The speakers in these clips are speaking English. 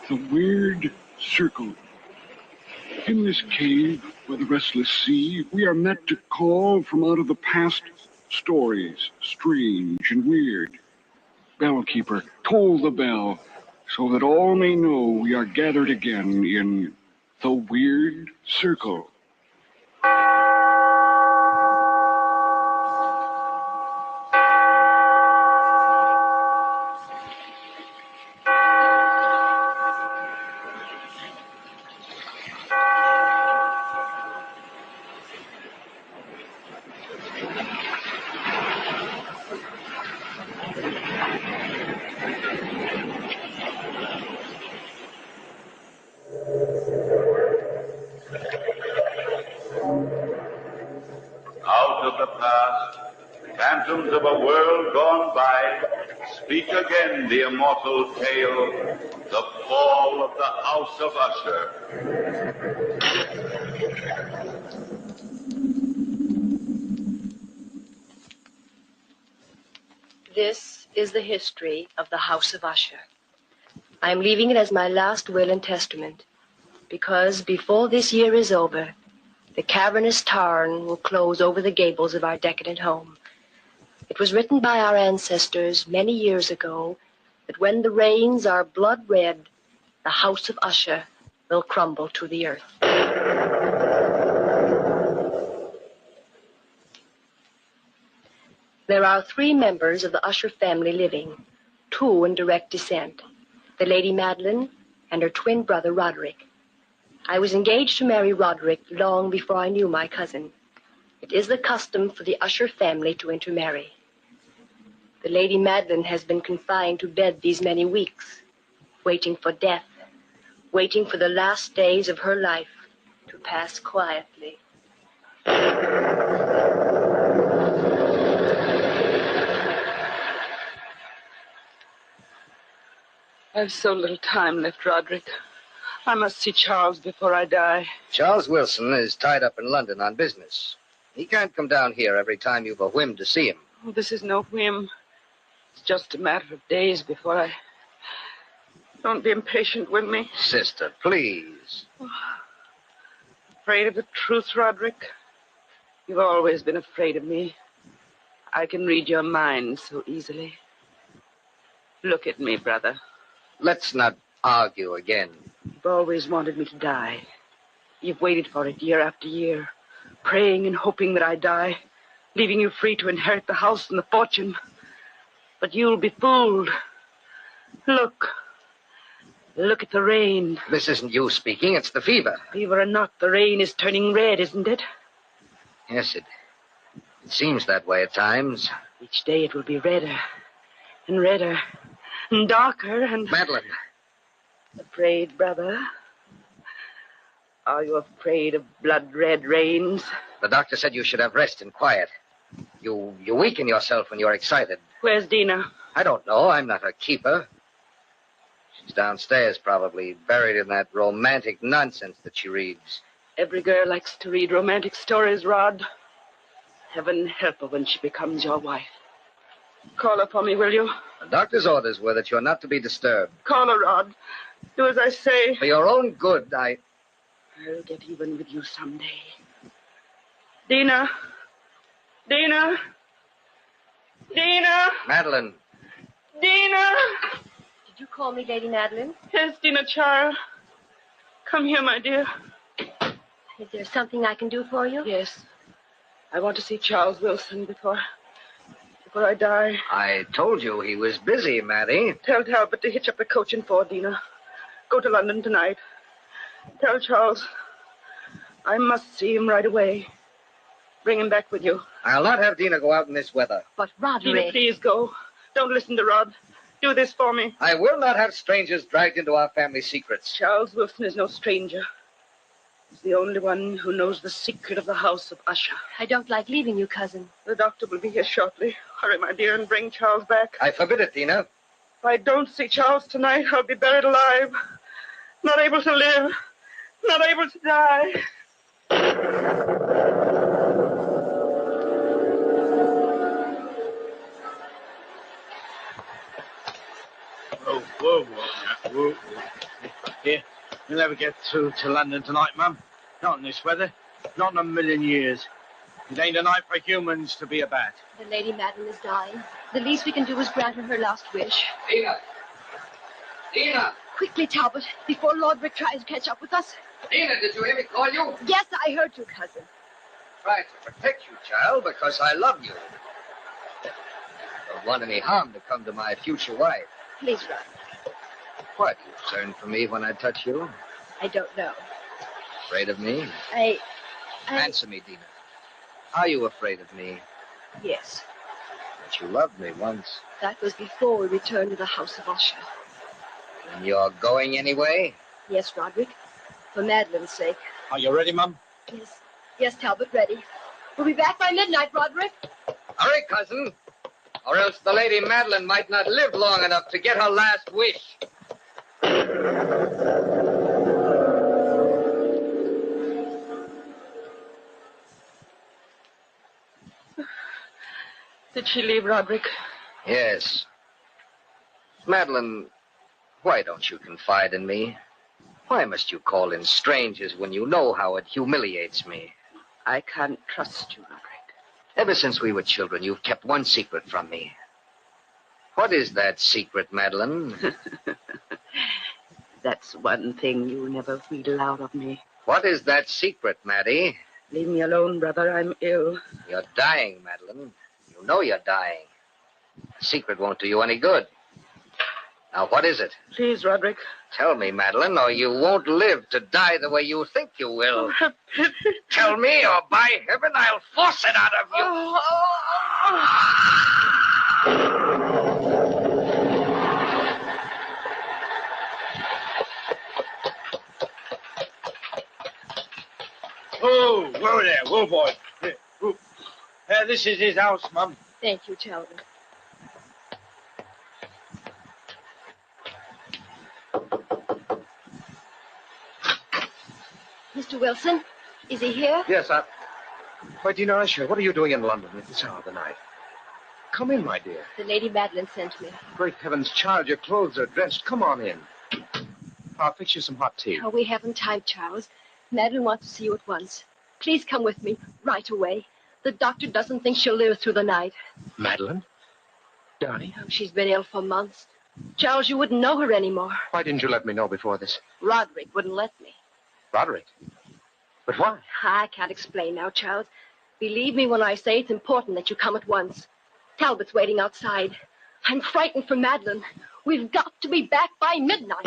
The weird circle. In this cave by the restless sea, we are met to call from out of the past stories, strange and weird. Bellkeeper, toll the bell, so that all may know we are gathered again in the weird circle. Out of the past, phantoms of a world gone by, speak again the immortal tale, the fall of the House of Usher. This is the history of the House of Usher. I am leaving it as my last will and testament, because before this year is over, the cavernous tarn will close over the gables of our decadent home. It was written by our ancestors many years ago that when the rains are blood red, the House of Usher will crumble to the earth. There are 3 members of the Usher family living, 2 in direct descent, the Lady Madeline and her twin brother Roderick. I was engaged to marry Roderick long before I knew my cousin. It is the custom for the Usher family to intermarry. The Lady Madeline has been confined to bed these many weeks, waiting for death, waiting for the last days of her life to pass quietly. I've so little time left, Roderick. I must see Charles before I die. Charles Wilson is tied up in London on business. He can't come down here every time you've a whim to see him. Oh, this is no whim. It's just a matter of days before I... Don't be impatient with me. Sister, please. Oh, afraid of the truth, Roderick? You've always been afraid of me. I can read your mind so easily. Look at me, brother. Let's not argue again. You've always wanted me to die. You've waited for it year after year, praying and hoping that I die, leaving you free to inherit the house and the fortune. But you'll be fooled. Look. Look at the rain. This isn't you speaking, it's the fever. Fever or not, the rain is turning red, isn't it? Yes, it seems that way at times. Each day it will be redder and redder and darker and... Madeline. Afraid, brother? Are you afraid of blood-red rains? The doctor said you should have rest and quiet. You weaken yourself when you're excited. Where's Dina? I don't know. I'm not her keeper. She's downstairs, probably, buried in that romantic nonsense that she reads. Every girl likes to read romantic stories, Rod. Heaven help her when she becomes your wife. Call her for me, will you? The doctor's orders were that you're not to be disturbed. Call her, Rod. Do as I say. For your own good, I'll get even with you someday. Dina. Dina. Dina. Madeline. Dina. Did you call me Lady Madeline? Yes, Dina, child. Come here, my dear. Is there something I can do for you? Yes. I want to see Charles Wilson before I die. I told you he was busy, Maddie. Tell Talbot to hitch up a coach and four, Dina. Go to London tonight. Tell Charles I must see him right away. Bring him back with you. I'll not have Dina go out in this weather. But Roderick... Dina, please go. Don't listen to Rod. Do this for me. I will not have strangers dragged into our family secrets. Charles Wilson is no stranger. He's the only one who knows the secret of the House of Usher. I don't like leaving you, cousin. The doctor will be here shortly. Hurry, my dear, and bring Charles back. I forbid it, Dina. If I don't see Charles tonight, I'll be buried alive. Not able to live. Not able to die. Whoa. never get through to London tonight, Mum. Not in this weather. Not in a million years. It ain't a night for humans to be a bat. The Lady Madeline is dying. The least we can do is grant her her last wish. Dina! Dina! Quickly, Talbot, before Lord Rick tries to catch up with us. Dina, did you hear me call you? Yes, I heard you, cousin. Tried to protect you, child, because I love you. Don't want any harm to come to my future wife. Please run. What, you turn from me when I touch you? I don't know. Afraid of me? I... Answer me, Dina. Are you afraid of me? Yes. But you loved me once. That was before we returned to the house of Usher. And you're going anyway? Yes, Roderick. For Madeline's sake. Are you ready, Mum? Yes. Yes, Talbot, ready. We'll be back by midnight, Roderick. Hurry, cousin. Or else the Lady Madeline might not live long enough to get her last wish. Did she leave, Roderick? Yes. Madeline, why don't you confide in me? Why must you call in strangers when you know how it humiliates me? I can't trust you, Roderick. Ever since we were children, you've kept one secret from me. What is that secret, Madeline? That's one thing you never wheedle out of me. What is that secret, Maddie? Leave me alone, brother. I'm ill. You're dying, Madeline. You know you're dying. The secret won't do you any good. Now, what is it? Please, Roderick. Tell me, Madeline, or you won't live to die the way you think you will. Have pity. Tell me, or by heaven, I'll force it out of you. Oh, whoa there, whoa, boy. Here, whoa. This is his house, Mum. Thank you, Talbot. Mr. Wilson, is he here? Yes, Why, Dina Usher, what are you doing in London at this hour of the night? Come in, my dear. The Lady Madeline sent me. Great heavens, child, your clothes are dressed. Come on in. I'll fix you some hot tea. Oh, we haven't time, Charles. Madeline wants to see you at once. Please come with me right away. The doctor doesn't think she'll live through the night. Madeline? Darling? Oh, she's been ill for months. Charles, you wouldn't know her anymore. Why didn't you let me know before this? Roderick wouldn't let me. Roderick? But why? I can't explain now, Charles. Believe me when I say it's important that you come at once. Talbot's waiting outside. I'm frightened for Madeline. We've got to be back by midnight.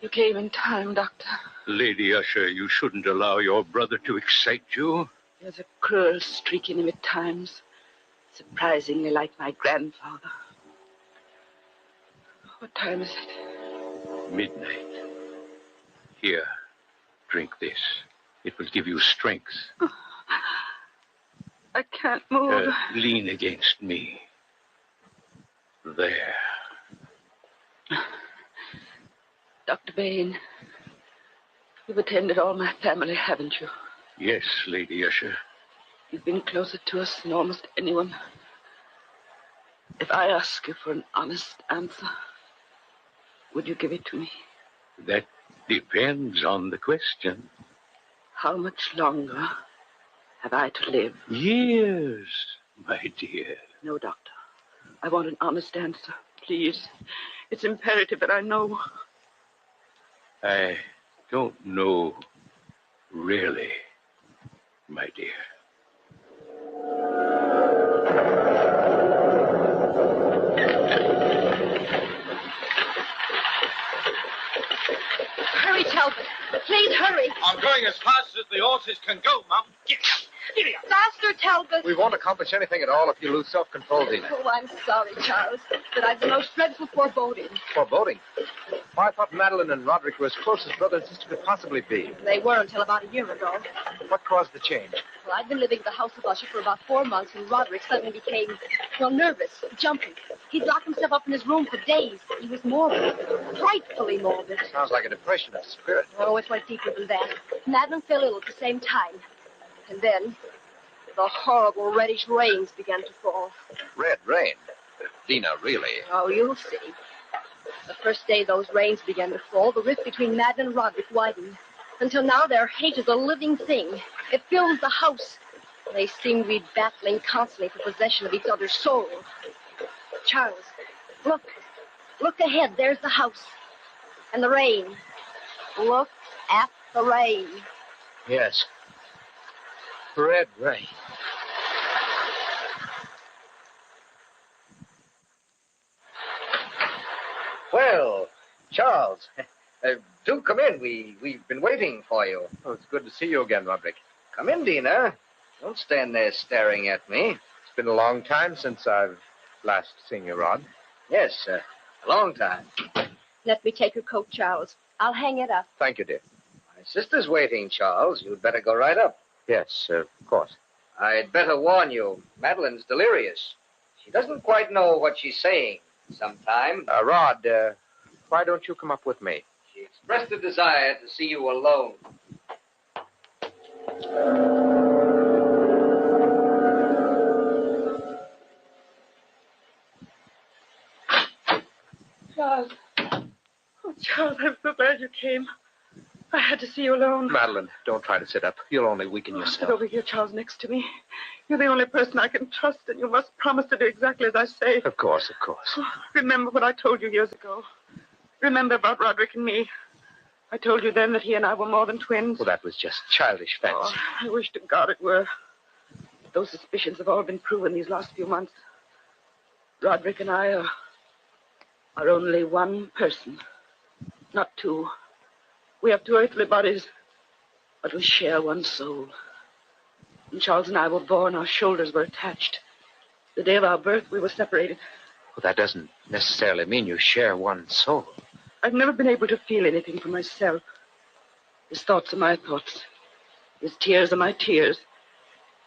You came in time, Doctor. Lady Usher, you shouldn't allow your brother to excite you. There's a cruel streak in him at times. Surprisingly like my grandfather. What time is it? Midnight. Here, drink this. It will give you strength. I can't move. Lean against me. There. Dr. Bain, you've attended all my family, haven't you? Yes, Lady Usher. You've been closer to us than almost anyone. If I ask you for an honest answer, would you give it to me? That depends on the question. How much longer have I to live? Years, my dear. No, Doctor. I want an honest answer, please. It's imperative that I know. I don't know, really, my dear. Hurry, Talbot. Please hurry. I'm going as fast as the horses can go, Mum. Get here. Faster, Talbot. We won't accomplish anything at all if you lose self-control, Dina. Oh, I'm sorry, Charles, but I've the most dreadful foreboding. Foreboding? Why, I thought Madeline and Roderick were as close as brother and sister could possibly be. They were until about a year ago. What caused the change? Well, I'd been living at the house of Usher for about 4 months when Roderick suddenly became, nervous, jumpy. He'd lock himself up in his room for days. He was morbid, frightfully morbid. Sounds like a depression of spirit. Oh, it went deeper than that. Madeline fell ill at the same time. And then the horrible reddish rains began to fall. Red rain? Dina, really? Oh, you'll see. The first day those rains began to fall, the rift between Madeline and Roderick widened. Until now, their hate is a living thing. It fills the house. They seem to be battling constantly for possession of each other's souls. Charles, look. Look ahead. There's the house. And the rain. Look at the rain. Yes. Red rain. Well, Charles, do come in. We've been waiting for you. Oh, it's good to see you again, Roderick. Come in, Dina. Don't stand there staring at me. It's been a long time since I've last seen you, Rod. Yes, a long time. Let me take your coat, Charles. I'll hang it up. Thank you, dear. My sister's waiting, Charles. You'd better go right up. Yes, of course. I'd better warn you, Madeline's delirious. She doesn't quite know what she's saying sometime. Rod, why don't you come up with me? She expressed a desire to see you alone. Charles. Oh, Charles, I'm so glad you came. I had to see you alone. Madeline, don't try to sit up. You'll only weaken Sit yourself. over here, Charles, next to me. You're the only person I can trust, and you must promise to do exactly as I say. Of course, of course. Oh, remember what I told you years ago. Remember about Roderick and me. I told you then that he and I were more than twins. Well, that was just childish fancy. Oh, I wish to God it were. Those suspicions have all been proven these last few months. Roderick and I are only one person, not two. We have two earthly bodies, but we share one soul. When Charles and I were born, our shoulders were attached. The day of our birth, we were separated. Well, that doesn't necessarily mean you share one soul. I've never been able to feel anything for myself. His thoughts are my thoughts. His tears are my tears.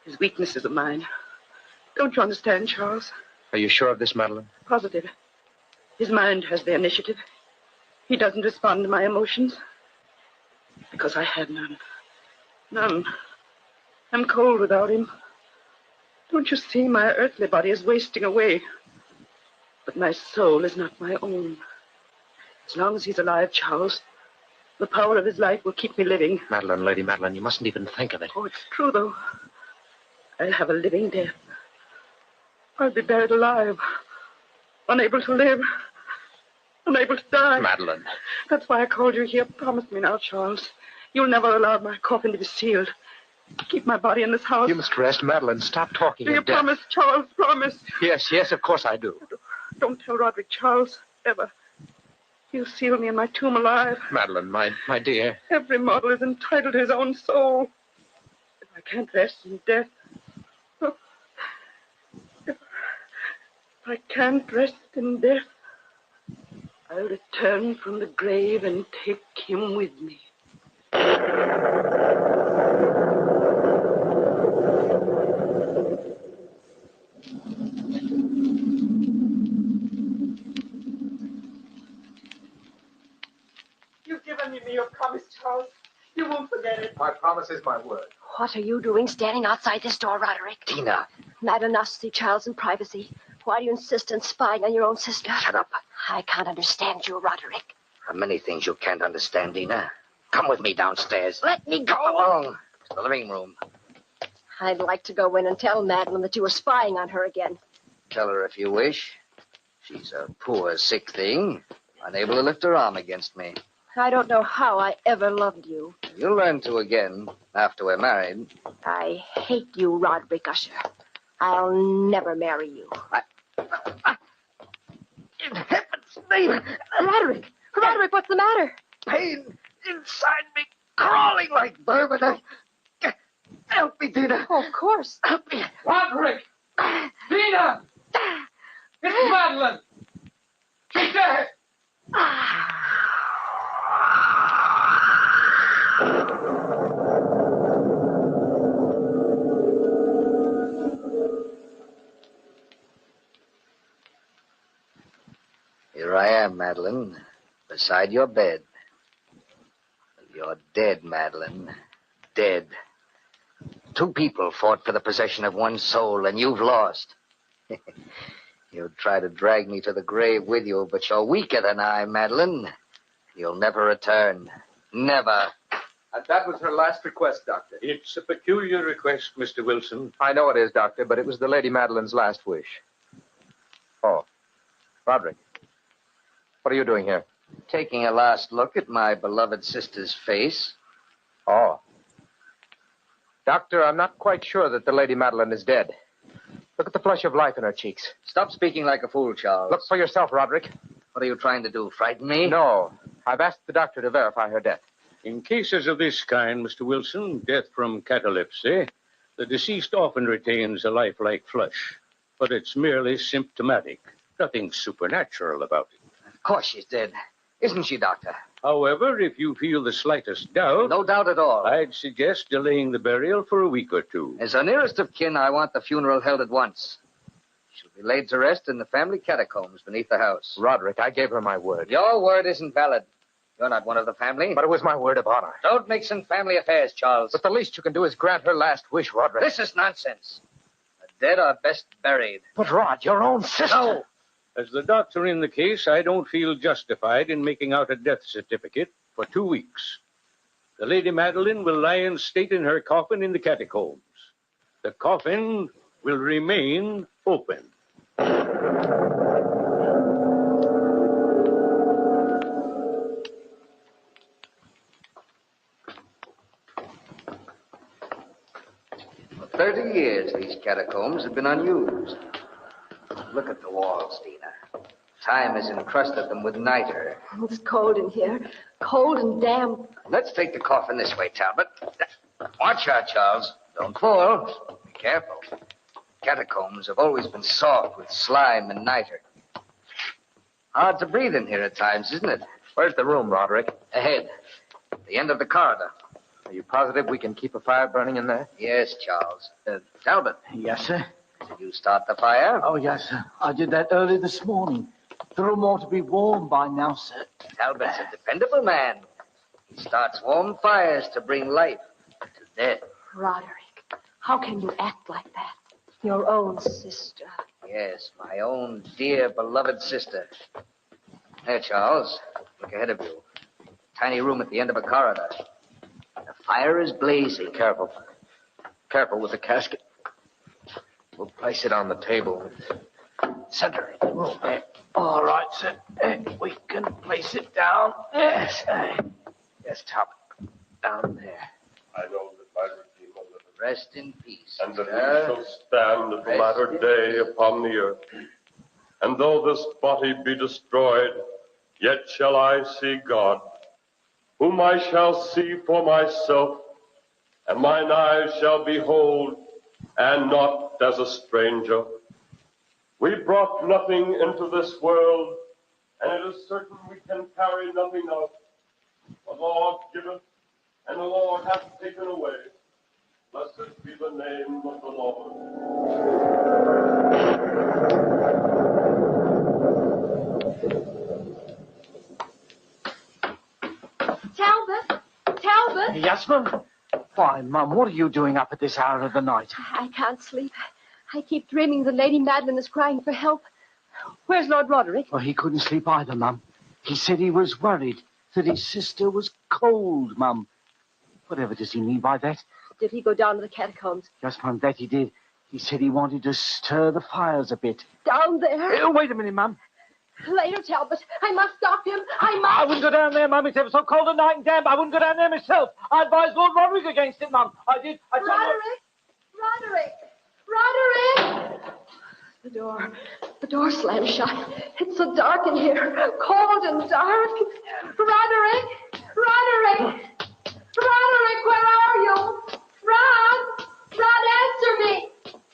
His weaknesses are mine. Don't you understand, Charles? Are you sure of this, Madeline? Positive. His mind has the initiative. He doesn't respond to my emotions. Because I have none. None. I'm cold without him. Don't you see, my earthly body is wasting away. But my soul is not my own. As long as he's alive, Charles, the power of his life will keep me living. Madeline, Lady Madeline, you mustn't even think of it. Oh, it's true, though. I'll have a living death. I'll be buried alive. Unable to live. Unable to die. Madeline. That's why I called you here. Promise me now, Charles. You'll never allow my coffin to be sealed. Keep my body in this house. You must rest, Madeline. Stop talking. Do you promise, Charles? Promise. Yes, of course I do. Don't tell Roderick, Charles, ever. He'll seal me in my tomb alive. Madeline, my dear. Every mortal is entitled to his own soul. If I can't rest in death, if I can't rest in death, I'll return from the grave and take him with me. You've given me your promise, Charles. You won't forget it. My promise is my word. What are you doing standing outside this door, Roderick? Dina. Madeline asked to see Charles in privacy. Why do you insist on spying on your own sister? Shut up. I can't understand you, Roderick. There are many things you can't understand, Dina. Come with me downstairs. Let me go. Come along to the living room. I'd like to go in and tell Madeline that you were spying on her again. Tell her if you wish. She's a poor, sick thing, unable to lift her arm against me. I don't know how I ever loved you. You'll learn to again after we're married. I hate you, Roderick Usher. I'll never marry you. In heaven's name, Roderick! Roderick, what's the matter? pain inside me, crawling like vermin. Help me, Dina. Oh, of course. Help me. Roderick! Dina! It's Madeline! She's dead! Here I am, Madeline, beside your bed. You're dead, Madeline. Dead. Two people fought for the possession of one soul, and you've lost. You'll try to drag me to the grave with you, but you're weaker than I, Madeline. You'll never return. Never. And that was her last request, Doctor. It's a peculiar request, Mr. Wilson. I know it is, Doctor, but it was the Lady Madeline's last wish. Oh, Roderick. What are you doing here? Taking a last look at my beloved sister's face. Oh. Doctor, I'm not quite sure that the Lady Madeline is dead. Look at the flush of life in her cheeks. Stop speaking like a fool, Charles. Look for yourself, Roderick. What are you trying to do, frighten me? No. I've asked the doctor to verify her death. In cases of this kind, Mr. Wilson, death from catalepsy, the deceased often retains a lifelike flush, but it's merely symptomatic. Nothing supernatural about it. Of course she's dead. Isn't she, Doctor? However, if you feel the slightest doubt... No doubt at all. I'd suggest delaying the burial for a week or two. As her nearest of kin, I want the funeral held at once. She'll be laid to rest in the family catacombs beneath the house. Roderick, I gave her my word. Your word isn't valid. You're not one of the family. But it was my word of honor. Don't mix in family affairs, Charles. But the least you can do is grant her last wish, Roderick. This is nonsense. The dead are best buried. But, Rod, your own sister. No. As the doctor in the case, I don't feel justified in making out a death certificate for 2 weeks. The Lady Madeline will lie in state in her coffin in the catacombs. The coffin will remain open. For 30 years, these catacombs have been unused. Look at the walls, Dina. Time has encrusted them with niter. Oh, it's cold in here. Cold and damp. Let's take the coffin this way, Talbot. Watch out, Charles. Don't fall. Be careful. Catacombs have always been soft with slime and niter. Hard to breathe in here at times, isn't it? Where's the room, Roderick? Ahead. The end of the corridor. Are you positive we can keep a fire burning in there? Yes, Charles. Talbot, Yes, sir. did you start the fire? Oh, yes, sir. I did that early this morning. The room ought to be warm by now, sir. Talbot's a dependable man. He starts warm fires to bring life to death. Roderick, how can you act like that? Your own sister. Yes, my own dear, beloved sister. There, Charles. Look ahead of you. Tiny room at the end of a corridor. The fire is blazing. Careful. Careful with the casket. We'll place it on the table. Center of the room. All right, sir. We can place it down. Yes. Yes, top. Down there. I know that my Redeemer liveth, Rest in peace. and that sister. we shall stand at the latter day upon the earth. And though this body be destroyed, yet shall I see God, whom I shall see for myself, and mine eyes shall behold, and not as a stranger. We brought nothing into this world, and it is certain we can carry nothing out. The Lord giveth, and the Lord hath taken away. Blessed be the name of the Lord. Talbot! Talbot! Yes, ma'am? Why, Mum, what are you doing up at this hour of the night? I can't sleep. I keep dreaming the Lady Madeline is crying for help. Where's Lord Roderick? Well, he couldn't sleep either, Mum. He said he was worried that his sister was cold, Mum. Whatever does he mean by that? Did he go down to the catacombs? Yes, Mum, that he did. He said he wanted to stir the fires a bit. Down there? Wait a minute, Mum. Later, Talbot. I must stop him. I I must. wouldn't go down there, Mum. It's ever so cold at night and damp. I wouldn't go down there myself. I advised Lord Roderick against it, Mum. I did. I told Roderick! Roderick! Roderick! The door slammed shut. It's so dark in here. Cold and dark. Roderick! Roderick! Roderick, where are you? Rod! Rod, answer me!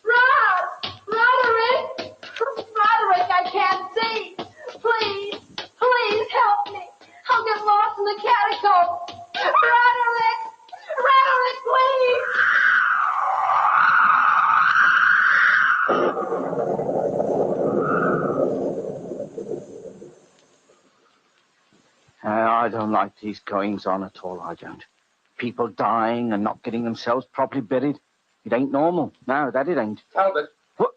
Rod! Roderick! Roderick, I can't see. Please, please help me. I'll get lost in the catacombs. Roderick! Roderick, please! I don't like these goings on at all, I don't. People dying and not getting themselves properly buried. It ain't normal. No, that it ain't. Talbot. What?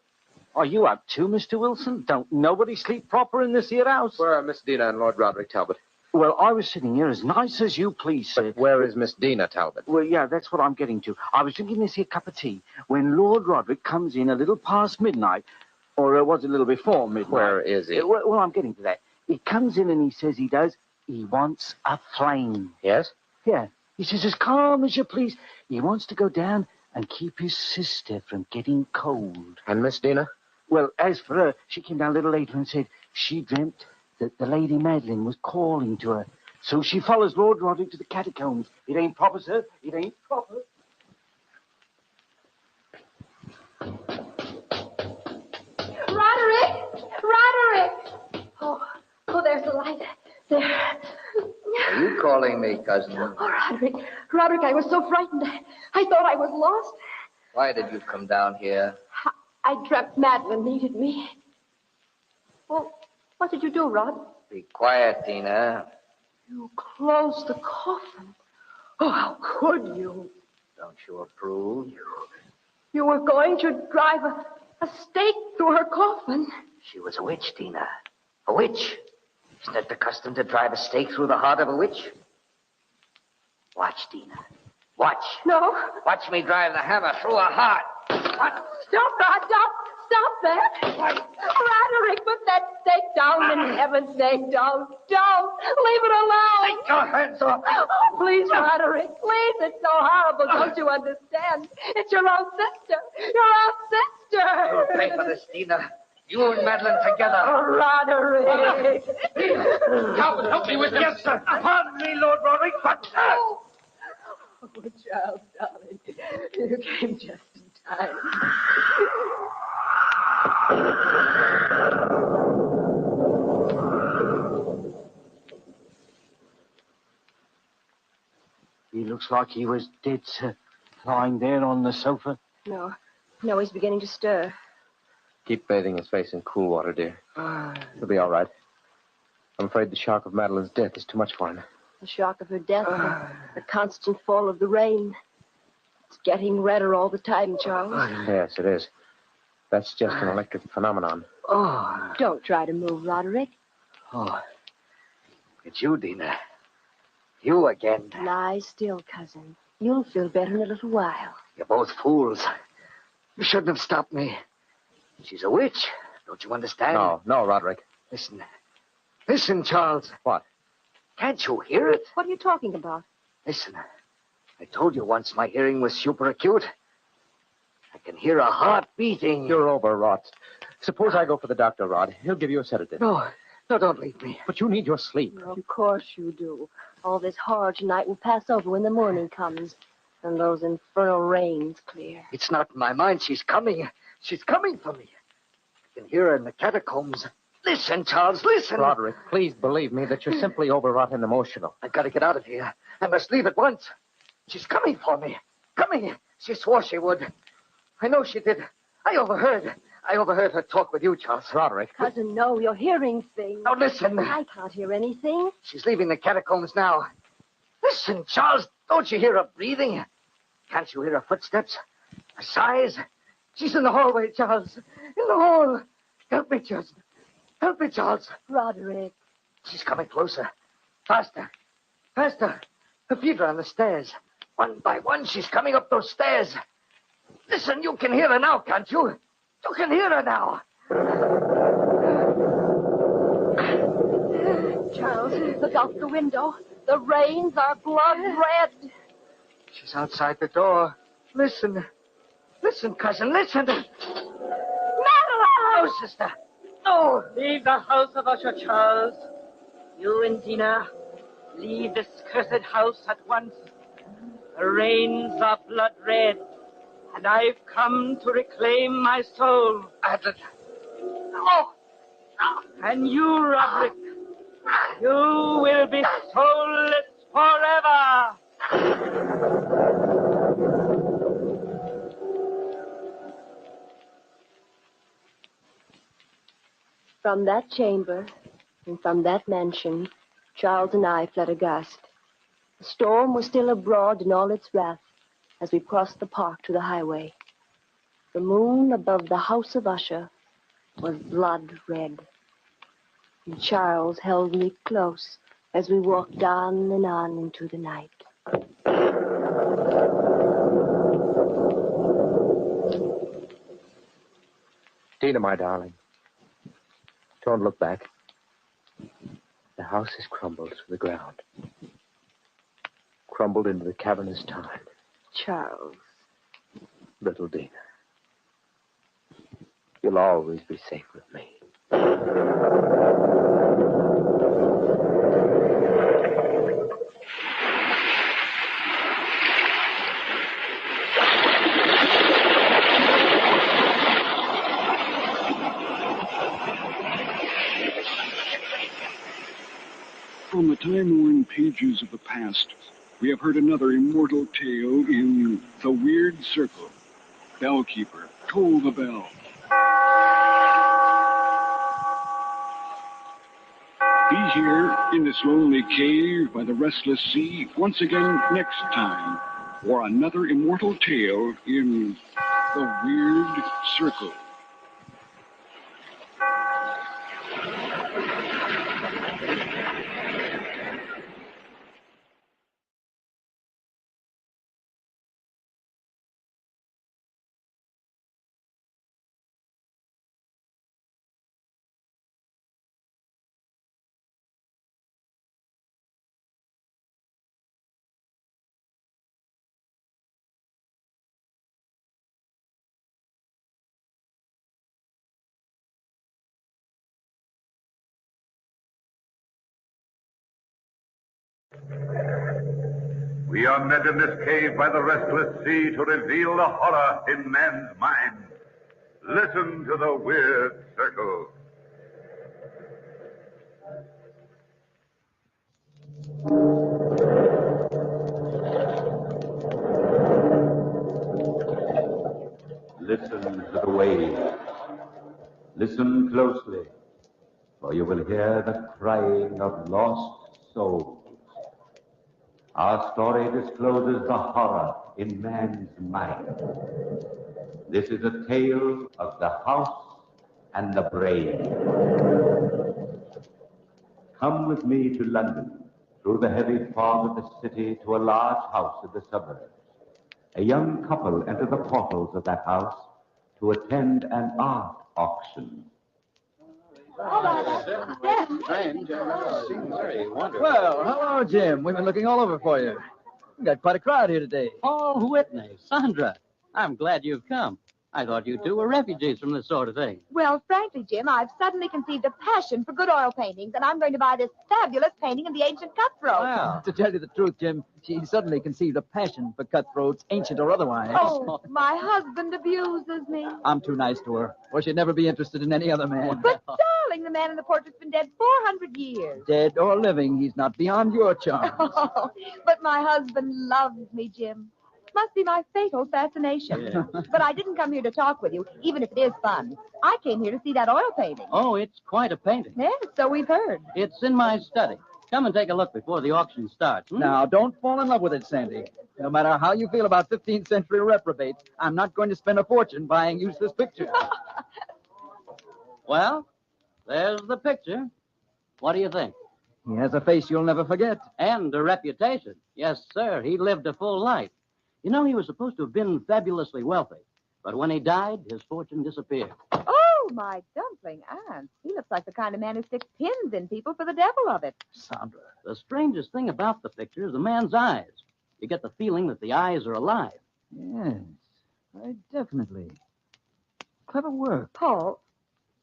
Are you up too, Mr. Wilson? Don't nobody sleep proper in this here house? Where are Miss Dina and Lord Roderick, Talbot? Well, I was sitting here as nice as you please, sir. But where is Miss Dina, Talbot? Well, yeah, that's what I'm getting to. I was drinking this here cup of tea when Lord Roderick comes in a little past midnight, or was it a little before midnight? Where is he? Well, I'm getting to that. He comes in and he says he wants a flame. Yes? Yeah. He says, as calm as you please. He wants to go down and keep his sister from getting cold. And Miss Dina? Well, as for her, she came down a little later and said she dreamt that the Lady Madeline was calling to her. So she follows Lord Roderick to the catacombs. It ain't proper, sir. It ain't proper. Roderick! Oh, there's the light. There. Are you calling me, cousin? Oh, Roderick, I was so frightened. I thought I was lost. Why did you come down here? I dreamt Madeline needed me. Well, what did you do, Rod? Be quiet, Dina. You closed the coffin. Oh, how could you? Don't you approve? You were going to drive a stake through her coffin. She was a witch, Dina. A witch. Isn't it the custom to drive a stake through the heart of a witch? Watch, Dina. Watch. No. Watch me drive the hammer through her heart. What? Stop, Rod. Stop that. Roderick, put that stake down in heaven's name. Don't. Leave it alone. Take your hands off. Oh, please, Roderick. Please. It's so horrible. Don't you understand? It's your own sister. You'll pay for this, Dina. You and Madeline together. Oh, Roderick. Talbot, help me with this. Yes, sir. Pardon me, Lord Roderick, but... Oh, Charles, darling. You came just in time. He looks like he was dead, sir. Lying there on the sofa. No, he's beginning to stir. Keep bathing his face in cool water, dear. He'll be all right. I'm afraid the shock of Madeline's death is too much for him. The shock of her death, the constant fall of the rain. It's getting redder all the time, Charles. Yes, it is. That's just an electric phenomenon. Oh. Don't try to move, Roderick. Oh. It's you, Dina. You again. Lie still, cousin. You'll feel better in a little while. You're both fools. You shouldn't have stopped me. She's a witch. Don't you understand? No, Roderick. Listen, Charles. What? Can't you hear it? What are you talking about? Listen. I told you once my hearing was super acute. I can hear a heart beating. You're overwrought. Suppose I go for the doctor, Rod. He'll give you a sedative. No, don't leave me. But you need your sleep. Of course you do. All this horror tonight will pass over when the morning comes. And those infernal rains clear. It's not in my mind. She's coming. She's coming for me. I can hear her in the catacombs. Listen, Charles, listen. Roderick, please believe me that you're simply overwrought and emotional. I've got to get out of here. I must leave at once. She's coming for me. Coming. She swore she would. I know she did. I overheard her talk with you, Charles. Roderick. Cousin, no, you're hearing things. Now, listen. I can't hear anything. She's leaving the catacombs now. Listen, Charles, don't you hear her breathing? Can't you hear her footsteps? Her sighs? She's in the hallway, Charles. In the hall. Help me, Charles. Help me, Charles. Roderick. She's coming closer. Faster. Faster. Her feet are on the stairs. One by one, she's coming up those stairs. Listen, you can hear her now, can't you? You can hear her now. Charles, look out the window. The rains are blood red. She's outside the door. Listen. Listen, cousin, listen. Madeline! No, sister. No. Leave the house of Usher, Charles. You and Dina, leave this cursed house at once. The rains are blood red, and I've come to reclaim my soul. Madeline. No. And you, Roderick, you will be soulless forever. From that chamber and from that mansion, Charles and I fled aghast. The storm was still abroad in all its wrath as we crossed the park to the highway. The moon above the house of Usher was blood red. And Charles held me close as we walked on and on into the night. Tina, my darling, don't look back. The house is crumbled to the ground. Crumbled into the cavernous time. Charles. Little Dina, you'll always be safe with me. From the time-worn pages of the past, we have heard another immortal tale in The Weird Circle. Bellkeeper, toll the bell. Be here in this lonely cave by the restless sea once again next time for another immortal tale in The Weird Circle. We are met in this cave by the restless sea to reveal the horror in man's mind. Listen to the Weird Circle. Listen to the waves. Listen closely, for you will hear the crying of lost souls. Our story discloses the horror in man's mind. This is a tale of the house and the brain. Come with me to London, through the heavy fog of the city to a large house in the suburbs. A young couple enter the portals of that house to attend an art auction. Well, hello, Jim. We've been looking all over for you. We've got quite a crowd here today. Oh, Whitney, Sandra, I'm glad you've come. I thought you two were refugees from this sort of thing. Well, frankly, Jim, I've suddenly conceived a passion for good oil paintings, and I'm going to buy this fabulous painting of the ancient cutthroat. Wow. To tell you the truth, Jim, she suddenly conceived a passion for cutthroats, ancient or otherwise. Oh, my husband abuses me. I'm too nice to her, or she'd never be interested in any other man. But, darling, the man in the portrait's been dead 400 years. Dead or living, he's not beyond your charms. Oh, but my husband loves me, Jim. Must be my fatal fascination. Yeah. But I didn't come here to talk with you, even if it is fun. I came here to see that oil painting. Oh, it's quite a painting. Yes, so we've heard. It's in my study. Come and take a look before the auction starts. Now, don't fall in love with it, Sandy. No matter how you feel about 15th century reprobates, I'm not going to spend a fortune buying useless pictures. Well, there's the picture. What do you think? He has a face you'll never forget. And a reputation. Yes, sir. He lived a full life. You know, he was supposed to have been fabulously wealthy. But when he died, his fortune disappeared. Oh, my dumpling aunt. He looks like the kind of man who sticks pins in people for the devil of it. Sandra. The strangest thing about the picture is the man's eyes. You get the feeling that the eyes are alive. Yes, definitely. Clever work. Paul,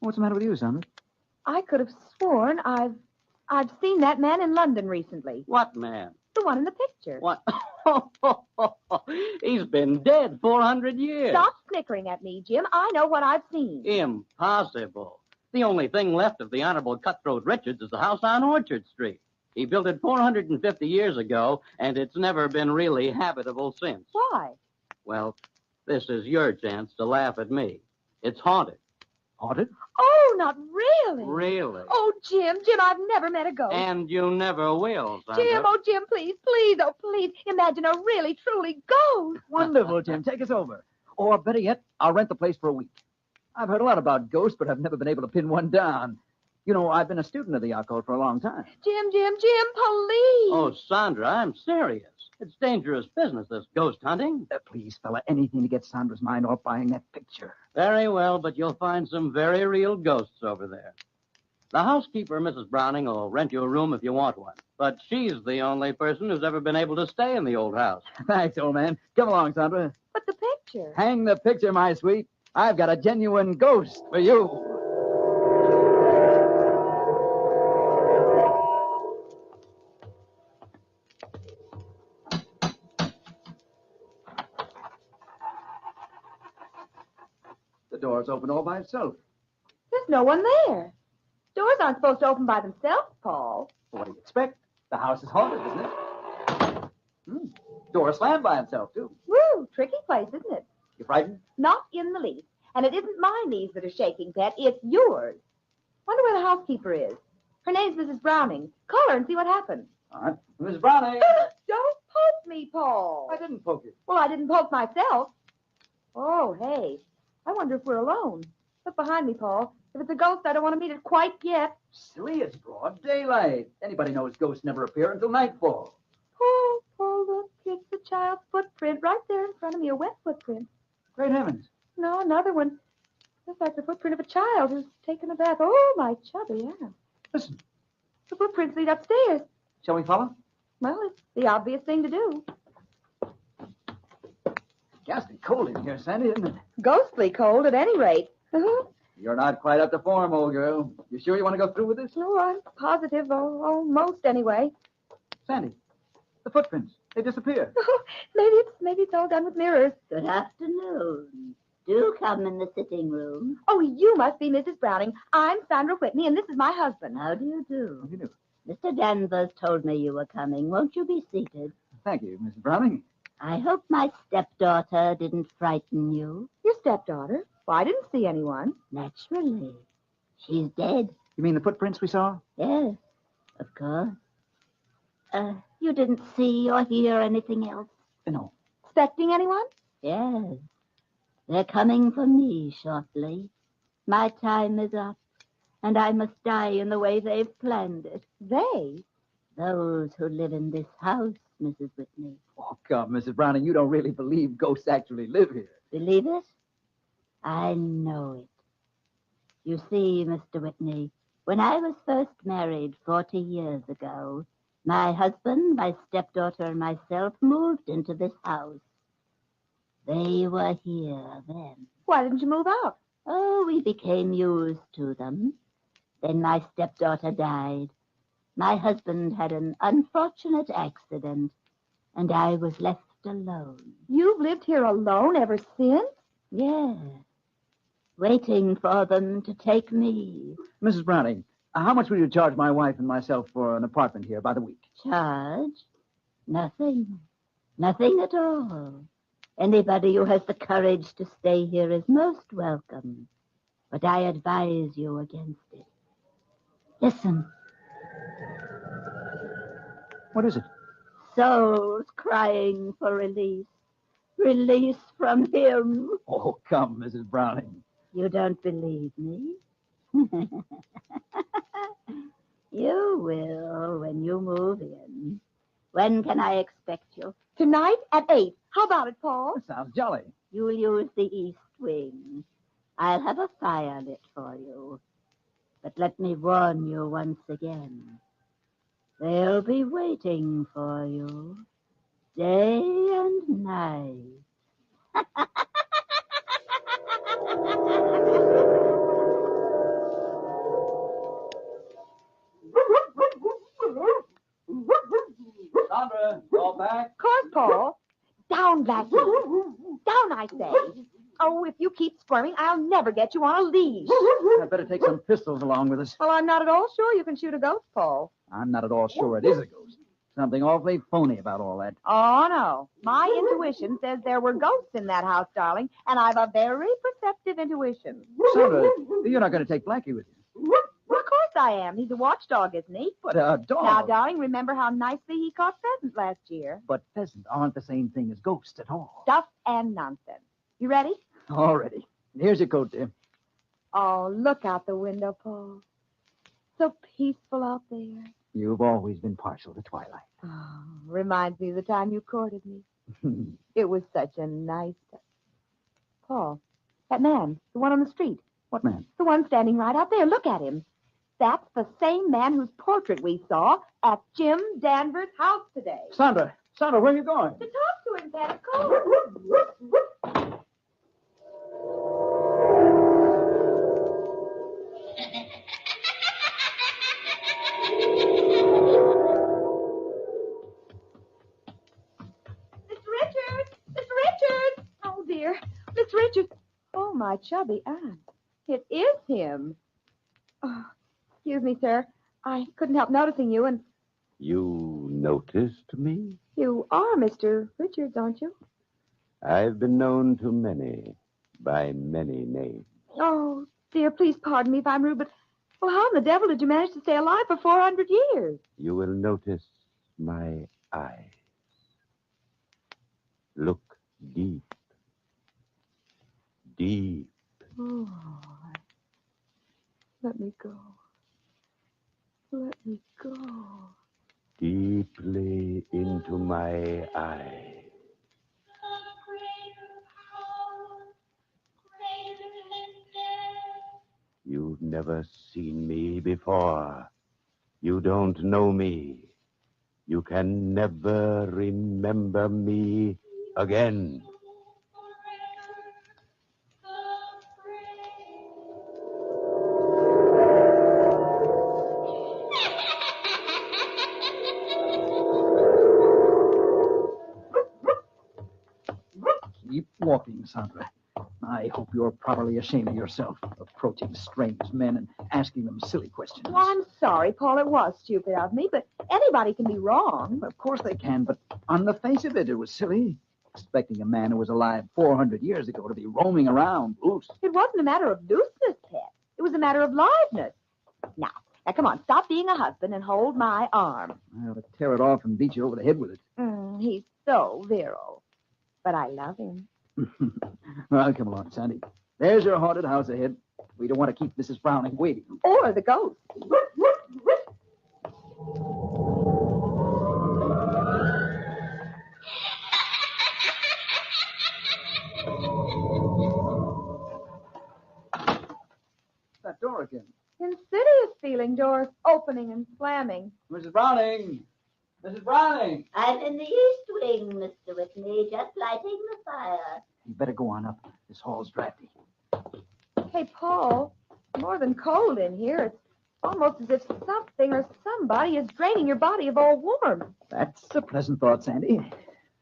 What's the matter with you, Sandra? I could have sworn I've seen that man in London recently. What man? The one in the picture. What? He's been dead 400 years. Stop snickering at me, Jim. I know what I've seen. Impossible. The only thing left of the Honorable Cutthroat Richards is the house on Orchard Street. He built it 450 years ago, and it's never been really habitable since. Why? Well, this is your chance to laugh at me. It's haunted. Haunted? Oh, not really. Really? Oh, Jim, I've never met a ghost. And you never will, Sandra. Jim, please, oh, please. Imagine a really, truly ghost. Wonderful, Jim. Take us over. Or better yet, I'll rent the place for a week. I've heard a lot about ghosts, but I've never been able to pin one down. You know, I've been a student of the occult for a long time. Jim, police! Oh, Sandra, I'm serious. It's dangerous business, this ghost hunting. Please, fella, anything to get Sandra's mind off buying that picture. Very well, but you'll find some very real ghosts over there. The housekeeper, Mrs. Browning, will rent you a room if you want one. But she's the only person who's ever been able to stay in the old house. Thanks, old man. Come along, Sandra. But the picture. Hang the picture, my sweet. I've got a genuine ghost for you. The door's open all by itself. There's no one there. Doors aren't supposed to open by themselves, Paul. What do you expect? The house is haunted, isn't it? Door slammed by itself, too. Woo, tricky place, isn't it? You frightened? Not in the least. And it isn't my knees that are shaking, Pet. It's yours. Wonder where the housekeeper is. Her name's Mrs. Browning. Call her and see what happens. All right. Miss Browning. Don't poke me, Paul. I didn't poke you. Well, I didn't poke myself. Oh, hey. I wonder if we're alone. Look behind me, Paul. If it's a ghost, I don't want to meet it quite yet. Silly, it's broad daylight. Anybody knows ghosts never appear until nightfall. Paul, look. It's the child's footprint right there in front of me, a wet footprint. Great heavens. No, another one. Looks like the footprint of a child who's taken a bath. Oh, my chubby, yeah. Listen. The footprints lead upstairs. Shall we follow? Well, it's the obvious thing to do. Ghastly cold in here, Sandy, isn't it? Ghostly cold at any rate. You're not quite up to form, old girl. You sure you want to go through with this? No, I'm positive. Almost, anyway. Sandy, the footprints. They disappear. Maybe it's all done with mirrors. Good afternoon. Do come in the sitting room. Oh, you must be Mrs. Browning. I'm Sandra Whitney, and this is my husband. How do you do? How do you do? Mr. Danvers told me you were coming. Won't you be seated? Thank you, Mrs. Browning. I hope my stepdaughter didn't frighten you. Your stepdaughter? Well, I didn't see anyone. Naturally. She's dead. You mean the footprints we saw? Yes, of course. You didn't see or hear anything else? No. Expecting anyone? Yes. They're coming for me shortly. My time is up, and I must die in the way they've planned it. They? Those who live in this house, Mrs. Whitney. Oh, come, Mrs. Browning, you don't really believe ghosts actually live here. Believe it? I know it. You see, Mr. Whitney, when I was first married 40 years ago, my husband, my stepdaughter, and myself moved into this house. They were here then. Why didn't you move out? Oh, we became used to them. Then my stepdaughter died. My husband had an unfortunate accident, and I was left alone. You've lived here alone ever since? Yes. Waiting for them to take me. Mrs. Browning, how much will you charge my wife and myself for an apartment here by the week? Charge? Nothing. Nothing at all. Anybody who has the courage to stay here is most welcome. But I advise you against it. Listen. What is it? Souls crying for release. Release from him. Oh, come, Mrs. Browning. You don't believe me? You will when you move in. When can I expect you? Tonight at 8. How about it, Paul? That sounds jolly. You'll use the east wing. I'll have a fire lit for you. But let me warn you once again. They'll be waiting for you day and night. Sandra, call back. Of course, Paul. Down, Blackie. Down, I say. Oh, if you keep squirming, I'll never get you on a leash. I'd better take some pistols along with us. Well, I'm not at all sure you can shoot a ghost, Paul. I'm not at all sure it is a ghost. Something awfully phony about all that. Oh, no. My intuition says there were ghosts in that house, darling, and I've a very perceptive intuition. Sandra, you're not going to take Blackie with you. Well, of course I am. He's a watchdog, isn't he? But a dog. Now, darling, remember how nicely he caught pheasant last year? But pheasants aren't the same thing as ghosts at all. Stuff and nonsense. You ready? All ready. Here's your coat, dear. Oh, look out the window, Paul. So peaceful out there. You've always been partial to twilight. Oh, reminds me of the time you courted me. It was such a nice time. Paul, that man, the one on the street. What man? The one standing right out there. Look at him. That's the same man whose portrait we saw at Jim Danvers' house today. Sandra, where are you going? To talk to him, Pat. Come. Mr. Richards! Oh, dear. Mr. Richards. Oh, my chubby aunt. It is him. Oh, excuse me, sir. I couldn't help noticing you, and You noticed me? you are Mr. Richards, aren't you? I've been known to many by many names. Oh, dear, please pardon me if I'm rude, but, well, how in the devil did you manage to stay alive for 400 years? You will notice my eyes. Look deep. Deep. Oh, let me go. Let me go. Deeply into my eyes. You've never seen me before. You don't know me. You can never remember me again. Keep walking, Sandra. I hope you're properly ashamed of yourself, approaching strange men and asking them silly questions. Well, I'm sorry, Paul. It was stupid of me, but anybody can be wrong. Of course they can, but on the face of it, it was silly. Expecting a man who was alive 400 years ago to be roaming around loose. It wasn't a matter of looseness, Pet. It was a matter of liveness. Now, come on. Stop being a husband and hold my arm. I ought to tear it off and beat you over the head with it. He's so virile. But I love him. Well, come along, Sandy. There's your haunted house ahead. We don't want to keep Mrs. Browning waiting. Or the ghost. That door again. Insidious feeling, doors opening and slamming. Mrs. Browning! Mrs. Browning! I'm in the east wing, Mr. Whitney, just lighting the fire. You better go on up. This hall's drafty. Hey, Paul, more than cold in here. It's almost as if something or somebody is draining your body of all warmth. That's a pleasant thought, Sandy.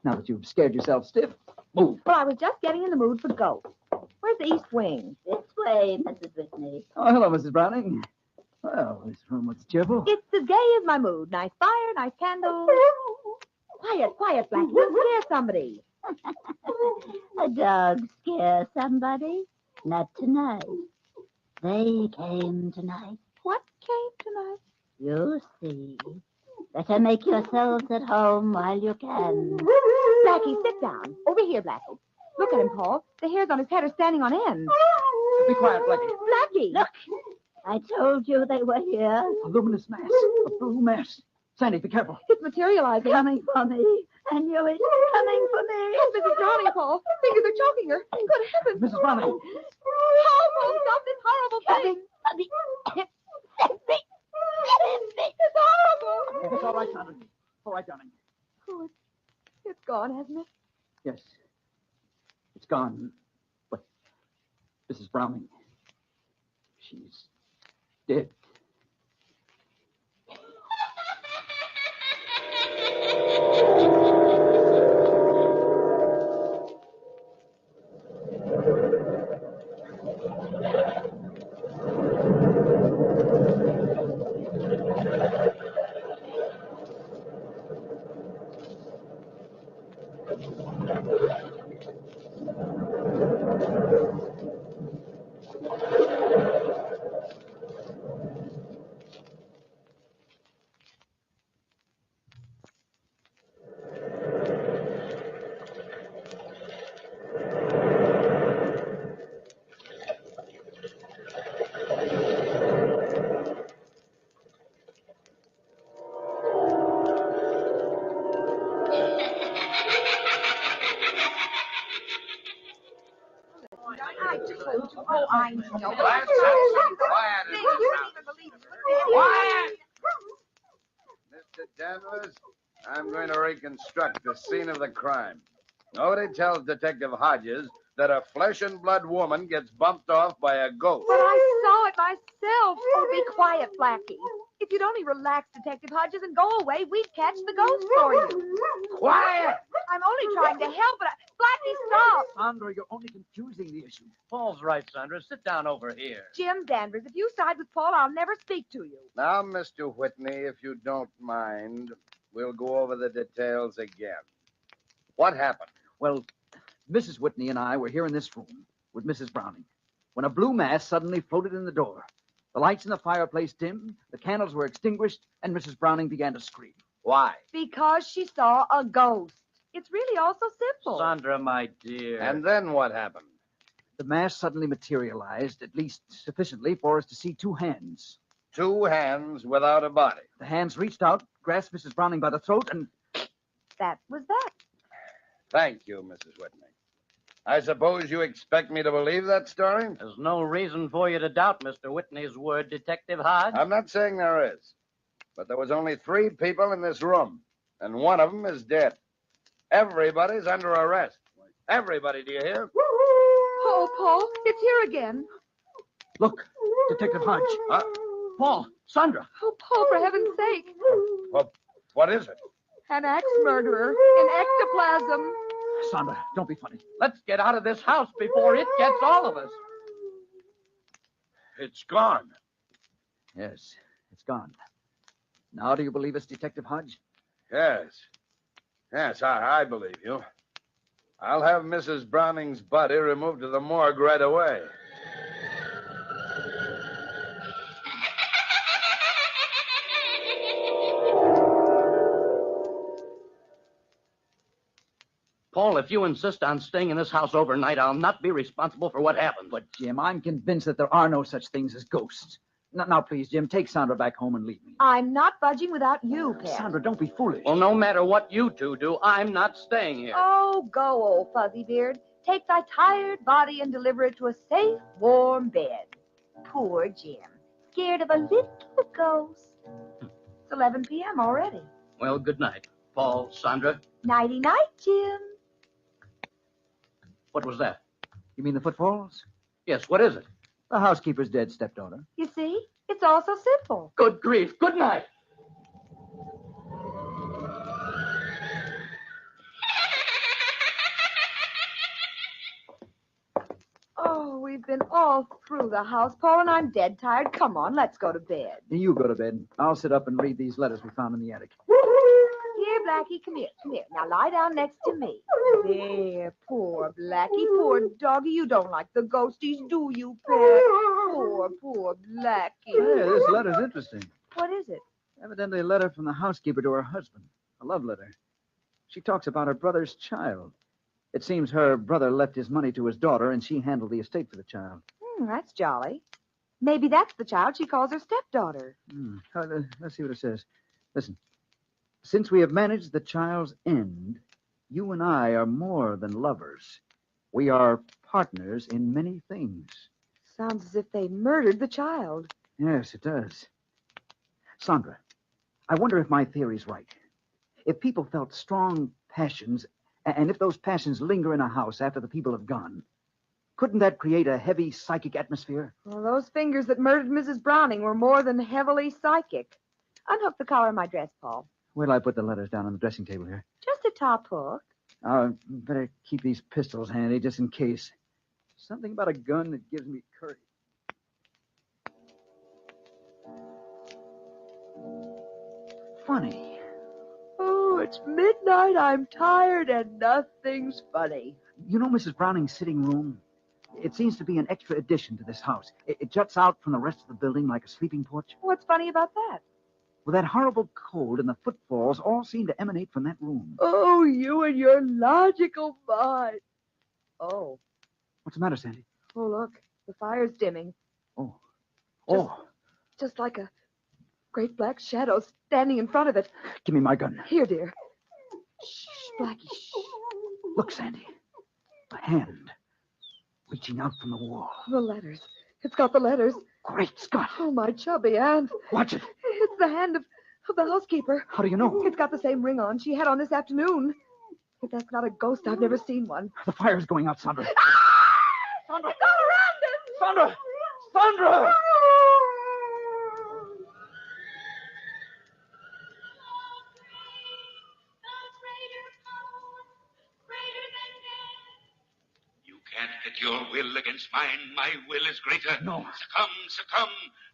Now that you've scared yourself stiff, move. Well, I was just getting in the mood for ghosts. Where's the east wing? This way, Mrs. Whitney. Oh, hello, Mrs. Browning. Well, this room looks cheerful. It's as gay as my mood. Nice fire, nice candles. Quiet, Blackie. You'll scare somebody. A dog scare somebody? Not tonight. They came tonight. What came tonight? You'll see. Better make yourselves at home while you can. Blackie, sit down. Over here, Blackie. Look at him, Paul. The hairs on his head are standing on end. Be quiet, Blackie. Blackie! Look, I told you they were here. A luminous mass. A blue mass. Sandy, be careful. It's materializing. Coming for me. I knew it. Coming for me. It's Mrs. Browning, Paul. Fingers are choking her. Good heavens. Mrs. Browning. How will stop this horrible thing? It's horrible. It's all right, Sandra. All right, darling. Oh, it's gone, hasn't it? Yes. It's gone. But Mrs. Browning, she's dead. reminds me of... Let's have some quiet in this house. Quiet! Mr. Danvers, I'm going to reconstruct the scene of the crime. Nobody tells Detective Hodges that a flesh-and-blood woman gets bumped off by a ghost. But I saw it myself. Oh, be quiet, Blackie. If you'd only relax, Detective Hodges, and go away, we'd catch the ghost for you. Quiet! I'm only trying to help, but Blackie, stop! Sandra, you're only confusing the issue. Paul's right, Sandra. Sit down over here. Jim Danvers, if you side with Paul, I'll never speak to you. Now, Mr. Whitney, if you don't mind, we'll go over the details again. What happened? Well, Mrs. Whitney and I were here in this room with Mrs. Browning when a blue mass suddenly floated in the door. The lights in the fireplace dimmed, the candles were extinguished, and Mrs. Browning began to scream. Why? Because she saw a ghost. It's really all so simple. Sandra, my dear. And then what happened? The mass suddenly materialized, at least sufficiently for us to see two hands. Two hands without a body. The hands reached out, grasped Mrs. Browning by the throat, and... That was that. Thank you, Mrs. Whitney. I suppose you expect me to believe that story? There's no reason for you to doubt Mr. Whitney's word, Detective Hodge. I'm not saying there is. But there was only 3 people in this room, and one of them is dead. Everybody's under arrest. Everybody, do you hear? Oh, Paul, it's here again. Look, Detective Hodge. Paul, Sandra. Oh, Paul, for heaven's sake. What is it? An axe murderer in ectoplasm. Sandra, don't be funny. Let's get out of this house before it gets all of us. It's gone. Yes, it's gone. Now do you believe us, Detective Hodge? Yes. Yes, I believe you. I'll have Mrs. Browning's body removed to the morgue right away. Paul, if you insist on staying in this house overnight, I'll not be responsible for what happened. But, Jim, I'm convinced that there are no such things as ghosts. Now, please, Jim, take Sandra back home and leave me. I'm not budging without you, Pet. Sandra, don't be foolish. Well, no matter what you two do, I'm not staying here. Oh, go, old fuzzy beard. Take thy tired body and deliver it to a safe, warm bed. Poor Jim. Scared of a little ghost. It's 11 p.m. already. Well, good night, Paul, Sandra. Nighty-night, Jim. What was that? You mean the footfalls? Yes, what is it? The housekeeper's dead stepdaughter. You see? It's all so simple. Good grief. Good night. Oh, we've been all through the house, Paul, and I'm dead tired. Come on, let's go to bed. You go to bed. I'll sit up and read these letters we found in the attic. Here, Blackie, come here, come here. Now lie down next to me. There, poor Blackie, poor doggy. You don't like the ghosties, do you, Pet? Poor Blackie. Hey, this letter's interesting. What is it? Evidently a letter from the housekeeper to her husband. A love letter. She talks about her brother's child. It seems her brother left his money to his daughter, and she handled the estate for the child. That's jolly. Maybe that's the child she calls her stepdaughter. Let's see what it says. Listen. Since we have managed the child's end, you and I are more than lovers. We are partners in many things. Sounds as if they murdered the child. Yes, it does. Sandra, I wonder if my theory's right. If people felt strong passions, and if those passions linger in a house after the people have gone, couldn't that create a heavy psychic atmosphere? Well, those fingers that murdered Mrs. Browning were more than heavily psychic. Unhook the collar of my dress, Paul. Where'll I put the letters down on the dressing table here? Just a top hook. Better keep these pistols handy just in case. Something about a gun that gives me courage. Funny. Oh, it's midnight. I'm tired and nothing's funny. You know Mrs. Browning's sitting room? It seems to be an extra addition to this house. It juts out from the rest of the building like a sleeping porch. What's funny about that? Well, that horrible cold and the footfalls all seem to emanate from that room. Oh, you and your logical mind. Oh. What's the matter, Sandy? Oh, look. The fire's dimming. Oh. Just like a great black shadow standing in front of it. Give me my gun. Here, dear. Shh, Blackie, shh. Look, Sandy. A hand. reaching out from the wall. The letters. It's got the letters. Great Scott. Oh, my chubby aunt. Watch it. It's the hand of the housekeeper. How do you know? It's got the same ring on she had on this afternoon. If that's not a ghost, I've never seen one. The fire's going out, Sandra. Sandra! It's all around us! Sandra! Sandra! You can't get your will against mine. My will is greater. No. Succumb, succumb.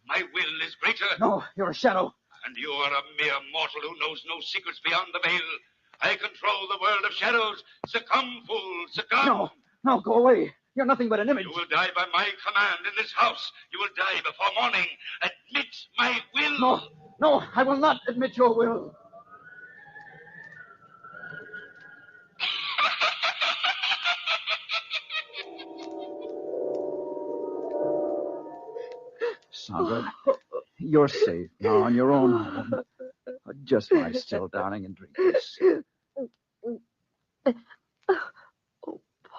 My will is greater. No, you're a shadow. And you are a mere mortal who knows no secrets beyond the veil. I control the world of shadows. Succumb, fool, succumb. No, go away. You're nothing but an image. You will die by my command in this house. You will die before morning. Admit my will. No, I will not admit your will. Sandra, you're safe now on your own home. Just lie still, darling, and drink this.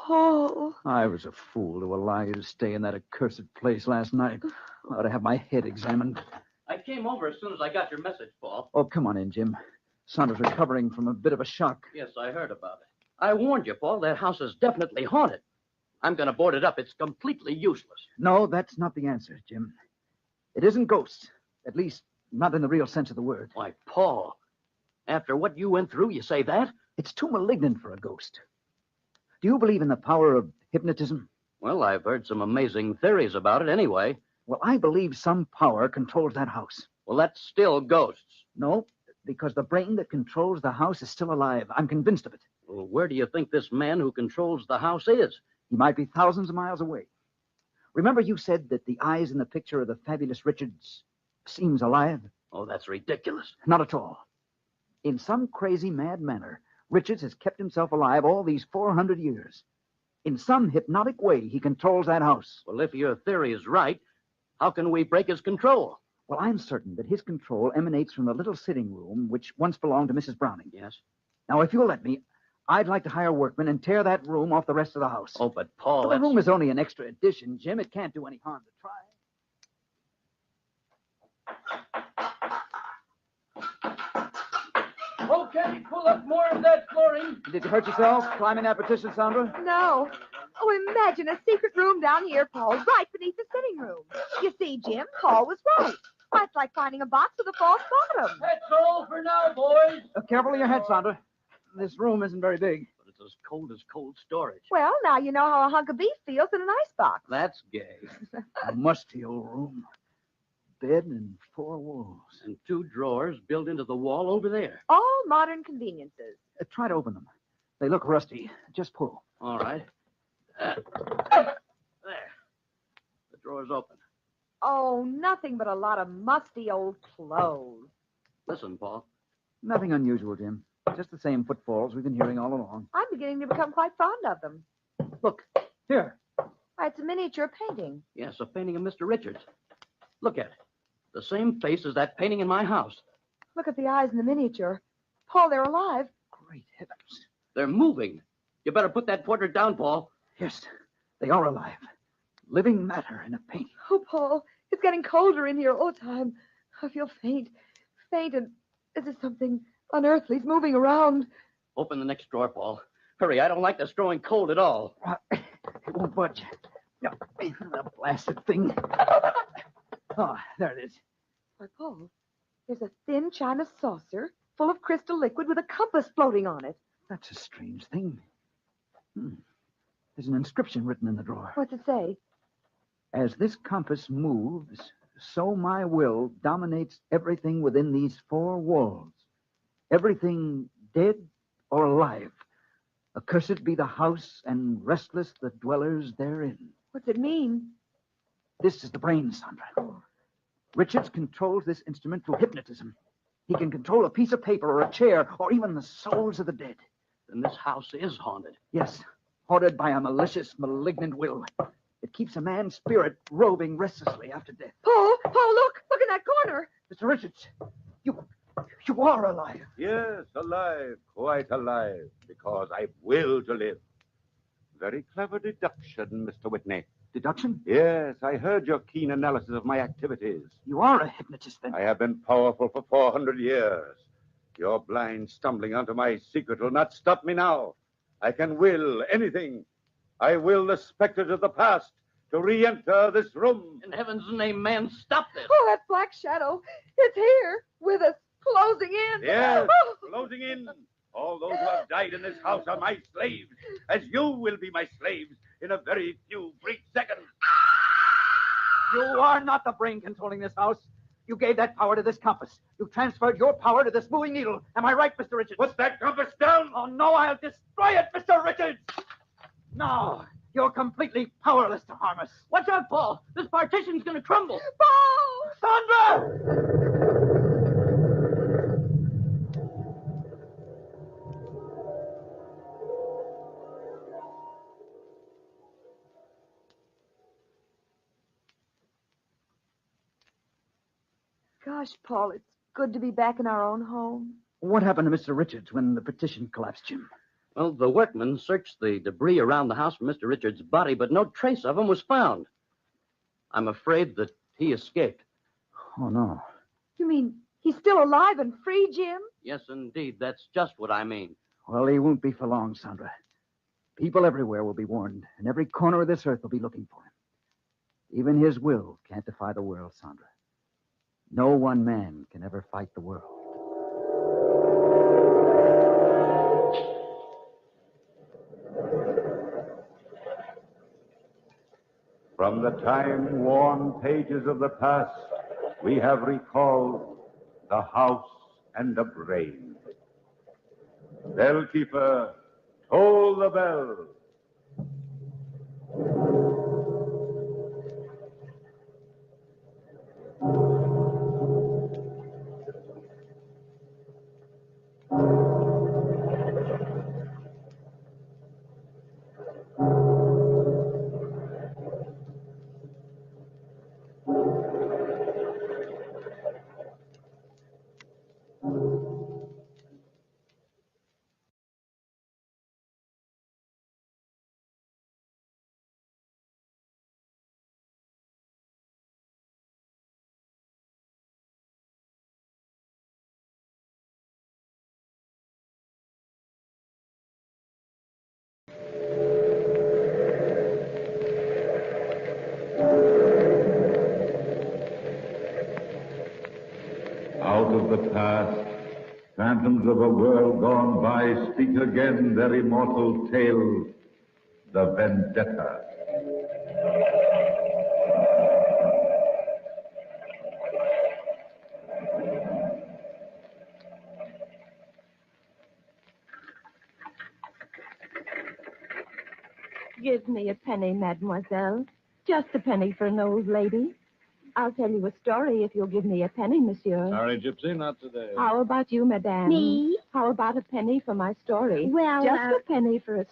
Paul. I was a fool to allow you to stay in that accursed place last night. I ought to have my head examined. I came over as soon as I got your message, Paul. Oh, come on in, Jim. Sandra's recovering from a bit of a shock. Yes, I heard about it. I warned you, Paul. That house is definitely haunted. I'm going to board it up. It's completely useless. No, that's not the answer, Jim. It isn't ghosts. At least, not in the real sense of the word. Why, Paul, after what you went through, you say that? It's too malignant for a ghost. Do you believe in the power of hypnotism? Well, I've heard some amazing theories about it anyway. Well, I believe some power controls that house. Well, that's still ghosts. No, because the brain that controls the house is still alive. I'm convinced of it. Well, where do you think this man who controls the house is? He might be thousands of miles away. Remember you said that the eyes in the picture of the fabulous Richards seems alive? Oh, that's ridiculous. Not at all. In some crazy, mad manner, Richards has kept himself alive all these 400 years. In some hypnotic way, he controls that house. Well, if your theory is right, how can we break his control? Well, I'm certain that his control emanates from the little sitting room which once belonged to Mrs. Browning. Yes? Now, if you'll let me, I'd like to hire workmen and tear that room off the rest of the house. Oh, but Paul, well, the room is only an extra addition, Jim. It can't do any harm to try. Okay, pull up more of that flooring. Did you hurt yourself climbing that petition, Sandra? No. Oh, imagine a secret room down here, Paul, right beneath the sitting room. You see, Jim, Paul was right. Why, it's like finding a box with a false bottom. That's all for now, boys. Careful of your head, Sandra. This room isn't very big. But it's as cold storage. Well, now you know how a hunk of beef feels in an icebox. That's gay. A musty old room. Bed and 4 walls. And 2 drawers built into the wall over there. All modern conveniences. Try to open them. They look rusty. Just pull. All right. There. The drawer's open. Oh, nothing but a lot of musty old clothes. Listen, Paul. Nothing unusual, Jim. Just the same footfalls we've been hearing all along. I'm beginning to become quite fond of them. Look, here. Why, it's a miniature painting. Yes, a painting of Mr. Richards. Look at it. The same face as that painting in my house. Look at the eyes in the miniature. Paul, they're alive. Great heavens. They're moving. You better put that portrait down, Paul. Yes, they are alive. Living matter in a painting. Oh, Paul, it's getting colder in here all the time. I feel faint, and as if something unearthly's moving around. Open the next drawer, Paul. Hurry, I don't like this growing cold at all. It won't budge. No, the blasted thing. Oh, there it is. Why, Paul, there's a thin china saucer full of crystal liquid with a compass floating on it. That's a strange thing. There's an inscription written in the drawer. What's it say? As this compass moves, so my will dominates everything within these 4 walls. Everything dead or alive. Accursed be the house, and restless the dwellers therein. What's it mean? This is the brain, Sandra. Richards controls this instrument through hypnotism. He can control a piece of paper or a chair or even the souls of the dead. Then this house is haunted. Yes, haunted by a malicious, malignant will. It keeps a man's spirit roving restlessly after death. Paul, look in that corner. Mr. Richards, you are alive. Yes, alive, quite alive, because I will to live. very clever deduction, Mr. Whitney. Deduction? Yes, I heard your keen analysis of my activities. You are a hypnotist, then? I have been powerful for 400 years. Your blind stumbling onto my secret will not stop me now. I can will anything. I will the specters of the past to re-enter this room. In heaven's name, man, stop this. Oh, that black shadow. It's here with us, closing in. Yes, closing in. All those who have died in this house are my slaves, as you will be my slaves in a very few brief seconds. You are not the brain controlling this house. You gave that power to this compass. You transferred your power to this moving needle. Am I right, Mr. Richards? Put that compass down! Oh, no, I'll destroy it, Mr. Richards! No, you're completely powerless to harm us. Watch out, Paul. This partition's going to crumble. Paul! Sandra! Gosh, Paul, it's good to be back in our own home. What happened to Mr. Richards when the petition collapsed, Jim? Well, the workmen searched the debris around the house for Mr. Richards' body, but no trace of him was found. I'm afraid that he escaped. Oh, no. You mean he's still alive and free, Jim? Yes, indeed. That's just what I mean. Well, he won't be for long, Sandra. People everywhere will be warned, and every corner of this earth will be looking for him. Even his will can't defy the world, Sandra. No one man can ever fight the world. From the time-worn pages of the past, we have recalled the house and the brain. Bellkeeper, toll the bell. Out of the past, phantoms of a world gone by speak again their immortal tale, the vendetta. Give me a penny, mademoiselle. Just a penny for an old lady. I'll tell you a story if you'll give me a penny, monsieur. Sorry, Gypsy, not today. How about you, madame? Me? How about a penny for my story? Well, Just a penny for a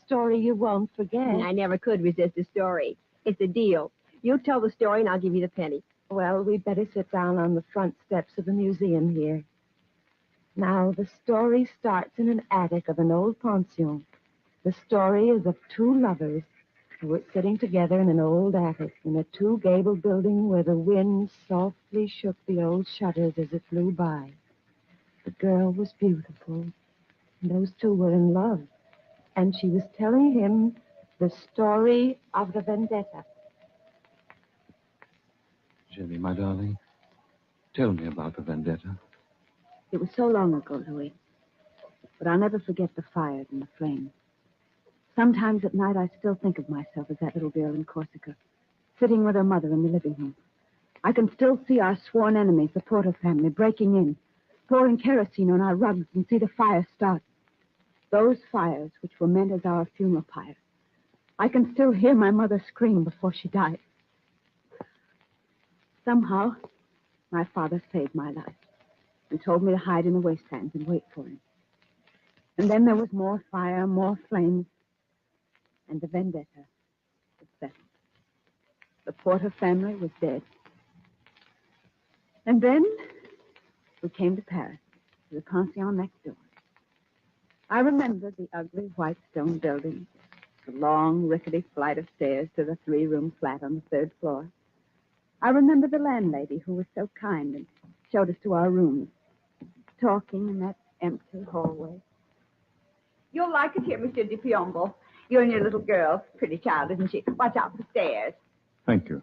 story you won't forget. I never could resist a story. It's a deal. You tell the story and I'll give you the penny. Well, we'd better sit down on the front steps of the museum here. Now, the story starts in an attic of an old pension. The story is of two lovers who were sitting together in an old attic in a two-gable building where the wind softly shook the old shutters as it flew by. The girl was beautiful, and those two were in love, and she was telling him the story of the vendetta. Jenny, my darling, tell me about the vendetta. It was so long ago, Louis, but I'll never forget the fires and the flames. Sometimes at night I still think of myself as that little girl in Corsica, sitting with her mother in the living room. I can still see our sworn enemies, the Porter family, breaking in, pouring kerosene on our rugs and see the fire start. Those fires which were meant as our funeral pyre. I can still hear my mother scream before she died. Somehow, my father saved my life and told me to hide in the wastelands and wait for him. And then there was more fire, more flames, and the vendetta was settled. The Porter family was dead. And then we came to Paris, to the pension next door. I remember the ugly white stone building, the long, rickety flight of stairs to the 3-room flat on the 3rd floor. I remember the landlady who was so kind and showed us to our rooms, talking in that empty hallway. You'll like it here, Monsieur de Piombo. You and your little girl. Pretty child, isn't she? Watch out for stairs. Thank you.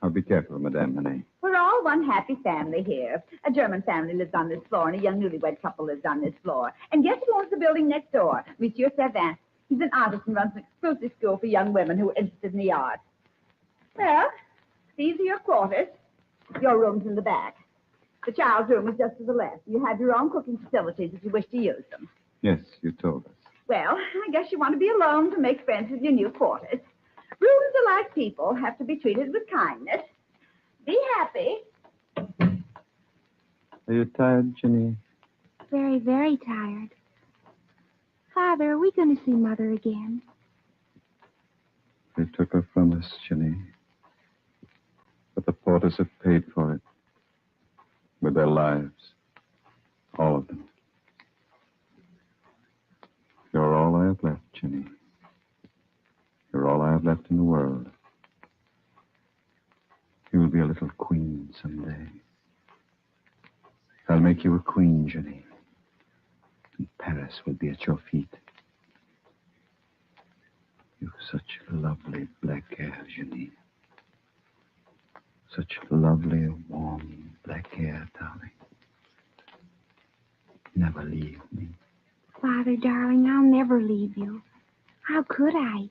I'll be careful, Madame Manet. We're all one happy family here. A German family lives on this floor, and a young newlywed couple lives on this floor. And guess who owns the building next door? Monsieur Servin. He's an artist and runs an exclusive school for young women who are interested in the arts. Well, these are your quarters. Your room's in the back. The child's room is just to the left. You have your own cooking facilities if you wish to use them. Yes, you told us. Well, I guess you want to be alone to make friends with your new quarters. Rooms are like people, have to be treated with kindness. Be happy. Are you tired, Jenny? Very, very tired. Father, are we going to see Mother again? They took her from us, Jenny. But the Porters have paid for it. With their lives. All of them. You're all I have left, Jenny. You're all I have left in the world. You'll be a little queen someday. I'll make you a queen, Jenny. And Paris will be at your feet. You've such lovely black hair, Jenny. Such lovely, warm black hair, darling. Never leave me. Father, darling, I'll never leave you. How could I?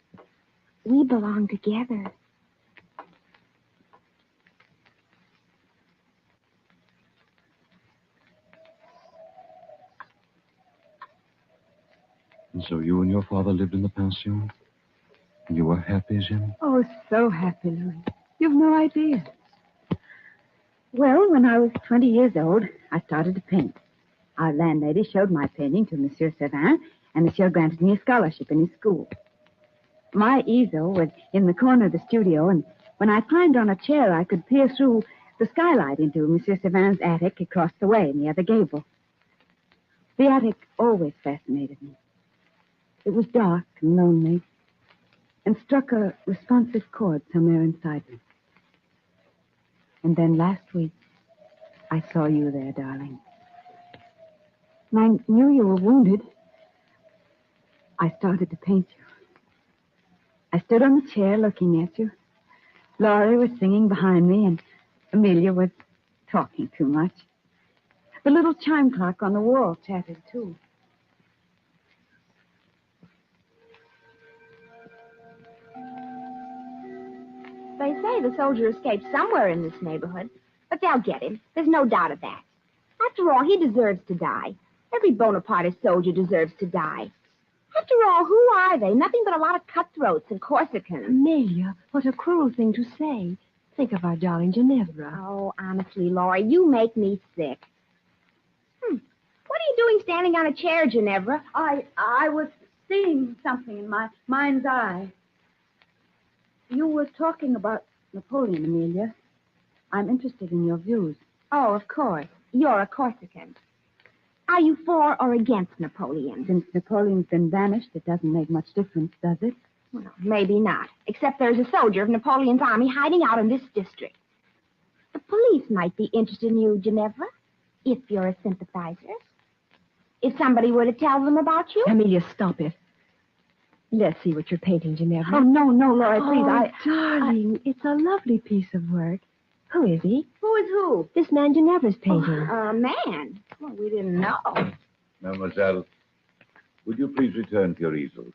We belong together. And so you and your father lived in the pension? And you were happy, Jim? Oh, so happy, Louis. You've no idea. Well, when I was 20 years old, I started to paint. Our landlady showed my painting to Monsieur Servin, and Monsieur granted me a scholarship in his school. My easel was in the corner of the studio, and when I climbed on a chair, I could peer through the skylight into Monsieur Servin's attic across the way in the other gable. The attic always fascinated me. It was dark and lonely, and struck a responsive chord somewhere inside me. And then last week, I saw you there, darling. And I knew you were wounded. I started to paint you. I stood on the chair looking at you. Laurie was singing behind me, and Amelia was talking too much. The little chime clock on the wall chattered, too. They say the soldier escaped somewhere in this neighborhood, but they'll get him. There's no doubt of that. After all, he deserves to die. Every Bonapartist soldier deserves to die. After all, who are they? Nothing but a lot of cutthroats and Corsicans. Amelia, what a cruel thing to say. Think of our darling Ginevra. Oh, honestly, Laurie, you make me sick. What are you doing standing on a chair, Ginevra? I was seeing something in my mind's eye. You were talking about Napoleon, Amelia. I'm interested in your views. Oh, of course. You're a Corsican. Are you for or against Napoleon? Since Napoleon's been banished, it doesn't make much difference, does it? Well, maybe not. Except there's a soldier of Napoleon's army hiding out in this district. The police might be interested in you, Ginevra, if you're a sympathizer. If somebody were to tell them about you. Amelia, stop it. Let's see what you're painting, Ginevra. Oh, no, Laura, please. Darling, it's a lovely piece of work. Who is he? Who is who? This man Ginevra's painting. A man. Well, we didn't know. Mademoiselle, would you please return to your easels?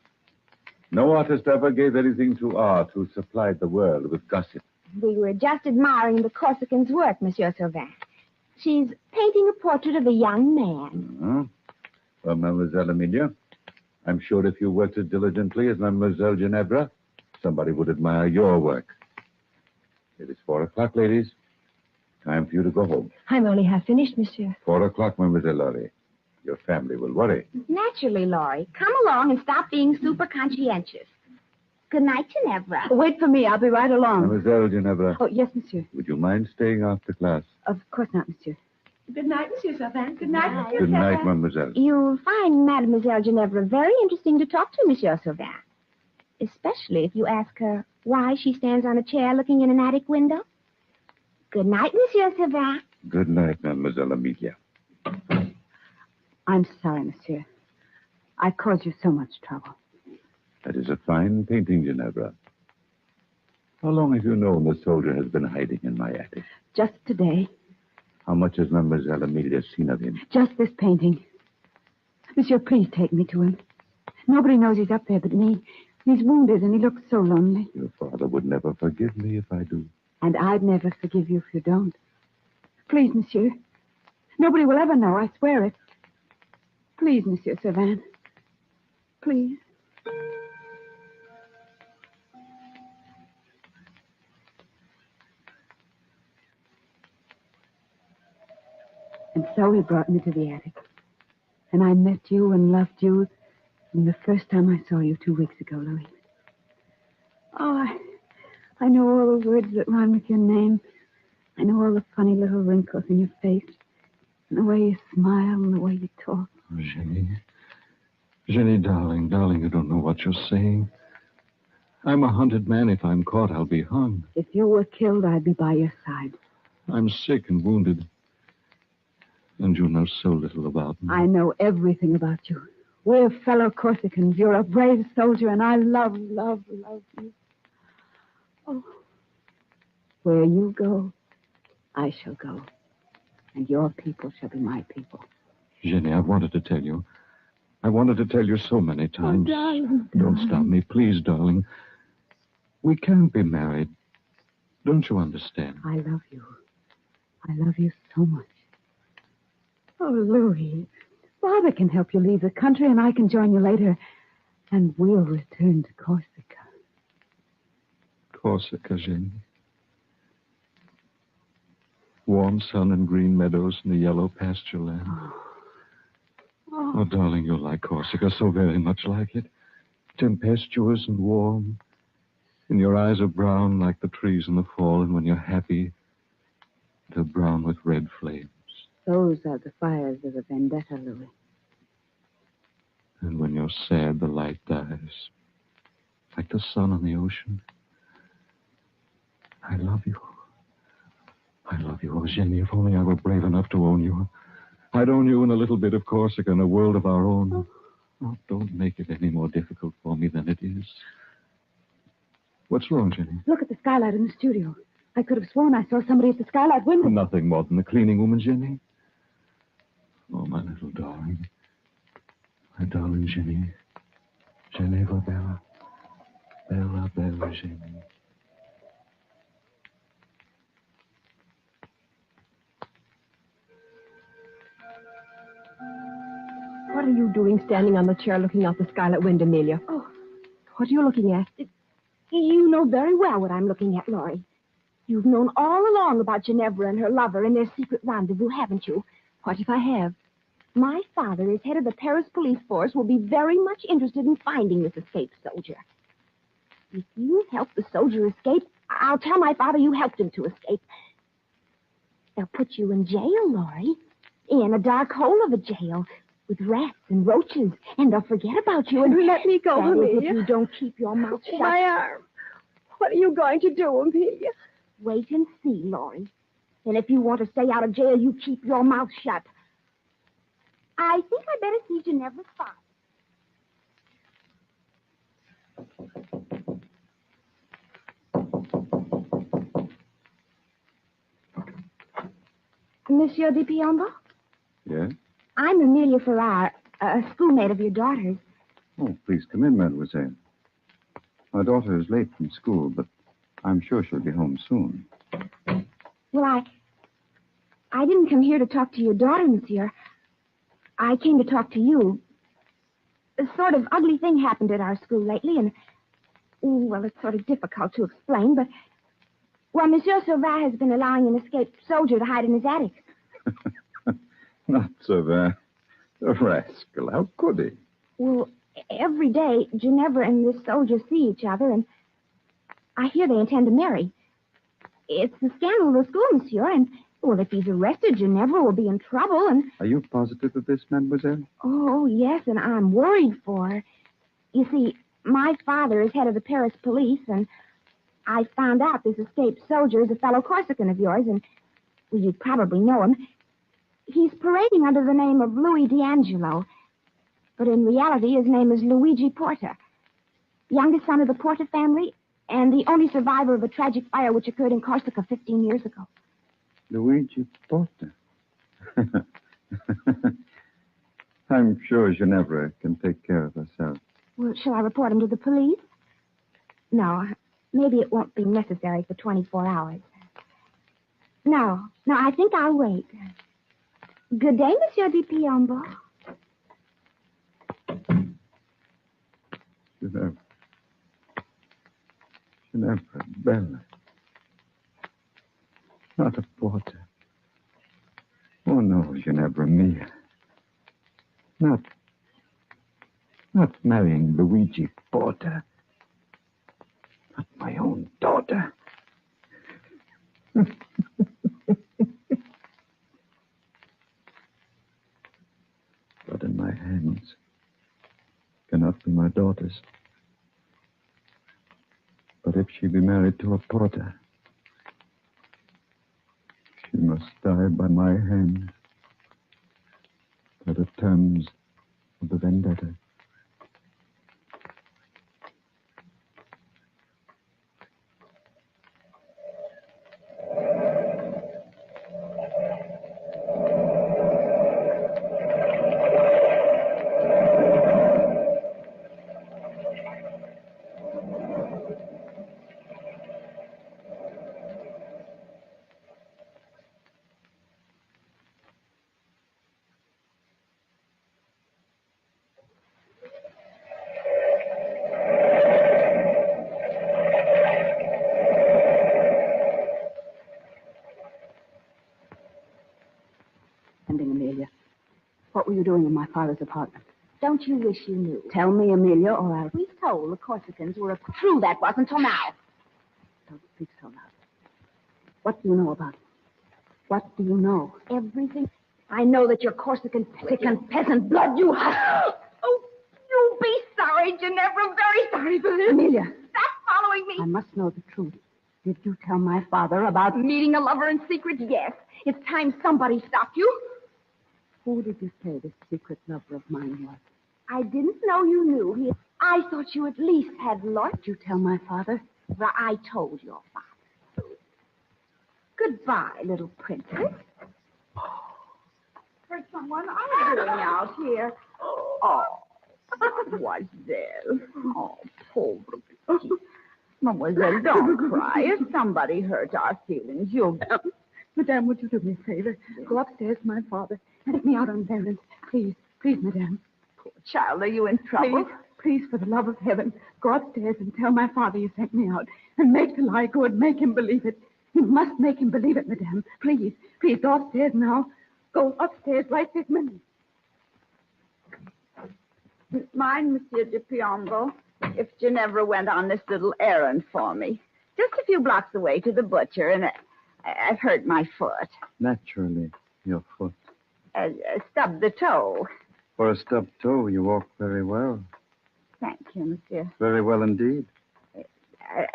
No artist ever gave anything to art who supplied the world with gossip. We were just admiring the Corsican's work, Monsieur Servin. She's painting a portrait of a young man. Uh-huh. Well, Mademoiselle Amelia, I'm sure if you worked as diligently as Mademoiselle Ginevra, somebody would admire your work. It is 4 o'clock, ladies. Time for you to go home. I'm only half finished, monsieur. 4 o'clock, Mademoiselle Laurie. Your family will worry. Naturally, Laurie. Come along and stop being super conscientious. Good night, Ginevra. Wait for me. I'll be right along. Mademoiselle Ginevra. Oh, yes, monsieur. Would you mind staying after class? Of course not, monsieur. Good night, Monsieur Servin. Good night, Monsieur Good night, Mademoiselle. You'll find Mademoiselle Ginevra very interesting to talk to, Monsieur Servin. especially if you ask her why she stands on a chair looking in an attic window. Good night, Monsieur Sylvain. Good night, Mademoiselle Amelia. I'm sorry, monsieur. I caused you so much trouble. That is a fine painting, Ginevra. How long have you known the soldier has been hiding in my attic? Just today. How much has Mademoiselle Amelia seen of him? Just this painting. Monsieur, please take me to him. Nobody knows he's up there but me. He's wounded and he looks so lonely. Your father would never forgive me if I do. And I'd never forgive you if you don't. Please, monsieur. Nobody will ever know, I swear it. Please, Monsieur Sylvain. Please. And so he brought me to the attic. And I met you and loved you from the first time I saw you 2 weeks ago, Louis. Oh, I know all the words that rhyme with your name. I know all the funny little wrinkles in your face. And the way you smile and the way you talk. Jenny. Jenny, darling, you don't know what you're saying. I'm a hunted man. If I'm caught, I'll be hung. If you were killed, I'd be by your side. I'm sick and wounded. And you know so little about me. I know everything about you. We're fellow Corsicans. You're a brave soldier, and I love you. Oh. Where you go, I shall go. And your people shall be my people. Jenny, I've wanted to tell you. I wanted to tell you so many times. Oh, darling. Don't stop me, please, darling. We can't be married. Don't you understand? I love you. I love you so much. Oh, Louis, Father can help you leave the country, and I can join you later. And we'll return to Corsica. Corsica, Jenny. Warm sun and green meadows and the yellow pasture land. Oh, darling, you'll like Corsica so very much like it. Tempestuous and warm. And your eyes are brown like the trees in the fall, and when you're happy, they're brown with red flames. Those are the fires of the vendetta, Louis. And when you're sad, the light dies. Like the sun on the ocean. I love you. I love you, oh, Jenny. If only I were brave enough to own you. I'd own you in a little bit of Corsica and a world of our own. Oh, don't make it any more difficult for me than it is. What's wrong, Jenny? Look at the skylight in the studio. I could have sworn I saw somebody at the skylight window. Nothing more than the cleaning woman, Jenny. Oh, my little darling. My darling Jenny. Geneva Bella. Bella, Bella, Jenny. What are you doing standing on the chair looking out the skylight window, Amelia? Oh. What are you looking at? You know very well what I'm looking at, Laurie. You've known all along about Ginevra and her lover and their secret rendezvous, haven't you? What if I have? My father, as head of the Paris police force, will be very much interested in finding this escaped soldier. If you help the soldier escape, I'll tell my father you helped him to escape. They'll put you in jail, Laurie. In a dark hole of a jail with rats and roaches, and they'll forget about you and let me go, that is, Amelia. if you don't keep your mouth shut. My arm. What are you going to do, Amelia? Wait and see, Laurie. And if you want to stay out of jail, you keep your mouth shut. I think I better see Ginevra's father. Monsieur de Piombo? Yes? I'm Amelia Farrar, a schoolmate of your daughter's. Oh, please come in, mademoiselle. My daughter is late from school, but I'm sure she'll be home soon. Well, I didn't come here to talk to your daughter, monsieur. I came to talk to you. A sort of ugly thing happened at our school lately, and, well, it's sort of difficult to explain, but, well, Monsieur Sauvage has been allowing an escaped soldier to hide in his attic. Not so bad. A rascal. How could he? Well, every day, Ginevra and this soldier see each other, and I hear they intend to marry. It's the scandal of the school, monsieur, and, well, if he's arrested, Ginevra will be in trouble, and... Are you positive of this, mademoiselle? Oh, yes, and I'm worried for her. You see, my father is head of the Paris police, and I found out this escaped soldier is a fellow Corsican of yours, and well, you'd probably know him. He's parading under the name of Louis D'Angelo, but in reality his name is Luigi Porta, youngest son of the Porta family and the only survivor of a tragic fire which occurred in Corsica 15 years ago. Luigi Porta. I'm sure Ginevra can take care of herself. Well, shall I report him to the police? No, maybe it won't be necessary for 24 hours. No, I think I'll wait. Good day, Monsieur Di Piombo. Ginevra, Bella. Not a porter. Oh, no, Ginevra mia. Not marrying Luigi Porta. Not my own daughter. Blood in my hands cannot be my daughter's. But if she be married to a porter, she must die by my hand, by the terms of the vendetta. Amelia. What were you doing in my father's apartment? Don't you wish you knew? Tell me, Amelia, or I'll... We told the Corsicans were true. That wasn't till now. Don't speak so loud. What do you know about it? What do you know? Everything. I know that you're Corsican peasant blood. You have. Oh, you'll be sorry, Ginevra. Very sorry for this. Amelia. Stop following me. I must know the truth. Did you tell my father about... Meeting a lover in secret? Yes. It's time somebody stopped you. Who did you say this secret lover of mine was? I didn't know you knew. I thought you at least had Lord. Did you tell my father? Well, I told your father. Goodbye, little princess. For someone I'm doing out here. Oh, mademoiselle. Oh, pauvre petite. Mademoiselle, don't cry. If somebody hurt our feelings, you'll... Madame, would you do me a favor? Go upstairs to my father and let me out on errands. Please, madame. Poor child, are you in trouble? Please, for the love of heaven, go upstairs and tell my father you sent me out. And make the lie good. Make him believe it. You must make him believe it, madame. Please, go upstairs now. Go upstairs right this minute. Mind, Monsieur de Piombo, if Ginevra went on this little errand for me. Just a few blocks away to the butcher, and I've hurt my foot. Naturally, your foot. Stubbed the toe. For a stubbed toe, you walk very well. Thank you, monsieur. Very well indeed.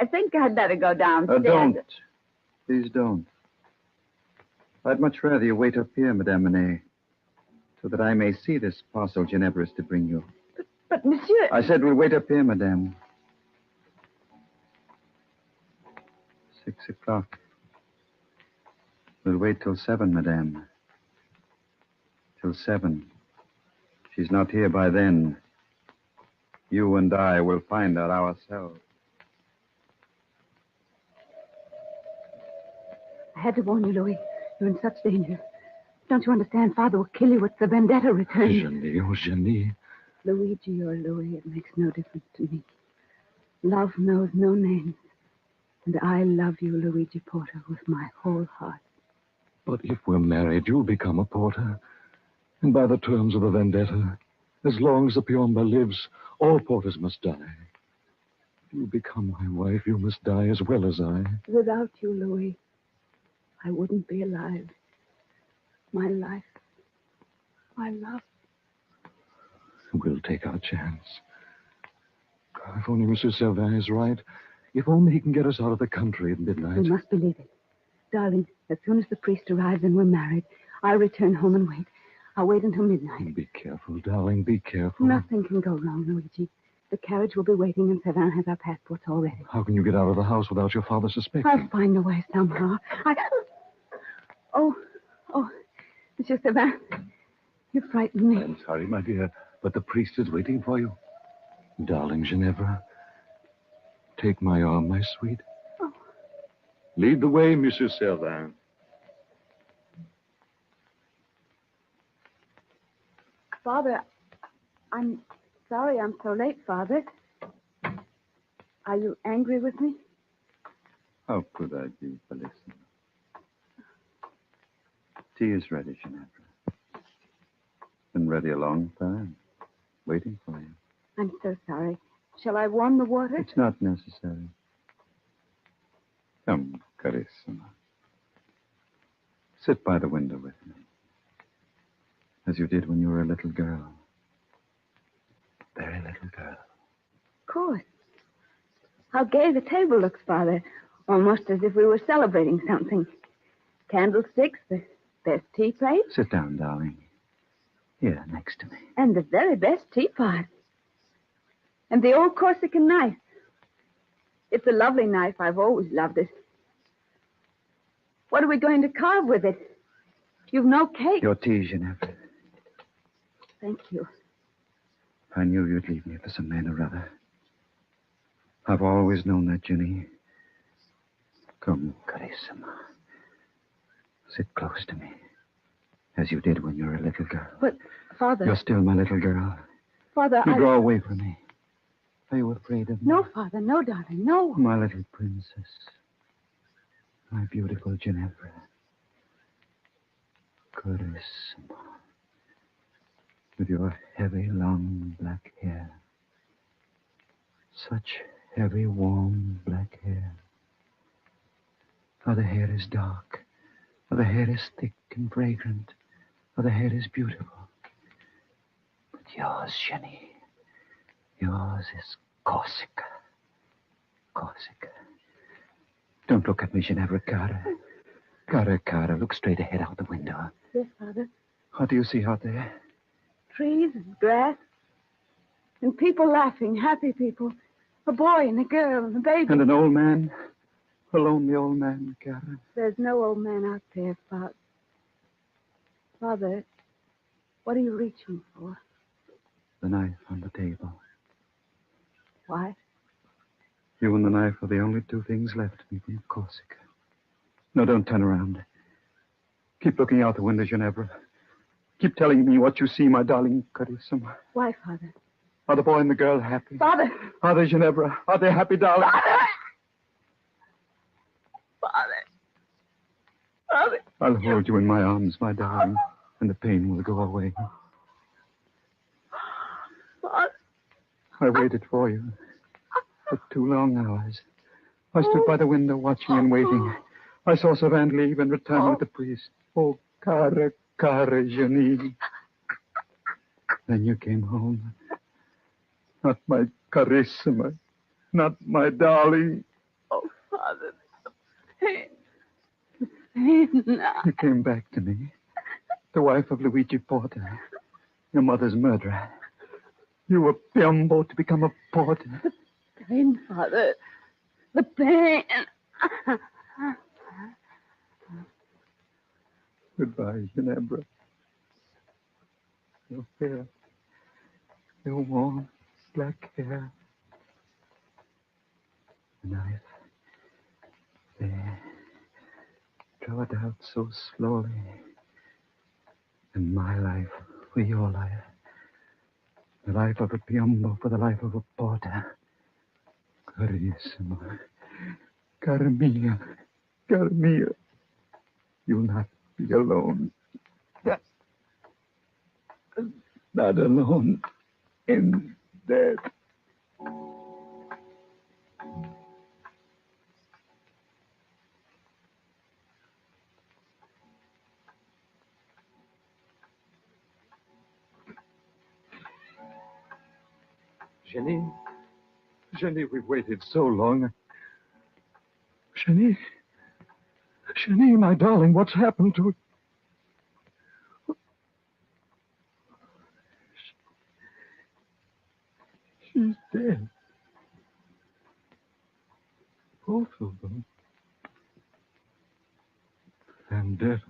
I think I'd better go downstairs. Don't. Please don't. I'd much rather you wait up here, Madame Monet, so that I may see this parcel Ginevra is to bring you. But, monsieur... I said we'll wait up here, Madame. 6 o'clock. We'll wait till 7, Madame. Till 7. If she's not here by then, you and I will find out ourselves. I had to warn you, Louis. You're in such danger. Don't you understand? Father will kill you if the vendetta returns. Eugenie. Luigi or Louis, it makes no difference to me. Love knows no names. And I love you, Luigi Porter, with my whole heart. But if we're married, you'll become a porter. And by the terms of the vendetta, as long as the Piombo lives, all porters must die. If you become my wife, you must die as well as I. Without you, Louis, I wouldn't be alive. My life, my love. We'll take our chance. If only Monsieur Servin is right. If only he can get us out of the country at midnight. We must believe it. Darling, as soon as the priest arrives and we're married, I'll return home and wait. I'll wait until midnight. Be careful, darling. Be careful. Nothing can go wrong, Luigi. The carriage will be waiting, and Savin has our passports already. How can you get out of the house without your father suspecting? I'll find a way somehow. Oh, Monsieur Savin, you frightened me. I'm sorry, my dear, but the priest is waiting for you. Darling Ginevra, take my arm, my sweet. Oh. Lead the way, Monsieur Servin. Father, I'm sorry I'm so late, Father. Are you angry with me? How could I be, Bellissima? Tea is ready, Ginevra. Been ready a long time. Waiting for you. I'm so sorry. Shall I warm the water? It's not necessary. Come, Carissima. Sit by the window with me. As you did when you were a little girl. Very little girl. Of course. How gay the table looks, Father. Almost as if we were celebrating something. Candlesticks, the best tea plate. Sit down, darling. Here, next to me. And the very best teapot. And the old Corsican knife. It's a lovely knife. I've always loved it. What are we going to carve with it? You've no cake. Your tea, Ginevra. Thank you. I knew you'd leave me for some man or other. I've always known that, Ginny. Come, Carissima. Sit close to me. As you did when you were a little girl. But, Father... You're still my little girl. Father, You draw away from me. Are you afraid of me? No, Father, no, darling, no. My little princess. My beautiful Ginevra. Carissima. With your heavy, long black hair. Such heavy, warm black hair. Other hair is dark. Other hair is thick and fragrant. Other hair is beautiful. But yours, Jenny. Yours is Corsica. Corsica. Don't look at me, Ginevra. Cara, look straight ahead out the window. Yes, Father. What do you see out there? Trees and grass. And people laughing, happy people. A boy and a girl and a baby. And an old man. A lonely old man, Cara. There's no old man out there, Father. Father, what are you reaching for? The knife on the table. Why? You and the knife are the only two things left me from Corsica. No, don't turn around. Keep looking out the window, Ginevra. Keep telling me what you see, my darling Carissima. Why, Father? Are the boy and the girl happy? Father! Are they, Ginevra? Are they happy, darling? Father! I'll hold you in my arms, my darling, and the pain will go away. Father! I waited for you for 2 long hours. I stood by the window watching and waiting. I saw Savant leave and return with the priest. Oh, cara, Jenny. Then you came home. Not my Carissima. Not my darling. Oh, Father, the pain. The pain. You came back to me. The wife of Luigi Porta. Your mother's murderer. You were Piombo to become a porter. The pain, Father. The pain. Goodbye, Ginevra. Your hair. Your warm black hair. The knife. There. Draw it out so slowly. And my life for your life. The life of a Piombo for the life of a porter. Carissima. Cara mia. Cara mia. You'll not be alone. Not alone in death. Jenny, Jenny, we've waited so long. Jenny? Jenny, my darling, what's happened to... She's dead. Both of them. Vendetta.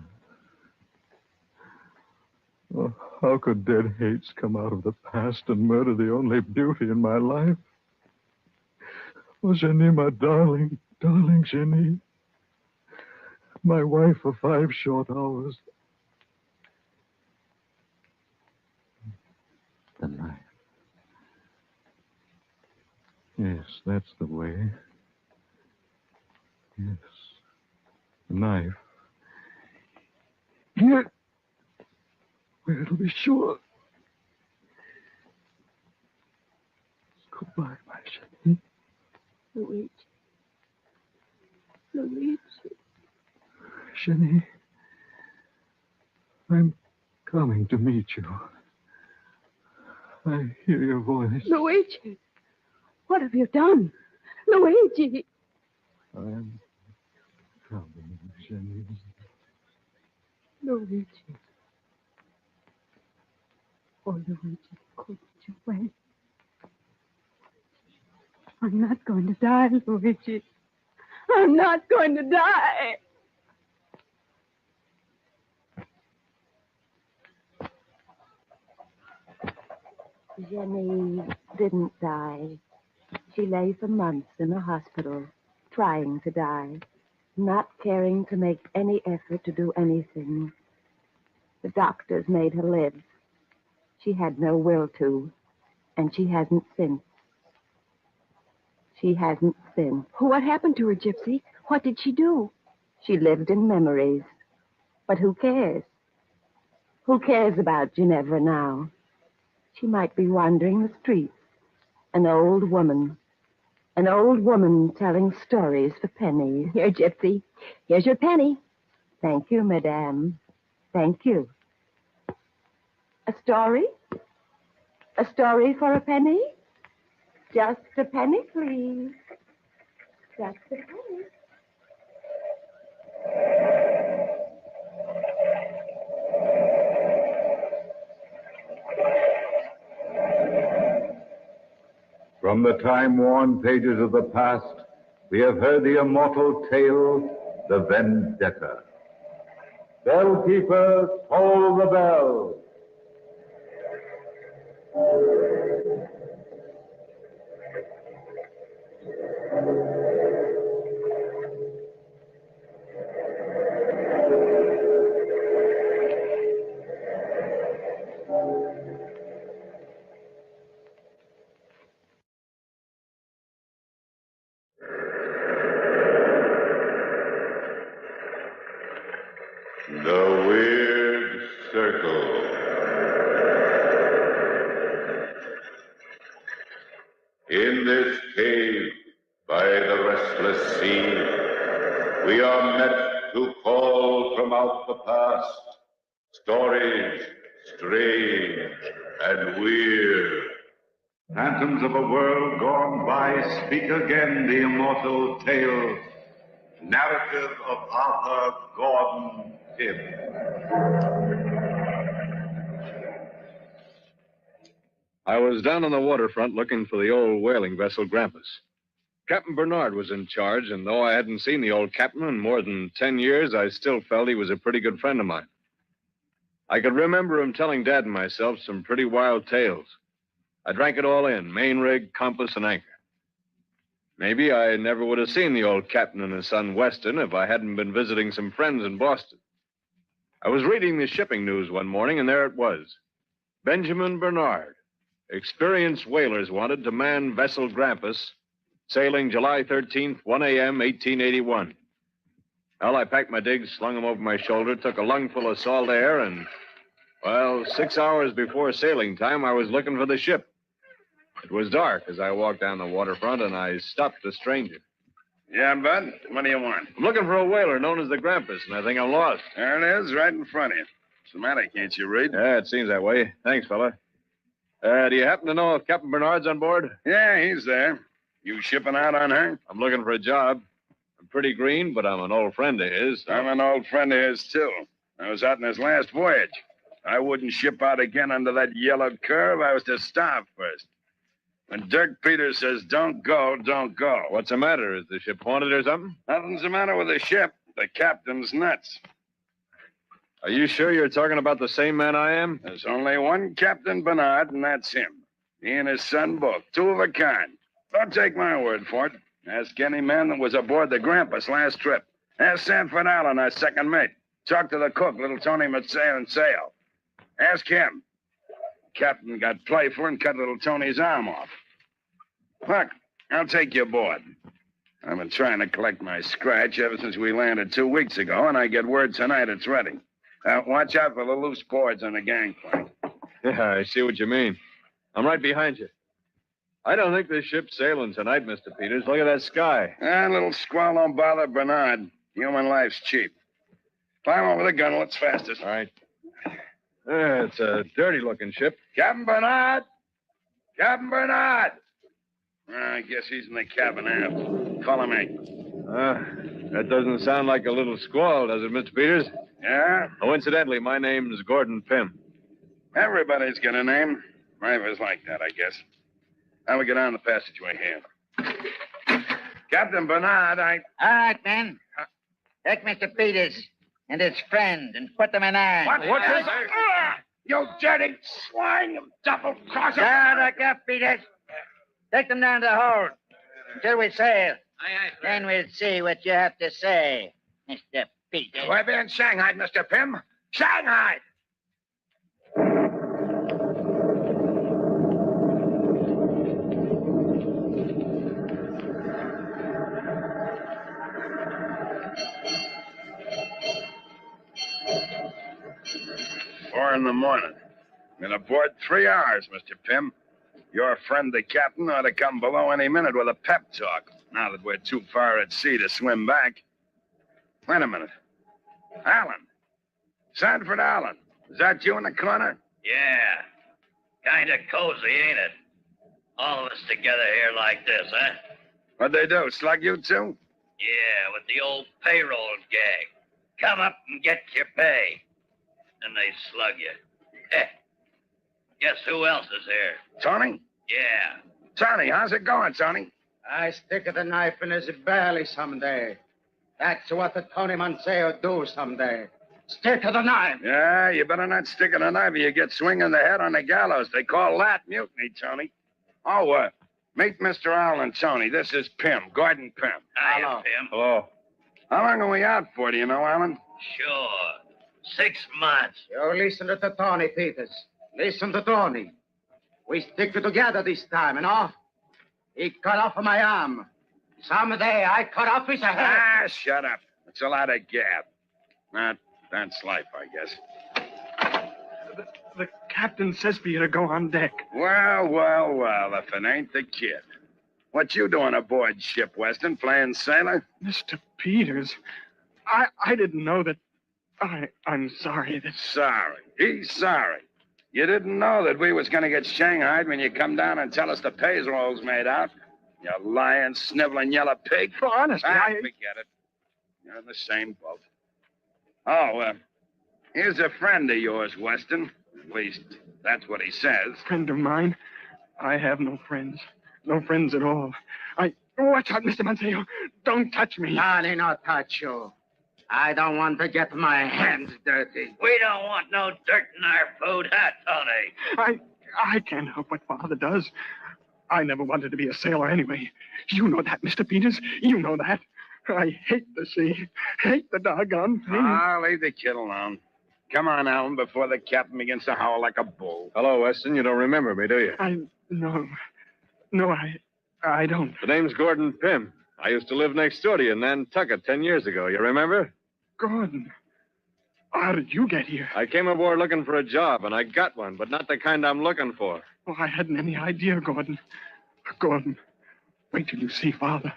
Oh, how could dead hates come out of the past and murder the only beauty in my life? Oh, Jenny, my darling, darling Jenny. My wife for 5 short hours. The knife. Yes, that's the way. Yes. The knife. Here. Where it'll be sure. Goodbye, my Jenny. Luigi. Luigi. Jenny, I'm coming to meet you. I hear your voice. Luigi. What have you done? Luigi. I'm coming, Jenny. Luigi. Oh, Luigi, couldn't you wait? I'm not going to die, Luigi. I'm not going to die. Jenny didn't die. She lay for months in a hospital, trying to die, not caring to make any effort to do anything. The doctors made her live. She had no will to, and she hasn't since. She hasn't since. What happened to her, Gypsy? What did she do? She lived in memories. But who cares? Who cares about Ginevra now? She might be wandering the streets. An old woman telling stories for pennies. Here, Gypsy. Here's your penny. Thank you, madame. Thank you. A story? A story for a penny? Just a penny, please. Just a penny. From the time-worn pages of the past, we have heard the immortal tale, the Vendetta. Bellkeeper, toll the bell. The Weird Circle. In this cave by the restless sea, we are met to call from out the past stories strange and weird. Phantoms of a world gone by speak again the immortal tale. Narrative of Arthur Gordon Pym. I was down on the waterfront looking for the old whaling vessel Grampus. Captain Bernard was in charge, and though I hadn't seen the old captain in more than 10 years, I still felt he was a pretty good friend of mine. I could remember him telling Dad and myself some pretty wild tales. I drank it all in, main rig, compass, and anchor. Maybe I never would have seen the old captain and his son Weston if I hadn't been visiting some friends in Boston. I was reading the shipping news one morning, and there it was. Benjamin Bernard. Experienced whalers wanted to man vessel Grampus, sailing July 13th, 1 a.m., 1881. Well, I packed my digs, slung them over my shoulder, took a lungful of salt air, and, well, 6 hours before sailing time, I was looking for the ship. It was dark as I walked down the waterfront, and I stopped a stranger. Yeah, Bud? What do you want? I'm looking for a whaler known as the Grampus, and I think I'm lost. There it is, right in front of you. What's the matter? Can't you read? Yeah, it seems that way. Thanks, fella. Do you happen to know if Captain Bernard's on board? Yeah, he's there. You shipping out on her? I'm looking for a job. I'm pretty green, but I'm an old friend of his. So. I'm an old friend of his, too. I was out on his last voyage. I wouldn't ship out again under that yellow curve. I was to starve first. When Dirk Peters says, don't go, don't go. What's the matter? Is the ship haunted or something? Nothing's the matter with the ship. The captain's nuts. Are you sure you're talking about the same man I am? There's only one Captain Bernard, and that's him. He and his son both. Two of a kind. Don't take my word for it. Ask any man that was aboard the Grampus last trip. Ask Sanford Allen, our second mate. Talk to the cook, little Tony Mateo and Sale. Ask him. Captain got playful and cut little Tony's arm off. Look, I'll take you aboard. I've been trying to collect my scratch ever since we landed 2 weeks ago, and I get word tonight it's ready. Watch out for the loose boards on the gangplank. Yeah, I see what you mean. I'm right behind you. I don't think this ship's sailing tonight, Mr. Peters. Look at that sky. Little squall don't bother Bernard. Human life's cheap. Climb over the gunwale. It's fastest. All right. It's a dirty-looking ship. Captain Bernard! Captain Bernard! I guess he's in the cabin aft. Follow me. That doesn't sound like a little squall, does it, Mr. Peters? Yeah? Oh, incidentally, my name's Gordon Pym. Everybody's got a name. Drivers like that, I guess. Now we get on the passageway here. Captain Bernard, All right, men. Take Mr. Peters and his friend and put them in irons. What's this? You dirty swine, you double-crosser! Shut up, Peters. Take them down to the hold until we sail. Then we'll see what you have to say, Mr. Peters. We're being shanghaied, Mr. Pym. Shanghaied! Four in the morning. Been aboard 3 hours, Mr. Pym. Your friend, the captain, ought to come below any minute with a pep talk, now that we're too far at sea to swim back. Wait a minute. Allen. Sanford Allen. Is that you in the corner? Yeah. Kind of cozy, ain't it? All of us together here like this, huh? What'd they do, slug you too? Yeah, with the old payroll gag. Come up and get your pay. Then they slug you. Guess who else is here? Tony? Yeah. Tony, how's it going, Tony? I stick the knife in his belly someday. That's what the Tony Manseo do someday. Stick to the knife. Yeah, you better not stick in a knife or you get swinging the head on the gallows. They call that mutiny, Tony. Oh, meet Mr. Allen, Tony. This is Pym, Gordon Pym. Hiya, Pym. Hello. How long are we out for, do you know, Allen? Sure. 6 months. You listen to Tony, Peters. Listen to Tony. We stick together this time, you know? He cut off my arm. Someday I cut off his head. Ah, shut up. It's a lot of gab. That's life, I guess. The captain says for you to go on deck. Well, if it ain't the kid. What you doing aboard ship, Weston? Playing sailor? Mr. Peters, I didn't know that. I'm sorry that... Sorry. He's sorry. You didn't know that we was going to get shanghaied when you come down and tell us the payroll's made out? You lying, sniveling yellow pig. Well, honestly, Forget it. You're in the same boat. Oh, here's a friend of yours, Weston. At least, that's what he says. Friend of mine? I have no friends. No friends at all. Watch out, Mr. Manseo. Don't touch me. Tony, not touch you. I don't want to get my hands dirty. We don't want no dirt in our food, huh, Tony? I can't help what Father does. I never wanted to be a sailor anyway. You know that, Mr. Peters. You know that. I hate the sea. Hate the doggone thing. Leave the kid alone. Come on, Allen, before the captain begins to howl like a bull. Hello, Weston. You don't remember me, do you? No, I don't. The name's Gordon Pym. I used to live next door to you in Nantucket 10 years ago. You remember? Gordon. How did you get here? I came aboard looking for a job, and I got one, but not the kind I'm looking for. Oh, I hadn't any idea, Gordon. Gordon, wait till you see Father.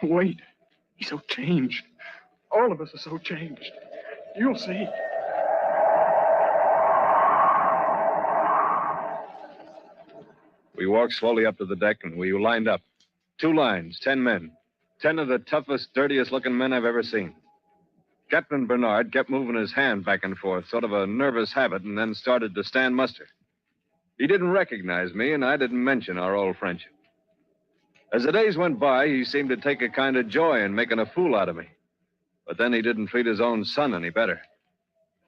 Wait. He's so changed. All of us are so changed. You'll see. We walked slowly up to the deck, and we lined up. 2 lines, 10 men. 10 of the toughest, dirtiest-looking men I've ever seen. Captain Bernard kept moving his hand back and forth, sort of a nervous habit, and then started to stand muster. He didn't recognize me, and I didn't mention our old friendship. As the days went by, he seemed to take a kind of joy in making a fool out of me. But then he didn't treat his own son any better.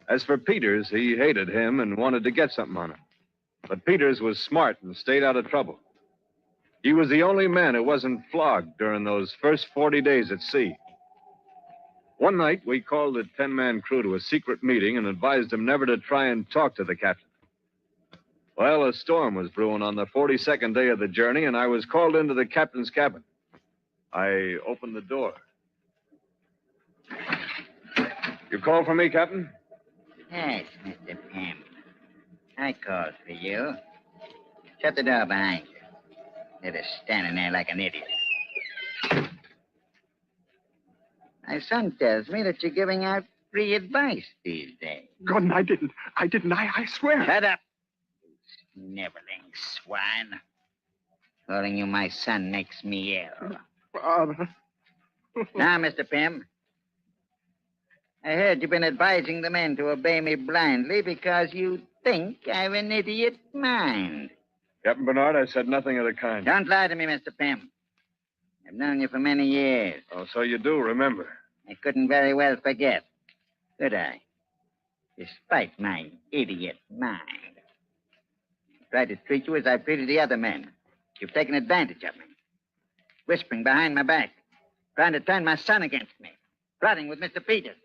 As for Peters, he hated him and wanted to get something on him. But Peters was smart and stayed out of trouble. He was the only man who wasn't flogged during those first 40 days at sea. One night, we called the 10-man crew to a secret meeting and advised them never to try and talk to the captain. Well, a storm was brewing on the 42nd day of the journey, and I was called into the captain's cabin. I opened the door. You called for me, Captain? Yes, Mr. Pym. I called for you. Shut the door behind you. Instead of standing there like an idiot. My son tells me that you're giving out free advice these days. Gordon, I didn't. I swear. Shut up, you sniveling swine. Calling you my son makes me ill. Father. Now, Mr. Pym, I heard you've been advising the men to obey me blindly because you think I've an idiot mind. Captain Bernard, I said nothing of the kind. Don't lie to me, Mr. Pym. I've known you for many years. Oh, so you do remember. I couldn't very well forget, could I? Despite my idiot mind. I tried to treat you as I've treated the other men. You've taken advantage of me. Whispering behind my back. Trying to turn my son against me. Plotting with Mr. Peters.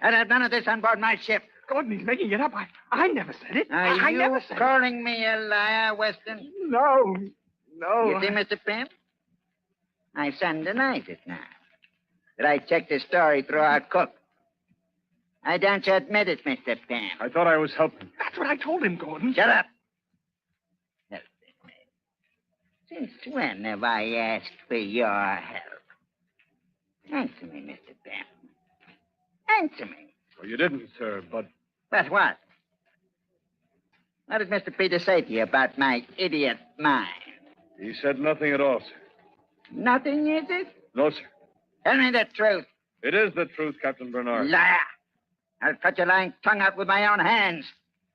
I'd have none of this on board my ship. Gordon, he's making it up. I never said it. Are I you never said it. calling me a liar, Weston? No. You see, Mr. Pym? My son denies it now. That I checked his story through our cook. Why don't you admit it, Mr. Pym? I thought I was helping. That's what I told him, Gordon. Shut up. Helping me. Since when have I asked for your help? Answer me, Mr. Pym. Answer me. Well, you didn't, sir, but... But what? What did Mr. Peters say to you about my idiot mind? He said nothing at all, sir. Nothing, is it? No, sir. Tell me the truth. It is the truth, Captain Bernard. Liar. I'll cut your lying tongue out with my own hands.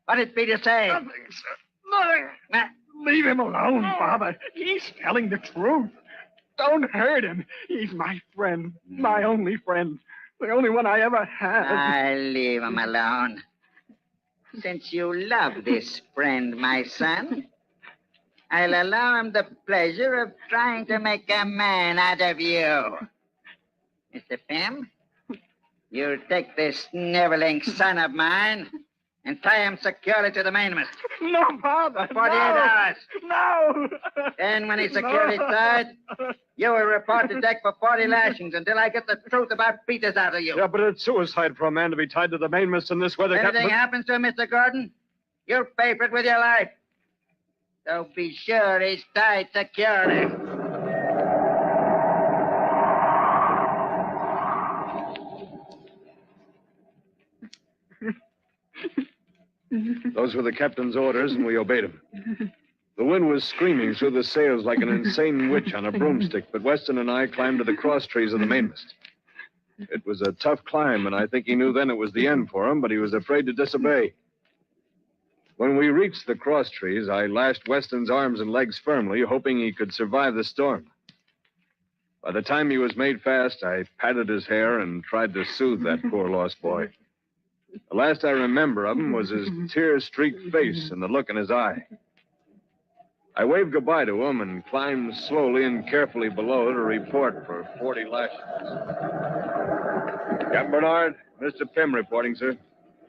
What did Peter say? Nothing, sir. Nothing. Leave him alone, Father. He's telling the truth. Don't hurt him. He's my friend. My only friend. The only one I ever had. I'll leave him alone. Since you love this friend, my son, I'll allow him the pleasure of trying to make a man out of you. Mr. Pym, you'll take this sniveling son of mine and tie him securely to the mainmast. No, Father. For 48 hours. No. Then when he's securely tied, you will report to deck for 40 lashings until I get the truth about Peters out of you. Yeah, but it's suicide for a man to be tied to the mainmast in this weather, If Captain. anything happens to him, Mr. Gordon, you'll pay for it with your life. So be sure he's tied securely. Those were the captain's orders, and we obeyed him. The wind was screaming through the sails like an insane witch on a broomstick, but Weston and I climbed to the cross trees of the mainmast. It was a tough climb, and I think he knew then it was the end for him, but he was afraid to disobey. When we reached the cross trees, I lashed Weston's arms and legs firmly, hoping he could survive the storm. By the time he was made fast, I patted his hair and tried to soothe that poor lost boy. The last I remember of him was his tear-streaked face and the look in his eye. I waved goodbye to him and climbed slowly and carefully below to report for 40 lashes. Captain Bernard, Mr. Pym reporting, sir.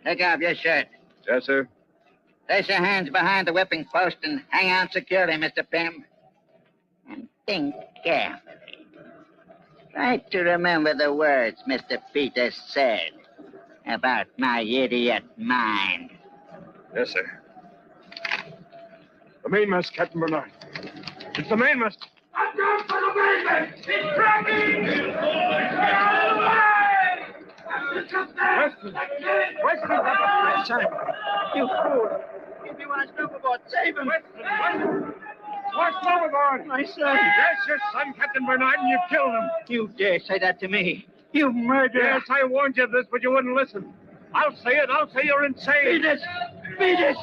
Take off your shirt. Yes, sir. Place your hands behind the whipping post and hang on securely, Mr. Pym. And think carefully. Try to remember the words Mr. Peters said about my idiot mind. Yes, sir. The mainmast, Captain Bernard. It's the mainmast. I'm going for the mainmast! It's cracking! Weston! My son! You fool! If you want to overboard, save him! Watch overboard! aboard. My son. Yes, your son, Captain Bernard, and you killed him. You dare say that to me? You murderer. Yes, I warned you of this, but you wouldn't listen. I'll say it. I'll say you're insane. Beat it. Beat it.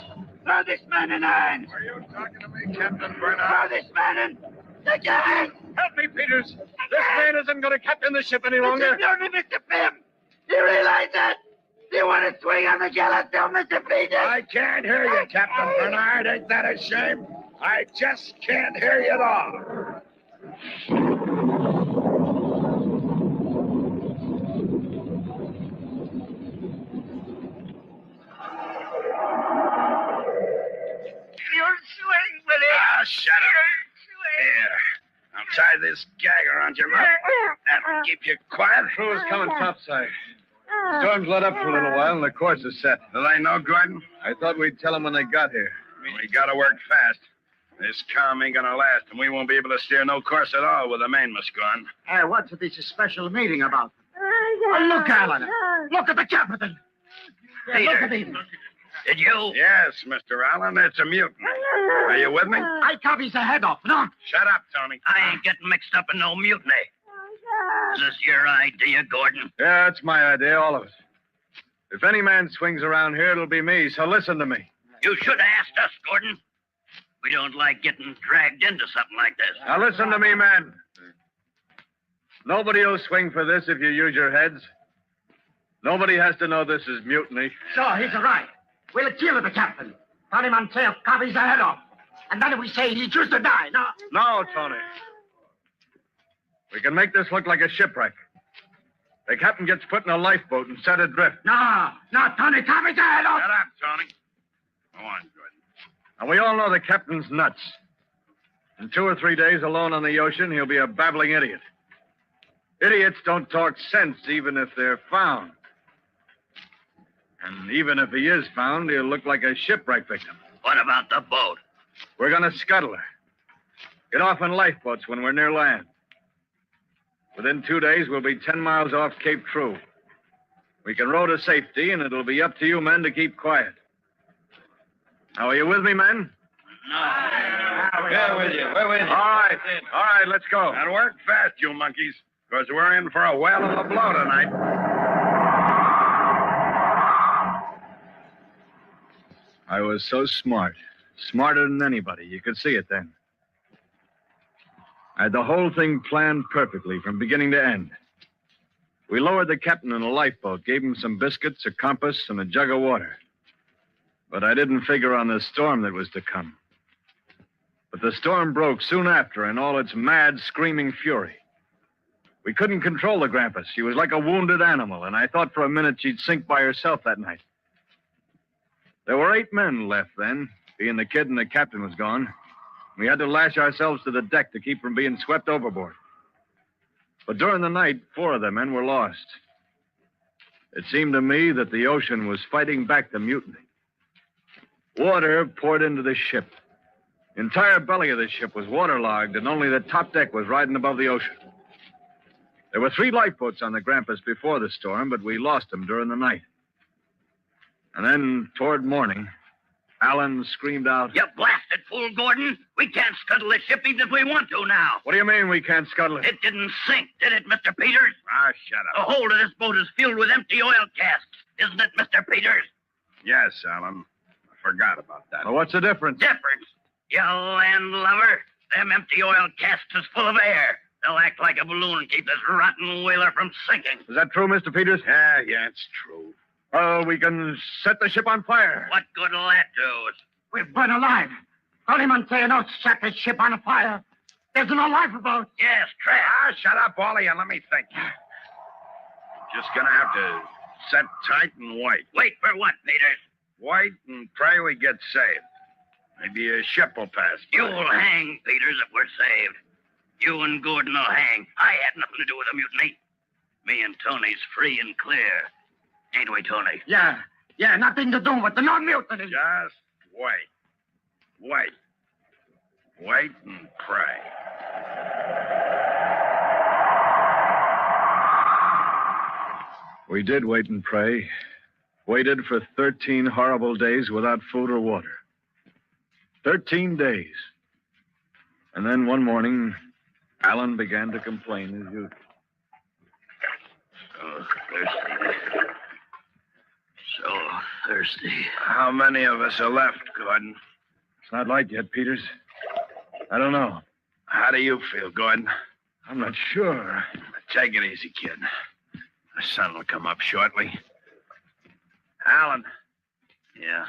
Throw this man in irons. Are you talking to me, Captain Bernard? Throw this man in the gang. Help me, Peters. This man isn't going to captain the ship any longer. It's only Mr. Pym. Do you realize that? Do you want to swing on the gallows till Mr. Peters? I can't hear you, Captain Bernard. Ain't that a shame? I just can't hear you at all. You'll swing with it. Ah, shut up. Here, I'll tie this gag around your mouth. That'll keep you quiet. Crew is coming topside. Storm's let up for a little while, and the course is set. Do they know, Gordon? I thought we'd tell them when they got here. We gotta work fast. This calm ain't gonna last, and we won't be able to steer no course at all with the mainmast gone. What's this special meeting about? Look, Alan. Look at the captain. Look at him. Did you? Yes, Mr. Allen, it's a mutiny. Are you with me? I copies the head off, no? Shut up, Tony. I ain't getting mixed up in no mutiny. Is this your idea, Gordon? Yeah, that's my idea, all of it. If any man swings around here, it'll be me, so listen to me. You should have asked us, Gordon. We don't like getting dragged into something like this. Now listen to me, man. Nobody will swing for this if you use your heads. Nobody has to know this is mutiny. So, he's right. We'll kill the captain. Tony Monteil copies the head off. And then we say he chooses to die, no? No, Tony. We can make this look like a shipwreck. The captain gets put in a lifeboat and set adrift. No, Tony copies the head off. Shut up, Tony. Go on, Gordon. And we all know the captain's nuts. In 2 or 3 days alone on the ocean, he'll be a babbling idiot. Idiots don't talk sense even if they're found. And even if he is found, he'll look like a shipwreck victim. What about the boat? We're going to scuttle her. Get off in lifeboats when we're near land. Within 2 days, we'll be 10 miles off Cape True. We can row to safety, and it'll be up to you men to keep quiet. Now, are you with me, men? We're with you. We're with you. All right, let's go. And work fast, you monkeys, because we're in for a whale of a blow tonight. I was so smart. Smarter than anybody. You could see it then. I had the whole thing planned perfectly from beginning to end. We lowered the captain in a lifeboat, gave him some biscuits, a compass, and a jug of water. But I didn't figure on the storm that was to come. But the storm broke soon after in all its mad, screaming fury. We couldn't control the Grampus. She was like a wounded animal, and I thought for a minute she'd sink by herself that night. There were 8 men left then, being the kid and the captain was gone. We had to lash ourselves to the deck to keep from being swept overboard. But during the night, 4 of the men were lost. It seemed to me that the ocean was fighting back the mutiny. Water poured into the ship. The entire belly of the ship was waterlogged, and only the top deck was riding above the ocean. There were 3 lifeboats on the Grampus before the storm, but we lost them during the night. And then, toward morning, Alan screamed out, You blasted fool, Gordon. We can't scuttle the ship even if we want to now. What do you mean we can't scuttle it? It didn't sink, did it, Mr. Peters? Ah, shut up. The hold of this boat is filled with empty oil casks, isn't it, Mr. Peters? Yes, Alan. I forgot about that. Well, what's the difference? Difference? You landlubber. Them empty oil casks is full of air. They'll act like a balloon and keep this rotten whaler from sinking. Is that true, Mr. Peters? Yeah, it's true. Oh, we can set the ship on fire. What good will that do? We're burnt alive. Tony Monteil set the ship on fire. There's no lifeboat. Yes, Trap. Ah, shut up, Wally, and let me think. Just gonna have to set tight and wait. Wait for what, Peters? Wait and pray we get saved. Maybe a ship will pass by. You'll hang, Peters, if we're saved. You and Gordon will hang. I had nothing to do with the mutiny. Me and Tony's free and clear. Ain't we, Tony? Yeah, nothing to do with the non-mutiny. Just wait. Wait. Wait and pray. We did wait and pray. Waited for 13 horrible days without food or water. 13 days. And then one morning, Alan began to complain as usual. So thirsty. So thirsty. How many of us are left, Gordon? It's not light yet, Peters. I don't know. How do you feel, Gordon? I'm not sure. Take it easy, kid. The sun will come up shortly. Alan. Yeah.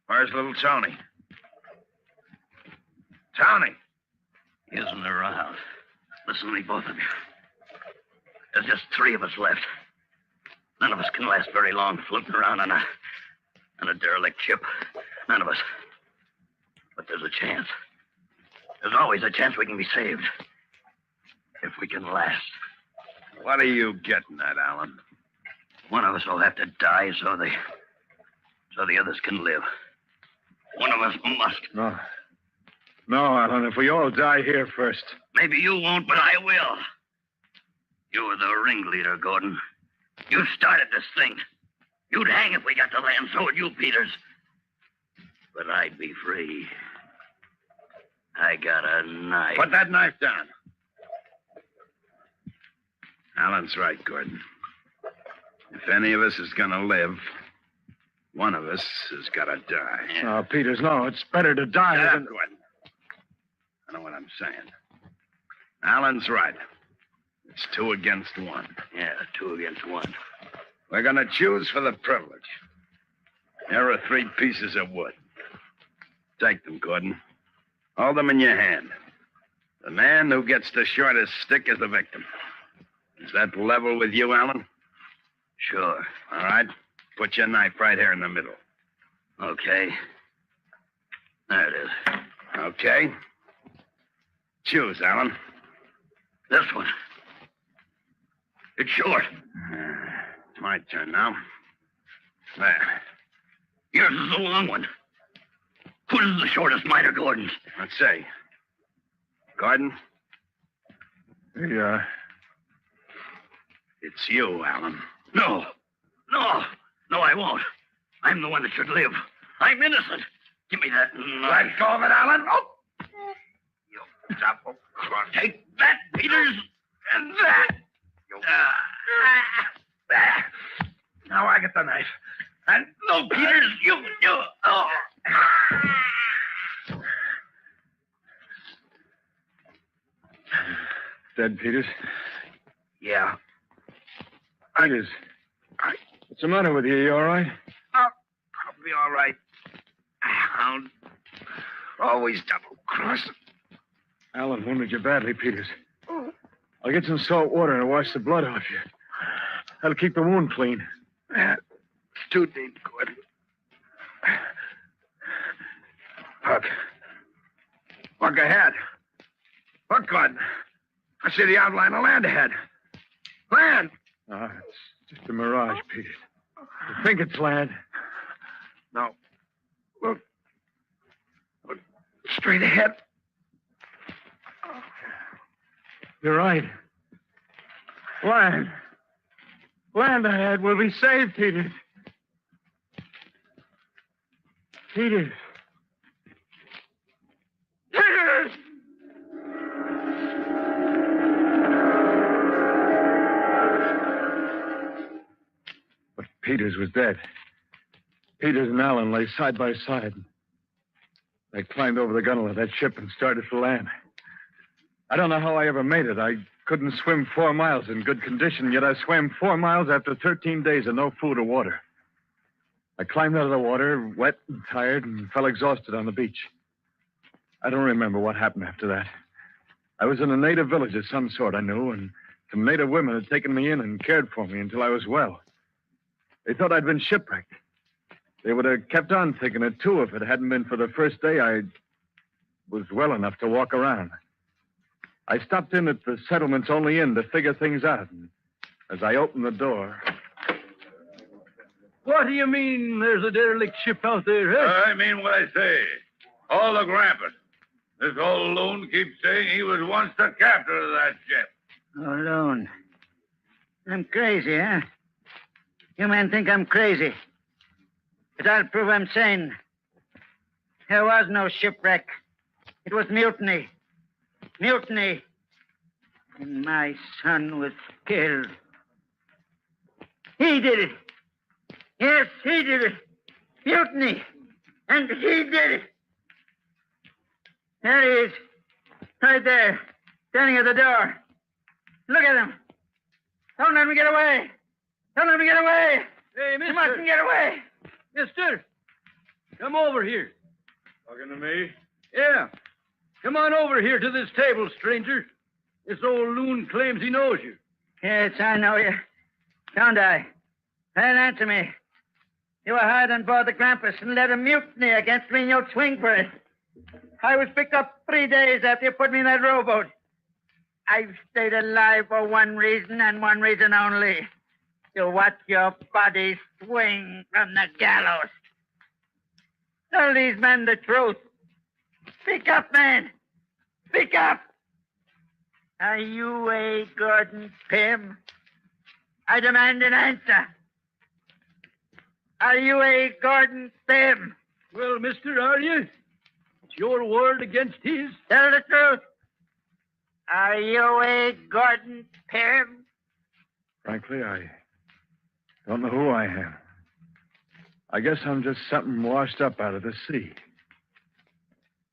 Where's little Tony? Tony. He isn't around. Listen to me, both of you. There's just 3 of us left. None of us can last very long floating around on a derelict ship. None of us. But there's a chance. There's always a chance we can be saved. If we can last. What are you getting at, Alan? One of us will have to die so the others can live. One of us must. No. No, Alan, if we all die here first. Maybe you won't, but I will. You were the ringleader, Gordon. You started this thing. You'd hang if we got the land, so would you, Peters. But I'd be free. I got a knife. Put that knife down. Alan's right, Gordon. If any of us is going to live, one of us has got to die. Oh, Peters, no. It's better to die Shut up, than... Gordon. I know what I'm saying. Alan's right. It's 2 against 1. Yeah, 2 against 1. We're going to choose for the privilege. Here are 3 pieces of wood. Take them, Gordon. Hold them in your hand. The man who gets the shortest stick is the victim. Is that level with you, Alan? Sure. All right. Put your knife right here in the middle. Okay. There it is. Okay. Choose, Alan. This one. It's short. It's my turn now. There. Yours is the long one. Whose is the shortest, mine or Gordon's? Let's see. Gordon? Yeah. It's you, Alan. No. No. No, I won't. I'm the one that should live. I'm innocent. Give me that knife. Let go of it, Alan. Oh! You double cross. Take that, Peters. And that. Now I get the knife. And no, Peters, you. Oh. Dead, Peters? Yeah. Peters. What's the matter with you? You all right? I'll be all right. Hound. Always double-crossing. Alan wounded you badly, Peters. I'll get some salt water and wash the blood off you. That'll keep the wound clean. It's too deep, Gordon. Look. Look ahead. Look, Gordon. I see the outline of land ahead. Land! It's just a mirage, Peters. You think it's land? No. Look. Look straight ahead. You're right. Land. Land ahead. We'll be saved, Peters. Peters. Peters! But Peters was dead. Peters and Alan lay side by side. They climbed over the gunwale of that ship and started for land. I don't know how I ever made it. I couldn't swim 4 miles in good condition, yet I swam 4 miles after 13 days of no food or water. I climbed out of the water, wet and tired, and fell exhausted on the beach. I don't remember what happened after that. I was in a native village of some sort, I knew, and some native women had taken me in and cared for me until I was well. They thought I'd been shipwrecked. They would have kept on thinking it, too, if it hadn't been for the first day I was well enough to walk around. I stopped in at the settlement's only inn to figure things out. And as I opened the door... What do you mean there's a derelict ship out there, huh? I mean what I say. All the grampus. This old loon keeps saying he was once the captain of that ship. Oh, loon. I'm crazy, huh? You men think I'm crazy. But I'll prove I'm sane. There was no shipwreck. It was mutiny. Mutiny. And my son was killed. He did it. Yes, he did it. Mutiny. And he did it. There he is. Right there. Standing at the door. Look at him. Don't let me get away. Don't let me get away. Hey, mister. You mustn't get away. Mister, come over here. Talking to me? Yeah. Come on over here to this table, stranger. This old loon claims he knows you. Yes, I know you. Don't I? Then answer me. You were hired on board the Grampus and led a mutiny against me and you'll swing for it. I was picked up 3 days after you put me in that rowboat. I've stayed alive for one reason and one reason only. To watch your body swing from the gallows. Tell these men the truth. Speak up, man. Speak up. Are you a Gordon Pym? I demand an answer. Are you a Gordon Pym? Well, mister, are you? It's your word against his. Tell the truth. Are you a Gordon Pym? Frankly, I don't know who I am. I guess I'm just something washed up out of the sea.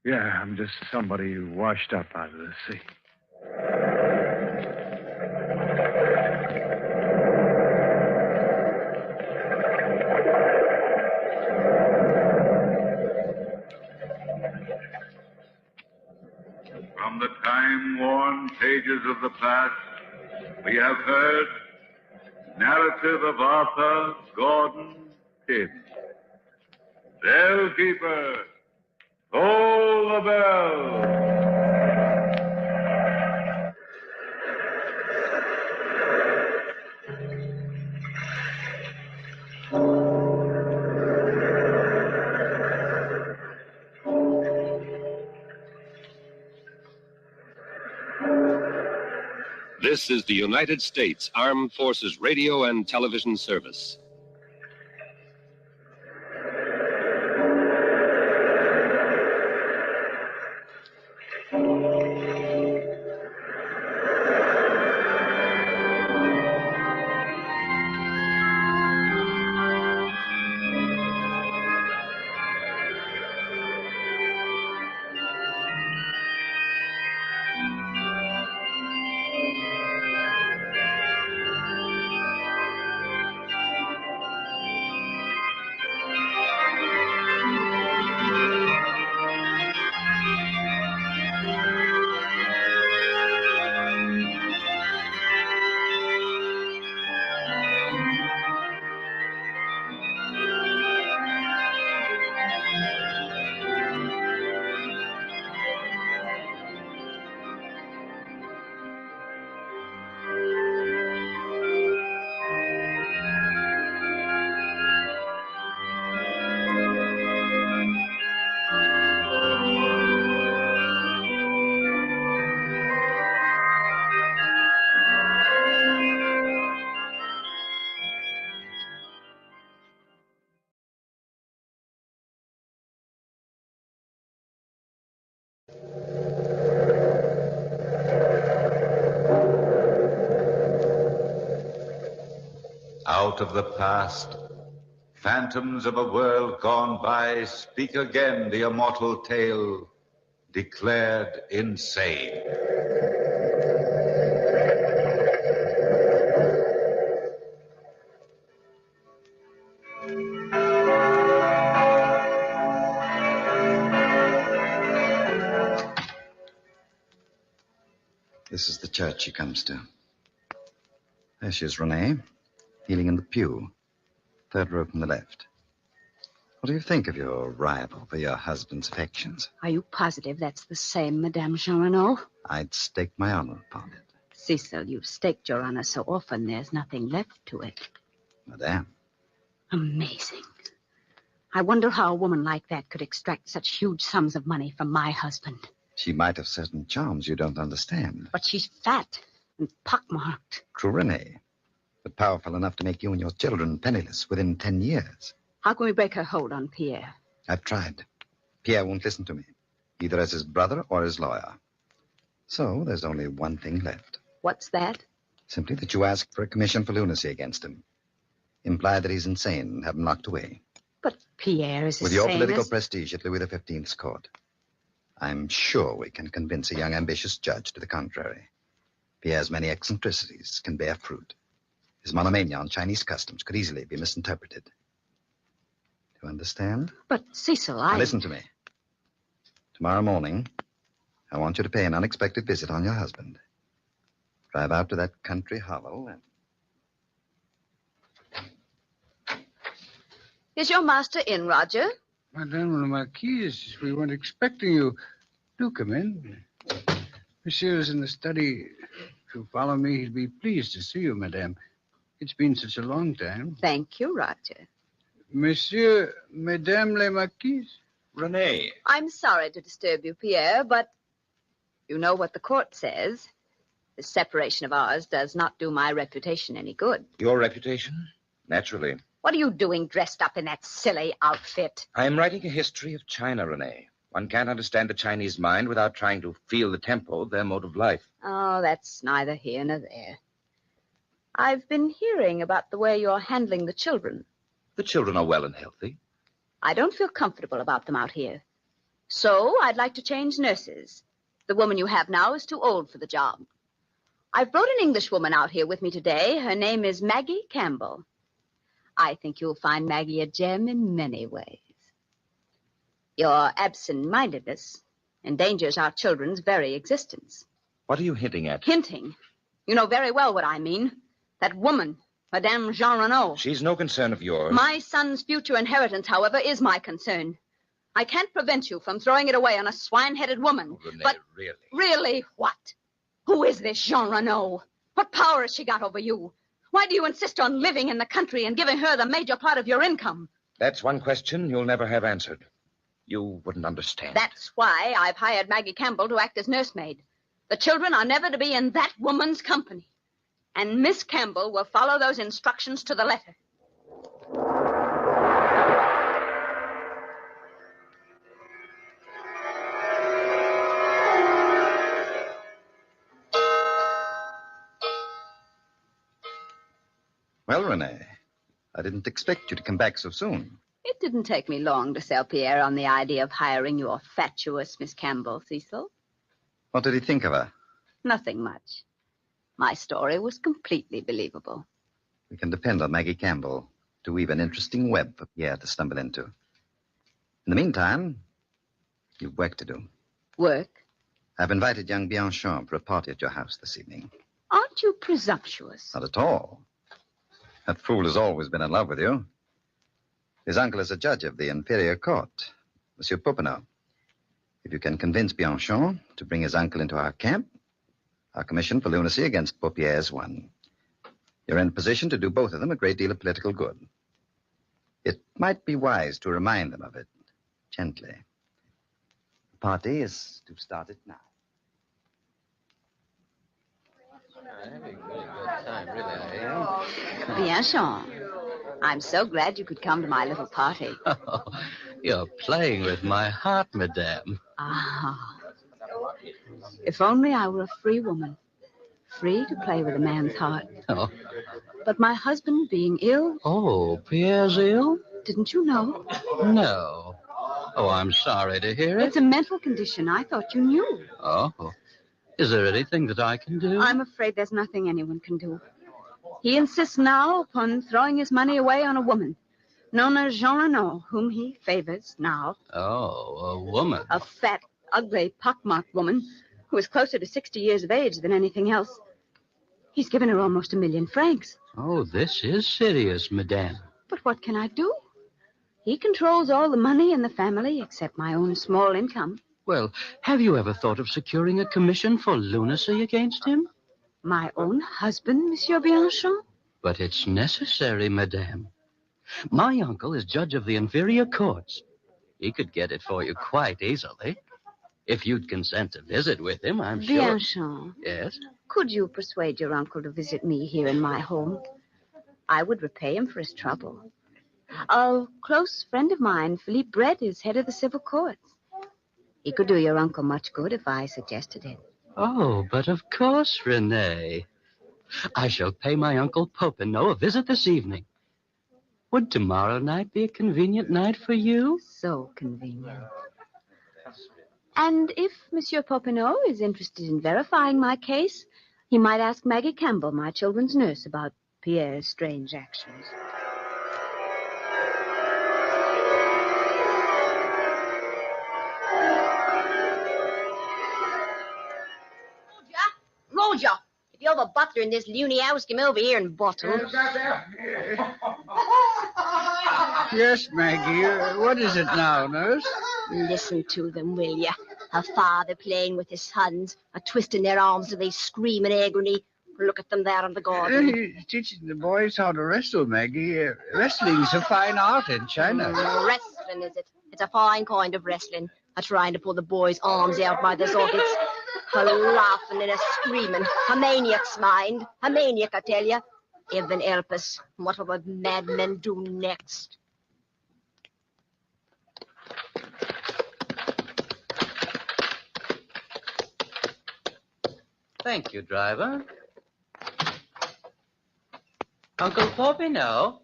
Yeah, I'm just somebody washed up out of the sea. From the time-worn pages of the past, we have heard narrative of Arthur Gordon Pym. Bellkeeper, toll the bell. This is the United States Armed Forces Radio and Television Service. Out of the past, phantoms of a world gone by, speak again the immortal tale, declared insane. This is the church she comes to. There she is, Renee, kneeling in the pew. Third row from the left. What do you think of your rival for your husband's affections? Are you positive that's the same, Madame Jean Renaud? I'd stake my honor upon it. Cecil, you've staked your honor so often there's nothing left to it. Madame. Amazing. I wonder how a woman like that could extract such huge sums of money from my husband. She might have certain charms you don't understand. But she's fat and pockmarked. True, Renee. But powerful enough to make you and your children penniless within 10 years. How can we break her hold on Pierre? I've tried. Pierre won't listen to me, either as his brother or his lawyer. So there's only one thing left. What's that? Simply that you ask for a commission for lunacy against him. Imply that he's insane and have him locked away. But Pierre is With the your same political as... prestige at Louis XV's court, I'm sure we can convince a young, ambitious judge to the contrary. Pierre's many eccentricities can bear fruit. His monomania on Chinese customs could easily be misinterpreted. Do you understand? But, Cecil, Now listen to me. Tomorrow morning, I want you to pay an unexpected visit on your husband. Drive out to that country hovel and... Is your master in, Roger? Madame la Marquise, we weren't expecting you. Do come in. Monsieur is in the study. If you follow me, he'd be pleased to see you, madame. It's been such a long time. Thank you, Roger. Monsieur, Madame la Marquise? Renee. I'm sorry to disturb you, Pierre, but you know what the court says. This separation of ours does not do my reputation any good. Your reputation? Naturally. What are you doing dressed up in that silly outfit? I am writing a history of China, Renee. One can't understand the Chinese mind without trying to feel the tempo of their mode of life. Oh, that's neither here nor there. I've been hearing about the way you're handling the children. The children are well and healthy. I don't feel comfortable about them out here. So I'd like to change nurses. The woman you have now is too old for the job. I've brought an Englishwoman out here with me today. Her name is Maggie Campbell. I think you'll find Maggie a gem in many ways. Your absent-mindedness endangers our children's very existence. What are you hinting at? Hinting? You know very well what I mean. That woman, Madame Jean Renaud. She's no concern of yours. My son's future inheritance, however, is my concern. I can't prevent you from throwing it away on a swine-headed woman. Renee, but really? Really what? Who is this Jean Renaud? What power has she got over you? Why do you insist on living in the country and giving her the major part of your income? That's one question you'll never have answered. You wouldn't understand. That's why I've hired Maggie Campbell to act as nursemaid. The children are never to be in that woman's company. And Miss Campbell will follow those instructions to the letter. Well, Renee, I didn't expect you to come back so soon. It didn't take me long to sell Pierre on the idea of hiring your fatuous Miss Campbell, Cecil. What did he think of her? Nothing much. My story was completely believable. We can depend on Maggie Campbell to weave an interesting web for Pierre to stumble into. In the meantime, you've work to do. Work? I've invited young Bianchon for a party at your house this evening. Aren't you presumptuous? Not at all. That fool has always been in love with you. His uncle is a judge of the inferior court, Monsieur Popinot. If you can convince Bianchon to bring his uncle into our camp, our commission for lunacy against Paupier is won. You're in a position to do both of them a great deal of political good. It might be wise to remind them of it gently. The party is to start it now. Having a good time, really, I am. Bianchon, I'm so glad you could come to my little party. Oh, you're playing with my heart, madame. Ah. If only I were a free woman, free to play with a man's heart. Oh. But my husband being ill... Oh, Pierre's ill? Didn't you know? No. Oh, I'm sorry to hear it. It's a mental condition. I thought you knew. Oh. Is there anything that I can do? I'm afraid there's nothing anyone can do. He insists now upon throwing his money away on a woman, known as Jean Renaud, whom he favors now. Oh, a woman. A fat, ugly, pockmarked woman who is closer to 60 years of age than anything else. He's given her almost 1 million francs. Oh, this is serious, madame. But what can I do? He controls all the money in the family except my own small income. Well, have you ever thought of securing a commission for lunacy against him? My own husband, Monsieur Bianchon? But it's necessary, madame. My uncle is judge of the inferior courts. He could get it for you quite easily. If you'd consent to visit with him, I'm sure... Bianchon. Yes? Could you persuade your uncle to visit me here in my home? I would repay him for his trouble. A close friend of mine, Philippe Brett, is head of the civil courts. He could do your uncle much good if I suggested it. Oh, but of course, Renee. I shall pay my Uncle Popinot a visit this evening. Would tomorrow night be a convenient night for you? So convenient. And if Monsieur Popinot is interested in verifying my case, he might ask Maggie Campbell, my children's nurse, about Pierre's strange actions. Roger, if you're the butler in this loony house, come over here and bottle. Yes, Maggie. What is it now, nurse? Listen to them, will you? A father playing with his sons, a twisting their arms till they scream in agony. Look at them there in the garden. He's teaching the boys how to wrestle, Maggie. Wrestling's a fine art in China. Wrestling, is it? It's a fine kind of wrestling. A trying to pull the boys' arms out by the sockets. A laughing and a screaming. A maniac's mind. A maniac, I tell you. Heaven help us. What will the madmen do next? Thank you, driver. Uncle Popinot?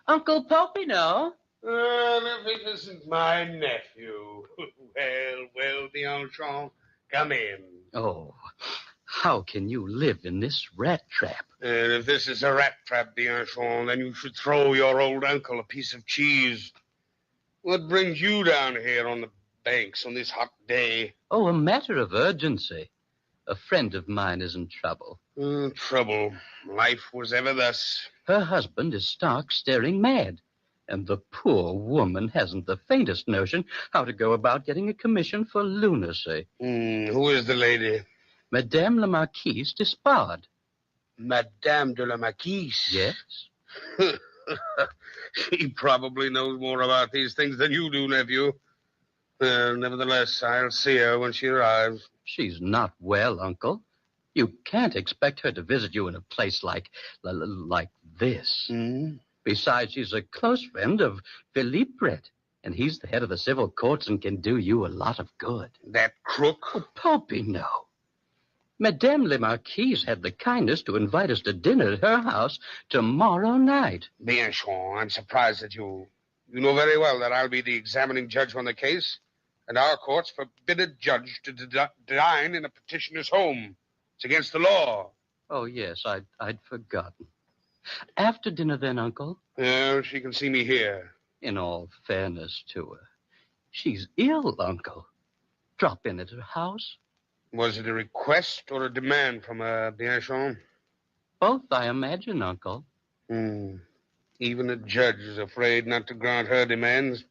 Uncle Popinot? If it isn't my nephew. Well, Bianchon, come in. Oh, how can you live in this rat trap? And if this is a rat trap, Bianchon, then you should throw your old uncle a piece of cheese. What brings you down here on the banks on this hot day? Oh, a matter of urgency. A friend of mine is in trouble. Trouble. Life was ever thus. Her husband is stark staring mad. And the poor woman hasn't the faintest notion how to go about getting a commission for lunacy. Who is the lady? Madame la Marquise d'Espard. Madame de la Marquise? Yes. She probably knows more about these things than you do, nephew. Nevertheless, I'll see her when she arrives. She's not well, Uncle. You can't expect her to visit you in a place like this. Besides, she's a close friend of Philippe Brett, and he's the head of the civil courts and can do you a lot of good. That crook? Oh, Popinot. Madame la Marquise had the kindness to invite us to dinner at her house tomorrow night. Bianchon, I'm surprised at you. You know very well that I'll be the examining judge on the case, and our courts forbid a judge to dine in a petitioner's home. It's against the law. Oh, yes, I'd forgotten. After dinner, then, Uncle? Well, she can see me here. In all fairness to her, she's ill, Uncle. Drop in at her house. Was it a request or a demand from Bianchon? Both, I imagine, Uncle. Even a judge is afraid not to grant her demands.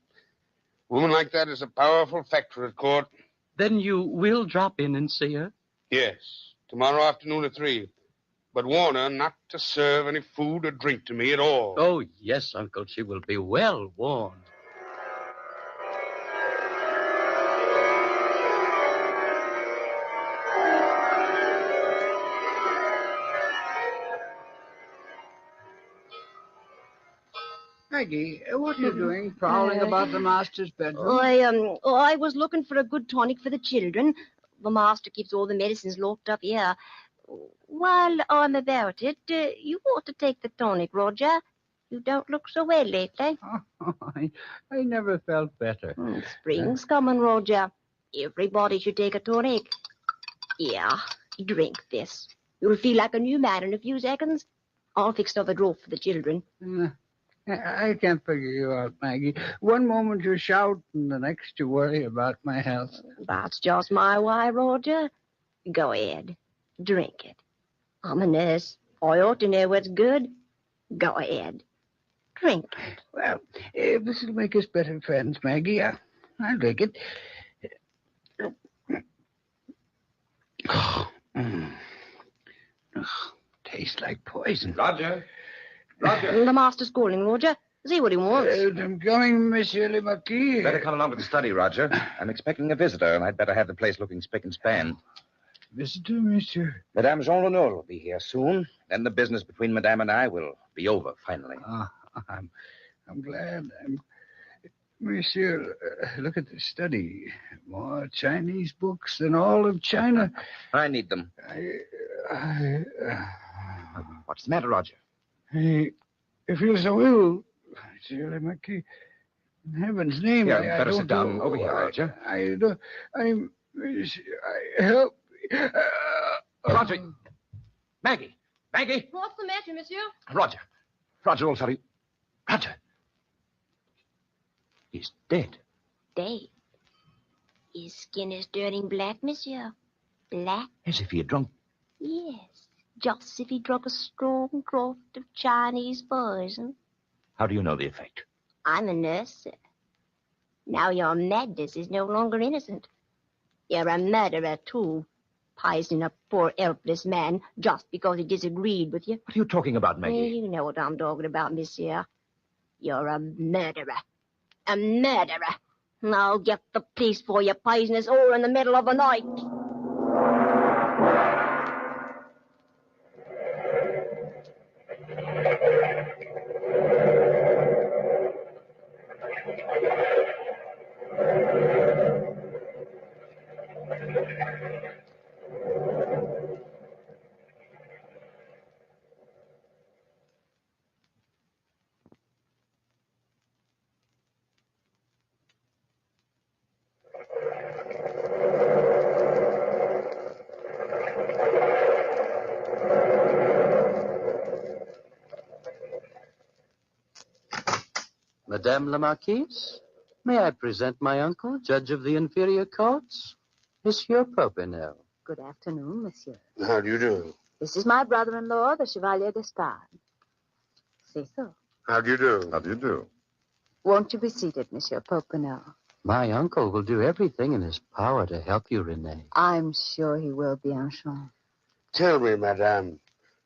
A woman like that is a powerful factor at court. Then you will drop in and see her? Yes, tomorrow afternoon at 3. But warn her not to serve any food or drink to me at all. Oh, yes, Uncle. She will be well warned. Maggie, what are you doing, prowling about the master's bedroom? I was looking for a good tonic for the children. The master keeps all the medicines locked up here. While I'm about it, you ought to take the tonic, Roger. You don't look so well lately. Oh, I never felt better. Spring's coming, Roger. Everybody should take a tonic. Yeah, drink this. You'll feel like a new man in a few seconds. I'll fix another drawer for the children. I can't figure you out, Maggie. One moment you shout, and the next you worry about my health. That's just my way, Roger. Go ahead. Drink it. I'm a nurse. I ought to know what's good. Go ahead. Drink it. Well, if this will make us better friends, Maggie, I'll drink it. Tastes like poison. Roger. The master's calling, Roger. See what he wants. I'm coming, Monsieur le Marquis. Better come along to the study, Roger. I'm expecting a visitor, and I'd better have the place looking spick and span. Visitor, monsieur? Madame Jean Lenore will be here soon. Then the business between Madame and I will be over, finally. I'm glad. Monsieur, look at the study. More Chinese books than all of China. I need them. What's the matter, Roger? I feel so ill. Monsieur le Marquis. In heaven's name, Here, I better don't sit down know. over here, Roger. Help. Roger. Maggie. Maggie. What's the matter, monsieur? Roger. Roger, old fellow. Roger. He's dead. Dead. His skin is turning black, monsieur. Black? As if he had drunk. Yes. Just as if he drunk a strong draught of Chinese poison. How do you know the effect? I'm a nurse, sir. Now your madness is no longer innocent. You're a murderer, too. Poisoning a poor, helpless man just because he disagreed with you. What are you talking about, Maggie? You know what I'm talking about, monsieur. You're a murderer. A murderer. And I'll get the police for you, poisonous all in the middle of the night. Madame la Marquise, may I present my uncle, judge of the inferior courts, Monsieur Popinel. Good afternoon, monsieur. How do you do? This is my brother-in-law, the Chevalier d'Espard. Say so. How do you do? How do you do? Won't you be seated, Monsieur Popinel? My uncle will do everything in his power to help you, Renee. I'm sure he will, Bianchon. Tell me, madame,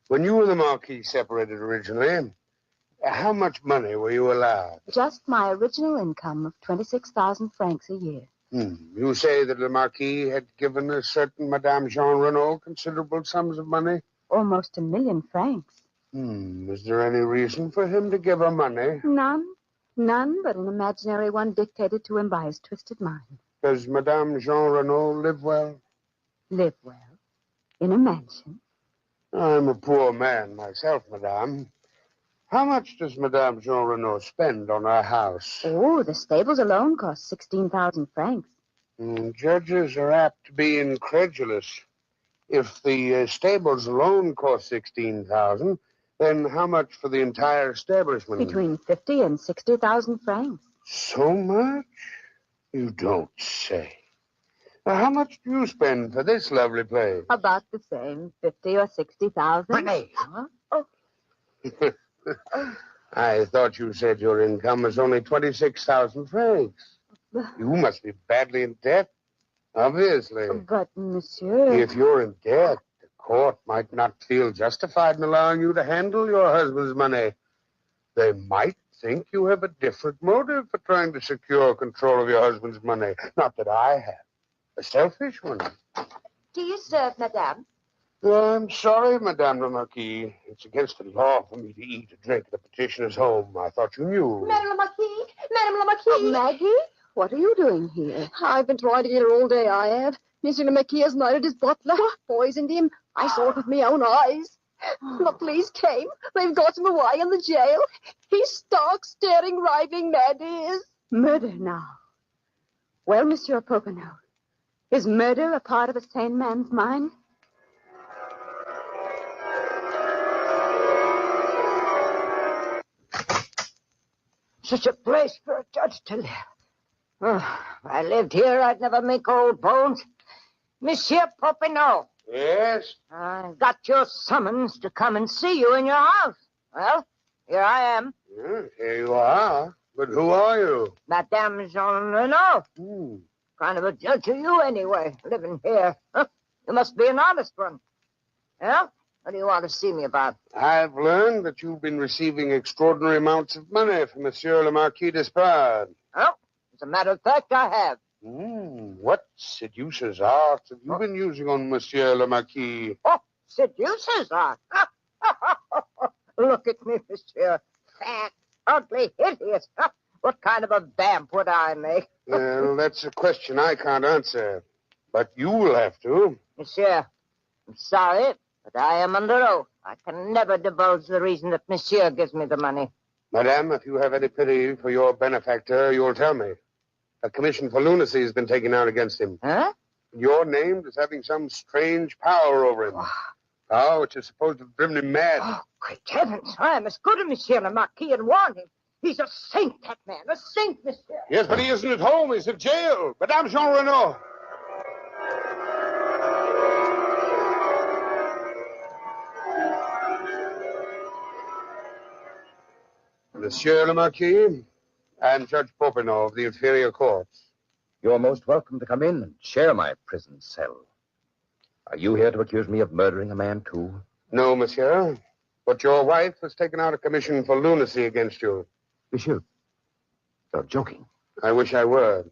when you and the Marquis separated originally, how much money were you allowed? Just my original income of 26,000 francs a year. You say that the Marquis had given a certain Madame Jean Renaud considerable sums of money? Almost 1 million francs. Is there any reason for him to give her money? None. None but an imaginary one dictated to him by his twisted mind. Does Madame Jean Renaud live well? Live well? In a mansion? I'm a poor man myself, madame. How much does Madame Jean Renaud spend on her house? Oh, the stables alone cost 16,000 francs. Judges are apt to be incredulous. If the stables alone cost 16,000, then how much for the entire establishment? Between 50 and 60,000 francs. So much? You don't say. Now, how much do you spend for this lovely place? About the same, 50 or 60,000. Renee! Huh? Oh. I thought you said your income was only 26,000 francs. You must be badly in debt, obviously. But, monsieur... If you're in debt, the court might not feel justified in allowing you to handle your husband's money. They might think you have a different motive for trying to secure control of your husband's money. Not that I have. A selfish one. Do you serve, madame? I'm sorry, Madame la Marquise. It's against the law for me to eat or drink at a petitioner's home. I thought you knew. Madame la Marquise! Madame la Marquise! Maggie? What are you doing here? I've been trying to get her all day, I have. Monsieur le Marquis has murdered his butler. Poisoned him. I saw it with my own eyes. The police came. They've got him away in the jail. He's stark, staring, raving mad, he is. Murder now. Well, Monsieur Popinel, is murder a part of a sane man's mind? Such a place for a judge to live. Oh, if I lived here, I'd never make old bones. Monsieur Popinot. Yes? I got your summons to come and see you in your house. Well, here I am. Yes, here you are. But who are you? Madame Jean Renaud. Kind of a judge are you, anyway, living here? Huh? You must be an honest one. Well, what do you want to see me about? I've learned that you've been receiving extraordinary amounts of money from Monsieur le Marquis d'Espard. Well, as a matter of fact, I have. What seducer's art have you been using on Monsieur le Marquis? Oh, seducer's art? Look at me, monsieur. Fat, ugly, hideous. What kind of a vamp would I make? Well, that's a question I can't answer. But you will have to. Monsieur, I'm sorry, but I am under oath. I can never divulge the reason that Monsieur gives me the money. Madame, if you have any pity for your benefactor, you'll tell me. A commission for lunacy has been taken out against him. Huh? You're named as having some strange power over him. Power which is supposed to have driven him mad. Oh, great heavens. I must go to Monsieur le Marquis and warn him. He's a saint, that man. A saint, Monsieur. Yes, but he isn't at home. He's in jail. Madame Jean Renaud. Monsieur le Marquis and Judge Popinot of the inferior courts. You're most welcome to come in and share my prison cell. Are you here to accuse me of murdering a man, too? No, monsieur. But your wife has taken out a commission for lunacy against you. Monsieur, you're joking. I wish I were.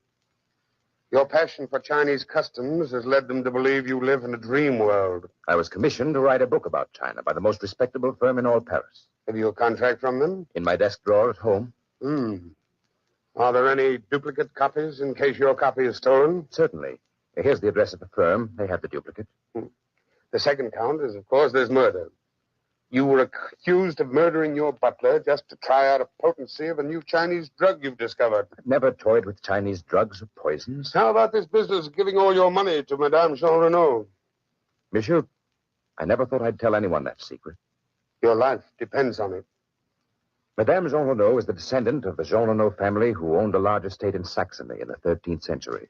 Your passion for Chinese customs has led them to believe you live in a dream world. I was commissioned to write a book about China by the most respectable firm in all Paris. Have you a contract from them? In my desk drawer at home. Are there any duplicate copies in case your copy is stolen? Certainly. Here's the address of the firm. They have the duplicate. The second count is, of course, there's murder. You were accused of murdering your butler just to try out a potency of a new Chinese drug you've discovered. I've never toyed with Chinese drugs or poisons. How about this business of giving all your money to Madame Jean Renaud? Monsieur, I never thought I'd tell anyone that secret. Your life depends on it. Madame Jean Renaud is the descendant of the Jean Renaud family who owned a large estate in Saxony in the 13th century.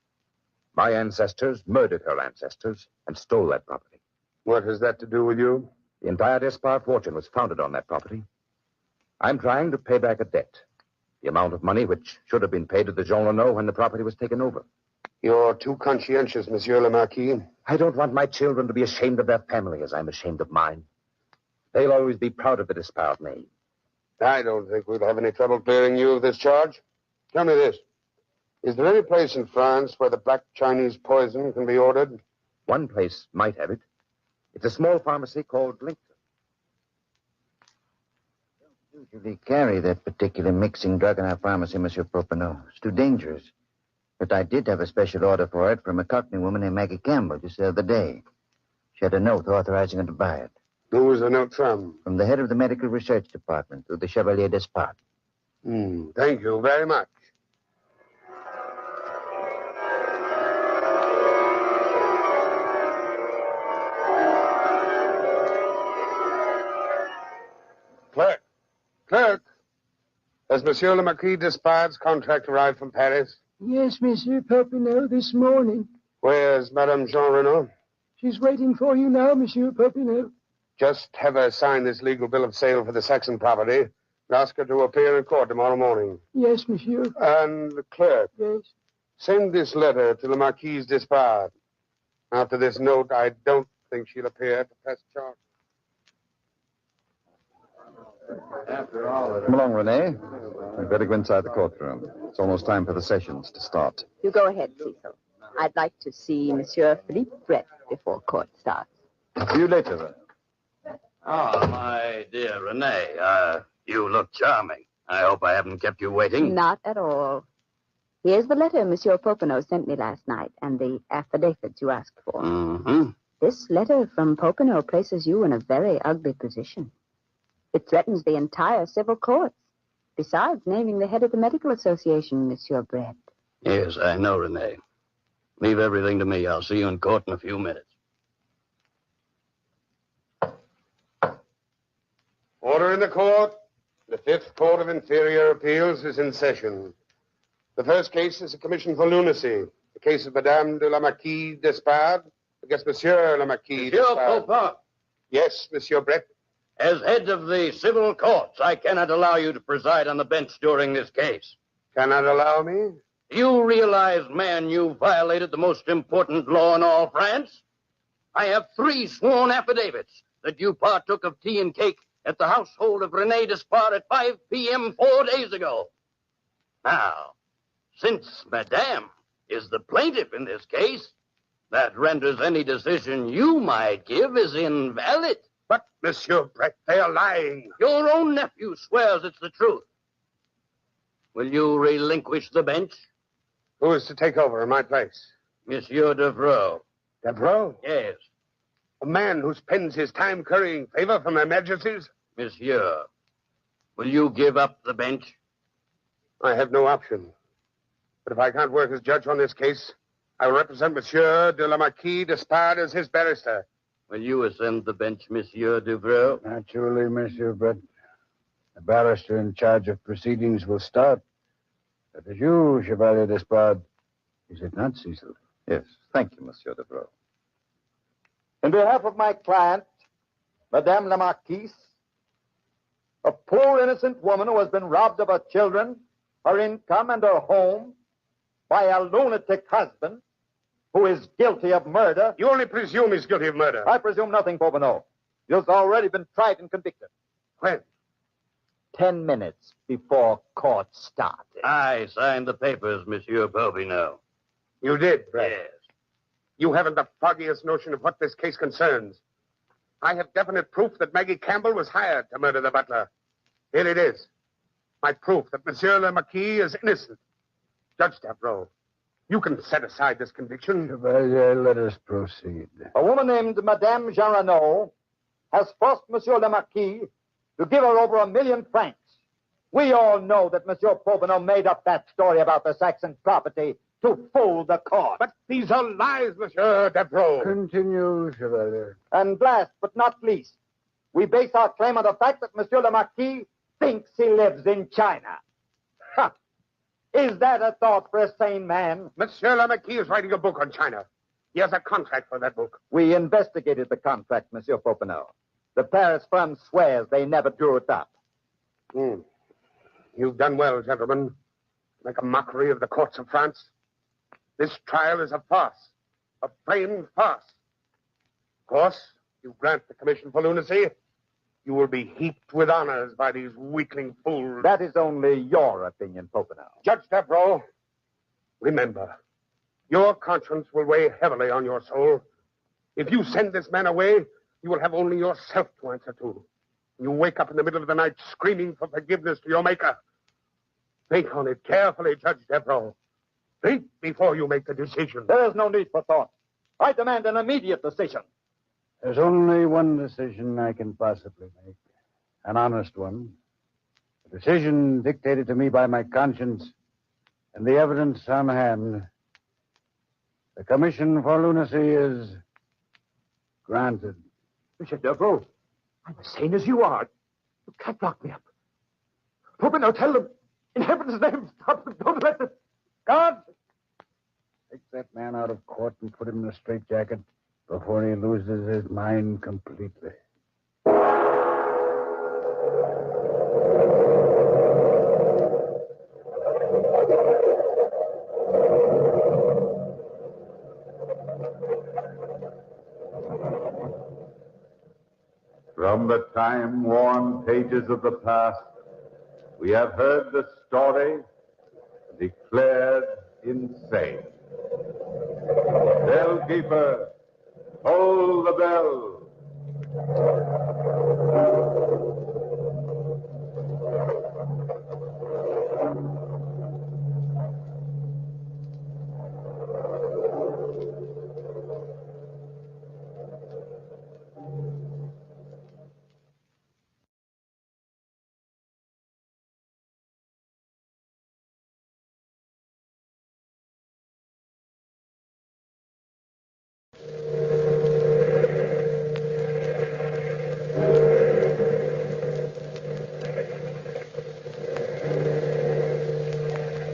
My ancestors murdered her ancestors and stole that property. What has that to do with you? The entire Despard fortune was founded on that property. I'm trying to pay back a debt. The amount of money which should have been paid to the Jean Renaud when the property was taken over. You're too conscientious, Monsieur le Marquis. I don't want my children to be ashamed of their family as I'm ashamed of mine. They'll always be proud of the Despard name. I don't think we'll have any trouble clearing you of this charge. Tell me this. Is there any place in France where the black Chinese poison can be ordered? One place might have it. It's a small pharmacy called Lincoln. We don't usually carry that particular mixing drug in our pharmacy, Monsieur Popinot. It's too dangerous. But I did have a special order for it from a Cockney woman named Maggie Campbell just the other day. She had a note authorizing her to buy it. Who was the note from? From the head of the medical research department, through the Chevalier Despard. Thank you very much. Clerk, has Monsieur le Marquis Despard's contract arrived from Paris? Yes, Monsieur Popinot, this morning. Where's Madame Jean Renaud? She's waiting for you now, Monsieur Popinot. Just have her sign this legal bill of sale for the Saxon property and ask her to appear in court tomorrow morning. Yes, Monsieur. And, clerk. Yes. Send this letter to the Marquise Despard. After this note, I don't think she'll appear to press charges. Come along, Renee. We'd better go inside the courtroom. It's almost time for the sessions to start. You go ahead, Cecil. I'd like to see Monsieur Philippe Brett before court starts. See you later, then. Oh, my dear Renee, you look charming. I hope I haven't kept you waiting. Not at all. Here's the letter Monsieur Popinot sent me last night and the affidavits you asked for. Mm-hmm. This letter from Popinot places you in a very ugly position. It threatens the entire civil courts, besides naming the head of the medical association, Monsieur Brett. Yes, I know, Renee. Leave everything to me. I'll see you in court in a few minutes. Order in the court. The Fifth Court of Inferior Appeals is in session. The first case is a commission for lunacy. The case of Madame de la Marquise Despard against Monsieur le Marquis Monsieur Despard. Popin, Yes, Monsieur Brett. as head of the civil courts, I cannot allow you to preside on the bench during this case. Cannot allow me? You realize, man, you violated the most important law in all France? I have 3 sworn affidavits that you partook of tea and cake at the household of René Despard at 5 p.m. 4 days ago. Now, since Madame is the plaintiff in this case, that renders any decision you might give as invalid. But, Monsieur Brett, they are lying. Your own nephew swears it's the truth. Will you relinquish the bench? Who is to take over in my place? Monsieur Devereaux. Devereaux? Yes. A man who spends his time currying favor from Her Majesty's? Monsieur, will you give up the bench? I have no option. But if I can't work as judge on this case, I will represent Monsieur de la Marquise d'Espard as his barrister. Will you ascend the bench, Monsieur Devereaux? Naturally, Monsieur Brett. The barrister in charge of proceedings will start. That is you, Chevalier d'Espard. Is it not, Cecil? Yes, thank you, Monsieur Devereaux. In behalf of my client, Madame la Marquise, a poor innocent woman who has been robbed of her children, her income, and her home by a lunatic husband who is guilty of murder. You only presume he's guilty of murder. I presume nothing, Popinot. He has already been tried and convicted. When? 10 minutes before court started. I signed the papers, Monsieur Popinot. You did, Brett? Yes. You haven't the foggiest notion of what this case concerns. I have definite proof that Maggie Campbell was hired to murder the butler. Here it is. My proof that Monsieur le Marquis is innocent. Judge Devereaux, you can set aside this conviction. Chevalier, let us proceed. A woman named Madame Jean has forced Monsieur le Marquis to give her over 1 million francs. We all know that Monsieur Popinot made up that story about the Saxon property to fool the court. But these are lies, Monsieur Devereaux. Continue, Chevalier. And last but not least, we base our claim on the fact that Monsieur le Marquis thinks he lives in China. Ha! Is that a thought for a sane man? Monsieur le Marquis is writing a book on China. He has a contract for that book. We investigated the contract, Monsieur Popinot. The Paris firm swears they never drew it up. You've done well, gentlemen. Make a mockery of the courts of France. This trial is a farce, a framed farce. Of course, you grant the commission for lunacy, you will be heaped with honors by these weakling fools. That is only your opinion, Popinot. Judge Devereaux, remember, your conscience will weigh heavily on your soul. If you send this man away, you will have only yourself to answer to. You wake up in the middle of the night screaming for forgiveness to your maker. Think on it carefully, Judge Devereaux. Think before you make the decision. There is no need for thought. I demand an immediate decision. There's only one decision I can possibly make. An honest one. A decision dictated to me by my conscience and the evidence on hand. The commission for lunacy is granted. Monsieur Devereaux, I'm as sane as you are. You can't lock me up. Popinot, tell them. In heaven's name, stop them. Don't let them. God! Take that man out of court and put him in a straitjacket before he loses his mind completely. From the time-worn pages of the past, we have heard the story declared insane. Bellkeeper, toll the bell.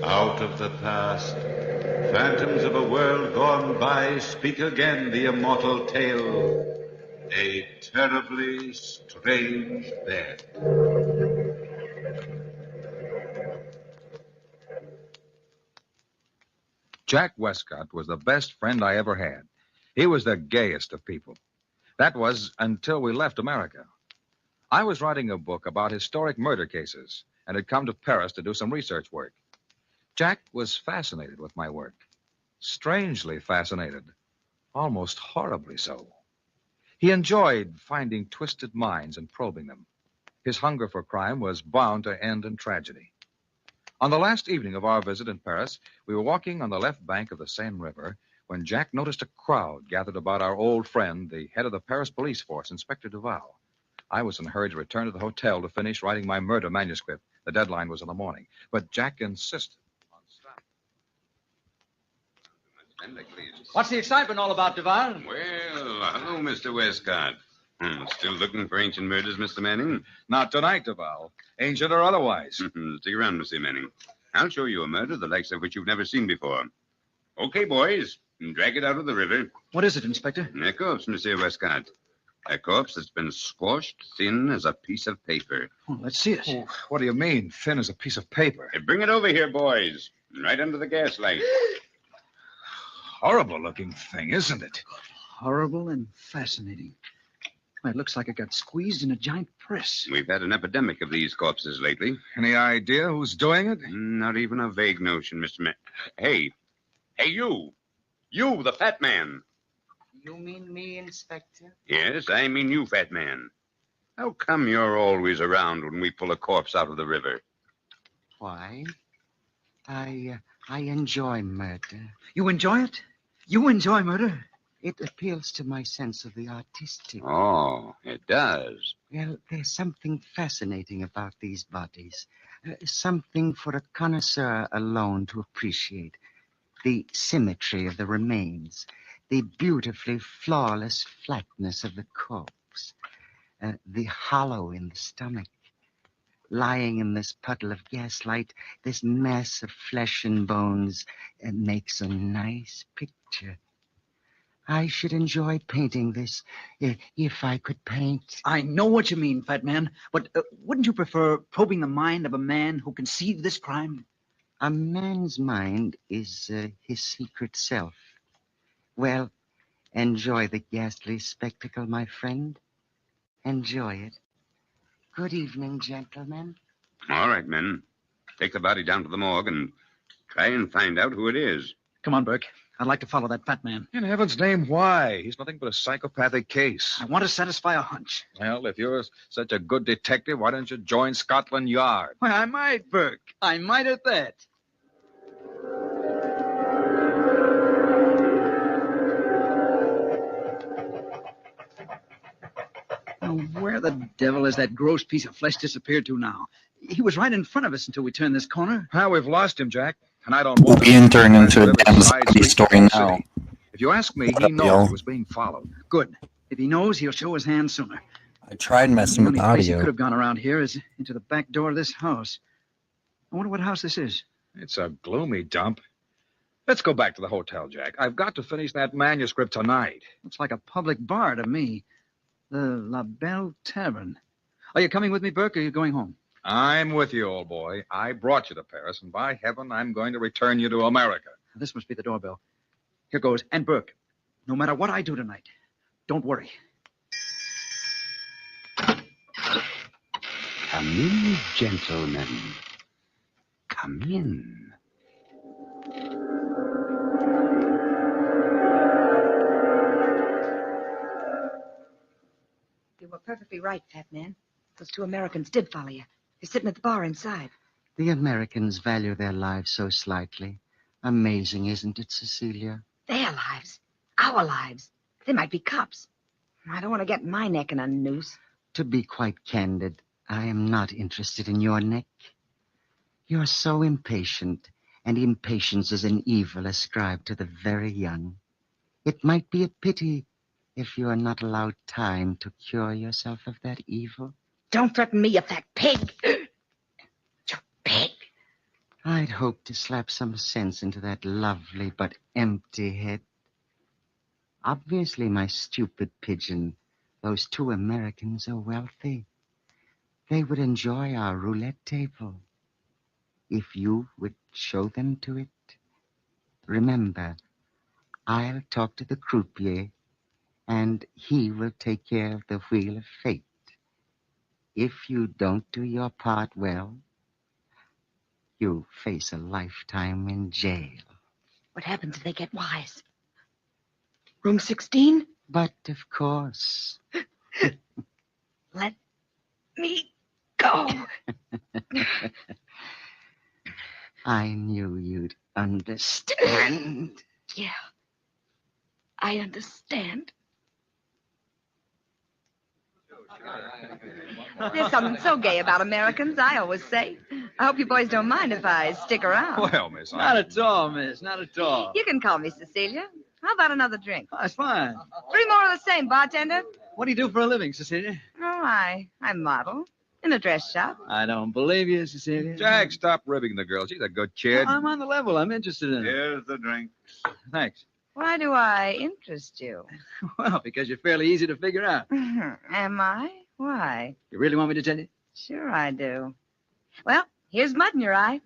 Out of the past, phantoms of a world gone by, speak again the immortal tale. A terribly strange bed. Jack Westcott was the best friend I ever had. He was the gayest of people. That was until we left America. I was writing a book about historic murder cases and had come to Paris to do some research work. Jack was fascinated with my work. Strangely fascinated. Almost horribly so. He enjoyed finding twisted minds and probing them. His hunger for crime was bound to end in tragedy. On the last evening of our visit in Paris, we were walking on the left bank of the Seine River when Jack noticed a crowd gathered about our old friend, the head of the Paris police force, Inspector Duval. I was in a hurry to return to the hotel to finish writing my murder manuscript. The deadline was in the morning. But Jack insisted on stopping. What's the excitement all about, Duval? Well, hello, Mr. Westcott. Still looking for ancient murders, Mr. Manning? Not tonight, Duval. Ancient or otherwise. Stick around, Mr. Manning. I'll show you a murder the likes of which you've never seen before. Okay, boys. Drag it out of the river. What is it, Inspector? A corpse, Monsieur Westcott. A corpse that's been squashed thin as a piece of paper. Oh, let's see it. Oh, what do you mean, thin as a piece of paper? Hey, bring it over here, boys. Right under the gaslight. Horrible-looking thing, isn't it? Horrible and fascinating. Why, it looks like it got squeezed in a giant press. We've had an epidemic of these corpses lately. Any idea who's doing it? Not even a vague notion, Mr. Hey, you. You, the fat man. You mean me, Inspector? Yes, I mean you, fat man. How come you're always around when we pull a corpse out of the river? Why? I enjoy murder. You enjoy it? You enjoy murder? It appeals to my sense of the artistic. Oh, it does. Well, there's something fascinating about these bodies. Something for a connoisseur alone to appreciate. The symmetry of the remains. The beautifully flawless flatness of the corpse. The hollow in the stomach. Lying in this puddle of gaslight, this mass of flesh and bones makes a nice picture. I should enjoy painting this if I could paint. I know what you mean, fat man, but wouldn't you prefer probing the mind of a man who conceived this crime? A man's mind is his secret self. Well, enjoy the ghastly spectacle, my friend. Enjoy it. Good evening, gentlemen. All right, men. Take the body down to the morgue and try and find out who it is. Come on, Burke. I'd like to follow that fat man. In heaven's name, why? He's nothing but a psychopathic case. I want to satisfy a hunch. Well, if you're such a good detective, why don't you join Scotland Yard? Well, I might, Burke. I might at that. Now, where the devil has that gross piece of flesh disappeared to now? He was right in front of us until we turned this corner. Now we've lost him, Jack, and I don't want Being turned into a damn zombie story now. If you ask me, he knows he was being followed. Good. If he knows, he'll show his hand sooner. I tried messing with The only place he audio. could have gone around here is into the back door of this house. I wonder what house this is. It's a gloomy dump. Let's go back to the hotel, Jack. I've got to finish that manuscript tonight. Looks like a public bar to me. The La Belle Tavern. Are you coming with me, Burke, or are you going home? I'm with you, old boy. I brought you to Paris, and by heaven, I'm going to return you to America. This must be the doorbell. Here goes. And Burke, no matter what I do tonight, don't worry. Come in, gentlemen. Come in. You were perfectly right, fat man. Those two Americans did follow you. They're sitting at the bar inside. The Americans value their lives so slightly. Amazing, isn't it, Cecilia? Their lives. Our lives. They might be cops. I don't want to get my neck in a noose. To be quite candid, I am not interested in your neck. You're so impatient, and impatience is an evil ascribed to the very young. It might be a pity if you are not allowed time to cure yourself of that evil. Don't threaten me, you fat pig. You pig. I'd hoped to slap some sense into that lovely but empty head. Obviously, my stupid pigeon, those two Americans are wealthy. They would enjoy our roulette table if you would show them to it. Remember, I'll talk to the croupier, and he will take care of the wheel of fate. If you don't do your part well, you'll face a lifetime in jail. What happens if they get wise? Room 16? But, of course. Let me go. I knew you'd understand. Yeah, I understand. There's something so gay about Americans, I always say. I hope you boys don't mind if I stick around. Well, Miss, Not at all, miss. Not at all. You can call me Cecilia. How about another drink? That's fine. 3 more of the same, bartender. What do you do for a living, Cecilia? Oh, I model in a dress shop. I don't believe you, Cecilia. Jack, stop ribbing the girl. She's a good kid. I'm on the level. I'm interested in it. Here's the drink. Thanks. Why do I interest you? Well, because you're fairly easy to figure out. Am I? Why? You really want me to tell you? Sure I do. Well, here's mud in your eye.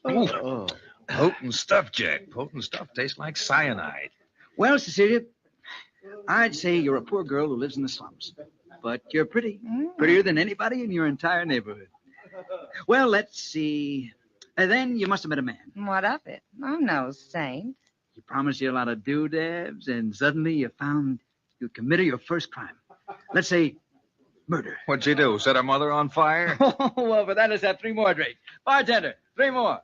Oh, potent stuff, Jack. Potent stuff tastes like cyanide. Well, Cecilia, I'd say you're a poor girl who lives in the slums. But you're pretty. Prettier than anybody in your entire neighborhood. Well, let's see. And then you must have met a man. What of it? I'm no saint. He promised you a lot of doodads, and suddenly you found you committed your first crime. Let's say murder. What'd you do? Set her mother on fire? Oh, well, for that, let's have 3 more drinks. Bartender, 3 more.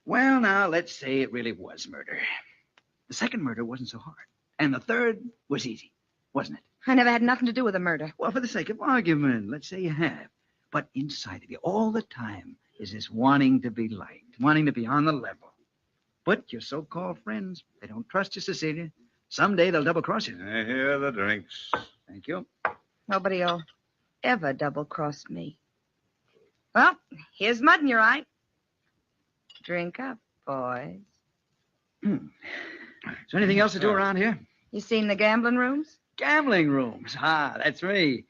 Well, now, let's say it really was murder. The second murder wasn't so hard. And the third was easy, wasn't it? I never had nothing to do with a murder. Well, for the sake of argument, let's say you have. But inside of you, all the time, is this wanting to be liked, wanting to be on the level. But your so-called friends, they don't trust you, Cecilia. Someday they'll double-cross you. Here are the drinks. Thank you. Nobody'll ever double-cross me. Well, here's mud in your eye. Drink up, boys. Is there anything else to do around here? You seen the gambling rooms? Gambling rooms. Ah, that's me.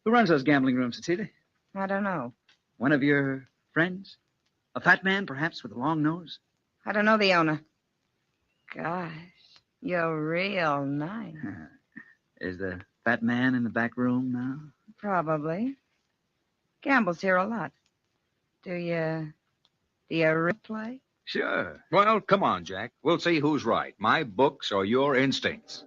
Who runs those gambling rooms, Cecilia? I don't know. One of your friends? A fat man, perhaps, with a long nose? I don't know the owner. Gosh, you're real nice. Is the fat man in the back room now? Probably. Gambles here a lot. Do you replay? Sure. Well, come on, Jack. We'll see who's right, my books or your instincts.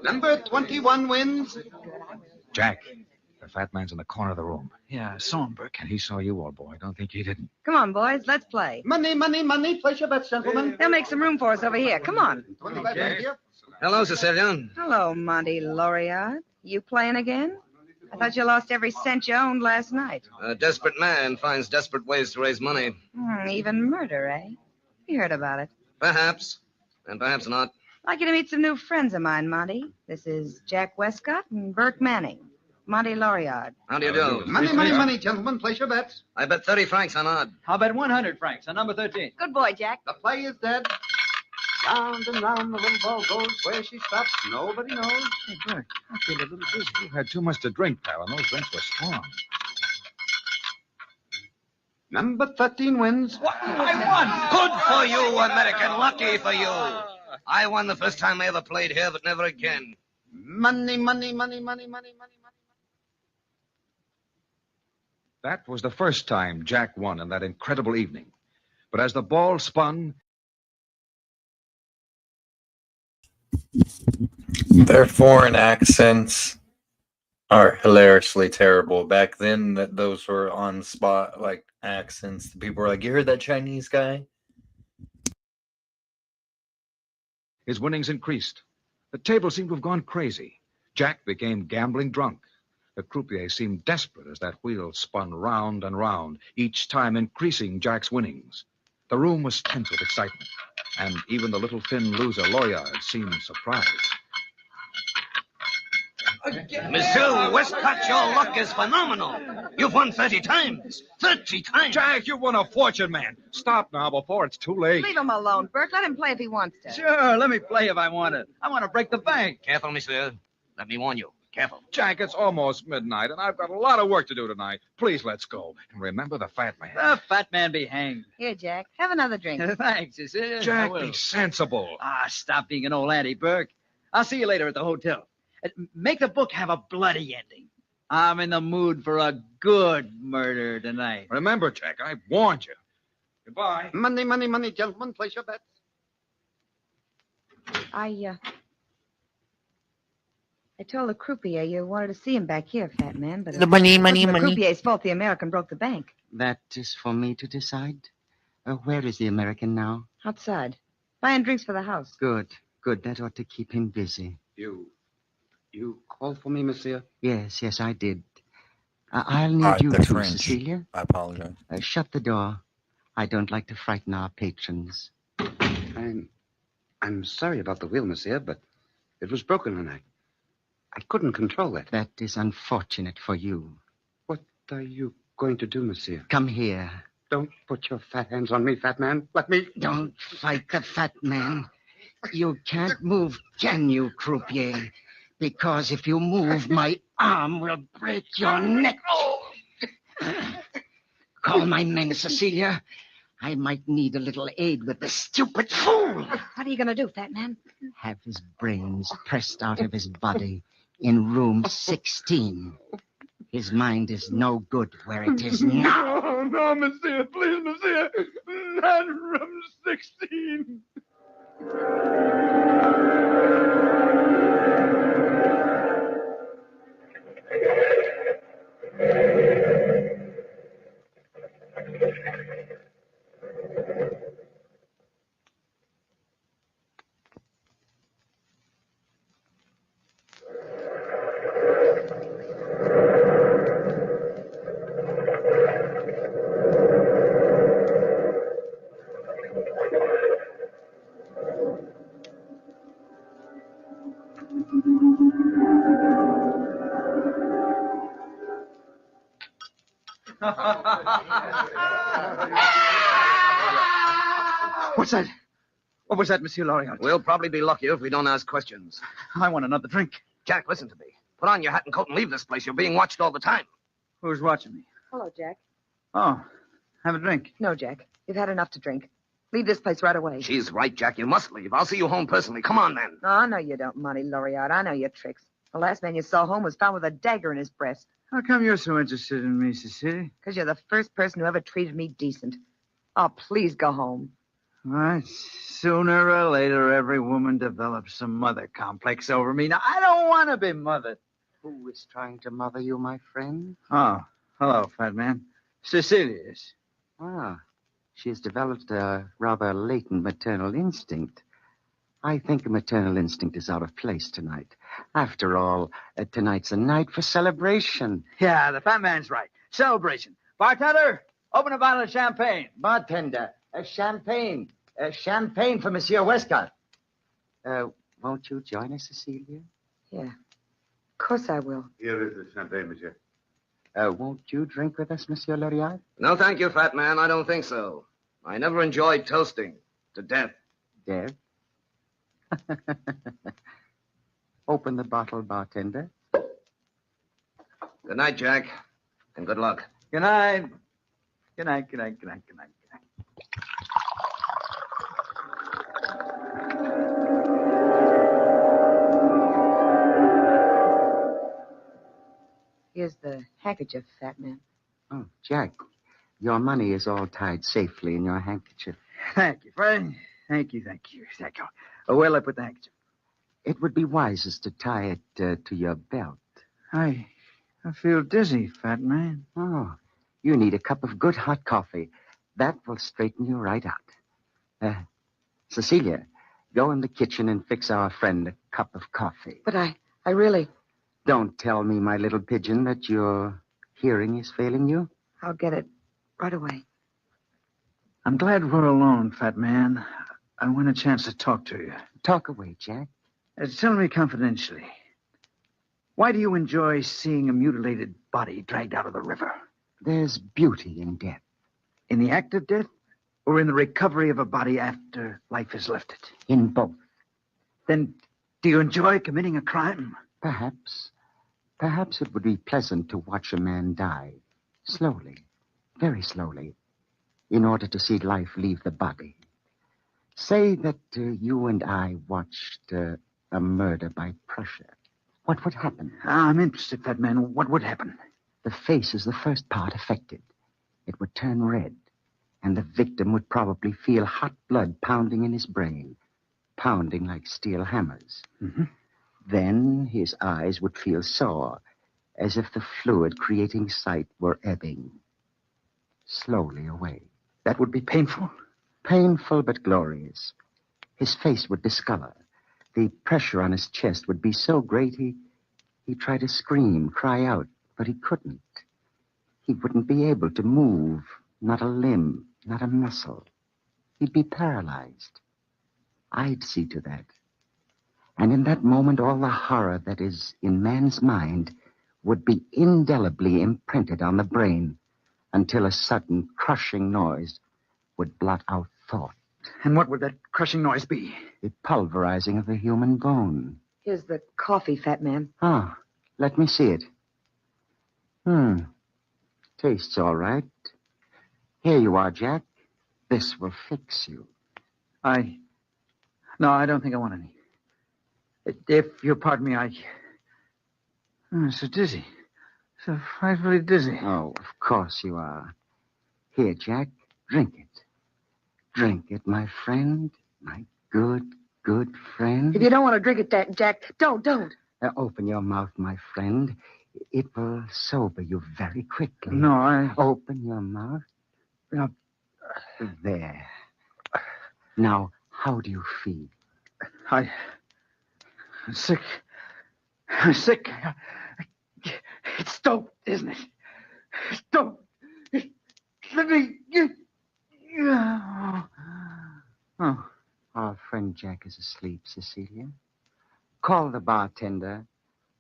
Number 21 wins. Jack, the fat man's in the corner of the room. Yeah, I saw him, Burke. And he saw you, old boy. Don't think he didn't. Come on, boys, let's play. Money, money, money. Place your bets, gentlemen. They'll make some room for us over here. Come on. 25 right here. Hello, Cecilia. Hello, Monty Lauriard. You playing again? I thought you lost every cent you owned last night. A desperate man finds desperate ways to raise money. Even murder, eh? You heard about it. Perhaps, and perhaps not. I'd like you to meet some new friends of mine, Monty. This is Jack Westcott and Bert Manning. Monty Lauriard. How do you do? Money, money, money, gentlemen. Place your bets. I bet 30 francs on odd. How about 100 francs on number 13? Good boy, Jack. The play is dead. Round and round the little ball goes. Where she stops, nobody knows. Hey, Burke, I feel a little dizzy. You've had too much to drink, pal, and those drinks were strong. Number 13 wins. What? I won! Good for you, American. Lucky for you. I won the first time I ever played here, but never again. Money, money, money, money, money, money, money. That was the first time Jack won in that incredible evening. But as the ball spun... Their foreign accents are hilariously terrible. Back then, those were on spot like accents. People were like, "You heard that Chinese guy?" His winnings increased. The table seemed to have gone crazy. Jack became gambling drunk. The croupier seemed desperate as that wheel spun round and round, each time increasing Jack's winnings. The room was tense with excitement, and even the little thin loser, Lauriard, seemed surprised. Monsieur Westcott, your luck is phenomenal. You've won 30 times. 30 times. Jack, you won a fortune, man. Stop now before it's too late. Leave him alone, Burke. Let him play if he wants to. Sure, let me play if I want to. I want to break the bank. Careful, monsieur. Let me warn you. Careful. Jack, it's almost midnight, and I've got a lot of work to do tonight. Please, let's go. And remember the fat man. The fat man be hanged. Here, Jack. Have another drink. Thanks, is it? Jack, be sensible. Ah, stop being an old auntie, Burke. I'll see you later at the hotel. Make the book have a bloody ending. I'm in the mood for a good murder tonight. Remember, Jack, I warned you. Goodbye. Money, money, money, gentlemen. Place your bets. I told the croupier you wanted to see him back here, fat man, but The money, it money, wasn't the money. croupier's fault the American broke the bank. That is for me to decide. Where is the American now? Outside. Buying drinks for the house. Good, good. That ought to keep him busy. You called for me, monsieur? Yes, I did. I'll need All right, you the too, French. Cecilia. I apologize. Shut the door. I don't like to frighten our patrons. I'm sorry about the wheel, monsieur, but it was broken and I couldn't control it. That is unfortunate for you. What are you going to do, monsieur? Come here. Don't put your fat hands on me, fat man. Let me... Don't fight the fat man. You can't move, can you, croupier? Because if you move, my arm will break your neck. Call my men, Cecilia. I might need a little aid with this stupid fool. What are you going to do, fat man? Have his brains pressed out of his body in room 16. His mind is no good where it is now. No, no, monsieur. Please, monsieur. Not room 16. What's that? What was that, Monsieur Lorient? We'll probably be luckier if we don't ask questions. I want another drink. Jack, listen to me. Put on your hat and coat and leave this place. You're being watched all the time. Who's watching me? Hello, Jack. Oh, have a drink. No, Jack. You've had enough to drink. Leave this place right away. She's right, Jack. You must leave. I'll see you home personally. Come on, then. Oh, no, you don't, Monty Loriot. I know your tricks. The last man you saw home was found with a dagger in his breast. How come you're so interested in me, Cecilia? Because you're the first person who ever treated me decent. Oh, please go home. All right. Sooner or later, every woman develops some mother complex over me. Now, I don't want to be mothered. Who is trying to mother you, my friend? Oh, hello, fat man. Cecilia is. Ah, she has developed a rather latent maternal instinct. I think a maternal instinct is out of place tonight. After all, tonight's a night for celebration. Yeah, the fat man's right. Celebration. Bartender, open a bottle of champagne. Bartender, champagne. Champagne for Monsieur Westcott. Won't you join us, Cecilia? Yeah, of course I will. Here is the champagne, monsieur. Won't you drink with us, Monsieur Loriot? No, thank you, fat man. I don't think so. I never enjoyed toasting to death. Death? Open the bottle, bartender. Good night, Jack. And good luck. Good night. Good night, good night, good night, good night, good night. Here's the handkerchief, fat man. Oh, Jack, your money is all tied safely in your handkerchief. Thank you, Fred. Thank you. Where'll I put the handkerchief? It would be wisest to tie it to your belt. I feel dizzy, fat man. Oh, you need a cup of good hot coffee. That will straighten you right out. Cecilia, go in the kitchen and fix our friend a cup of coffee. But I really... Don't tell me, my little pigeon, that your hearing is failing you. I'll get it right away. I'm glad we're alone, fat man. I want a chance to talk to you. Talk away, Jack. Tell me confidentially. Why do you enjoy seeing a mutilated body dragged out of the river? There's beauty in death. In the act of death? Or in the recovery of a body after life has left it? In both. Then do you enjoy committing a crime? Perhaps. Perhaps it would be pleasant to watch a man die. Slowly. Very slowly. In order to see life leave the body. Say that you and I watched a murder by pressure. What would happen? I'm interested, fat man. What would happen? The face is the first part affected. It would turn red, and the victim would probably feel hot blood pounding in his brain, pounding like steel hammers. Mm-hmm. Then his eyes would feel sore, as if the fluid creating sight were ebbing slowly away. That would be painful? Painful but glorious. His face would discolor. The pressure on his chest would be so great he'd try to scream, cry out, but he couldn't. He wouldn't be able to move, not a limb, not a muscle. He'd be paralyzed. I'd see to that. And in that moment, all the horror that is in man's mind would be indelibly imprinted on the brain until a sudden crushing noise would blot out thought. And what would that crushing noise be? The pulverizing of the human bone. Here's the coffee, fat man. Ah, let me see it. Tastes all right. Here you are, Jack. This will fix you. No, I don't think I want any. If you'll pardon me, I'm so dizzy. So frightfully dizzy. Oh, of course you are. Here, Jack, drink it. Drink it, my friend. My good, good friend. If you don't want to drink it, Jack, don't. Open your mouth, my friend. It will sober you very quickly. No, Open your mouth. There. Now, how do you feel? I'm sick. I'm sick. It's dope, isn't it? It's dope. Let me... Oh. Our friend Jack is asleep, Cecilia. Call the bartender.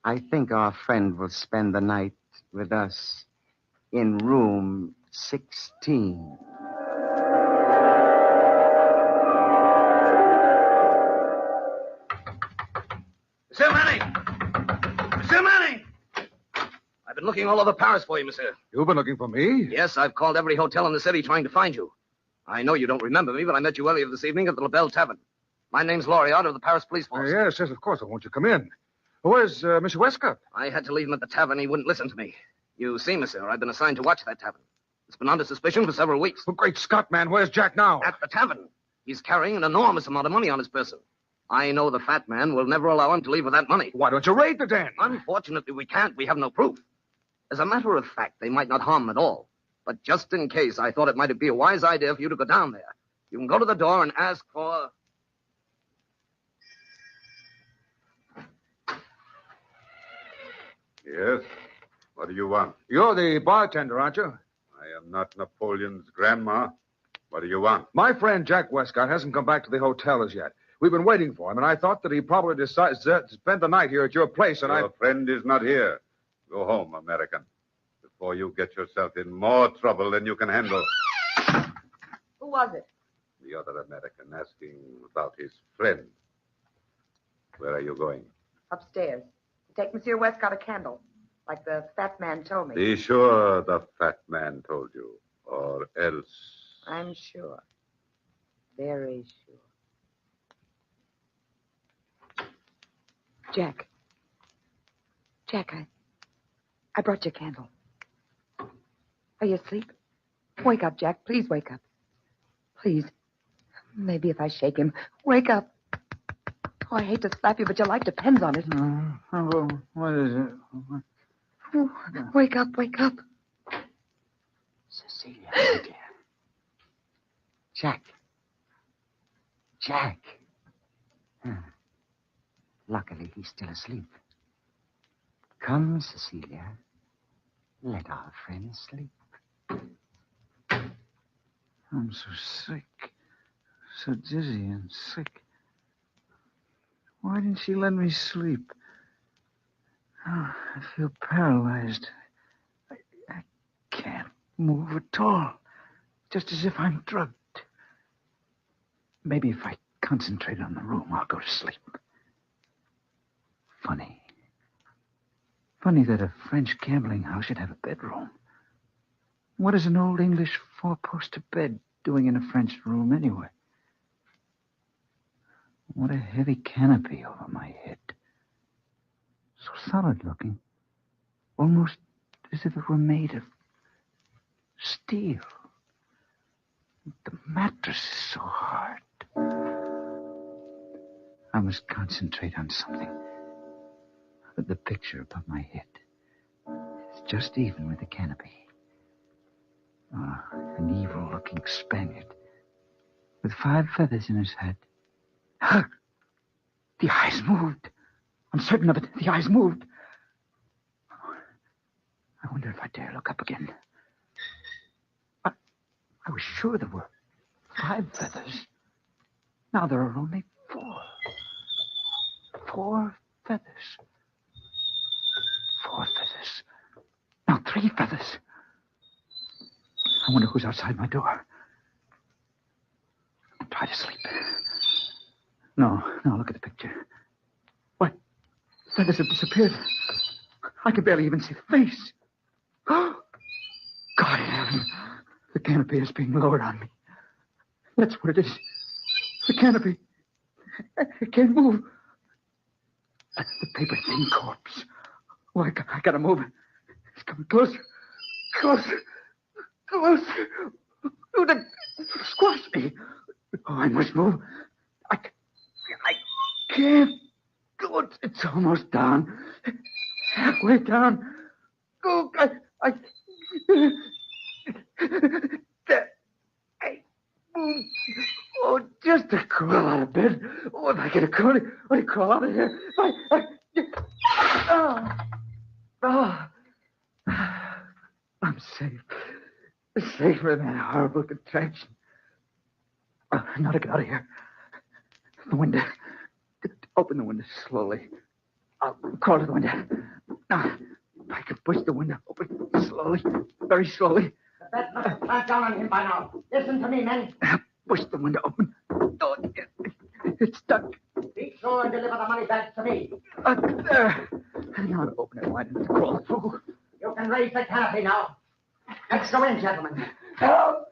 I think our friend will spend the night with us in room 16. Monsieur Manning! Monsieur Manning! I've been looking all over Paris for you, monsieur. You've been looking for me? Yes, I've called every hotel in the city trying to find you. I know you don't remember me, but I met you earlier this evening at the La Belle Tavern. My name's Loriot of the Paris Police Force. Yes, of course. I want you to come in. Where's Mr. Westcott? I had to leave him at the tavern. He wouldn't listen to me. You see, monsieur, I've been assigned to watch that tavern. It's been under suspicion for several weeks. Oh, great Scott, man. Where's Jack now? At the tavern. He's carrying an enormous amount of money on his person. I know the fat man will never allow him to leave with that money. Why don't you raid the den? Unfortunately, we can't. We have no proof. As a matter of fact, they might not harm him at all. But just in case, I thought it might be a wise idea for you to go down there. You can go to the door and ask for... Yes? What do you want? You're the bartender, aren't you? I am not Napoleon's grandma. What do you want? My friend Jack Westcott hasn't come back to the hotel as yet. We've been waiting for him, and I thought that he probably decided to spend the night here at your place, and Your friend is not here. Go home, American, before you get yourself in more trouble than you can handle. Who was it? The other American asking about his friend. Where are you going? Upstairs. Take Monsieur Westcott a candle, like the fat man told me. Be sure the fat man told you, or else... I'm sure. Very sure. Jack, I brought you a candle. Are you asleep? Wake up, Jack. Please wake up. Please. Maybe if I shake him. Wake up. Oh, I hate to slap you, but your life depends on it. What is it? Oh, wake up. Cecilia, my dear. Jack. Luckily, he's still asleep. Come, Cecilia. Let our friend sleep. I'm so sick. So dizzy and sick. Why didn't she let me sleep? Oh, I feel paralyzed. I can't move at all. Just as if I'm drugged. Maybe if I concentrate on the room, I'll go to sleep. Funny that a French gambling house should have a bedroom. What is an old English four-poster bed doing in a French room anyway? What a heavy canopy over my head. So solid looking. Almost as if it were made of steel. The mattress is so hard. I must concentrate on something. The picture above my head is just even with the canopy. An evil-looking Spaniard with 5 feathers in his head. The eyes moved. I'm certain of it. The eyes moved. I wonder if I dare look up again. I was sure there were 5 feathers. Now there are only 4. 4 feathers. 4 feathers. Now 3 feathers. I wonder who's outside my door. Try to sleep. No, look at the picture. What? Feathers have disappeared. I can barely even see the face. God in heaven. The canopy is being lowered on me. That's what it is. The canopy. It can't move. The paper-thin corpse. Oh, I gotta move. It's coming closer. Closer. Oh, they squash me. Oh, I must move. I can't. Oh, it's almost down. Halfway down. Oh, Oh, just to crawl out of bed. Oh, if I get a crawl, I'd crawl out of here. I'm safe. Safe from that horrible contraction. Now to get out of here. The window. Open the window slowly. I'll crawl to the window. Now, if I can push the window open slowly, very slowly. That must have clamped down on him by now. Listen to me, men. Push the window open. Oh, it's stuck. Be sure and deliver the money back to me. There. Now to open it wide and crawl through. You can raise the canopy now. Let's go in, gentlemen. Help!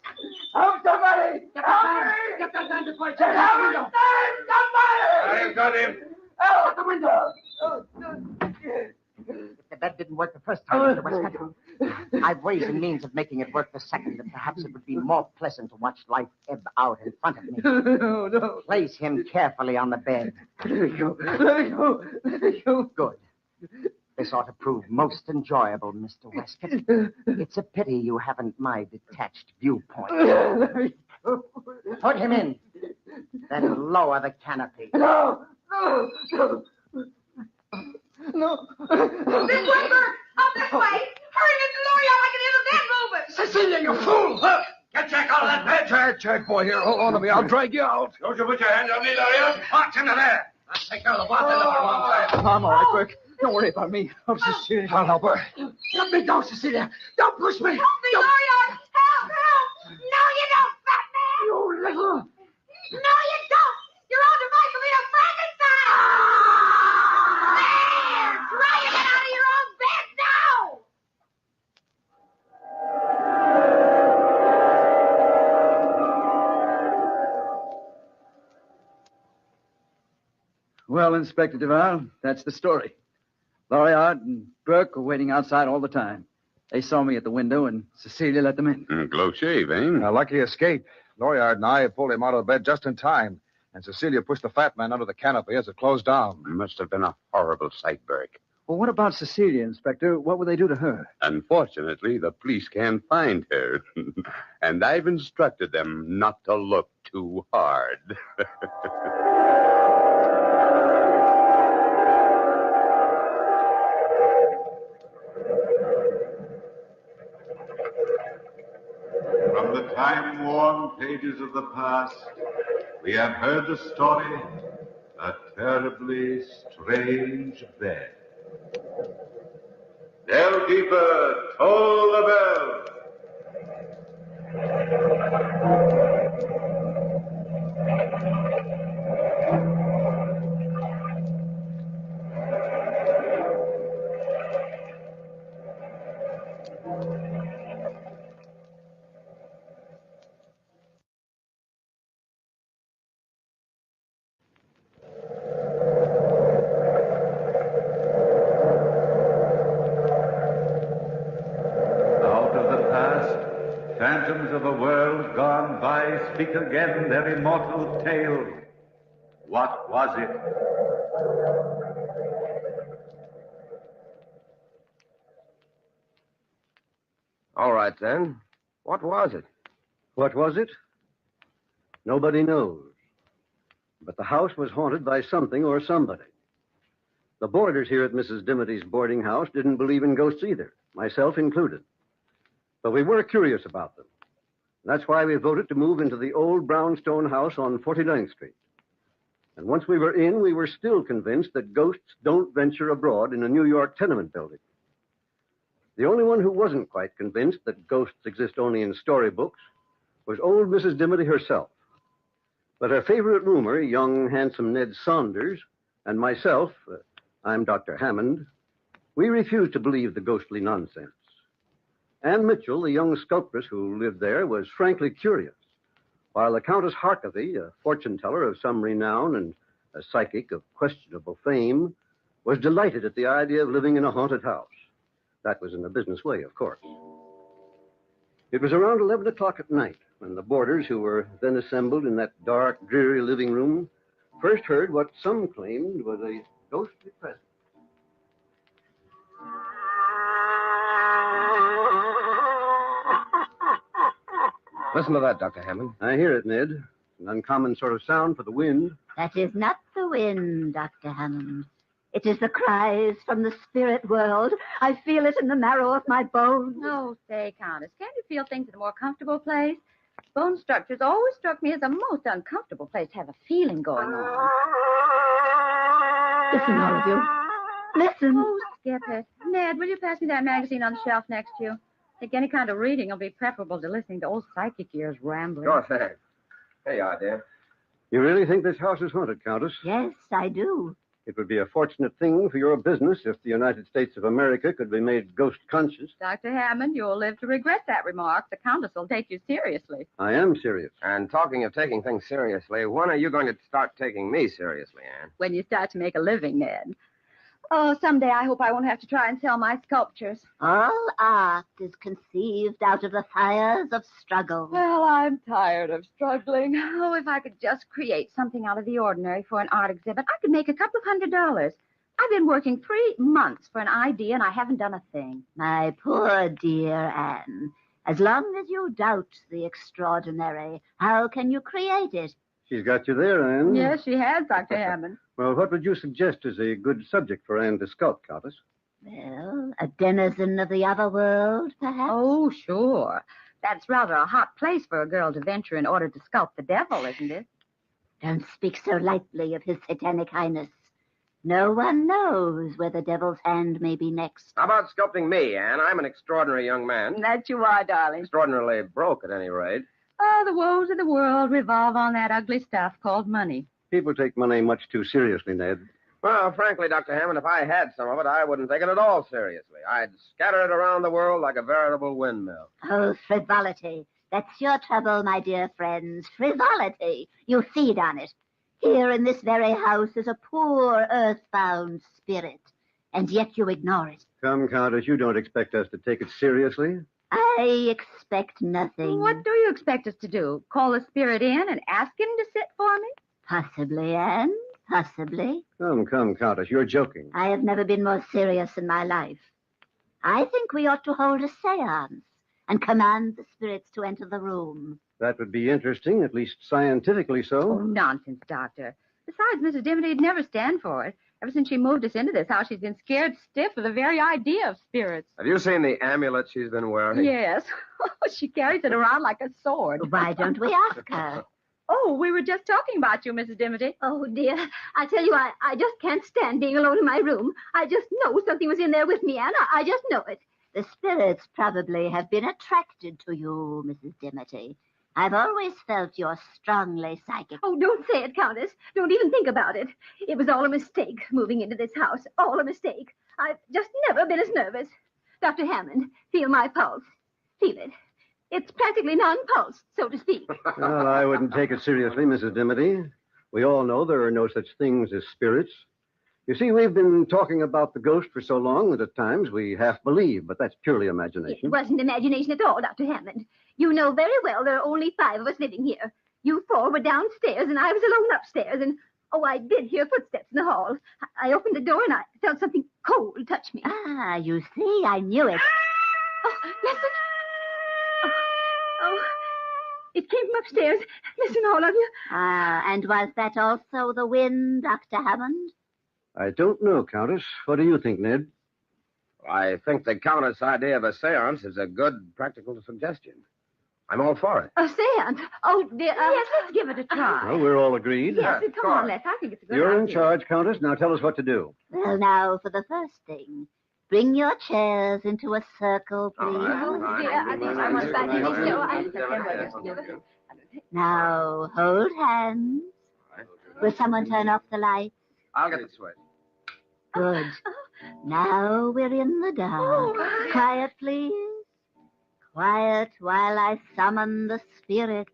Help somebody! Help me! Get that man before he Help takes the window. Somebody! I've got him. Out the window. If the bed didn't work the first time, Mr. Westcott, I've ways and means of making it work the second, and perhaps it would be more pleasant to watch life ebb out in front of me. No. Place him carefully on the bed. Let me go. Good. This ought to prove most enjoyable, Mr. Westcott. It's a pity you haven't my detached viewpoint. Put him in. Then lower the canopy. No. This way, Bert! Up this way! Hurry, Mr. Lawyer, I can hear the bed moving! Cecilia, you fool! Look! Get Jack out of that bed! Jack, boy, here, hold on to me. I'll drag you out. Don't you put your hands on me, Larry. March into there. I'll take care of the bartender for one time. I'm all right, Burke. Don't worry about me. Oh, Cecilia. I'll help her. Let me go, Cecilia. Don't push me. Help me, Lawyer! Help! No, you don't, fat man! You little... No, you don't! Your own device will be a Frankenstein! There! Try to get out of your own bed now! Well, Inspector Duval, that's the story. Loriard and Burke were waiting outside all the time. They saw me at the window, and Cecilia let them in. Close shave, eh? A lucky escape. Loriard and I pulled him out of bed just in time, and Cecilia pushed the fat man under the canopy as it closed down. Must have been a horrible sight, Burke. Well, what about Cecilia, Inspector? What would they do to her? Unfortunately, the police can't find her. And I've instructed them not to look too hard. From the time-worn pages of the past, we have heard the story, A Terribly Strange Bed. Bellkeeper, toll the bell. Phantoms of a world gone by speak again their immortal tale. What was it? All right, then. What was it? What was it? Nobody knows. But the house was haunted by something or somebody. The boarders here at Mrs. Dimity's boarding house didn't believe in ghosts either, myself included. But we were curious about them. That's why we voted to move into the old brownstone house on 49th Street. And once we were in, we were still convinced that ghosts don't venture abroad in a New York tenement building. The only one who wasn't quite convinced that ghosts exist only in storybooks was old Mrs. Dimity herself. But her favorite roomer, young, handsome Ned Saunders, and myself, I'm Dr. Hammond, we refused to believe the ghostly nonsense. Anne Mitchell, the young sculptress who lived there, was frankly curious, while the Countess Harkavy, a fortune-teller of some renown and a psychic of questionable fame, was delighted at the idea of living in a haunted house. That was in a business way, of course. It was around 11 o'clock at night when the boarders, who were then assembled in that dark, dreary living room, first heard what some claimed was a ghostly presence. Listen to that, Dr. Hammond. I hear it, Ned. An uncommon sort of sound for the wind. That is not the wind, Dr. Hammond. It is the cries from the spirit world. I feel it in the marrow of my bones. No, say, Countess, can't you feel things in a more comfortable place? Bone structures always struck me as a most uncomfortable place to have a feeling going on. Listen, all of you. Listen. Oh, skip it. Ned, will you pass me that magazine on the shelf next to you? I think any kind of reading will be preferable to listening to old psychic ears rambling. Sure thing. Here you are, dear. You really think this house is haunted, Countess? Yes, I do. It would be a fortunate thing for your business if the United States of America could be made ghost conscious. Dr. Hammond, you'll live to regret that remark. The Countess will take you seriously. I am serious. And talking of taking things seriously, when are you going to start taking me seriously, Anne? When you start to make a living, Ned. Oh, someday I hope I won't have to try and sell my sculptures. All art is conceived out of the fires of struggle. Well, I'm tired of struggling. Oh, if I could just create something out of the ordinary for an art exhibit, I could make a couple of $100. I've been working 3 months for an idea, and I haven't done a thing. My poor dear Anne, as long as you doubt the extraordinary, how can you create it? She's got you there, Anne. Yes, she has, Dr. Hammond. Well, what would you suggest is a good subject for Anne to sculpt, Countess? Well, a denizen of the other world, perhaps? Oh, sure. That's rather a hot place for a girl to venture in order to sculpt the devil, isn't it? Don't speak so lightly of his satanic highness. No one knows where the devil's hand may be next. How about sculpting me, Anne? I'm an extraordinary young man. That you are, darling. Extraordinarily broke, at any rate. Oh, the woes of the world revolve on that ugly stuff called money. People take money much too seriously, Ned. Well, frankly, Dr. Hammond, if I had some of it, I wouldn't take it at all seriously. I'd scatter it around the world like a veritable windmill. Oh, frivolity. That's your trouble, my dear friends. Frivolity. You feed on it. Here in this very house is a poor, earthbound spirit, and yet you ignore it. Come, Countess, you don't expect us to take it seriously? I expect nothing. What do you expect us to do? Call the spirit in and ask him to sit for me? Possibly, Anne. Possibly. Come, Countess, you're joking. I have never been more serious in my life. I think we ought to hold a seance and command the spirits to enter the room. That would be interesting, at least scientifically so. Oh, nonsense, Doctor. Besides, Mrs. Dimity never stand for it. Ever since she moved us into this house, she's been scared stiff of the very idea of spirits. Have you seen the amulet she's been wearing? Yes. She carries it around like a sword. Why don't we ask her? Oh, we were just talking about you, Mrs. Dimity. Oh, dear. I tell you, I just can't stand being alone in my room. I just know something was in there with me, Anne. I just know it. The spirits probably have been attracted to you, Mrs. Dimity. I've always felt you're strongly psychic. Oh, don't say it, Countess. Don't even think about it. It was all a mistake, moving into this house. All a mistake. I've just never been as nervous. Dr. Hammond, feel my pulse. Feel it. It's practically non-pulse, so to speak. Well, I wouldn't take it seriously, Mrs. Dimity. We all know there are no such things as spirits. You see, we've been talking about the ghost for so long that at times we half believe, but that's purely imagination. It wasn't imagination at all, Dr. Hammond. You know very well there are only 5 of us living here. You 4 were downstairs, and I was alone upstairs, and, oh, I did hear footsteps in the hall. I opened the door, and I felt something cold touch me. Ah, you see, I knew it. Oh, listen. Oh, it came from upstairs. Listen, all of you. Ah, and was that also the wind, Dr. Hammond? I don't know, Countess. What do you think, Ned? I think the Countess' idea of a seance is a good practical suggestion. I'm all for it. A seance? Oh, dear. Yes, let's give it a try. Well, we're all agreed. Yes, come on, let's. I think it's a good You're idea. in charge, Countess. Now tell us what to do. Well, now, for the first thing, bring your chairs into a circle, please. Oh, dear. I want back in this show. Now, hold hands. Will someone turn off the light? I'll get the switch. Good. Now we're in the dark. Quiet, please. Quiet while I summon the spirits.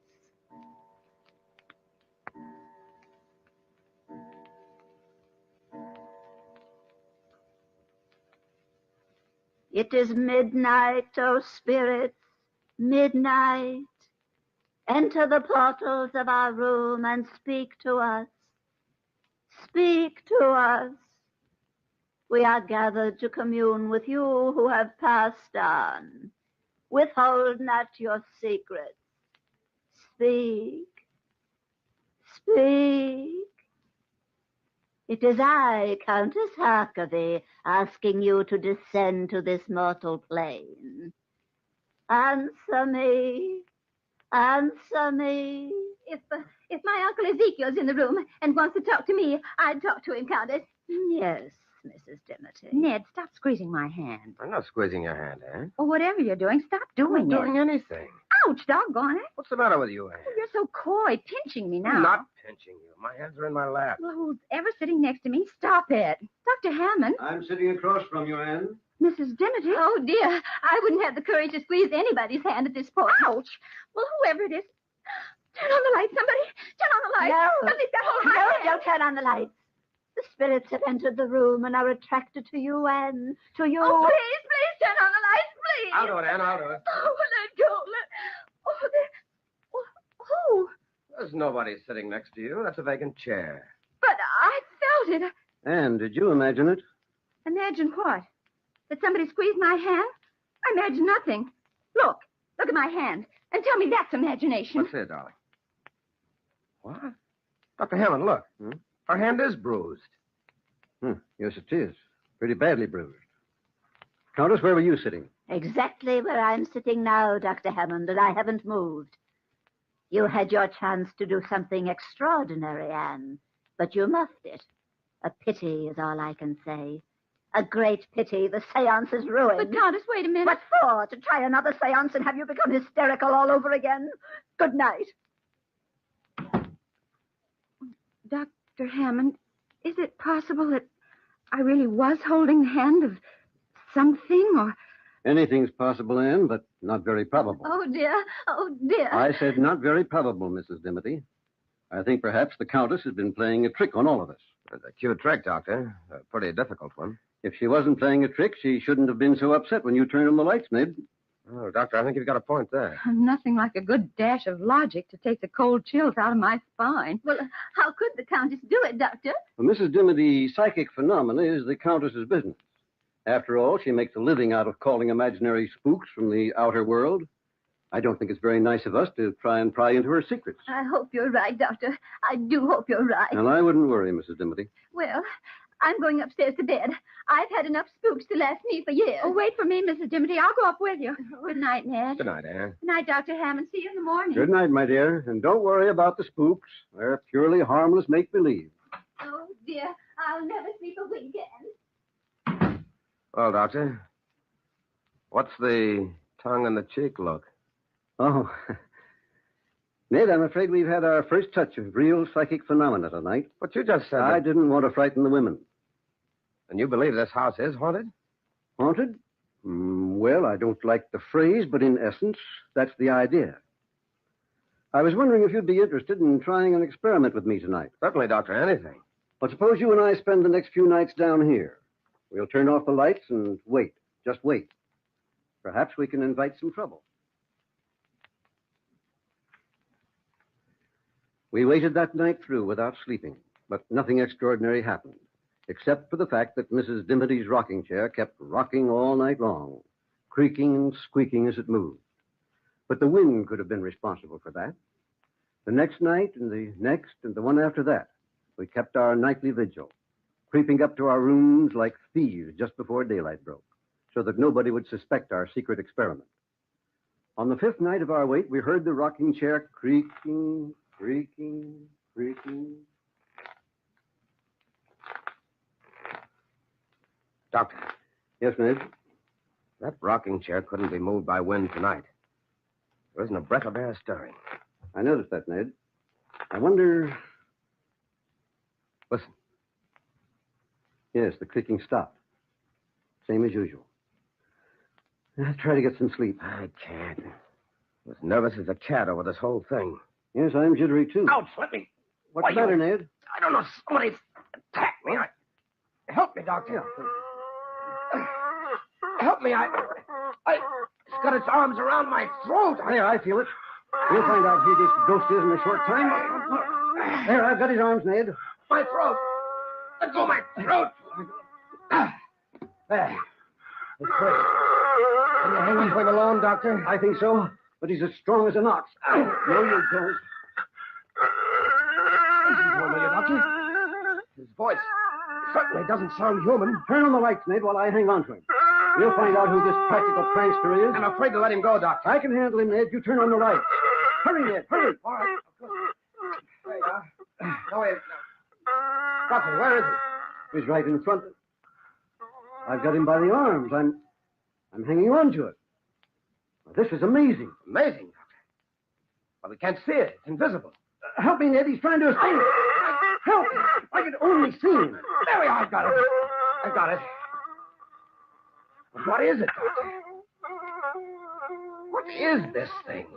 It is midnight, O spirits, midnight. Enter the portals of our room and speak to us. Speak to us. We are gathered to commune with you who have passed on. Withhold not your secrets. Speak. Speak. It is I, Countess Harkavy, asking you to descend to this mortal plane. Answer me. Answer me. If my Uncle Ezekiel's in the room and wants to talk to me, I'd talk to him, Countess. Yes, Mrs. Dimity. Ned, stop squeezing my hand. I'm not squeezing your hand, Anne. Or whatever you're doing, stop doing I'm not doing anything. Ouch, doggone it. What's the matter with you, Anne? Oh, you're so coy, pinching me now. I'm not pinching you. My hands are in my lap. Well, who's ever sitting next to me? Stop it. Dr. Hammond. I'm sitting across from you, Anne. Mrs. Dimity. Oh, dear. I wouldn't have the courage to squeeze anybody's hand at this point. Ouch. Well, whoever it is. Turn on the light, somebody. Turn on the light. No. At least that whole No, don't turn on the lights. The spirits have entered the room and are attracted to you, Anne. To you. Oh, please turn on the lights, please. I'll do it, Anne. I'll do it. Oh, let go. Oh, who? There's nobody sitting next to you. That's a vacant chair. But I felt it. Anne, did you imagine it? Imagine what? That somebody squeezed my hand? I imagine nothing. Look at my hand. And tell me that's imagination. What's it, darling? What? Dr. Hammond, look. Her hand is bruised. Yes, it is. Pretty badly bruised. Countess, where were you sitting? Exactly where I'm sitting now, Dr. Hammond, and I haven't moved. You had your chance to do something extraordinary, Anne, but you muffed it. A pity is all I can say. A great pity. The seance is ruined. But, Countess, wait a minute. What for? To try another seance and have you become hysterical all over again? Good night. Dr. Hammond, is it possible that I really was holding the hand of something or... Anything's possible, Anne, but not very probable. Oh, dear. Oh, dear. I said not very probable, Mrs. Dimity. I think perhaps the Countess has been playing a trick on all of us. It's a cute trick, Doctor. A pretty difficult one. If she wasn't playing a trick, she shouldn't have been so upset when you turned on the lights, Ned. Oh, Doctor, I think you've got a point there. Nothing like a good dash of logic to take the cold chills out of my spine. Well, how could the Countess do it, Doctor? Well, Mrs. Dimity, psychic phenomena is the Countess's business. After all, she makes a living out of calling imaginary spooks from the outer world. I don't think it's very nice of us to try and pry into her secrets. I hope you're right, Doctor. I do hope you're right. And I wouldn't worry, Mrs. Dimity. Well, I'm going upstairs to bed. I've had enough spooks to last me for years. Oh, wait for me, Mrs. Dimity. I'll go up with you. Good night, Ned. Good night, Anne. Good night, Dr. Hammond. See you in the morning. Good night, my dear. And don't worry about the spooks. They're purely harmless make-believe. Oh, dear. I'll never sleep a weekend. Well, Doctor, what's the tongue-in-the-cheek look? Oh. Ned, I'm afraid we've had our first touch of real psychic phenomena tonight. But you just said I didn't want to frighten the women. And you believe this house is haunted? Haunted? Well, I don't like the phrase, but in essence, that's the idea. I was wondering if you'd be interested in trying an experiment with me tonight. Certainly, Doctor, anything. Well, suppose you and I spend the next few nights down here. We'll turn off the lights and wait. Just wait. Perhaps we can invite some trouble. We waited that night through without sleeping, but nothing extraordinary happened, except for the fact that Mrs. Dimity's rocking chair kept rocking all night long, creaking and squeaking as it moved. But the wind could have been responsible for that. The next night and the next and the one after that, we kept our nightly vigil, creeping up to our rooms like thieves just before daylight broke, so that nobody would suspect our secret experiment. On the 5th night of our wait, we heard the rocking chair creaking, creaking, creaking. Doctor. Yes, Ned? That rocking chair couldn't be moved by wind tonight. There isn't a breath of air stirring. I noticed that, Ned. I wonder... Listen. Yes, the creaking stopped. Same as usual. I'll try to get some sleep. I can't. I'm as nervous as a cat over this whole thing. Yes, I'm jittery, too. Ouch, let me... What's the matter, Ned? I don't know. Somebody's attacked me. Help me, Doctor. Help me. It's got its arms around my throat. There, I feel it. We'll find out who this ghost is in a short time. There, I've got his arms, Ned. My throat. Let go of my throat. There. It's great. Can you hang him for him alone, Doctor? I think so, but he's as strong as an ox. No, you don't. Will you, Doctor? His voice certainly doesn't sound human. Turn on the lights, Ned, while I hang on to him. We'll find out who this practical prankster is. I'm afraid to let him go, Doctor. I can handle him, Ned. You turn on the lights. Hurry, Ned, hurry. All right. There you are. No, wait. Doctor, where is he? He's right in front. I've got him by the arms. I'm hanging on to it. Well, this is amazing. Amazing, Doctor. Well, we can't see it. It's invisible. Help me, Ned. He's trying to escape. Help me. I can only see him. There we are. I got it. I got it. But what is it, Doctor? What is this thing?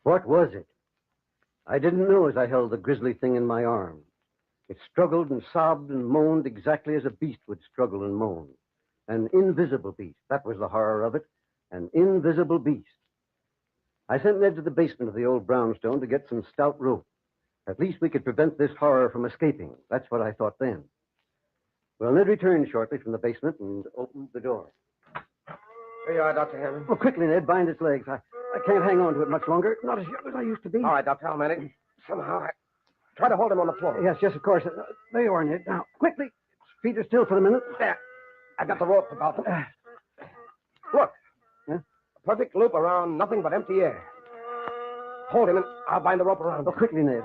What was it? I didn't know as I held the grisly thing in my arms. It struggled and sobbed and moaned exactly as a beast would struggle and moan. An invisible beast. That was the horror of it. An invisible beast. I sent Ned to the basement of the old brownstone to get some stout rope. At least we could prevent this horror from escaping. That's what I thought then. Well, Ned returned shortly from the basement and opened the door. Here you are, Dr. Hammond. Oh, quickly, Ned. Bind its legs. I can't hang on to it much longer. Not as young as I used to be. All right, Doctor, I'll manage. Somehow, I try to hold him on the floor. Yes, of course. There you are, Ned. Now, quickly. Feet are still for the minute. There. I got the rope about him. Look. Huh? A perfect loop around nothing but empty air. Hold him, and I'll bind the rope around him. Oh, quickly, Ned.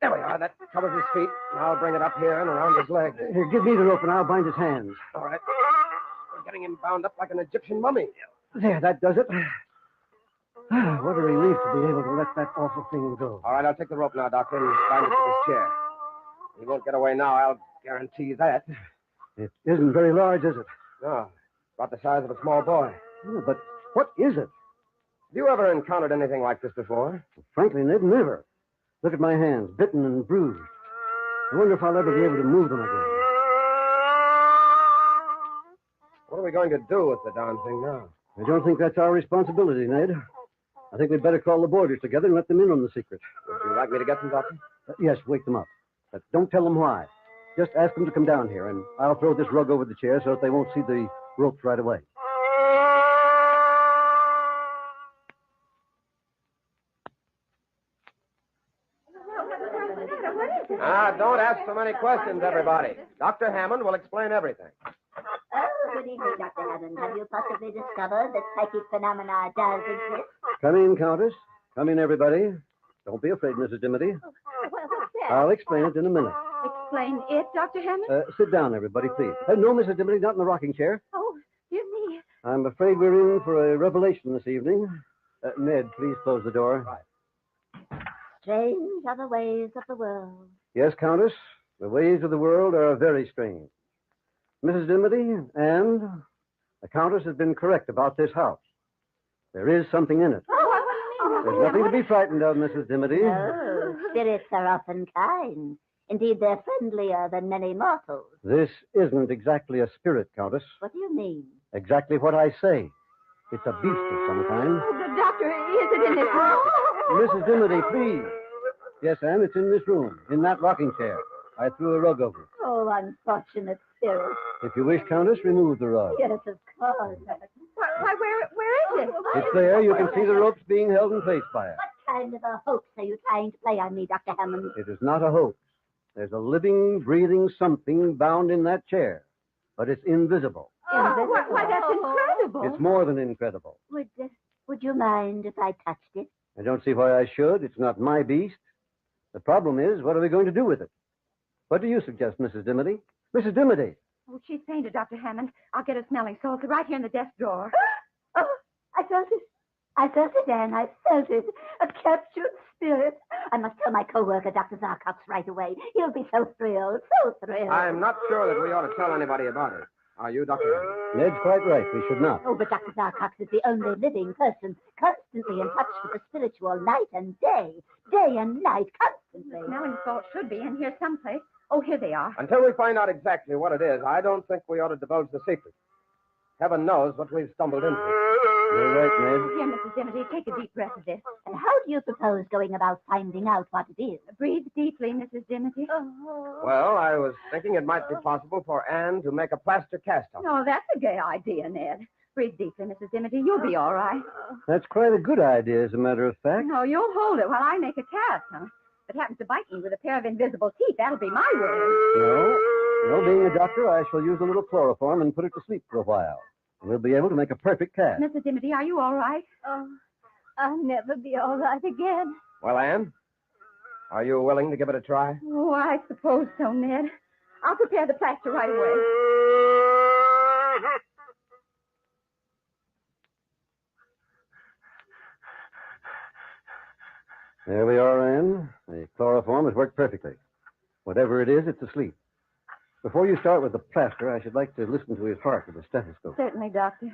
There we are. That covers his feet. And I'll bring it up here and around his legs. Here, give me the rope, and I'll bind his hands. All right. We're getting him bound up like an Egyptian mummy. There, that does it. What a relief to be able to let that awful thing go. All right, I'll take the rope now, Doctor, and bind it to this chair. He won't get away now, I'll guarantee that. It isn't very large, is it? No, about the size of a small boy. Yeah, but what is it? Have you ever encountered anything like this before? Frankly, Ned, never. Look at my hands, bitten and bruised. I wonder if I'll ever be able to move them again. What are we going to do with the darn thing now? I don't think that's our responsibility, Ned. I think we'd better call the boarders together and let them in on the secret. Would you like me to get them, Doctor? Yes, wake them up. But don't tell them why. Just ask them to come down here, and I'll throw this rug over the chair so that they won't see the ropes right away. Don't ask so many questions, everybody. Dr. Hammond will explain everything. Oh, good evening, Dr. Hammond. Have you possibly discovered that psychic phenomena does exist? Come in, Countess. Come in, everybody. Don't be afraid, Mrs. Dimity. Well, what's that? I'll explain it in a minute. Explain it, Dr. Hammond? Sit down, everybody, please. No, Mrs. Dimity, not in the rocking chair. Oh, dear me. I'm afraid we're in for a revelation this evening. Ned, please close the door. Right. Strange are the ways of the world. Yes, Countess. The ways of the world are very strange. Mrs. Dimity, and The Countess has been correct about this house. There is something in it. There's nothing to be frightened of, Mrs. Dimity. Oh, spirits are often kind. Indeed, they're friendlier than many mortals. This isn't exactly a spirit, Countess. What do you mean? Exactly what I say. It's a beast of some kind. Oh, but Doctor, is it in this room? Mrs. Dimity, please. Yes, Anne, it's in this room, in that rocking chair. I threw a rug over it. Oh, unfortunate spirit. If you wish, Countess, remove the rug. Yes, of course. Why, where is it? It's there. You can see the ropes being held in place by it. What kind of a hoax are you trying to play on me, Dr. Hammond? It is not a hoax. There's a living, breathing something bound in that chair, but it's invisible. Why, that's incredible. It's more than incredible. Would you mind if I touched it? I don't see why I should. It's not my beast. The problem is, what are we going to do with it? What do you suggest, Mrs. Dimity? Mrs. Dimity! Oh, she's fainted, Dr. Hammond. I'll get a smelling salts right here in the desk drawer. Oh, I felt it. I felt it, Anne. I felt it. A captured spirit. I must tell my co-worker, Dr. Zarkox, right away. He'll be so thrilled, so thrilled. I'm not sure that we ought to tell anybody about it. Are you, Dr. Hammond? Ned's quite right. We should not. Oh, but Dr. Zarkox is the only living person constantly in touch with the spiritual night and day. Day and night, constantly. The smelling salts should be in here someplace. Oh, here they are. Until we find out exactly what it is, I don't think we ought to divulge the secret. Heaven knows what we've stumbled into. You're right, Ned. Here, Mrs. Dimity, take a deep breath of this. And how do you propose going about finding out what it is? Breathe deeply, Mrs. Dimity. Well, I was thinking it might be possible for Anne to make a plaster cast of it. Oh, that's a gay idea, Ned. Breathe deeply, Mrs. Dimity. You'll be all right. That's quite a good idea, as a matter of fact. No, you'll hold it while I make a cast, huh? If it happens to bite me with a pair of invisible teeth, that'll be my word. No, being a doctor, I shall use a little chloroform and put it to sleep for a while. And we'll be able to make a perfect cast. Mrs. Dimity, are you all right? Oh, I'll never be all right again. Well, Anne, are you willing to give it a try? Oh, I suppose so, Ned. I'll prepare the plaster right away. There we are, Anne. The chloroform has worked perfectly. Whatever it is, it's asleep. Before you start with the plaster, I should like to listen to his heart with a stethoscope. Certainly, Doctor.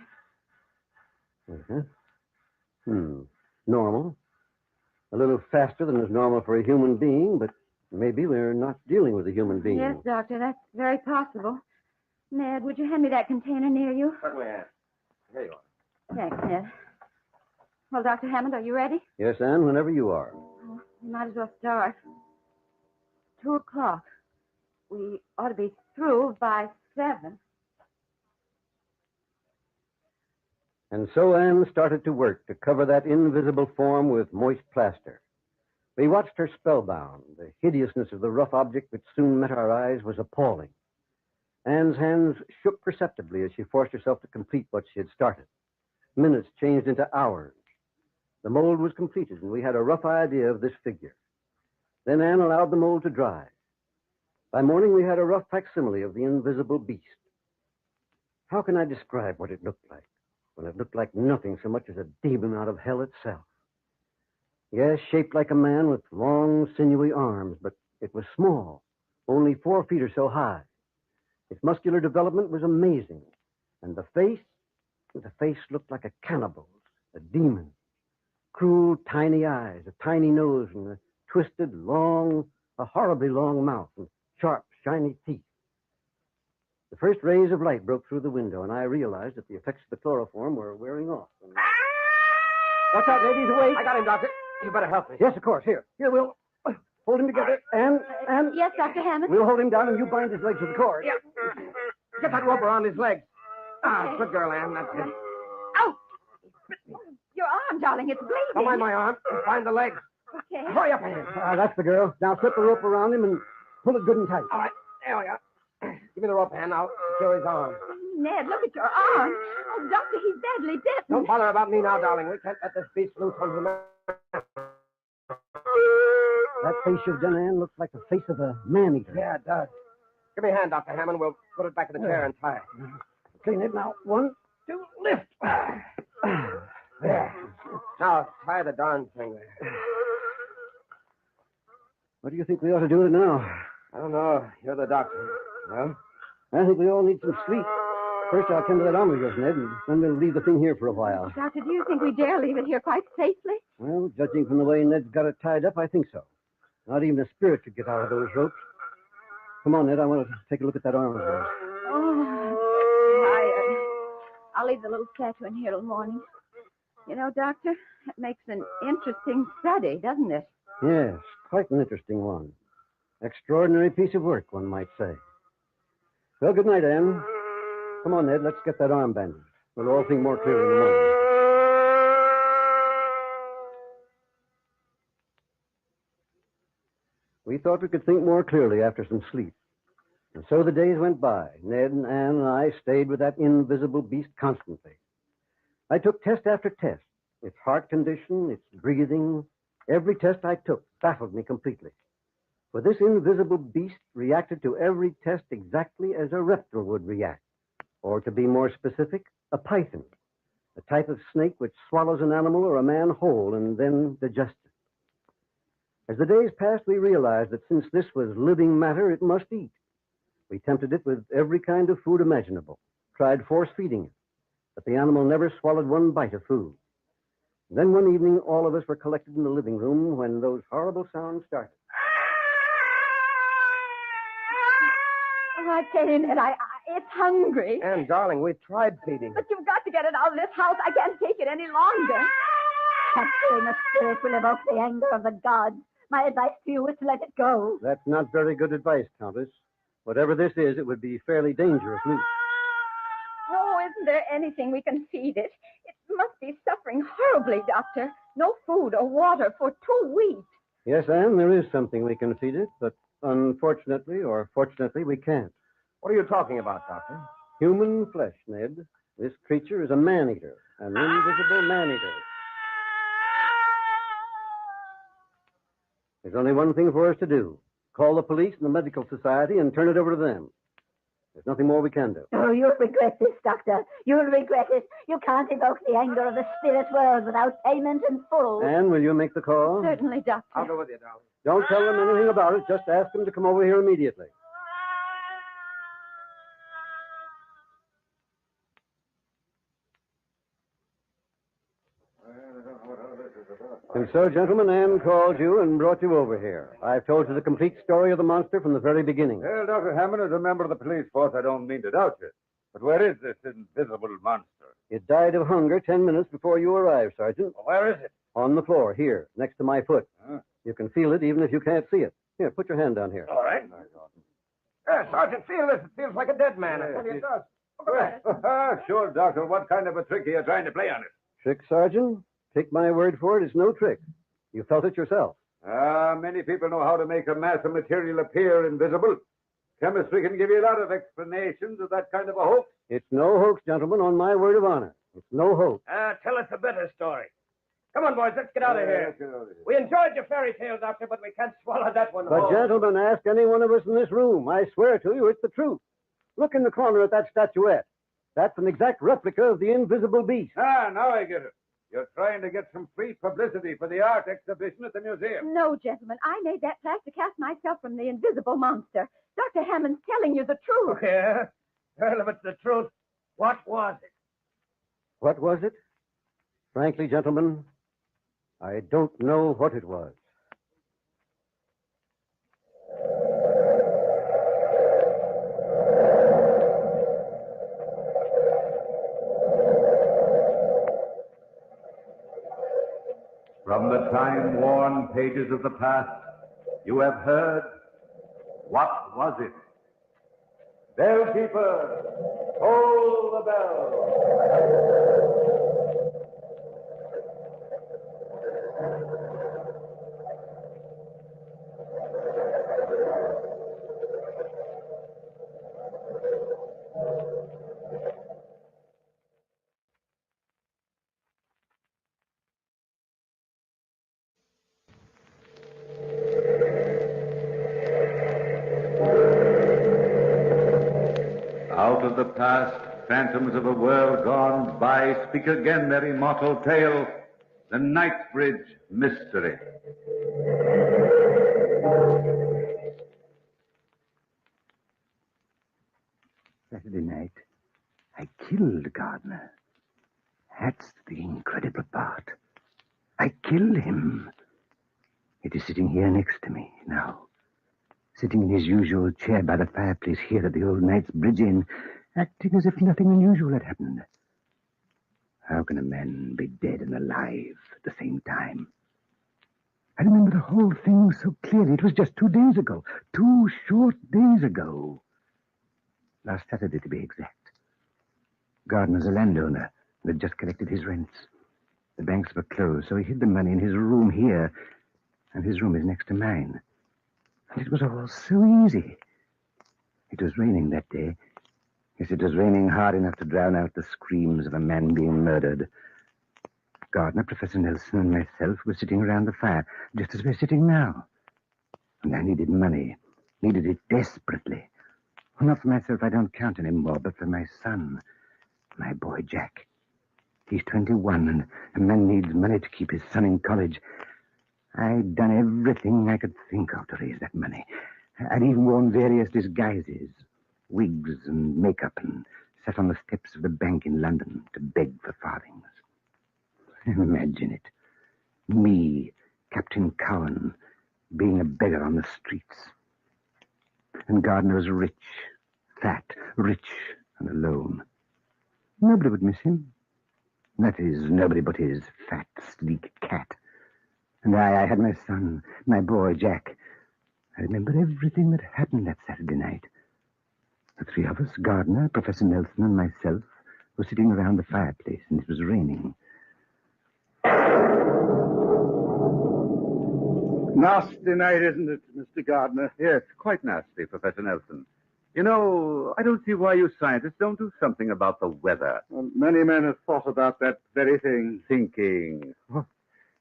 Normal. A little faster than is normal for a human being, but maybe we're not dealing with a human being. Yes, Doctor, that's very possible. Ned, would you hand me that container near you? Certainly, Anne. Here you are. Thanks, Ned. Well, Dr. Hammond, are you ready? Yes, Anne, whenever you are. We might as well start. 2:00. We ought to be through by 7. And so Anne started to work to cover that invisible form with moist plaster. We watched her spellbound. The hideousness of the rough object which soon met our eyes was appalling. Anne's hands shook perceptibly as she forced herself to complete what she had started. Minutes changed into hours. The mold was completed, and we had a rough idea of this figure. Then Anne allowed the mold to dry. By morning, we had a rough facsimile of the invisible beast. How can I describe what it looked like? When it looked like nothing so much as a demon out of hell itself. Yes, shaped like a man with long, sinewy arms, but it was small, only 4 feet or so high. Its muscular development was amazing. And the face looked like a cannibal's, a demon. Cruel, tiny eyes, a tiny nose, and a twisted, a horribly long mouth, and sharp, shiny teeth. The first rays of light broke through the window, and I realized that the effects of the chloroform were wearing off. Watch out, ladies, awake. I got him, Doctor. You better help me. Yes, of course. Here, we'll hold him together. And Yes, Dr. Hammond? we'll hold him down, and you bind his legs with the cord. Yeah. Get that rope around his legs. Good girl, Anne. That's it. Ow! Your arm, darling, it's bleeding. Don't mind my arm. Find the legs. Okay. Hurry up, Anne. That's the girl. Now slip the rope around him and pull it good and tight. All right. There we are. Give me the rope, Anne. I'll secure his arm. Ned, look at your arm. Oh, Doctor, he's badly bitten. Don't bother about me now, darling. We can't let this beast loose on humanity. That face you've done, Anne, looks like the face of a man-eater. Yeah, it does. Give me a hand, Dr. Hammond. We'll put it back in the chair and tie it. Okay, Ned, now, 1, 2, lift. There. Now, tie the darn thing there. What do you think we ought to do with it now? I don't know. You're the doctor. Well? I think we all need some sleep. First, I'll tend to that omnibus, Ned, and then we'll leave the thing here for a while. Doctor, do you think we dare leave it here quite safely? Well, judging from the way Ned's got it tied up, I think so. Not even a spirit could get out of those ropes. Come on, Ned, I want to take a look at that arm of yours. Oh, tired. I'll leave the little statue in here till morning. You know, Doctor, it makes an interesting study, doesn't it? Yes, quite an interesting one. Extraordinary piece of work, one might say. Well, good night, Anne. Come on, Ned, let's get that arm bandaged. We'll all think more clearly in the morning. We thought we could think more clearly after some sleep. And so the days went by. Ned and Anne and I stayed with that invisible beast constantly. I took test after test. Its heart condition, its breathing, every test I took baffled me completely. For this invisible beast reacted to every test exactly as a reptile would react. Or to be more specific, a python, a type of snake which swallows an animal or a man whole and then digests it. As the days passed, we realized that since this was living matter, it must eat. We tempted it with every kind of food imaginable, tried force feeding it, but the animal never swallowed one bite of food. Then one evening, all of us were collected in the living room when those horrible sounds started. Oh, I tell you, Ned, it's hungry. Anne, darling, we tried feeding it. But you've got to get it out of this house. I can't take it any longer. Capturing a spirit will evoke the anger of the gods. My advice to you is to let it go. That's not very good advice, Countess. Whatever this is, it would be fairly dangerous news. Oh, isn't there anything we can feed it? It must be suffering horribly, Doctor. No food or water for 2 weeks. Yes, Anne, there is something we can feed it, but unfortunately or fortunately, we can't. What are you talking about, Doctor? Human flesh, Ned. This creature is a man-eater, an invisible man-eater. There's only one thing for us to do. Call the police and the medical society and turn it over to them. There's nothing more we can do. Oh, you'll regret this, Doctor. You'll regret it. You can't evoke the anger of the spirit world without payment in full. Anne, will you make the call? Certainly, Doctor. I'll go with you, darling. Don't tell them anything about it. Just ask them to come over here immediately. And so, gentlemen, Anne called you and brought you over here. I've told you the complete story of the monster from the very beginning. Well, Dr. Hammond, as a member of the police force, I don't mean to doubt you. But where is this invisible monster? It died of hunger 10 minutes before you arrived, Sergeant. Well, where is it? On the floor, here, next to my foot. Huh? You can feel it even if you can't see it. Here, put your hand down here. All right. Sergeant, feel this. It feels like a dead man. I tell you it does. Look at that. Sure, Doctor. What kind of a trick are you trying to play on it? Trick, Sergeant? Take my word for it, it's no trick. You felt it yourself. Many people know how to make a mass of material appear invisible. Chemistry can give you a lot of explanations of that kind of a hoax. It's no hoax, gentlemen, on my word of honor. It's no hoax. Tell us a better story. Come on, boys, let's get out of here. Let's get out of here. We enjoyed your fairy tale, Doctor, but we can't swallow that one But, whole. gentlemen, ask any one of us in this room. I swear to you, it's the truth. Look in the corner at that statuette. That's an exact replica of the invisible beast. Now I get it. You're trying to get some free publicity for the art exhibition at the museum. No, gentlemen. I made that plaster cast myself from the invisible monster. Dr. Hammond's telling you the truth. Yeah? Well, if it's the truth, what was it? What was it? Frankly, gentlemen, I don't know what it was. From the time-worn pages of the past, you have heard, what was it? Bellkeeper, toll the bell. Out of the past, phantoms of a world gone by, speak again their immortal tale, the Knightsbridge Mystery. Saturday night, I I killed Gardner. That's the incredible part. I killed him. It is sitting here next to me now. Sitting in his usual chair by the fireplace here at the Old Knight's Bridge Inn, acting as if nothing unusual had happened. How can a man be dead and alive at the same time? I remember the whole thing so clearly. It was just 2 days ago. 2 short days ago. Last Saturday, to be exact. Gardner's a landowner and had just collected his rents. The banks were closed, so he hid the money in his room here, and his room is next to mine. And it was all so easy. It was raining that day. Yes, it was raining hard enough to drown out the screams of a man being murdered. Gardner, Professor Nelson, and myself were sitting around the fire, just as we're sitting now. And I needed money. Needed it desperately. Well, not for myself, I don't count anymore, but for my son, my boy Jack. He's 21, and a man needs money to keep his son in college. I'd done everything I could think of to raise that money. I'd even worn various disguises, wigs and makeup, and sat on the steps of the bank in London to beg for farthings. Imagine it. Me, Captain Cowan, being a beggar on the streets. And Gardner was rich, fat, rich, and alone. Nobody would miss him. That is, nobody but his fat, sleek cat. And I had my son, my boy, Jack. I remember everything that happened that Saturday night. The 3 of us, Gardner, Professor Nelson, and myself, were sitting around the fireplace, and it was raining. Nasty night, isn't it, Mr. Gardner? Yes, quite nasty, Professor Nelson. You know, I don't see why you scientists don't do something about the weather. Well, many men have thought about that very thing. Thinking. Oh,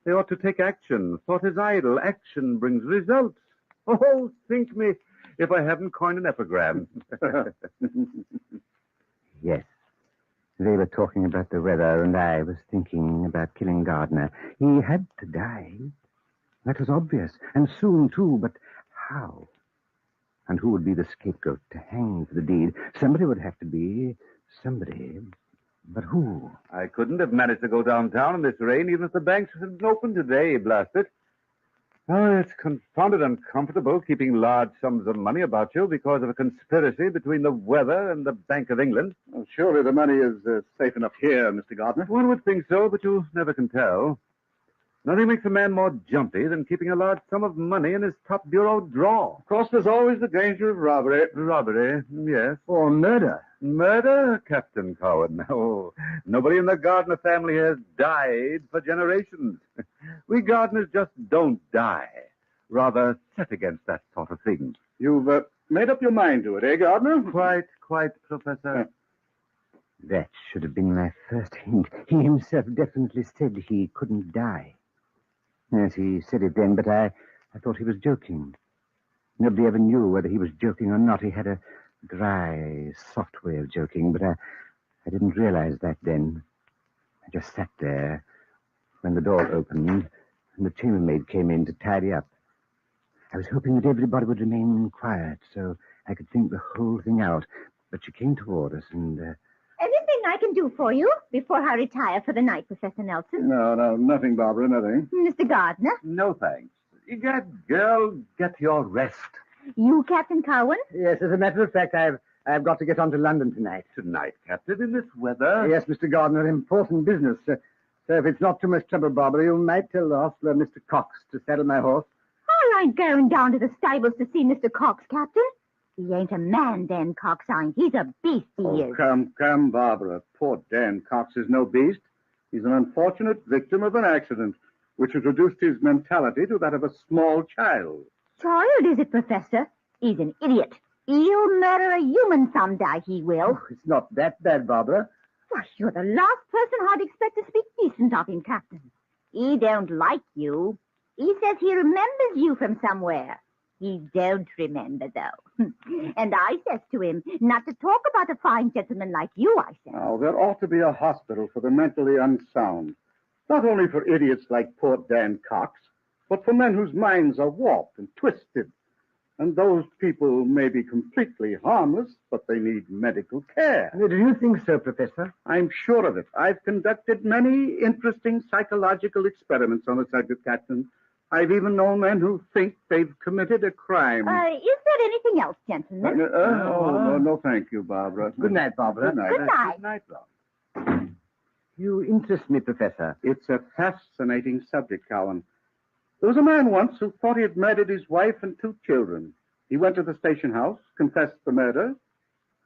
they ought to take action. Thought is idle. Action brings results. Oh, think me if I haven't coined an epigram. Yes. They were talking about the weather, and I was thinking about killing Gardner. He had to die. That was obvious, and soon, too, but how? And who would be the scapegoat to hang for the deed? Somebody would have to be. Somebody. But who? I couldn't have managed to go downtown in this rain even if the banks had been open today, blast it. Oh, it's confounded uncomfortable keeping large sums of money about you because of a conspiracy between the weather and the Bank of England. Well, surely the money is safe enough here, Mr. Gardner. One would think so, but you never can tell. Nothing makes a man more jumpy than keeping a large sum of money in his top bureau drawer. Of course, there's always the danger of robbery. Robbery, yes. Or murder. Murder, Captain Cowan? No. Nobody in the Gardner family has died for generations. We Gardners just don't die. Rather set against that sort of thing. You've made up your mind to it, eh, Gardner? Quite, Professor. That should have been my first hint. He himself definitely said he couldn't die. Yes, he said it then, but I thought he was joking. Nobody ever knew whether he was joking or not. He had a dry, soft way of joking, but I didn't realize that then. I just sat there when the door opened and the chambermaid came in to tidy up. I was hoping that everybody would remain quiet so I could think the whole thing out, but she came toward us and... Anything I can do for you before I retire for the night, Professor Nelson? No, nothing, Barbara, nothing. Mr. Gardner? No, thanks. Girl, get your rest. You, Captain Cowan? Yes, as a matter of fact, I've got to get on to London tonight. Tonight, Captain, in this weather? Yes, Mr. Gardner, important business. So if it's not too much trouble, Barbara, you might tell the hostler, Mr. Cox, to saddle my horse. I ain't going down to the stables to see Mr. Cox, Captain. He ain't a man, Dan Cox ain't. He's a beast, he is. Come, Barbara. Poor Dan Cox is no beast. He's an unfortunate victim of an accident, which has reduced his mentality to that of a small child. Child, is it, Professor? He's an idiot. He'll murder a human someday, he will. Oh, it's not that bad, Barbara. Why, you're the last person I'd expect to speak decent of him, Captain. He don't like you. He says he remembers you from somewhere. He don't remember, though. And I says to him, not to talk about a fine gentleman like you, I says. Now, there ought to be a hospital for the mentally unsound. Not only for idiots like poor Dan Cox, but for men whose minds are warped and twisted. And those people may be completely harmless, but they need medical care. Do you think so, Professor? I'm sure of it. I've conducted many interesting psychological experiments on the subject, Captain. I've even known men who think they've committed a crime. Is there anything else, gentlemen? No, thank you, Barbara. Good night, Barbara. Good night. Good night. Good night, Bob. You interest me, Professor. It's a fascinating subject, Cowan. There was a man once who thought he had murdered his wife and 2 children. He went to the station house, confessed the murder,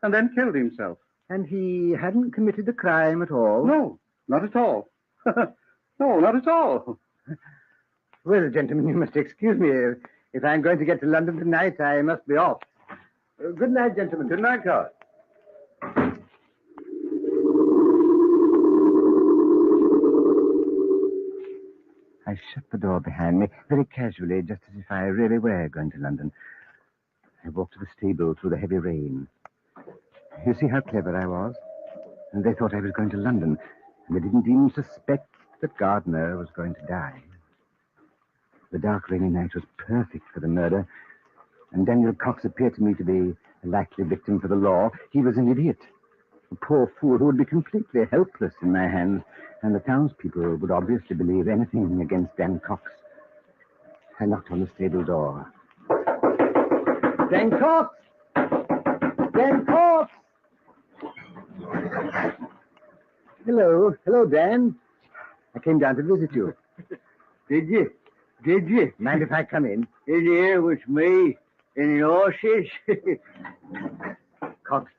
and then killed himself. And he hadn't committed a crime at all? No, not at all. No, not at all. Well, gentlemen, you must excuse me. If I'm going to get to London tonight, I must be off. Good night, gentlemen. Good night, Cowan. I shut the door behind me very casually, just as if I really were going to London. I walked to the stable through the heavy rain. You see how clever I was? And they thought I was going to London, and they didn't even suspect that Gardner was going to die. The dark, rainy night was perfect for the murder, and Daniel Cox appeared to me to be a likely victim for the law. He was an idiot, a poor fool who would be completely helpless in my hands, and the townspeople would obviously believe anything against Dan Cox. I knocked on the stable door. Dan Cox! Dan Cox! Hello, Dan. I came down to visit you. Did you? Mind if I come in? In here with me and the horses? Cox,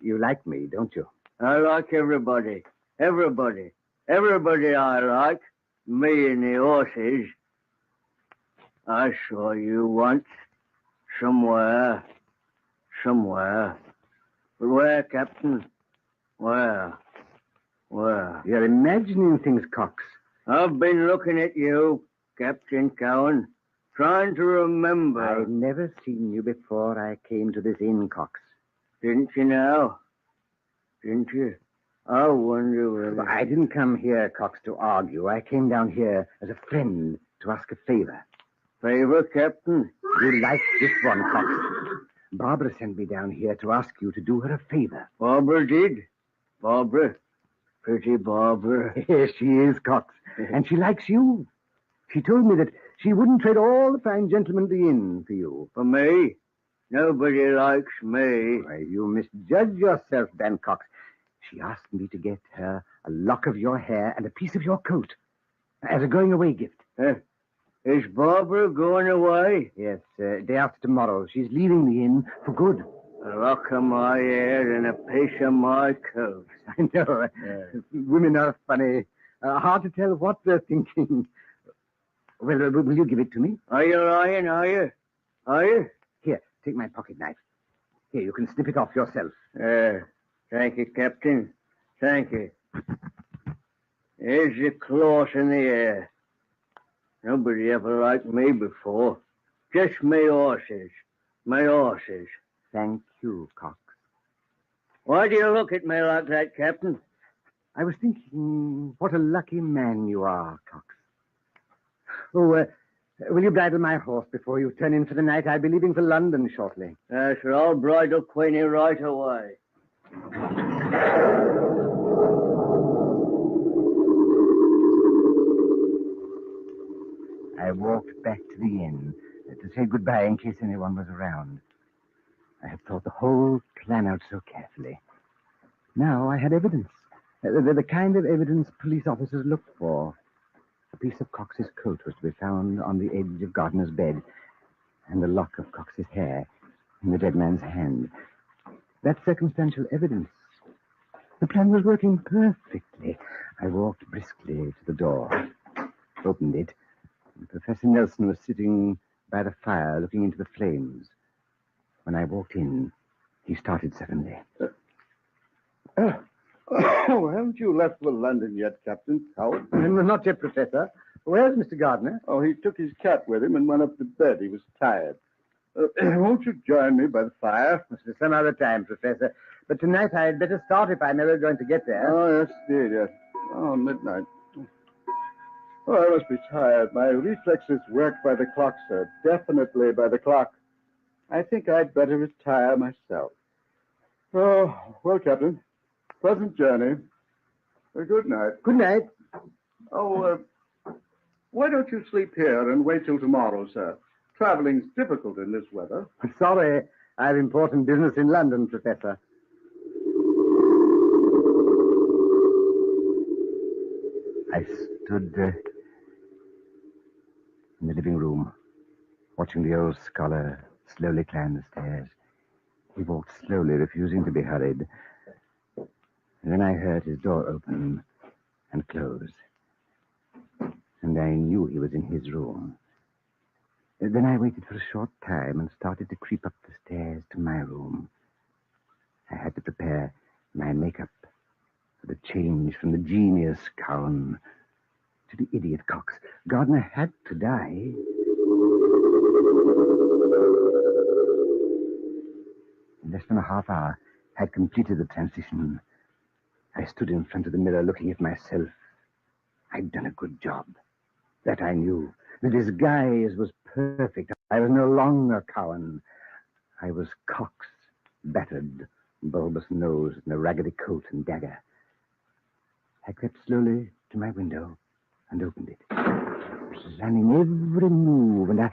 you like me, don't you? I like everybody. Everybody I like. Me and the horses. I saw you once. Somewhere. But where, Captain? Where? You're imagining things, Cox. I've been looking at you, Captain Cowan, trying to remember. I've never seen you before I came to this inn, Cox. Didn't you now? Didn't you? I wonder whether... I didn't come here, Cox, to argue. I came down here as a friend to ask a favor. Favor, Captain? You like this one, Cox. Barbara sent me down here to ask you to do her a favor. Barbara did? Barbara? Pretty Barbara. Yes, she is, Cox. And she likes you. She told me that she wouldn't trade all the fine gentlemen at the inn for you. For me? Nobody likes me. Why, you misjudge yourself, Dan Cox. She asked me to get her a lock of your hair and a piece of your coat as a going-away gift. Is Barbara going away? Yes, day after tomorrow. She's leaving the inn for good. A lock of my hair and a piece of my coat. I know. Women are funny. Hard to tell what they're thinking. Well, will you give it to me? Are you lying, are you? Are you? Here, take my pocket knife. Here, you can snip it off yourself. Thank you, Captain. Thank you. Here's the cloth in the air. Nobody ever liked me before. Just my horses. My horses. Thank you, Cox. Why do you look at me like that, Captain? I was thinking what a lucky man you are, Cox. Oh, will you bridle my horse before you turn in for the night? I'll be leaving for London shortly. Sure, I'll bridle Queenie right away. I walked back to the inn to say goodbye in case anyone was around. I had thought the whole plan out so carefully. Now I had evidence. The kind of evidence police officers look for. A piece of Cox's coat was to be found on the edge of Gardner's bed, and a lock of Cox's hair in the dead man's hand. That's circumstantial evidence. The plan was working perfectly. I walked briskly to the door, opened it. Professor Nelson was sitting by the fire looking into the flames. When I walked in, he started suddenly. Haven't you left for London yet, Captain Howard? Not yet, Professor. Where's Mr. Gardner? Oh, he took his cat with him and went up to bed. He was tired. Won't you join me by the fire? Some other time, Professor. But tonight I'd better start if I'm ever going to get there. Oh, yes, indeed, yes. Oh, midnight. Oh, I must be tired. My reflexes work by the clock, sir. Definitely by the clock. I think I'd better retire myself. Oh, well, Captain, pleasant journey. Good night. Good night. Oh, why don't you sleep here and wait till tomorrow, sir? Traveling's difficult in this weather. Sorry, I have important business in London, Professor. I stood in the living room, watching the old scholar slowly climb the stairs. He walked slowly, refusing to be hurried. And then I heard his door open and close. And I knew he was in his room. Then I waited for a short time and started to creep up the stairs to my room. I had to prepare my makeup for the change from the genius Cowan to the idiot Cox. Gardner had to die. In less than a half hour, I had completed the transition. I stood in front of the mirror looking at myself. I'd done a good job. That I knew. The disguise was perfect. I was no longer Cowan. I was Cox, battered, bulbous nose, and a raggedy coat and dagger. I crept slowly to my window and opened it, planning every move, and I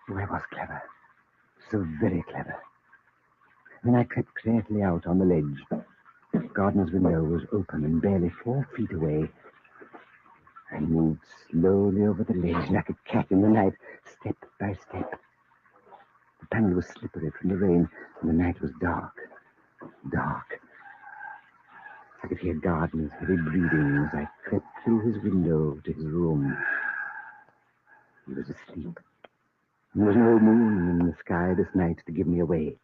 was clever. So very clever. Then I crept carefully out on the ledge. Gardner's window was open and barely 4 feet away. I moved slowly over the ledge like a cat in the night, step by step. The panel was slippery from the rain, and the night was dark. Dark. I could hear Gardner's heavy breathing as I crept through his window to his room. He was asleep. There was no moon in the sky this night to give me away.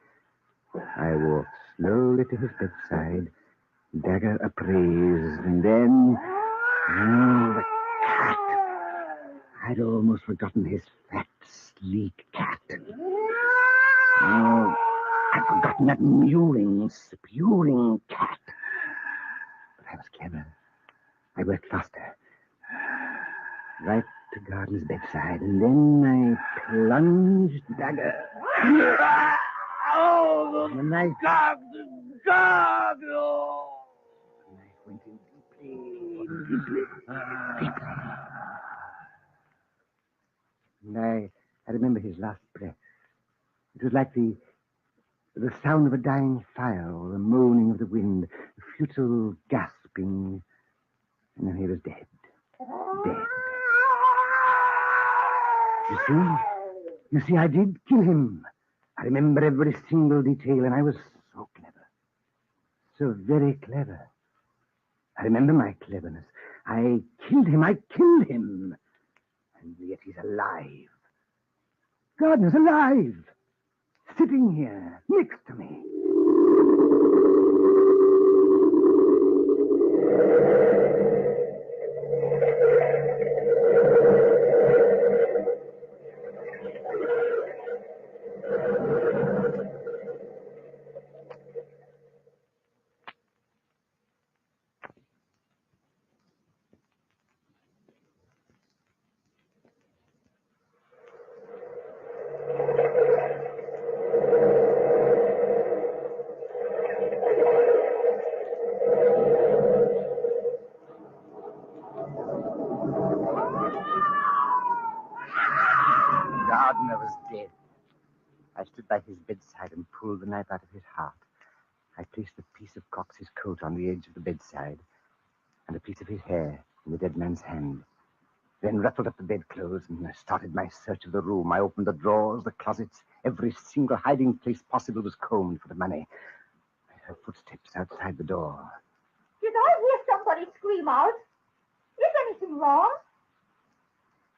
I walked slowly to his bedside, dagger upraised, and then... the cat. I'd almost forgotten his fat, sleek cat. Oh, I'd forgotten that mewing, spewing cat. But I was clever. I worked faster. Right to Gardner's bedside, and then I plunged the dagger. Oh, the knife. God! Oh. The knife went in deeply. And I remember his last breath. It was like the sound of a dying fire or the moaning of the wind, a futile gasping, and then he was dead. Dead. You see, I did kill him. I remember every single detail, and I was so clever. So very clever. I remember my cleverness. I killed him. And yet he's alive. Gardner's alive. Sitting here, next to me. Gardner was dead. I stood by his bedside and pulled the knife out of his heart. I placed a piece of Cox's coat on the edge of the bedside and a piece of his hair in the dead man's hand. Then ruffled up the bedclothes and I started my search of the room. I opened the drawers, the closets. Every single hiding place possible was combed for the money. I heard footsteps outside the door. Did I hear somebody scream out? Is anything wrong?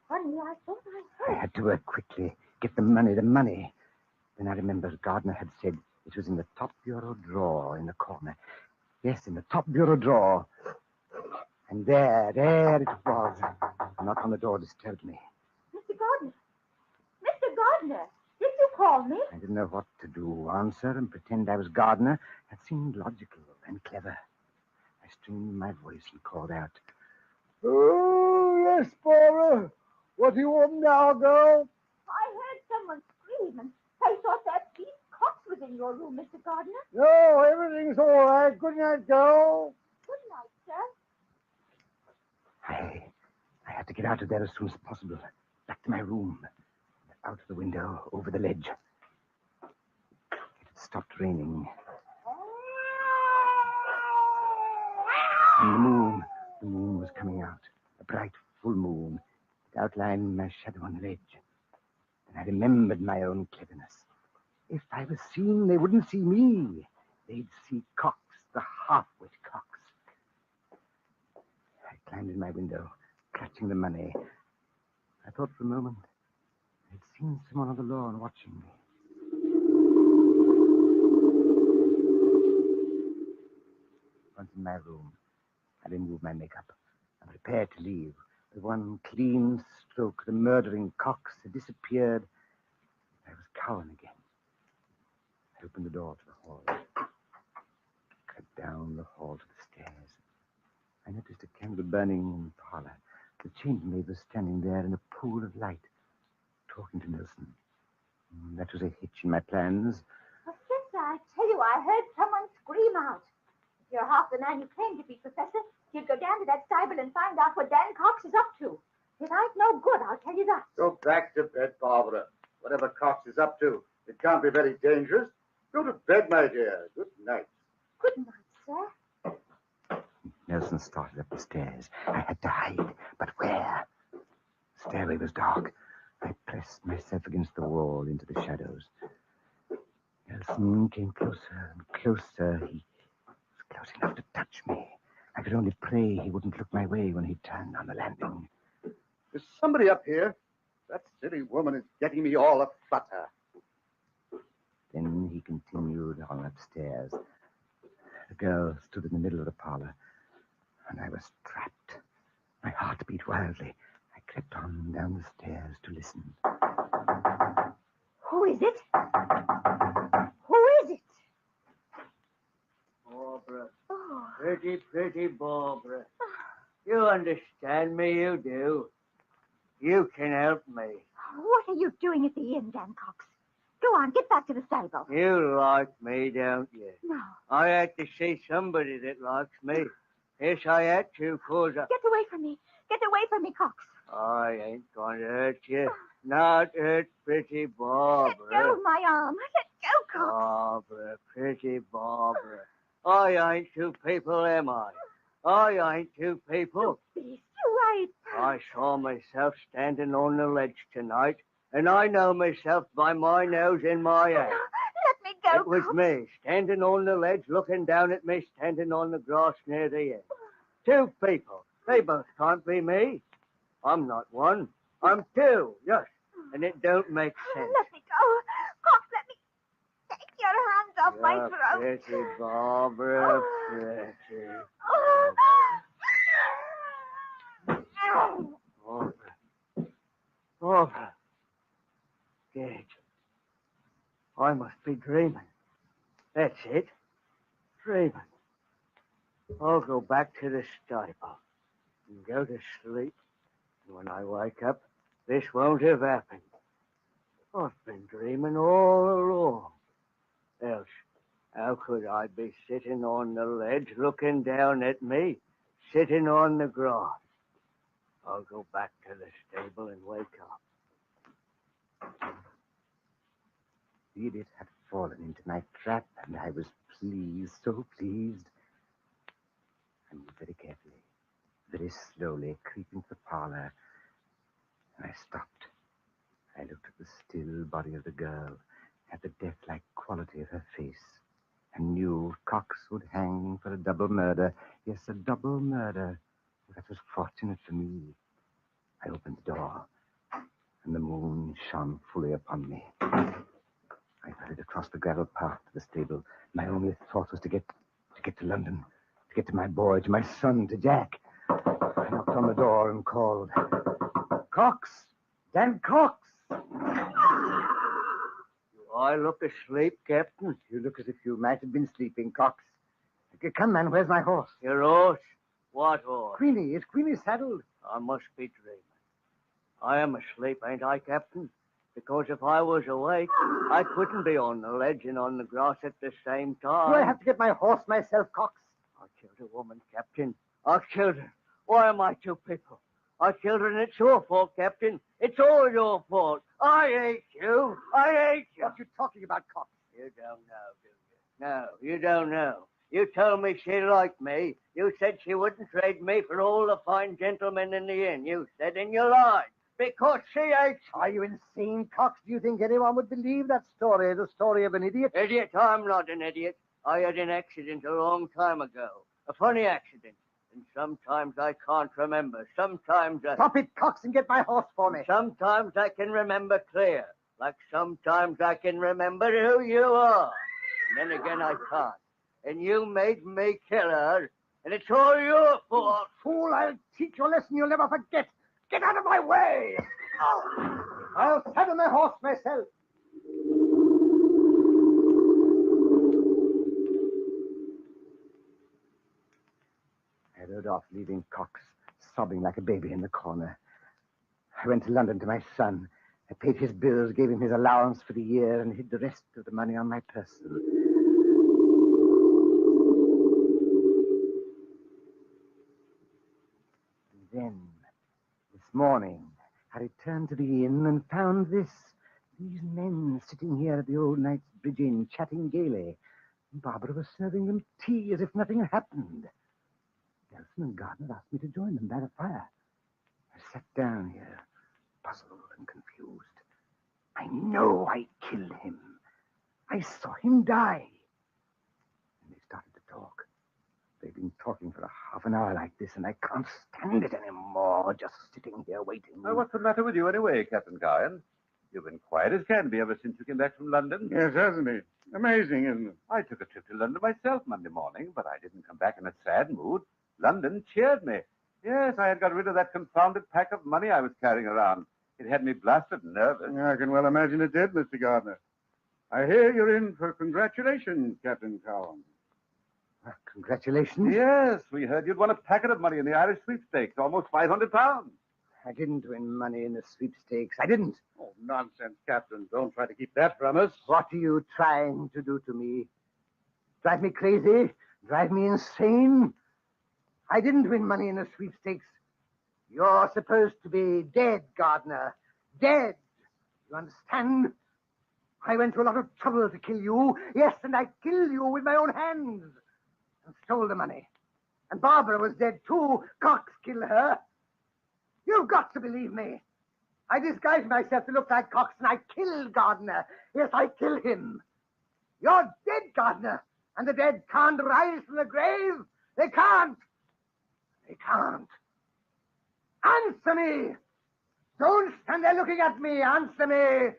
Honey, I thought I heard. I had to work quickly, get the money. Then I remembered Gardner had said it was in the top bureau drawer in the corner. Yes, in the top bureau drawer. And there it was. A knock on the door disturbed me. Mr. Gardner! Mr. Gardner! Did you call me? I didn't know what to do. Answer and pretend I was Gardner. That seemed logical and clever. I strained my voice and called out. Oh, yes, Barbara. What do you want now, girl? I heard someone scream, and I thought that beast in your room, Mr. Gardner? No, everything's all right. Good night, girl. Good night, sir. I had to get out of there as soon as possible. Back to my room. Out of the window, over the ledge. It had stopped raining. And the moon was coming out. A bright, full moon. It outlined my shadow on the ledge. And I remembered my own cleverness. If I was seen, they wouldn't see me. They'd see Cox, the half-wit Cox. I climbed in my window, clutching the money. I thought for a moment I'd seen someone on the lawn watching me. Once in my room, I removed my makeup and prepared to leave. With one clean stroke, the murdering Cox had disappeared. I was Cowan again. I opened the door to the hall. Crept down the hall to the stairs. I noticed a candle burning in the parlor. The chambermaid was standing there in a pool of light, talking to Nelson. That was a hitch in my plans. Professor, I tell you, I heard someone scream out. If you're half the man you claim to be, Professor, you'd go down to that stable and find out what Dan Cox is up to. It ain't no good, I'll tell you that. Go back to bed, Barbara. Whatever Cox is up to, it can't be very dangerous. Go to bed, my dear. Good night. Good night, sir. Nelson started up the stairs. I had to hide, but where? The stairway was dark. I pressed myself against the wall into the shadows. Nelson came closer and closer. He was close enough to touch me. I could only pray he wouldn't look my way when he turned on the landing. There's somebody up here. That silly woman is getting me all aflutter. Then he continued on upstairs. The girl stood in the middle of the parlor, and I was trapped. My heart beat wildly. I crept on down the stairs to listen. Who is it? Who is it? Barbara. Oh. Pretty, pretty Barbara. You understand me, you do. You can help me. What are you doing at the inn, Dan Cox? Go on, get back to the stable. You like me, don't you? No. I had to see somebody that likes me. Yes, I had to, cause I... Get away from me. Get away from me, Cox. I ain't going to hurt you. Not hurt pretty Barbara. Let go of my arm. Let go, Cox. Barbara, pretty Barbara. I ain't two people, am I? I ain't two people. Beast, you ain't. I saw myself standing on the ledge tonight, and I know myself by my nose and my hand. Let me go, It was Cox. me, standing on the ledge, looking down at me, standing on the grass near the end. Two people. They both can't be me. I'm not one. I'm two, yes. And it don't make sense. Let me go. Cox, let me take your hands off my You're throat. pretty, Barbara, pretty. Barbara. Barbara. Gage. I must be dreaming. That's it. Dreaming. I'll go back to the stable and go to sleep. And when I wake up, this won't have happened. I've been dreaming all along. Else, how could I be sitting on the ledge looking down at me, sitting on the grass? I'll go back to the stable and wake up. The idiot had fallen into my trap, and I was pleased, so pleased. I moved very carefully, very slowly, creeping to the parlor, and I stopped. I looked at the still body of the girl, at the death-like quality of her face, and knew Cox would hang for a double murder. Yes, a double murder. That was fortunate for me. I opened the door, and the moon shone fully upon me. I hurried across the gravel path to the stable. My only thought was to get to London, to get to my boy, to my son, to Jack. I knocked on the door and called, Cox! Dan Cox! I look asleep, Captain. You look as if you might have been sleeping, Cox. Come, man, where's my horse? Your horse? What horse? Queenie. Is Queenie saddled? I must be dreaming. I am asleep, ain't I, Captain? Because if I was awake, I couldn't be on the ledge and on the grass at the same time. Do I have to get my horse myself, Cox? I killed a woman, Captain. I killed her. Why am I two people? I killed her, and it's your fault, Captain. It's all your fault. I hate you. I hate you. What you talking about, Cox? You don't know, do you? No, you don't know. You told me she liked me. You said she wouldn't trade me for all the fine gentlemen in the inn. You said, and you lied. Because she hates me. Are you insane, Cox? Do you think anyone would believe that story, the story of an idiot? Idiot? I'm not an idiot. I had an accident a long time ago. A funny accident. And sometimes I can't remember. Sometimes I... Stop it, Cox, and get my horse for me. Sometimes I can remember clear. Like sometimes I can remember who you are. And then again I can't. And you made me kill her. And it's all your fault. Fool, I'll teach you a lesson you'll never forget. Get out of my way! Oh, I'll saddle my horse myself. I rode off, leaving Cox sobbing like a baby in the corner. I went to London to my son. I paid his bills, gave him his allowance for the year, and hid the rest of the money on my person. And then, this morning, I returned to the inn and found these men sitting here at the old Knight's Bridge Inn, chatting gaily. Barbara was serving them tea as if nothing had happened. Nelson and Gardner asked me to join them by the fire. I sat down here, puzzled and confused. I know I killed him. I saw him die. And they started to talk. They've been talking for a half an hour like this, and I can't stand it anymore, just sitting here waiting. Well, what's the matter with you anyway, Captain Cowan? You've been quiet as can be ever since you came back from London. Yes, hasn't he? Amazing, isn't it? I took a trip to London myself Monday morning, but I didn't come back in a sad mood. London cheered me. Yes, I had got rid of that confounded pack of money I was carrying around. It had me blasted nervous. I can well imagine it did, Mr. Gardner. I hear you're in for congratulations, Captain Cowan. Congratulations. Yes, we heard you'd won a packet of money in the Irish sweepstakes, almost £500. I didn't win money in the sweepstakes. I didn't. Oh, nonsense, Captain. Don't try to keep that from us. What are you trying to do to me? Drive me crazy? Drive me insane? I didn't win money in the sweepstakes. You're supposed to be dead, Gardner. Dead. You understand? I went to a lot of trouble to kill you. Yes, and I killed you with my own hands. And stole the money. And Barbara was dead, too. Cox killed her. You've got to believe me. I disguised myself to look like Cox, and I killed Gardner. Yes, I killed him. You're dead, Gardner. And the dead can't rise from the grave. They can't. They can't. Answer me. Don't stand there looking at me. Answer me.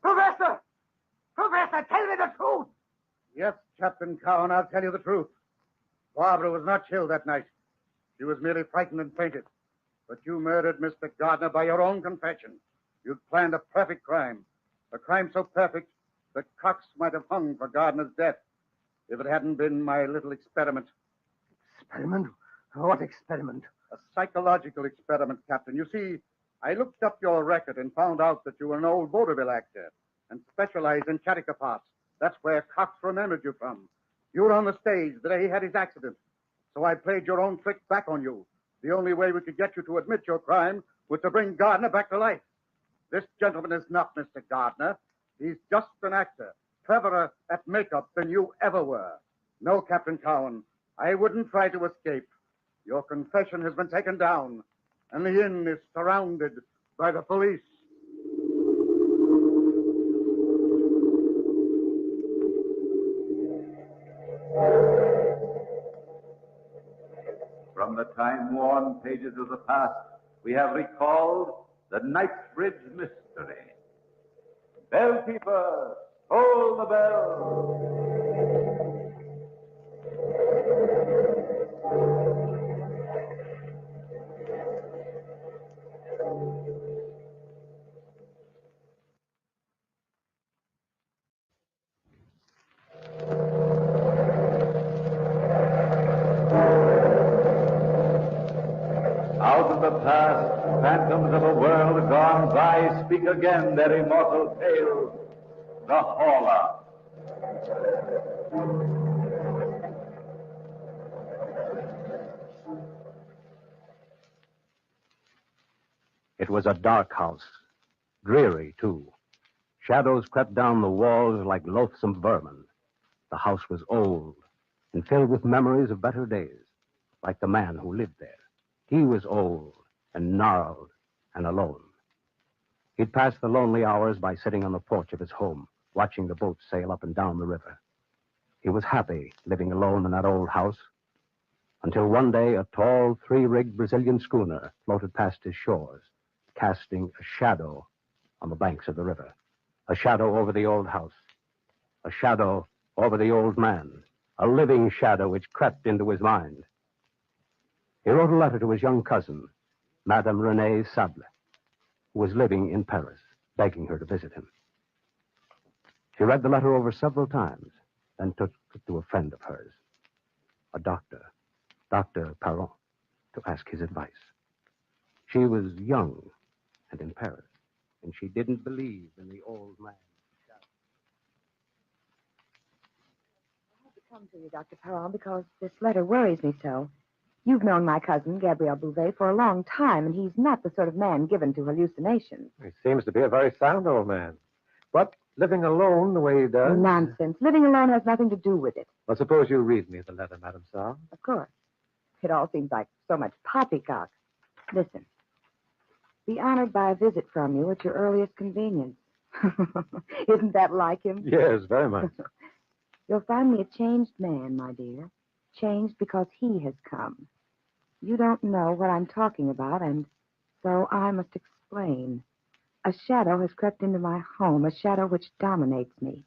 Professor! Professor, tell me the truth. Yes, Captain Cowan, I'll tell you the truth. Barbara was not killed that night. She was merely frightened and fainted. But you murdered Mr. Gardner by your own confession. You'd planned a perfect crime. A crime so perfect that Cox might have hung for Gardner's death if it hadn't been my little experiment. Experiment? What experiment? A psychological experiment, Captain. You see, I looked up your record and found out that you were an old vaudeville actor and specialized in character parts. That's where Cox remembered you from. You were on the stage the day he had his accident. So I played your own trick back on you. The only way we could get you to admit your crime was to bring Gardner back to life. This gentleman is not Mr. Gardner. He's just an actor, cleverer at makeup than you ever were. No, Captain Cowan, I wouldn't try to escape. Your confession has been taken down, and the inn is surrounded by the police. From the time-worn pages of the past, we have recalled the Knightsbridge mystery. Bellkeeper, toll the bell. Out of the past Phantoms of a world gone by speak again their immortal tale. The Hauler. It was a dark house, dreary, too. Shadows crept down the walls like loathsome vermin. The house was old and filled with memories of better days, like the man who lived there. He was old and gnarled and alone. He'd pass the lonely hours by sitting on the porch of his home, watching the boats sail up and down the river. He was happy living alone in that old house, until one day a tall, three-rigged Brazilian schooner floated past his shores, casting a shadow on the banks of the river. A shadow over the old house. A shadow over the old man. A living shadow which crept into his mind. He wrote a letter to his young cousin, Madame Renée Sable, who was living in Paris, begging her to visit him. She read the letter over several times, then took it to a friend of hers, a doctor, Dr. Perron, to ask his advice. She was young and in Paris, and she didn't believe in the old man. I had to come to you, Dr. Perron, because this letter worries me so. You've known my cousin, Gabriel Bouvet, for a long time, and he's not the sort of man given to hallucinations. He seems to be a very sound old man. But living alone the way he does... Nonsense. Living alone has nothing to do with it. Well, suppose you read me the letter, Madame Saul. Of course. It all seems like so much poppycock. Listen. Be honored by a visit from you at your earliest convenience. Isn't that like him? Yes, very much. You'll find me a changed man, my dear. Changed because he has come. You don't know what I'm talking about, and so I must explain. A shadow has crept into my home, a shadow which dominates me.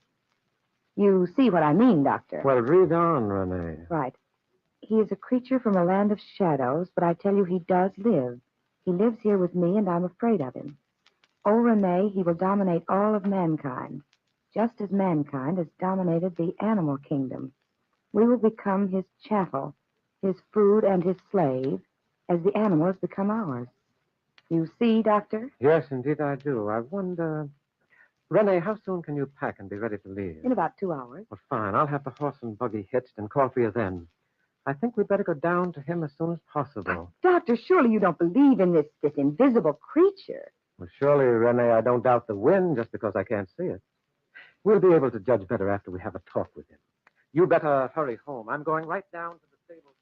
You see what I mean, Doctor? Well, read on, Renee. Right. He is a creature from a land of shadows, but I tell you he does live. He lives here with me, and I'm afraid of him. Oh, Renee, he will dominate all of mankind, just as mankind has dominated the animal kingdom. We will become his chattel, his food and his slave, as the animals become ours. You see, Doctor? Yes, indeed I do. I wonder... Renee, how soon can you pack and be ready to leave? In about 2 hours. Well, fine. I'll have the horse and buggy hitched and call for you then. I think we'd better go down to him as soon as possible. Doctor, surely you don't believe in this invisible creature. Well, surely, Renee, I don't doubt the wind just because I can't see it. We'll be able to judge better after we have a talk with him. You better hurry home. I'm going right down to the stables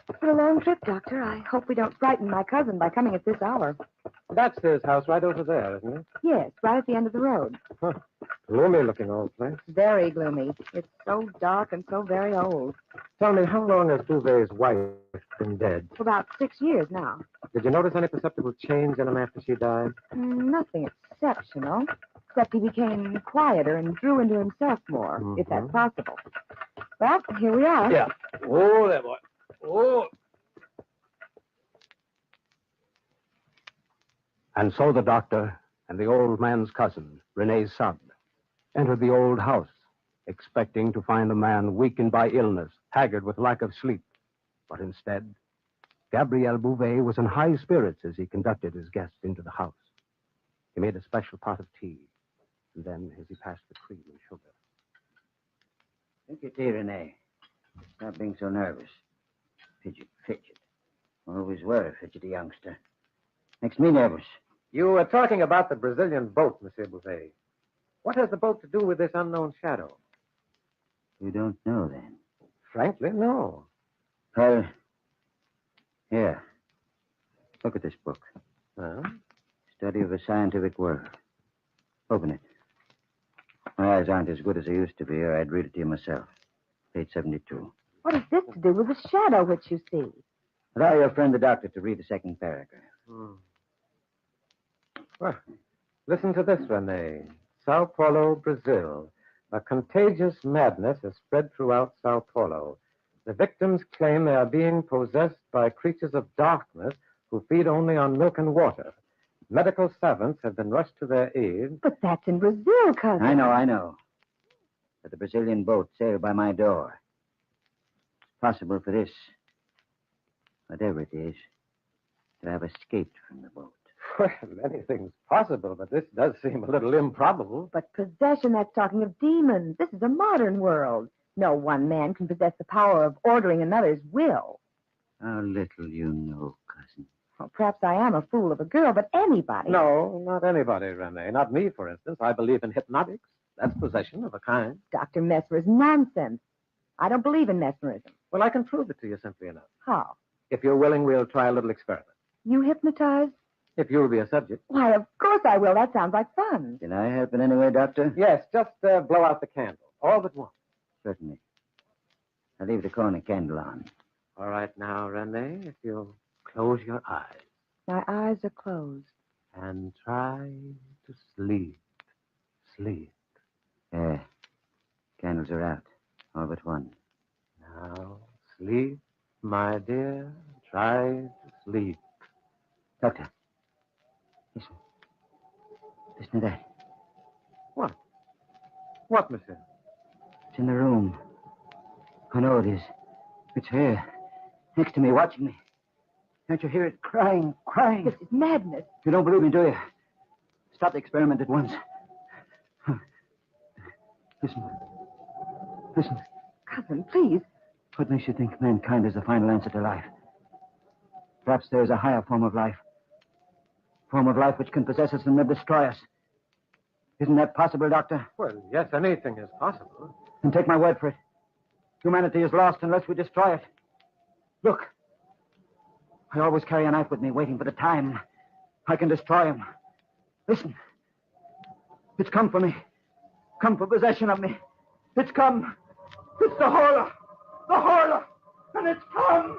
It's been a long trip, Doctor. I hope we don't frighten my cousin by coming at this hour. That's his house right over there, isn't it? Yes, right at the end of the road. Huh. Gloomy-looking old place. Very gloomy. It's so dark and so very old. Tell me, how long has Bouvet's wife been dead? For about 6 years now. Did you notice any perceptible change in him after she died? Nothing exceptional, except he became quieter and drew into himself more, if that's possible. Well, here we are. Yeah. Oh, there, boy. Oh. And so the doctor and the old man's cousin, Renée Sable, entered the old house, expecting to find the man weakened by illness, haggard with lack of sleep. But instead, Gabriel Bouvet was in high spirits as he conducted his guests into the house. He made a special pot of tea, and then, as he passed the cream and sugar. Drink your tea, Renee. Stop being so nervous. Fidget. Always were a fidgety youngster. Makes me nervous. You were talking about the Brazilian boat, Monsieur Bouvet. What has the boat to do with this unknown shadow? You don't know, then? Frankly, no. Well, here. Look at this book. Well? Study of the Scientific World. Open it. My eyes aren't as good as they used to be, or I'd read it to you myself. Page 72. What has this to do with the shadow which you see? Allow your friend the doctor to read the second paragraph. Well, listen to this, Renee. Sao Paulo, Brazil. A contagious madness has spread throughout Sao Paulo. The victims claim they are being possessed by creatures of darkness who feed only on milk and water. Medical savants have been rushed to their aid. But that's in Brazil, cousin. I know. But the Brazilian boat sailed by my door. possible for this, whatever it is, to have escaped from the boat. Well, anything's possible, but this does seem a little improbable. But possession, that's talking of demons. This is a modern world. No one man can possess the power of ordering another's will. How little you know, cousin. Well, perhaps I am a fool of a girl, but anybody. No, not anybody, Renee. Not me, for instance. I believe in hypnotics. That's possession of a kind. Dr. Mesmer's nonsense. I don't believe in mesmerism. Well, I can prove it to you simply enough. How? If you're willing, we'll try a little experiment. You hypnotize? If you'll be a subject. Why, of course I will. That sounds like fun. Can I help in any way, Doctor? Yes, just blow out the candle. All but one. Certainly. I'll leave the corner candle on. All right now, Renee, if you'll close your eyes My eyes are closed. and try to sleep. Sleep. Candles are out. All but one. Now, sleep, my dear. Try to sleep. Doctor. Listen. Listen to that. What? What, monsieur? It's in the room. I know it is. It's here. Next to me, watching me. Can't you hear it crying, crying? This is madness. You don't believe me, do you? Stop the experiment at once. Listen. Listen. Cousin, please. What makes you think mankind is the final answer to life? Perhaps there is a higher form of life. Form of life which can possess us and then destroy us. Isn't that possible, Doctor? Well, yes, anything is possible. Then take my word for it. Humanity is lost unless we destroy it. Look. I always carry a knife with me, waiting for the time I can destroy him. Listen. It's come for me. Come for possession of me. It's come. It's the horror. The horror. And it's come.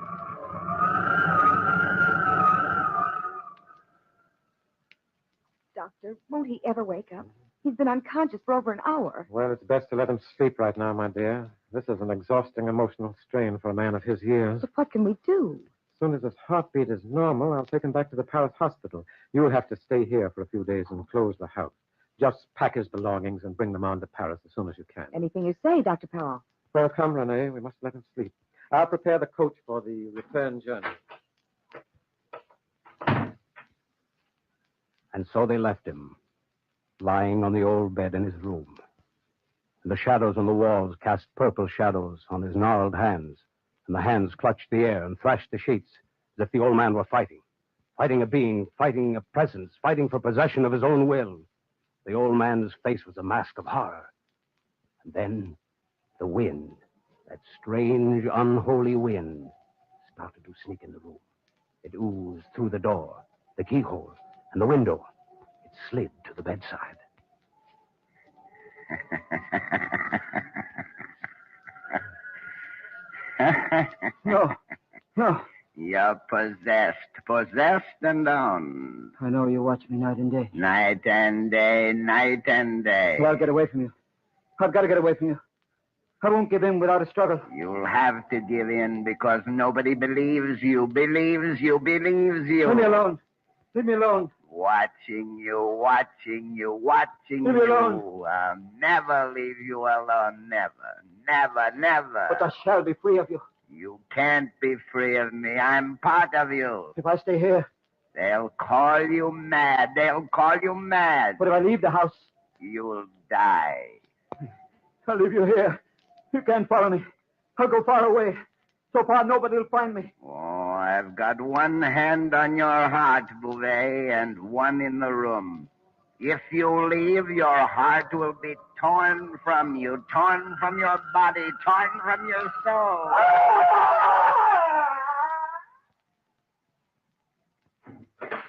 Doctor, won't he ever wake up? He's been unconscious for over an hour. Well, it's best to let him sleep right now, my dear. This is an exhausting emotional strain for a man of his years. But what can we do? As soon as his heartbeat is normal, I'll take him back to the Paris hospital. You'll have to stay here for a few days and close the house. Just pack his belongings and bring them on to Paris as soon as you can. Anything you say, Dr. Perron. Well, come, Renee. We must let him sleep. I'll prepare the coach for the return journey. And so they left him, lying on the old bed in his room. And the shadows on the walls cast purple shadows on his gnarled hands, and the hands clutched the air and thrashed the sheets as if the old man were fighting. Fighting a being, fighting a presence, fighting for possession of his own will. The old man's face was a mask of horror. And then the wind, that strange, unholy wind, started to sneak in the room. It oozed through the door, the keyhole, and the window. It slid to the bedside. No. You're possessed and owned. I know you watch me night and day. Night and day, night and day. Well, I'll get away from you. I've got to get away from you. I won't give in without a struggle. You'll have to give in because nobody believes you. Leave me alone. Leave me alone. Watching you. Leave me alone. I'll never leave you alone. Never. But I shall be free of you. You can't be free of me. I'm part of you. If I stay here. They'll call you mad. But if I leave the house. You'll die. I'll leave you here. You can't follow me. I'll go far away. So far, nobody will find me. Oh, I've got one hand on your heart, Bouvet, and one in the room. If you leave, your heart will be torn from you, torn from your body, torn from your soul.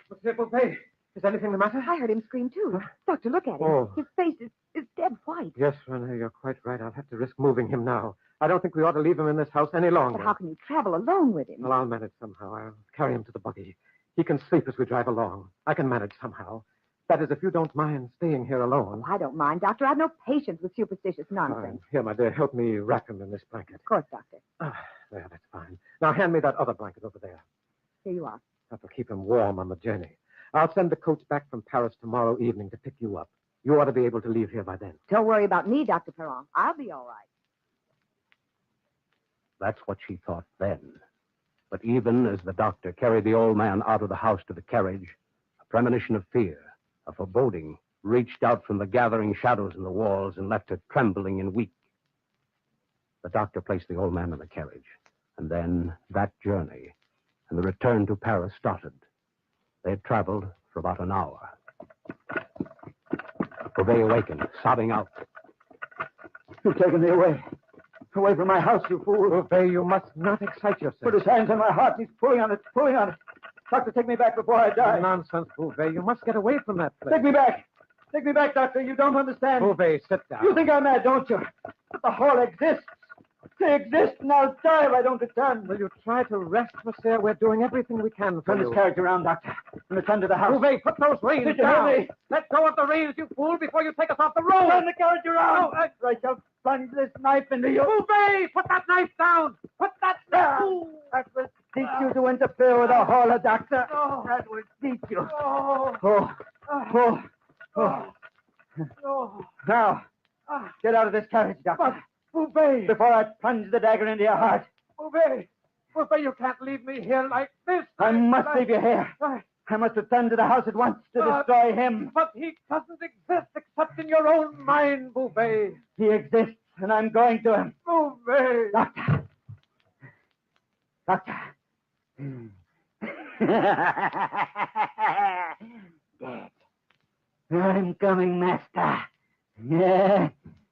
Monsieur Bouvet, is anything the matter? I heard him scream, too. Doctor, look at him. Oh. His face is dead white. Yes, Renee, you're quite right. I'll have to risk moving him now. I don't think we ought to leave him in this house any longer. But how can you travel alone with him? Well, I'll manage somehow. I'll carry him to the buggy. He can sleep as we drive along. I can manage somehow. That is, if you don't mind staying here alone. I don't mind, Doctor. I've no patience with superstitious nonsense. Here, my dear, help me wrap him in this blanket. Of course, Doctor. There, that's fine. Now, hand me that other blanket over there. Here you are. That will keep him warm on the journey. I'll send the coach back from Paris tomorrow evening to pick you up. You ought to be able to leave here by then. Don't worry about me, Dr. Perron. I'll be all right. That's what she thought then. But even as the doctor carried the old man out of the house to the carriage, a premonition of fear, a foreboding, reached out from the gathering shadows in the walls and left her trembling and weak. The doctor placed the old man in the carriage, and then that journey and the return to Paris started. They had traveled for about an hour. Beauvais awakened, sobbing out. You've taken me away. Away from my house, you fool. Beauvais, you must not excite yourself. Put his hands on my heart. He's pulling on it, pulling on it. Doctor, take me back before I die. Nonsense, Beauvais. You must get away from that place. Take me back. Take me back, Doctor. You don't understand. Beauvais, sit down. You think I'm mad, don't you? But the hall exists. They exist, and I'll die if I don't return. Will you try to rest, monsieur? We're doing everything we can for Turn you. this carriage around, Doctor, and return to the house. Beauvais, put those reins Did you down. hear me? Let go of the reins, you fool, before you take us off the road. Turn the carriage around. I shall plunge this knife into you. Beauvais, put that knife down. Put that down. That will teach you to interfere with a hauler, Doctor. That will teach you. Now, get out of this carriage, Doctor. Beauvais. Before I plunge the dagger into your heart. Beauvais, you can't leave me here like this. I must leave you here. I must return to the house at once to destroy him. But he doesn't exist except in your own mind, Beauvais. He exists, and I'm going to him. Beauvais. Doctor. Dead. I'm coming, Master. Yeah,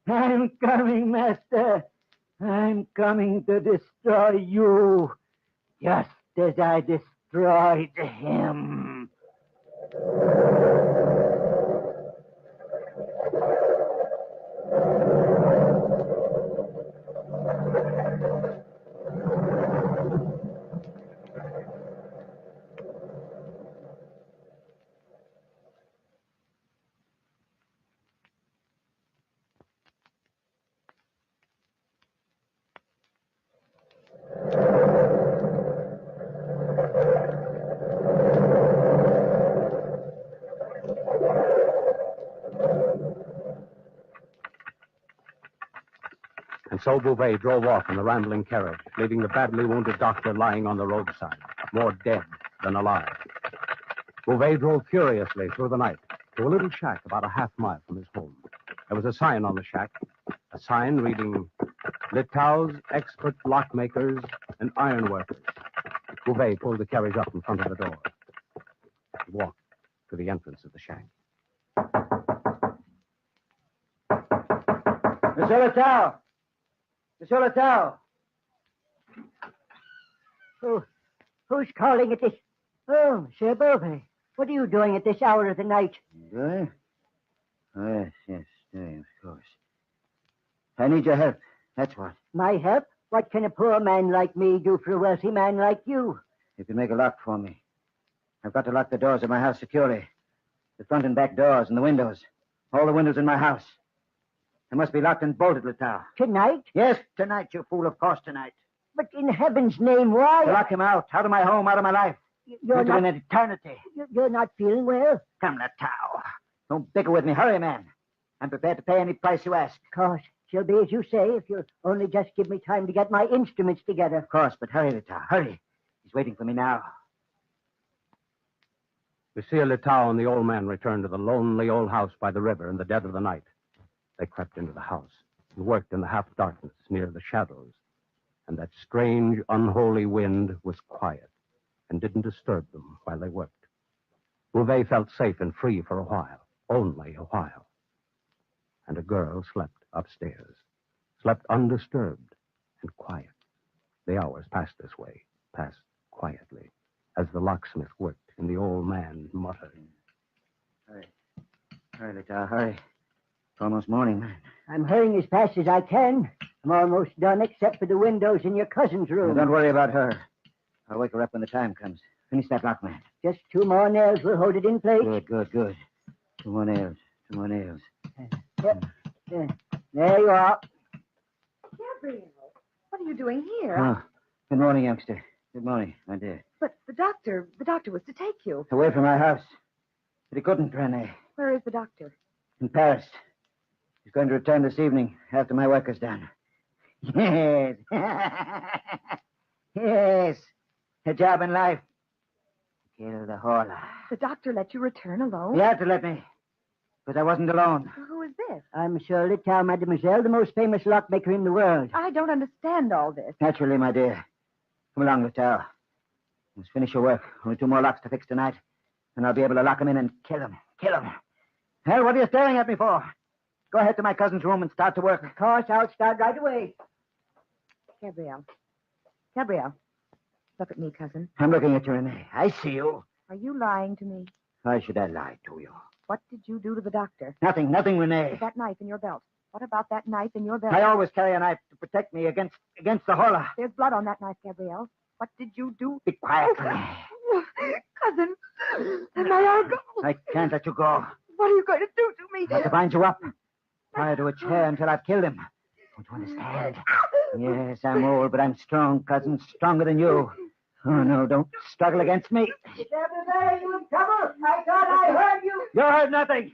I'm coming, Master. I'm coming to destroy you, just as I destroyed him. And so Beauvais drove off in the rambling carriage, leaving the badly wounded doctor lying on the roadside, more dead than alive. Beauvais drove furiously through the night to a little shack about a half-mile from his home. There was a sign on the shack, a sign reading, Litau's expert lockmakers and ironworkers. Beauvais pulled the carriage up in front of the door. He walked to the entrance of the shack. Monsieur Litau! Monsieur Litau! Who's calling at this? Oh, Monsieur Beauvais. What are you doing at this hour of the night? Do I? Oh, yes, stay, of course. I need your help. That's what. My help? What can a poor man like me do for a wealthy man like you? You can make a lock for me. I've got to lock the doors of my house securely. The front and back doors and the windows. All the windows in my house. They must be locked and bolted, Litau. Tonight? Yes, tonight, you fool. Of course, tonight. But in heaven's name, why? To lock him out of my home, out of my life. You're into not... an eternity. You're not feeling well? Come, Litau. Don't bicker with me. Hurry, man. I'm prepared to pay any price you ask. Of course. She'll be as you say if you'll only just give me time to get my instruments together. Of course, but hurry, Litau. Hurry. He's waiting for me now. Monsieur Litau and the old man returned to the lonely old house by the river in the dead of the night. They crept into the house and worked in the half-darkness near the shadows. And that strange, unholy wind was quiet and didn't disturb them while they worked. Beauvais felt safe and free for a while, only a while. And a girl slept upstairs, slept undisturbed and quiet. The hours passed this way, passed quietly, as the locksmith worked and the old man muttered. Hurry. Hurry, Litau, hurry. It's almost morning. I'm hurrying as fast as I can. I'm almost done, except for the windows in your cousin's room. Now, don't worry about her. I'll wake her up when the time comes. Finish that lock, man. Just 2 more nails will hold it in place. Good. 2 more nails. There you are. Gabriel, what are you doing here? Oh, good morning, youngster. Good morning, my dear. But the doctor was to take you. Away from my house. But he couldn't, René. Where is the doctor? In Paris. He's going to return this evening after my work is done. Yes. Yes. A job in life. Kill the Horla. The doctor let you return alone? He had to let me. Because I wasn't alone. Who is this? I'm Monsieur Litau, mademoiselle, the most famous lockmaker in the world. I don't understand all this. Naturally, my dear. Come along, Litau. Let's finish your work. Only 2 more locks to fix tonight. And I'll be able to lock him in and kill him. Kill him. Hell, what are you staring at me for? Go ahead to my cousin's room and start to work. Of course, I'll start right away. Gabrielle, look at me, cousin. I'm looking at you, Renee. I see you. Are you lying to me? Why should I lie to you? What did you do to the doctor? Nothing, Renee. With that knife in your belt. What about that knife in your belt? I always carry a knife to protect me against the Horla. There's blood on that knife, Gabrielle. What did you do? Be quiet, Renee. Cousin, may I go? I can't let you go. What are you going to do to me? I have to bind you up. Tie you to a chair until I've killed him. Don't you understand? Yes, I'm old, but I'm strong, cousin. Stronger than you. Oh, no, don't struggle against me. There, you in trouble? I thought I heard you. You heard nothing.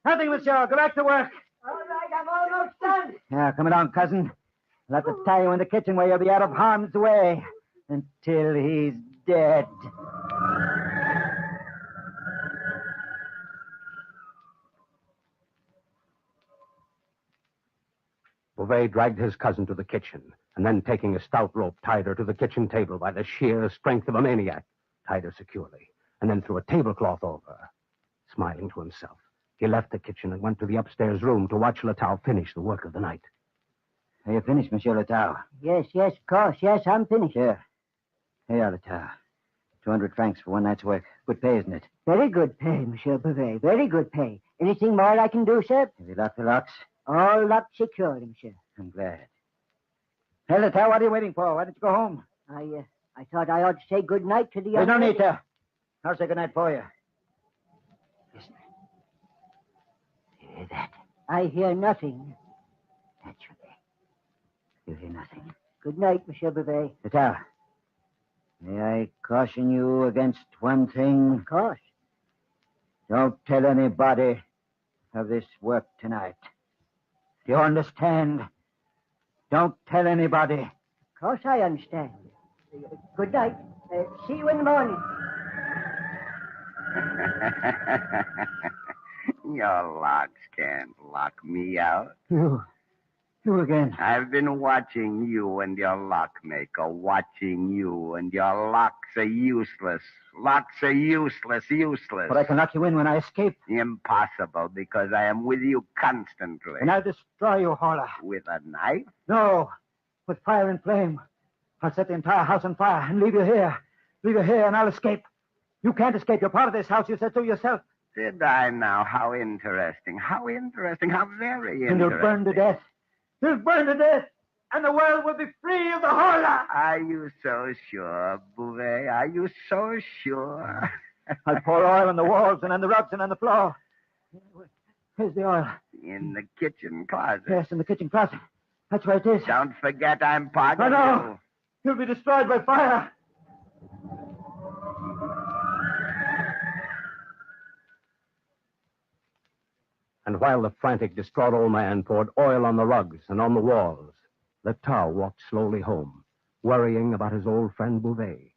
Nothing, monsieur. Go back to work. All right, I'm almost done. Now, come along, cousin. I'll have to tie you in the kitchen where you'll be out of harm's way until he's dead. Bouvet dragged his cousin to the kitchen, and then taking a stout rope, tied her to the kitchen table by the sheer strength of a maniac, tied her securely, and then threw a tablecloth over her. Smiling to himself, he left the kitchen and went to the upstairs room to watch Letao finish the work of the night. Are you finished, Monsieur Letao? Yes, of course. Yes, I'm finished. Here. Here you are, Letao. 200 francs for one night's work. Good pay, isn't it? Very good pay, Monsieur Bouvet. Very good pay. Anything more I can do, sir? Have you locked the locks? All locked secured, monsieur. I'm glad. Hey, Letao, what are you waiting for? Why don't you go home? I thought I ought to say good night to the young There's no lady. need to. I'll say good night for you. Listen. You hear that? I hear nothing. Naturally. You hear nothing. Good night, Monsieur Bouvet. Letao, may I caution you against one thing? Of course. Don't tell anybody of this work tonight. Do you understand? Don't tell anybody. Of course I understand. Good night. See you in the morning. Your locks can't lock me out. You again. I've been watching you and your lockmaker, watching you, and your locks are useless. Locks are useless. But I can lock you in when I escape. Impossible, because I am with you constantly. And I'll destroy you, Horla. With a knife? No, with fire and flame. I'll set the entire house on fire and leave you here. Leave you here and I'll escape. You can't escape. You're part of this house. You said so yourself. Did I now? How interesting. How interesting. How very interesting. And you'll burn to death. You'll burn to death. And the world will be free of the Horla. Are you so sure, Bouvet? Are you so sure? I'll pour oil on the walls and on the rugs and on the floor. Where's the oil? In the kitchen closet. Yes, in the kitchen closet. That's where it is. Don't forget I'm part of No. you. You'll be destroyed by fire. And while the frantic, distraught old man poured oil on the rugs and on the walls, Letao walked slowly home, worrying about his old friend Bouvet,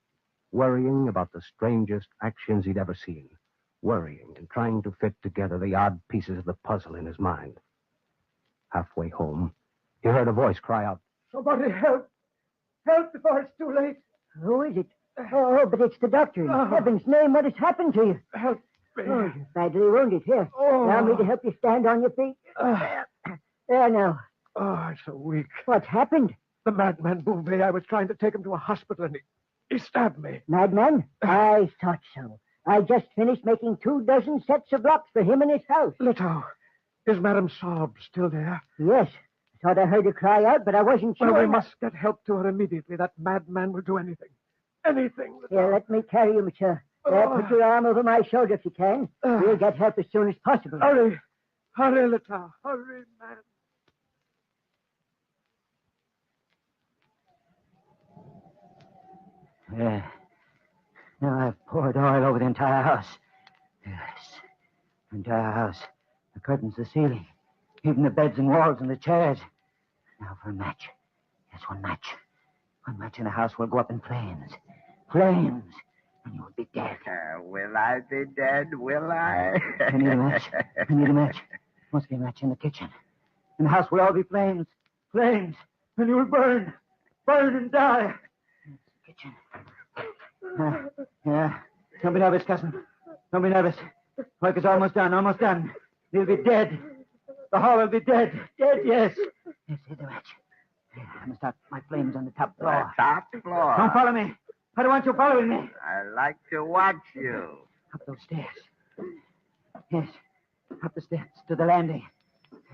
worrying about the strangest actions he'd ever seen, worrying and trying to fit together the odd pieces of the puzzle in his mind. Halfway home, he heard a voice cry out, Somebody help. Help before it's too late. Who is it? Oh, but it's the doctor. In heaven's name, what has happened to you? Help me. Oh, you're badly wounded. Here. Allow me to help you stand on your feet. There now. Oh, I'm so weak. What's happened? The madman Bouvet, I was trying to take him to a hospital and he stabbed me. Madman? I thought so. I just finished making 24 sets of locks for him in his house. Letao, is Madame Saab still there? Yes. Thought I heard her cry out, but I wasn't sure. Well, we must get help to her immediately. That madman will do anything. Anything. Here, let me carry you, monsieur. There, put your arm over my shoulder if you can. We'll get help as soon as possible. Hurry. Hurry, Letao. Hurry, man. Yeah. Now I've poured oil over the entire house. Yes. The entire house. The curtains, the ceiling. Even the beds and walls and the chairs. Now for a match. one match. One match in the house will go up in flames. Flames. And you'll be dead. Will I be dead? Will I? I need a match. I need a match. Must be a match in the kitchen. And the house will all be flames. Flames. And you'll burn. Burn and die. Kitchen. Yeah. Don't be nervous, cousin. Don't be nervous. Work is almost done. Almost done. You'll be dead. The hall will be dead. Dead, yes. Yes, here's the match. I must start my flames on the top floor. The top floor? Don't follow me. I don't want you following me. I like to watch you. Up those stairs. Yes. Up the steps to the landing.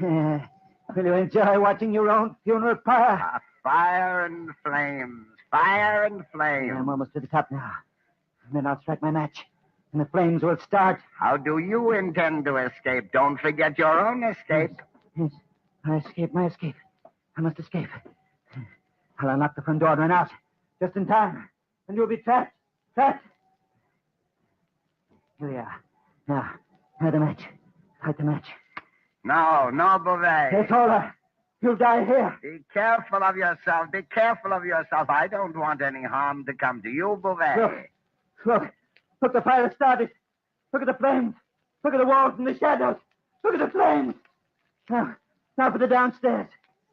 Will you enjoy watching your own funeral pyre? Fire and flames. Fire and flames. I'm almost to the top now. And then I'll strike my match. And the flames will start. How do you intend to escape? Don't forget your own escape. Yes. I escape my escape. I must escape. I'll unlock the front door and run out. Just in time. And you'll be trapped. Trapped. Here we are. Now, light the match. Light the match. No, Beauvais. It's over. You'll die here. Be careful of yourself. Be careful of yourself. I don't want any harm to come to you, Beauvais. Look, the fire has started. Look at the flames. Look at the walls and the shadows. Look at the flames. Now for the downstairs.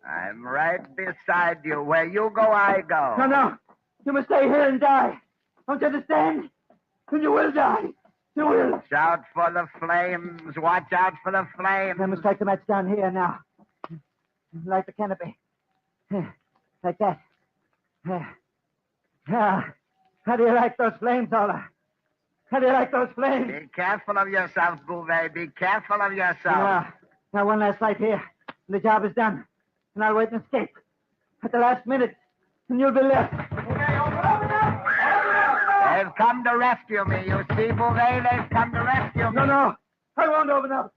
I'm right beside you. Where you go, I go. No. You must stay here and die. Don't you understand? And you will die. You will. Watch out for the flames. Watch out for the flames. I must strike the match down here now. Light the canopy. Like that. How do you like those flames, Ola? How do you like those flames? Be careful of yourself, Beauvais. Be careful of yourself. Now one last light here. And the job is done. And I'll wait and escape. At the last minute. And you'll be left. They've come to rescue me. You see, Beauvais? They've come to rescue me. No. I won't open up.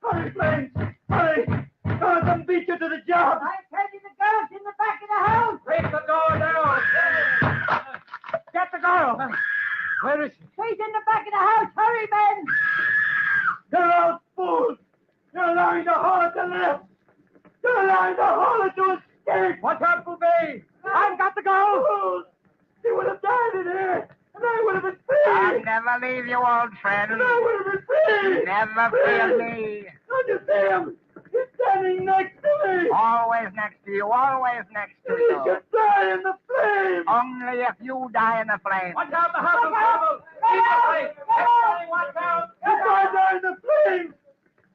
Hurry, flames. Hurry. I'll come beat you to the job. I'm taking the girls in the back of the house. Break the door down. Get the girl. Where is she? She's in the back of the house. Hurry, men. You're all fools. You're allowing the horror to live. You're allowing the horror to escape. Watch out, Beauvais. I've got the girl. Fools. She would have died in here. And I would have been free. I'll never leave you, old friend. And I would have been free. Never fear me. Don't you see him? He's standing next to me. Always next to you. Always next to He you. should die in the flames. Only if you die in the flames. Watch out, the house will crumble. Watch out. If I die in the flames.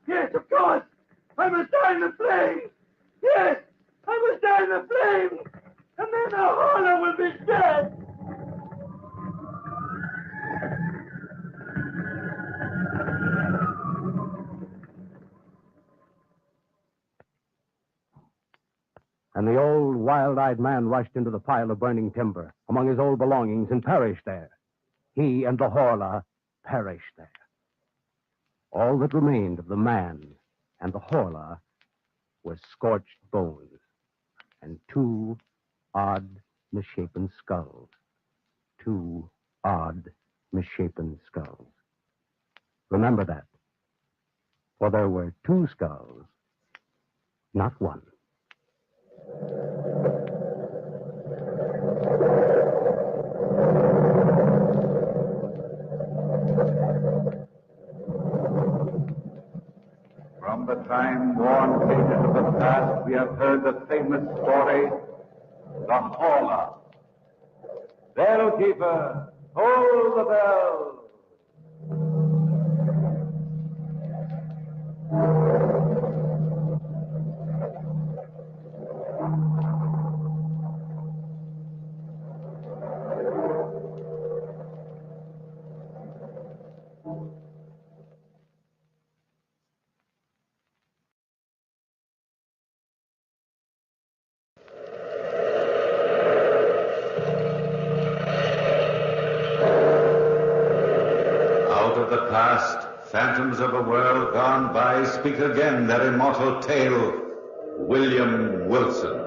Yes, of course. I must die in the flames. Yes, I must die in the flames. And then the horror will be dead. And the old wild-eyed man rushed into the pile of burning timber among his old belongings and perished there. He and the Horla perished there. All that remained of the man and the Horla was scorched bones and two odd, misshapen skulls. Two odd, misshapen skulls. Remember that. For there were two skulls, not one. From the time-worn pages of the past, we have heard the famous story, the Horla. Bellkeeper, hold the bell. Phantoms of a world gone by speak again their immortal tale. William Wilson.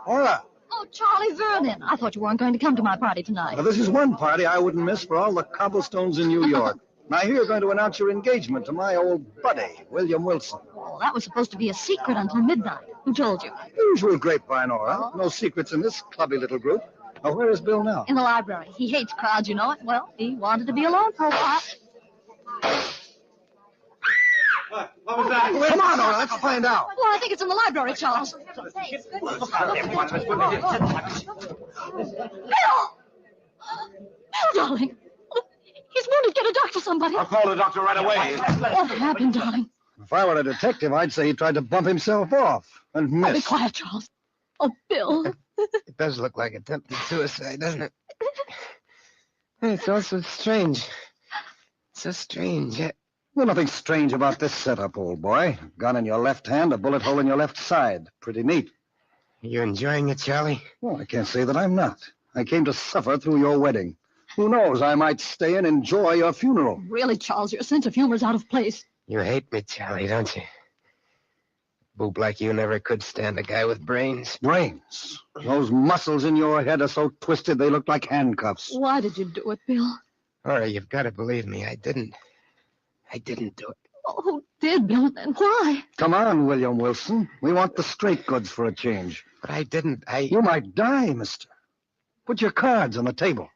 Hola. Oh, Charlie Vernon. I thought you weren't going to come to my party tonight. Now, this is one party I wouldn't miss for all the cobblestones in New York. Now, I hear you're going to announce your engagement to my old buddy, William Wilson. Well, that was supposed to be a secret until midnight. Who told you? Usual grapevine, all right. No secrets in this clubby little group. Now, where is Bill now? In the library. He hates crowds, you know it. Well, he wanted to be alone for a while. What was that? Come on, Nora, let's find out. Well, I think it's in the library, Charles. Bill! Bill, darling. He's wounded. Get a doctor, somebody. I'll call the doctor right away. What happened, darling? If I were a detective, I'd say he tried to bump himself off and Oh, be missed. quiet, Charles. Oh, Bill. It does look like attempted suicide, doesn't it? It's also strange. So strange. Well, nothing strange about this setup, old boy. Gun in your left hand, a bullet hole in your left side. Pretty neat. You enjoying it, Charlie? Well, I can't say that I'm not. I came to suffer through your wedding. Who knows, I might stay and enjoy your funeral. Really, Charles, your sense of humor's out of place. You hate me, Charlie, don't you? Boob like you never could stand a guy with brains. Brains? Those muscles in your head are so twisted they look like handcuffs. Why did you do it, Bill? All right, you've got to believe me. I didn't do it. Oh, who did, Bill, and why? Come on, William Wilson. We want the straight goods for a change. But I didn't. You might die, mister. Put your cards on the table.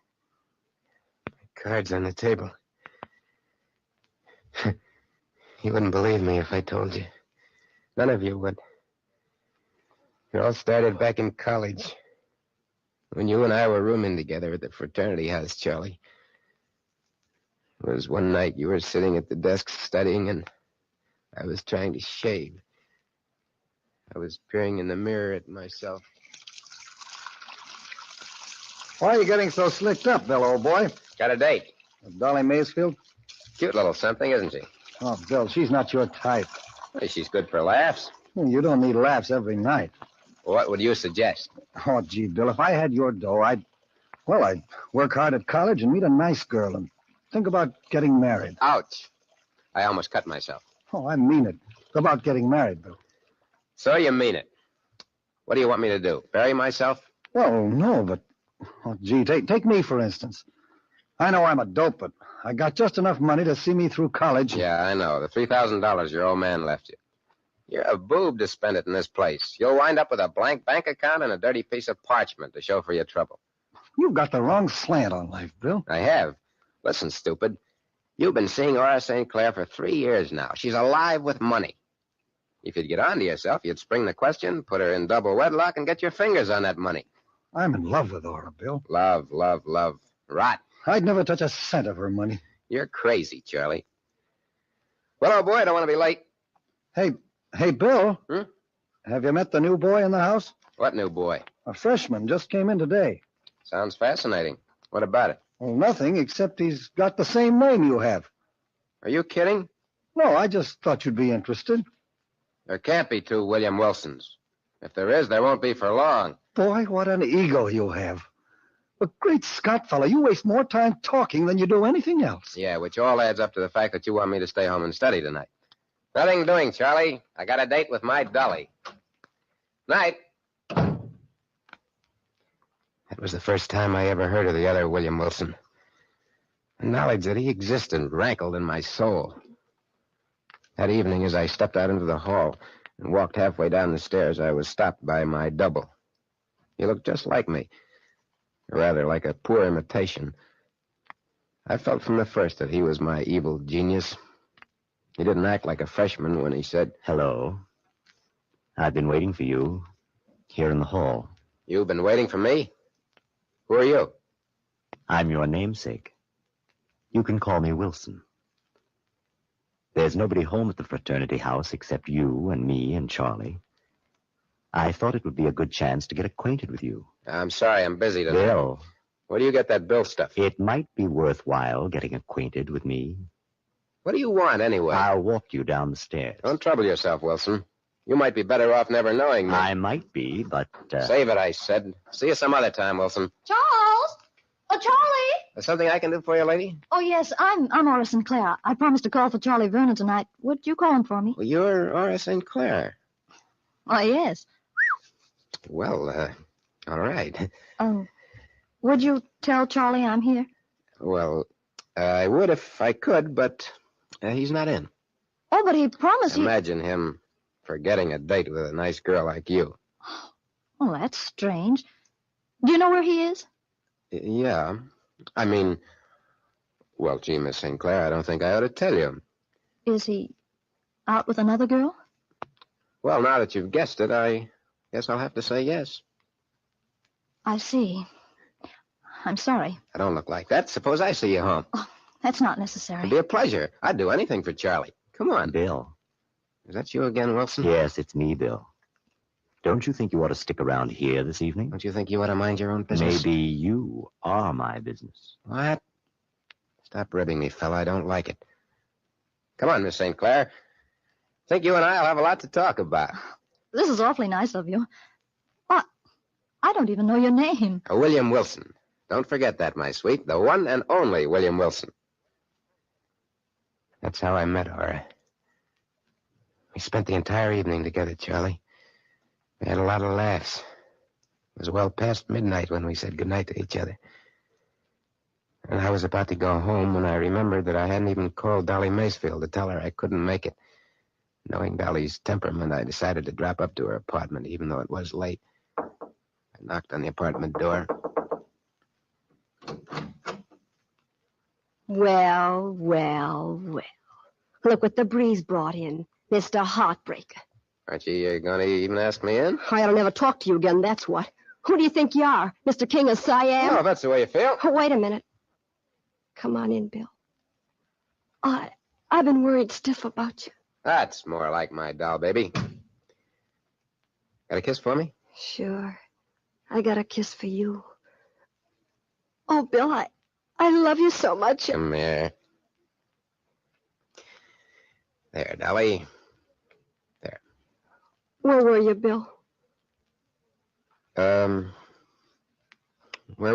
Cards on the table. You wouldn't believe me if I told you. None of you would. It all started back in college. When you and I were rooming together at the fraternity house, Charlie. It was one night you were sitting at the desk studying, and I was trying to shave. I was peering in the mirror at myself. Why are you getting so slicked up, Bill, old boy? Got a date. With Dolly Maysfield? Cute little something, isn't she? Oh, Bill, she's not your type. Well, she's good for laughs. You don't need laughs every night. What would you suggest? Oh, gee, Bill, if I had your dough, I'd work hard at college and meet a nice girl and think about getting married. Ouch. I almost cut myself. Oh, I mean it. About getting married, Bill. So you mean it. What do you want me to do? Bury myself? Well, no, but... Oh, gee, take me, for instance. I know I'm a dope, but I got just enough money to see me through college. Yeah, I know. The $3,000 your old man left you. You're a boob to spend it in this place. You'll wind up with a blank bank account and a dirty piece of parchment to show for your trouble. You've got the wrong slant on life, Bill. I have. Listen, stupid. You've been seeing Aura St. Clair for 3 years now. She's alive with money. If you'd get on to yourself, you'd spring the question, put her in double wedlock, and get your fingers on that money. I'm in love with Aura, Bill. Love, love, love. Rot. I'd never touch a cent of her money. You're crazy, Charlie. Well, old boy, I don't want to be late. Hey, Bill. Have you met the new boy in the house? What new boy? A freshman just came in today. Sounds fascinating. What about it? Well, nothing, except he's got the same name you have. Are you kidding? No, I just thought you'd be interested. There can't be two William Wilsons. If there is, there won't be for long. Boy, what an ego you have. But great Scott, fella, you waste more time talking than you do anything else. Yeah, which all adds up to the fact that you want me to stay home and study tonight. Nothing doing, Charlie. I got a date with my Dolly. Night. That was the first time I ever heard of the other William Wilson. The knowledge that he existed rankled in my soul. That evening, as I stepped out into the hall and walked halfway down the stairs, I was stopped by my double. He looked just like me. Rather like a poor imitation. I felt from the first that he was my evil genius. He didn't act like a freshman when he said, "Hello. I've been waiting for you here in the hall." "You've been waiting for me? Who are you?" "I'm your namesake. You can call me Wilson. There's nobody home at the fraternity house except you and me and Charlie. I thought it would be a good chance to get acquainted with you." "I'm sorry, I'm busy tonight." "Bill." "Where do you get that Bill stuff?" "It might be worthwhile getting acquainted with me." "What do you want, anyway?" "I'll walk you down the stairs." "Don't trouble yourself, Wilson. You might be better off never knowing me." "I might be, but..." "Save it," I said. "See you some other time, Wilson." Charles! Oh, Charlie! There's something I can do for you, lady? Oh, yes, I'm Aura St. Clair. I promised to call for Charlie Vernon tonight. Would you call him for me? Well, you're Aura St. Clair. Oh, yes. Well, all right. Oh, Would you tell Charlie I'm here? Well, I would if I could, but he's not in. Oh, but he promised Imagine him forgetting a date with a nice girl like you. Oh, that's strange. Do you know where he is? Yeah. I mean, well, gee, Miss St. Clair, I don't think I ought to tell you. Is he out with another girl? Well, now that you've guessed it, I guess I'll have to say yes. I see. I'm sorry. I don't look like that. Suppose I see you home. Oh, that's not necessary. It'd be a pleasure. I'd do anything for Charlie. Come on. Bill. Is that you again, Wilson? Yes, it's me, Bill. Don't you think you ought to stick around here this evening? Don't you think you ought to mind your own business? Maybe you are my business. What? Stop ribbing me, fella. I don't like it. Come on, Miss St. Clair. Think you and I'll have a lot to talk about. This is awfully nice of you. But I don't even know your name. William Wilson. Don't forget that, my sweet. The one and only William Wilson. That's how I met Ora. We spent the entire evening together, Charlie. We had a lot of laughs. It was well past midnight when we said goodnight to each other. And I was about to go home when I remembered that I hadn't even called Dolly Macefield to tell her I couldn't make it. Knowing Dolly's temperament, I decided to drop up to her apartment, even though it was late. I knocked on the apartment door. Well, well, well. Look what the breeze brought in, Mr. Heartbreaker. Aren't you going to even ask me in? I'll never talk to you again, that's what. Who do you think you are, Mr. King of Siam? Oh, if that's the way you feel. Oh, wait a minute. Come on in, Bill. I've been worried stiff about you. That's more like my doll, baby. Got a kiss for me? Sure. I got a kiss for you. Oh, Bill, I love you so much. Come here. There, Dolly. There. Where were you, Bill? Where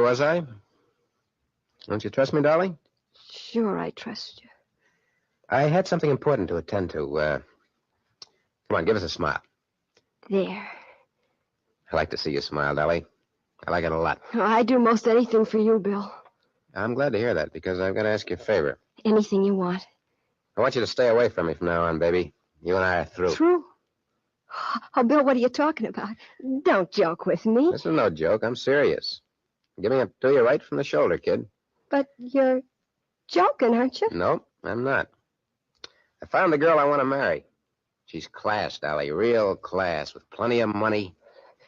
was I? Don't you trust me, Dolly? Sure, I trust you. I had something important to attend to. Come on, give us a smile. There. I like to see you smile, Dolly. I like it a lot. Oh, I do most anything for you, Bill. I'm glad to hear that, because I'm going to ask you a favor. Anything you want. I want you to stay away from me from now on, baby. You and I are through. Through? Oh, Bill, what are you talking about? Don't joke with me. This is no joke. I'm serious. I'm giving it to you right from the shoulder, kid. But you're joking, aren't you? No, I'm not. I found the girl I want to marry. She's class, Dolly. Real class, with plenty of money.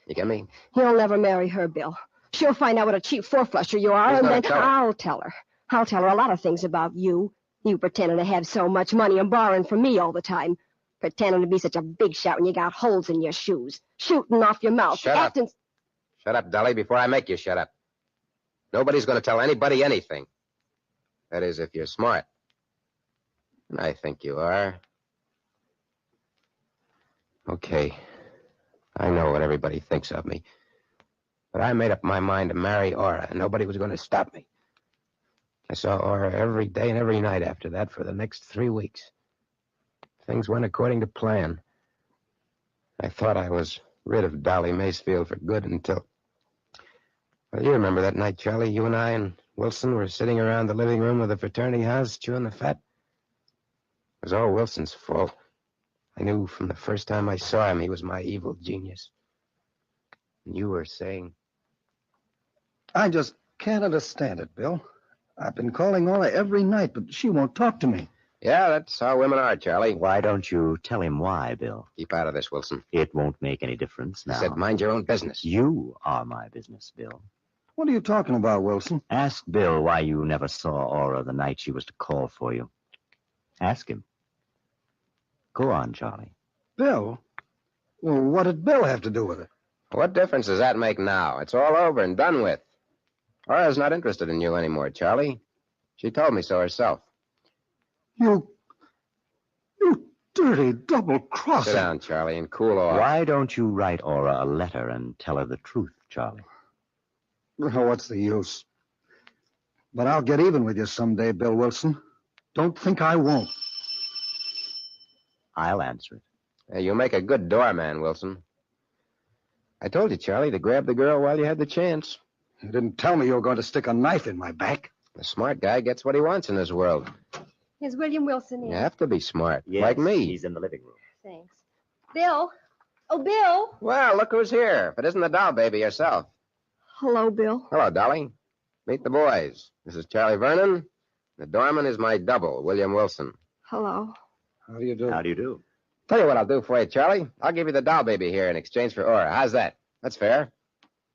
You get me? You'll never marry her, Bill. She'll find out what a cheap four-flusher you are, and then I'll tell her. I'll tell her a lot of things about you. You pretending to have so much money and borrowing from me all the time. Pretending to be such a big shot when you got holes in your shoes. Shooting off your mouth. Shut up. Shut up, Dolly, before I make you shut up. Nobody's going to tell anybody anything. That is, if you're smart. And I think you are. Okay. I know what everybody thinks of me. But I made up my mind to marry Ora, and nobody was going to stop me. I saw Ora every day and every night after that for the next 3 weeks. Things went according to plan. I thought I was rid of Dolly Macefield for good until... Well, you remember that night, Charlie? You and I and Wilson were sitting around the living room of the fraternity house chewing the fat. It was all Wilson's fault. I knew from the first time I saw him he was my evil genius. And you were saying... I just can't understand it, Bill. I've been calling Ora every night, but she won't talk to me. Yeah, that's how women are, Charlie. Why don't you tell him why, Bill? Keep out of this, Wilson. It won't make any difference now. I said mind your own business. You are my business, Bill. What are you talking about, Wilson? Ask Bill why you never saw Ora the night she was to call for you. Ask him. Go on, Charlie. Bill? Well, what did Bill have to do with it? What difference does that make now? It's all over and done with. Ora's not interested in you anymore, Charlie. She told me so herself. You dirty double-crosser. Sit down, Charlie, and cool off. Why don't you write Ora a letter and tell her the truth, Charlie? Oh, what's the use? But I'll get even with you someday, Bill Wilson. Don't think I won't. I'll answer it. Hey, you make a good doorman, Wilson. I told you, Charlie, to grab the girl while you had the chance. You didn't tell me you were going to stick a knife in my back. The smart guy gets what he wants in this world. Is William Wilson in? You have to be smart, Yes, like me. He's in the living room. Thanks. Bill. Oh, Bill. Well, look who's here. If it isn't the doll baby herself. Hello, Bill. Hello, Dolly. Meet the boys. This is Charlie Vernon. The doorman is my double, William Wilson. Hello. How do you do? How do you do? Tell you what I'll do for you, Charlie. I'll give you the doll baby here in exchange for Aura. How's that? That's fair.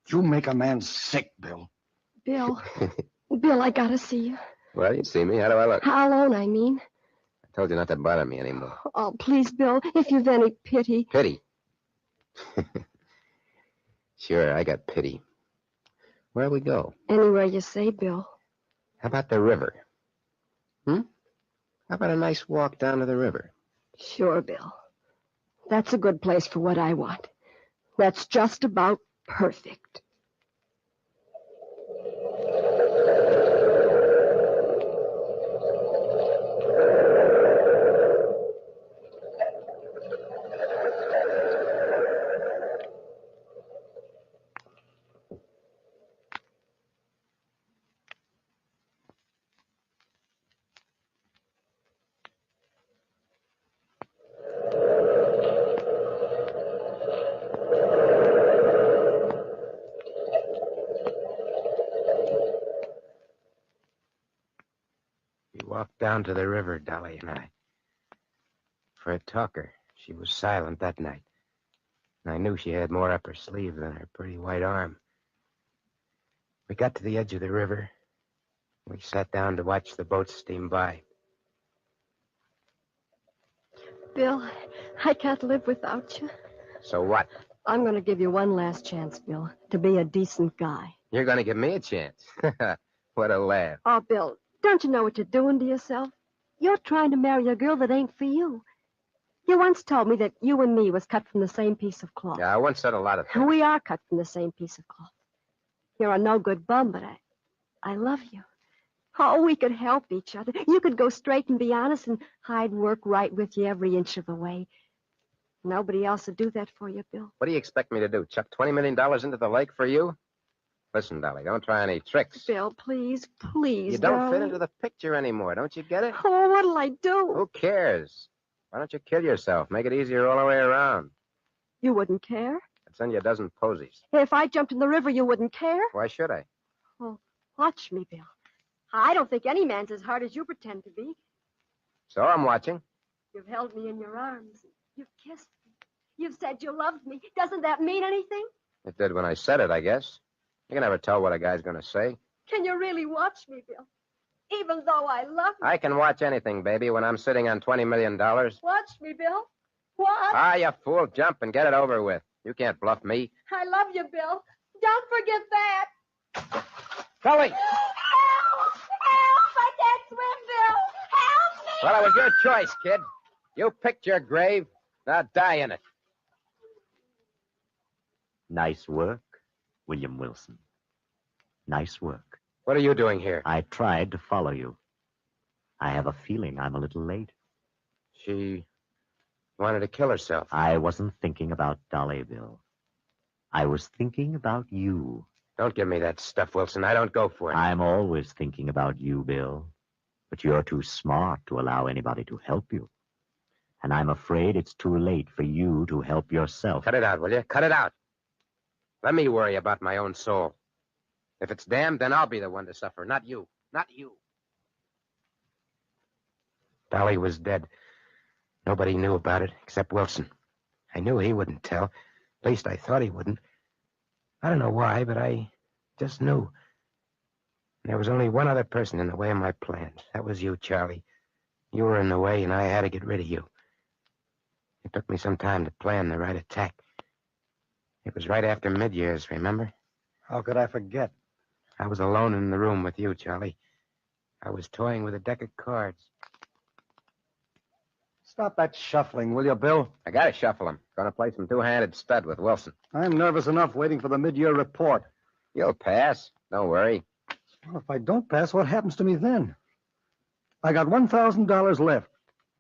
You make a man sick, Bill. Bill. Bill, I gotta see you. Well, you see me. How do I look? How alone, I mean. I told you not to bother me anymore. Oh, please, Bill, if you've any pity. Pity? Sure, I got pity. Where'll we go? Anywhere you say, Bill. How about the river? How about a nice walk down to the river? Sure, Bill. That's a good place for what I want. That's just about perfect. We walked down to the river, Dolly and I. For a talker, she was silent that night. And I knew she had more up her sleeve than her pretty white arm. We got to the edge of the river. We sat down to watch the boats steam by. Bill, I can't live without you. So what? I'm going to give you one last chance, Bill, to be a decent guy. You're going to give me a chance. What a laugh. Oh, Bill, don't you know what you're doing to yourself? You're trying to marry a girl that ain't for you. You once told me that you and me was cut from the same piece of cloth. Yeah, I once said a lot of things. We are cut from the same piece of cloth. You're a no-good bum, but I love you. Oh, we could help each other. You could go straight and be honest, and I'd work right with you every inch of the way. Nobody else would do that for you, Bill. What do you expect me to do? Chuck $20 million into the lake for you? Listen, Dolly, don't try any tricks. Bill, please, please, You don't fit darling. into the picture anymore. Don't you get it? Oh, what'll I do? Who cares? Why don't you kill yourself? Make it easier all the way around. You wouldn't care? I'd send you a dozen posies. If I jumped in the river, you wouldn't care? Why should I? Oh, watch me, Bill. I don't think any man's as hard as you pretend to be. So I'm watching. You've held me in your arms. You've kissed me. You've said you loved me. Doesn't that mean anything? It did when I said it, I guess. You can never tell what a guy's going to say. Can you really watch me, Bill? Even though I love you. I can watch anything, baby, when I'm sitting on $20 million. Watch me, Bill. What? Ah, you fool. Jump and get it over with. You can't bluff me. I love you, Bill. Don't forget that. Dolly! Help! Help! I can't swim, Bill! Help me! Well, it was your choice, kid. You picked your grave. Now die in it. Nice work, William Wilson. Nice work. What are you doing here? I tried to follow you. I have a feeling I'm a little late. She wanted to kill herself. I wasn't thinking about Dolly, Bill. I was thinking about you. Don't give me that stuff, Wilson. I don't go for it. I'm always thinking about you, Bill. But you're too smart to allow anybody to help you. And I'm afraid it's too late for you to help yourself. Cut it out, will you? Cut it out. Let me worry about my own soul. If it's damned, then I'll be the one to suffer, not you. Not you. Dolly was dead. Nobody knew about it except Wilson. I knew he wouldn't tell. At least I thought he wouldn't. I don't know why, but I just knew. There was only one other person in the way of my plans. That was you, Charlie. You were in the way, and I had to get rid of you. It took me some time to plan the right attack. It was right after mid-years, remember? How could I forget? I was alone in the room with you, Charlie. I was toying with a deck of cards. Stop that shuffling, will you, Bill? I gotta shuffle him. Gonna play some two-handed stud with Wilson. I'm nervous enough waiting for the mid-year report. You'll pass. Don't worry. Well, if I don't pass, what happens to me then? I got $1,000 left.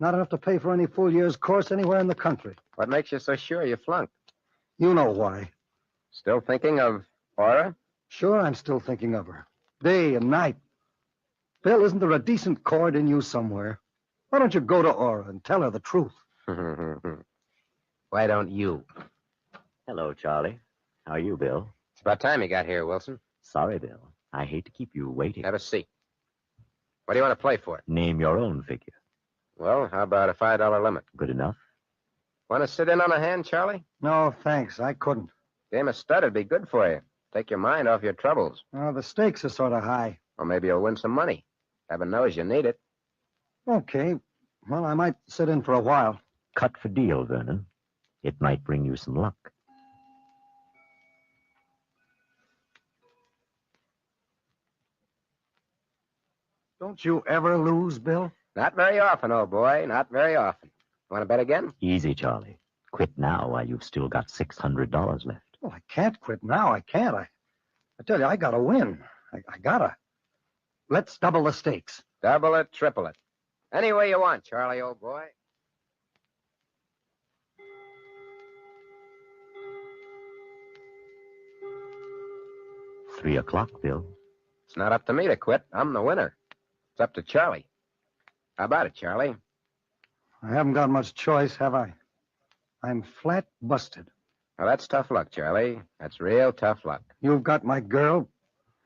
Not enough to pay for any full year's course anywhere in the country. What makes you so sure you flunked? You know why. Still thinking of Aura? Sure, I'm still thinking of her. Day and night. Bill, isn't there a decent chord in you somewhere? Why don't you go to Aura and tell her the truth? Why don't you? Hello, Charlie. How are you, Bill? It's about time you got here, Wilson. Sorry, Bill. I hate to keep you waiting. Have a seat. What do you want to play for? Name your own figure. Well, how about a $5 limit? Good enough. Want to sit in on a hand, Charlie? No, thanks. I couldn't. Game of stud would be good for you. Take your mind off your troubles. Oh, the stakes are sort of high. Or maybe you'll win some money. Heaven knows you need it. Okay. Well, I might sit in for a while. Cut for deal, Vernon. It might bring you some luck. Don't you ever lose, Bill? Not very often, old boy. Not very often. Want to bet again? Easy, Charlie. Quit now while you've still got $600 left. Well, I can't quit now. I can't. I tell you, I gotta win. I gotta. Let's double the stakes. Double it, triple it. Any way you want, Charlie, old boy. 3 o'clock, Bill. It's not up to me to quit. I'm the winner. It's up to Charlie. How about it, Charlie? I haven't got much choice, have I? I'm flat busted. Well, that's tough luck, Charlie. That's real tough luck. You've got my girl.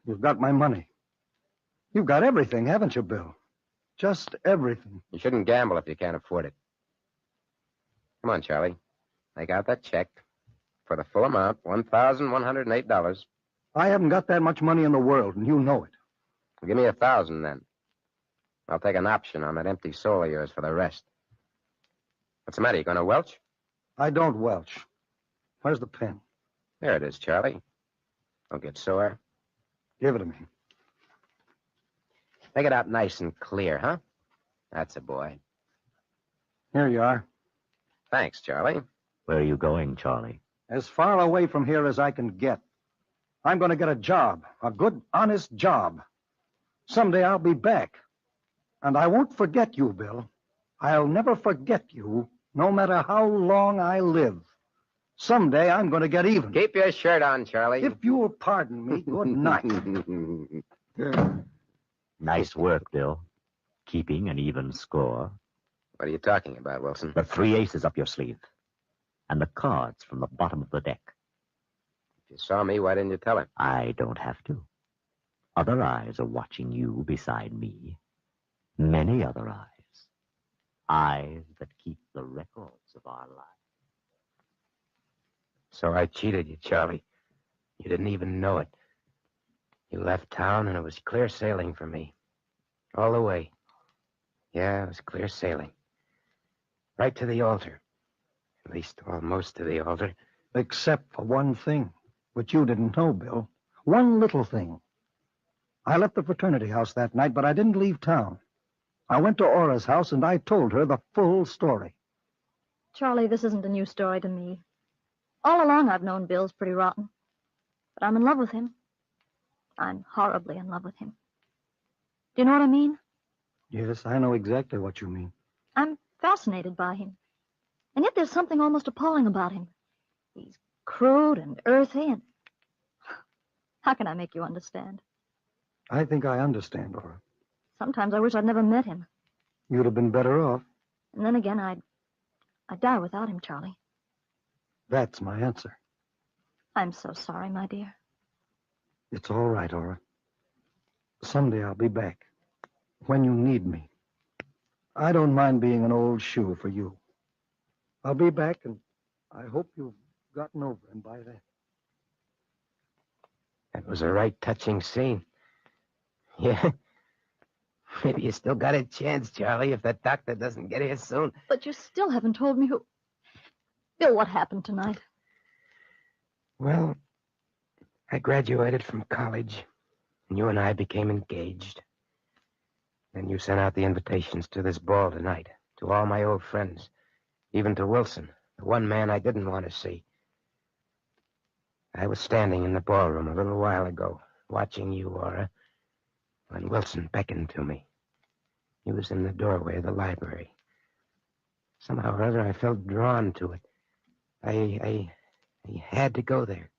You've got my money. You've got everything, haven't you, Bill? Just everything. You shouldn't gamble if you can't afford it. Come on, Charlie. Take out that check for the full amount, $1,108. I haven't got that much money in the world, and you know it. Well, give me $1,000 then. I'll take an option on that empty soul of yours for the rest. What's the matter? You going to welch? I don't welch. Where's the pen? There it is, Charlie. Don't get sore. Give it to me. Take it out nice and clear, huh? That's a boy. Here you are. Thanks, Charlie. Where are you going, Charlie? As far away from here as I can get. I'm going to get a job, a good, honest job. Someday I'll be back. And I won't forget you, Bill. I'll never forget you, no matter how long I live. Someday I'm going to get even. Keep your shirt on, Charlie. If you'll pardon me, good night. Nice work, Bill. Keeping an even score. What are you talking about, Wilson? The 3 aces up your sleeve. And the cards from the bottom of the deck. If you saw me, why didn't you tell him? I don't have to. Other eyes are watching you beside me. Many other eyes. Eyes that keep the records of our lives. So I cheated you, Charlie. You didn't even know it. You left town, and it was clear sailing for me. All the way. Yeah, it was clear sailing. Right to the altar. At least almost to the altar. Except for one thing, which you didn't know, Bill. One little thing. I left the fraternity house that night, but I didn't leave town. I went to Aura's house, and I told her the full story. Charlie, this isn't a new story to me. All along I've known Bill's pretty rotten. But I'm in love with him. I'm horribly in love with him. Do you know what I mean? Yes, I know exactly what you mean. I'm fascinated by him. And yet there's something almost appalling about him. He's crude and earthy and... How can I make you understand? I think I understand, Aura. Sometimes I wish I'd never met him. You'd have been better off. And then again, I'd die without him, Charlie. That's my answer. I'm so sorry, my dear. It's all right, Aura. Someday I'll be back. When you need me. I don't mind being an old shoe for you. I'll be back, and I hope you've gotten over him by then. That was a right touching scene. Yeah. Maybe you still got a chance, Charlie, if that doctor doesn't get here soon. But you still haven't told me who... Bill, what happened tonight? Well, I graduated from college, and you and I became engaged. Then you sent out the invitations to this ball tonight, to all my old friends, even to Wilson, the one man I didn't want to see. I was standing in the ballroom a little while ago, watching you, Aura, when Wilson beckoned to me. He was in the doorway of the library. Somehow or other, I felt drawn to it. I had to go there,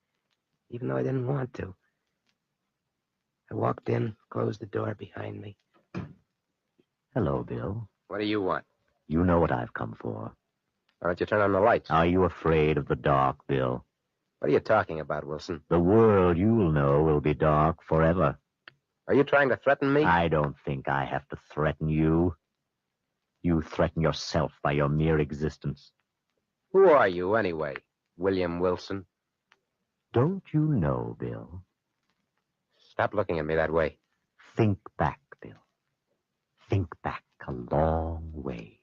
even though I didn't want to. I walked in, closed the door behind me. Hello, Bill. What do you want? You know what I've come for. Why don't you turn on the lights? Are you afraid of the dark, Bill? What are you talking about, Wilson? The world you'll know will be dark forever. Are you trying to threaten me? I don't think I have to threaten you. You threaten yourself by your mere existence. Who are you, anyway, William Wilson? Don't you know, Bill? Stop looking at me that way. Think back, Bill. Think back a long way.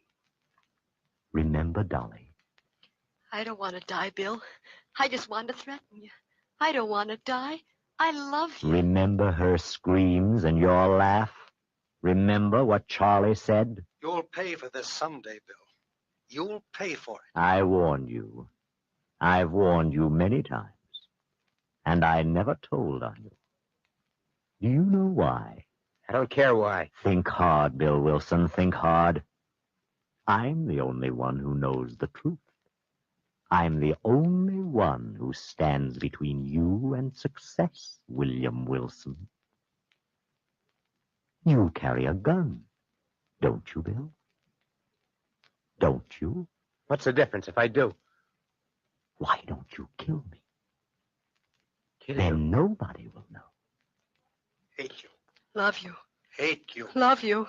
Remember Dolly? I don't want to die, Bill. I just want to threaten you. I don't want to die. I love you. Remember her screams and your laugh? Remember what Charlie said? You'll pay for this someday, Bill. You'll pay for it. I warned you. I've warned you many times. And I never told on you. Do you know why? I don't care why. Think hard, Bill Wilson. Think hard. I'm the only one who knows the truth. I'm the only one who stands between you and success, William Wilson. You carry a gun, don't you, Bill? Don't you? What's the difference if I do? Why don't you kill me? Kill then you? Nobody will know. Hate you. Love you. Hate you. Love you.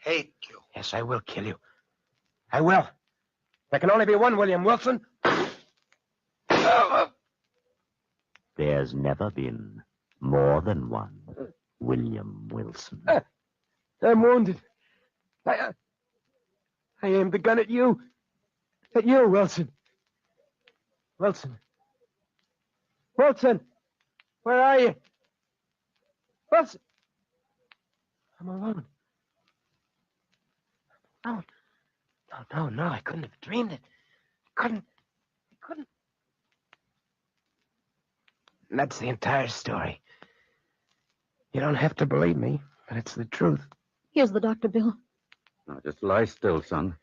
Hate you. Yes, I will kill you. I will. There can only be one William Wilson. There's never been more than one William Wilson. I'm wounded. I aimed the gun at you. At you, Wilson. Wilson. Wilson. Where are you? Wilson. I'm alone. I'm alone. No, I couldn't have dreamed it. I couldn't. And that's the entire story. You don't have to believe me, but it's the truth. Here's the doctor, Bill. Now, just lie still, son.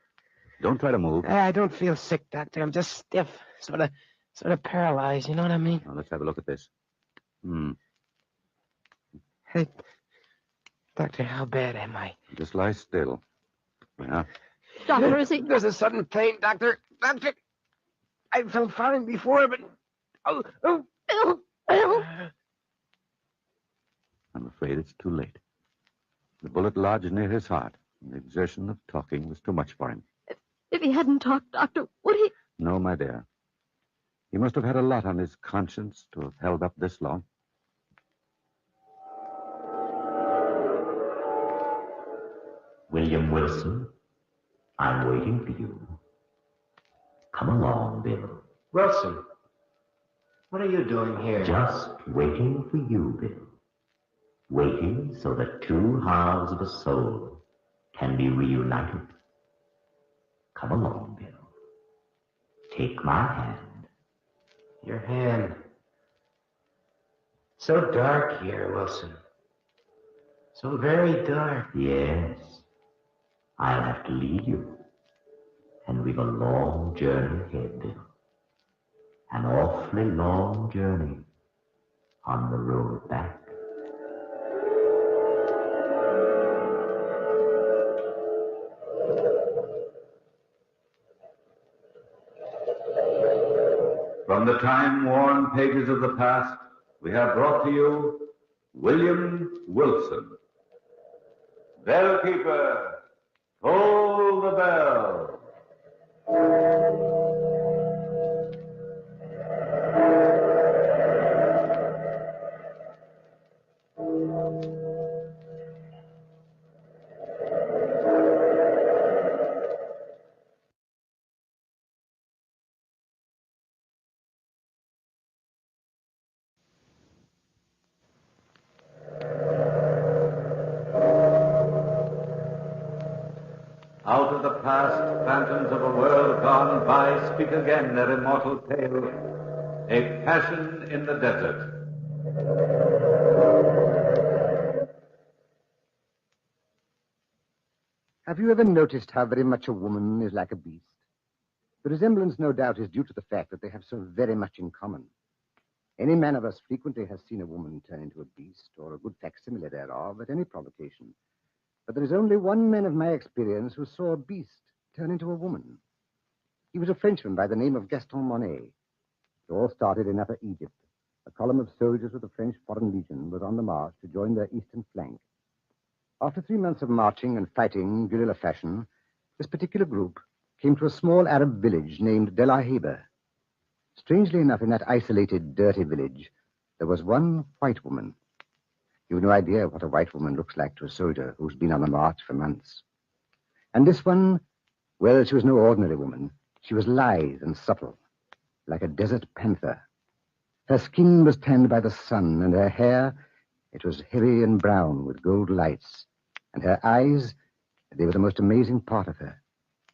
Don't try to move. I don't feel sick, Doctor. I'm just stiff, sort of paralyzed. You know what I mean? Now, let's have a look at this. Hey, Doctor, how bad am I? Just lie still. Yeah. Doctor, is he... There's a sudden pain, Doctor. Doctor, I felt fine before, but... Bill! Bill! I'm afraid it's too late. The bullet lodged near his heart, and the exertion of talking was too much for him. If he hadn't talked, Doctor, would he... No, my dear. He must have had a lot on his conscience to have held up this long. William Wilson, I'm waiting for you. Come along, Bill. Wilson, what are you doing here? Just waiting for you, Bill. Waiting so that two halves of a soul can be reunited. Come along, Bill. Take my hand. Your hand. So dark here, Wilson. So very dark. Yes. I'll have to lead you. And we've a long journey ahead, Bill. An awfully long journey on the road back. From the time-worn pages of the past, we have brought to you William Wilson. Bellkeeper, toll the bell. Out of the past, phantoms of a world gone by speak again their immortal tale, a passion in the desert. Have you ever noticed how very much a woman is like a beast? The resemblance, no doubt, is due to the fact that they have so very much in common. Any man of us frequently has seen a woman turn into a beast or a good facsimile thereof at any provocation. But there is only one man of my experience who saw a beast turn into a woman. He was a Frenchman by the name of Gaston Monet. It all started in Upper Egypt. A column of soldiers of the French Foreign Legion was on the march to join their eastern flank. After 3 months of marching and fighting guerrilla fashion, this particular group came to a small Arab village named De La Heba. Strangely enough, in that isolated, dirty village, there was one white woman. You've no idea what a white woman looks like to a soldier who's been on the march for months. And this one, well, she was no ordinary woman. She was lithe and supple, like a desert panther. Her skin was tanned by the sun, and her hair, it was heavy and brown with gold lights. And her eyes, they were the most amazing part of her.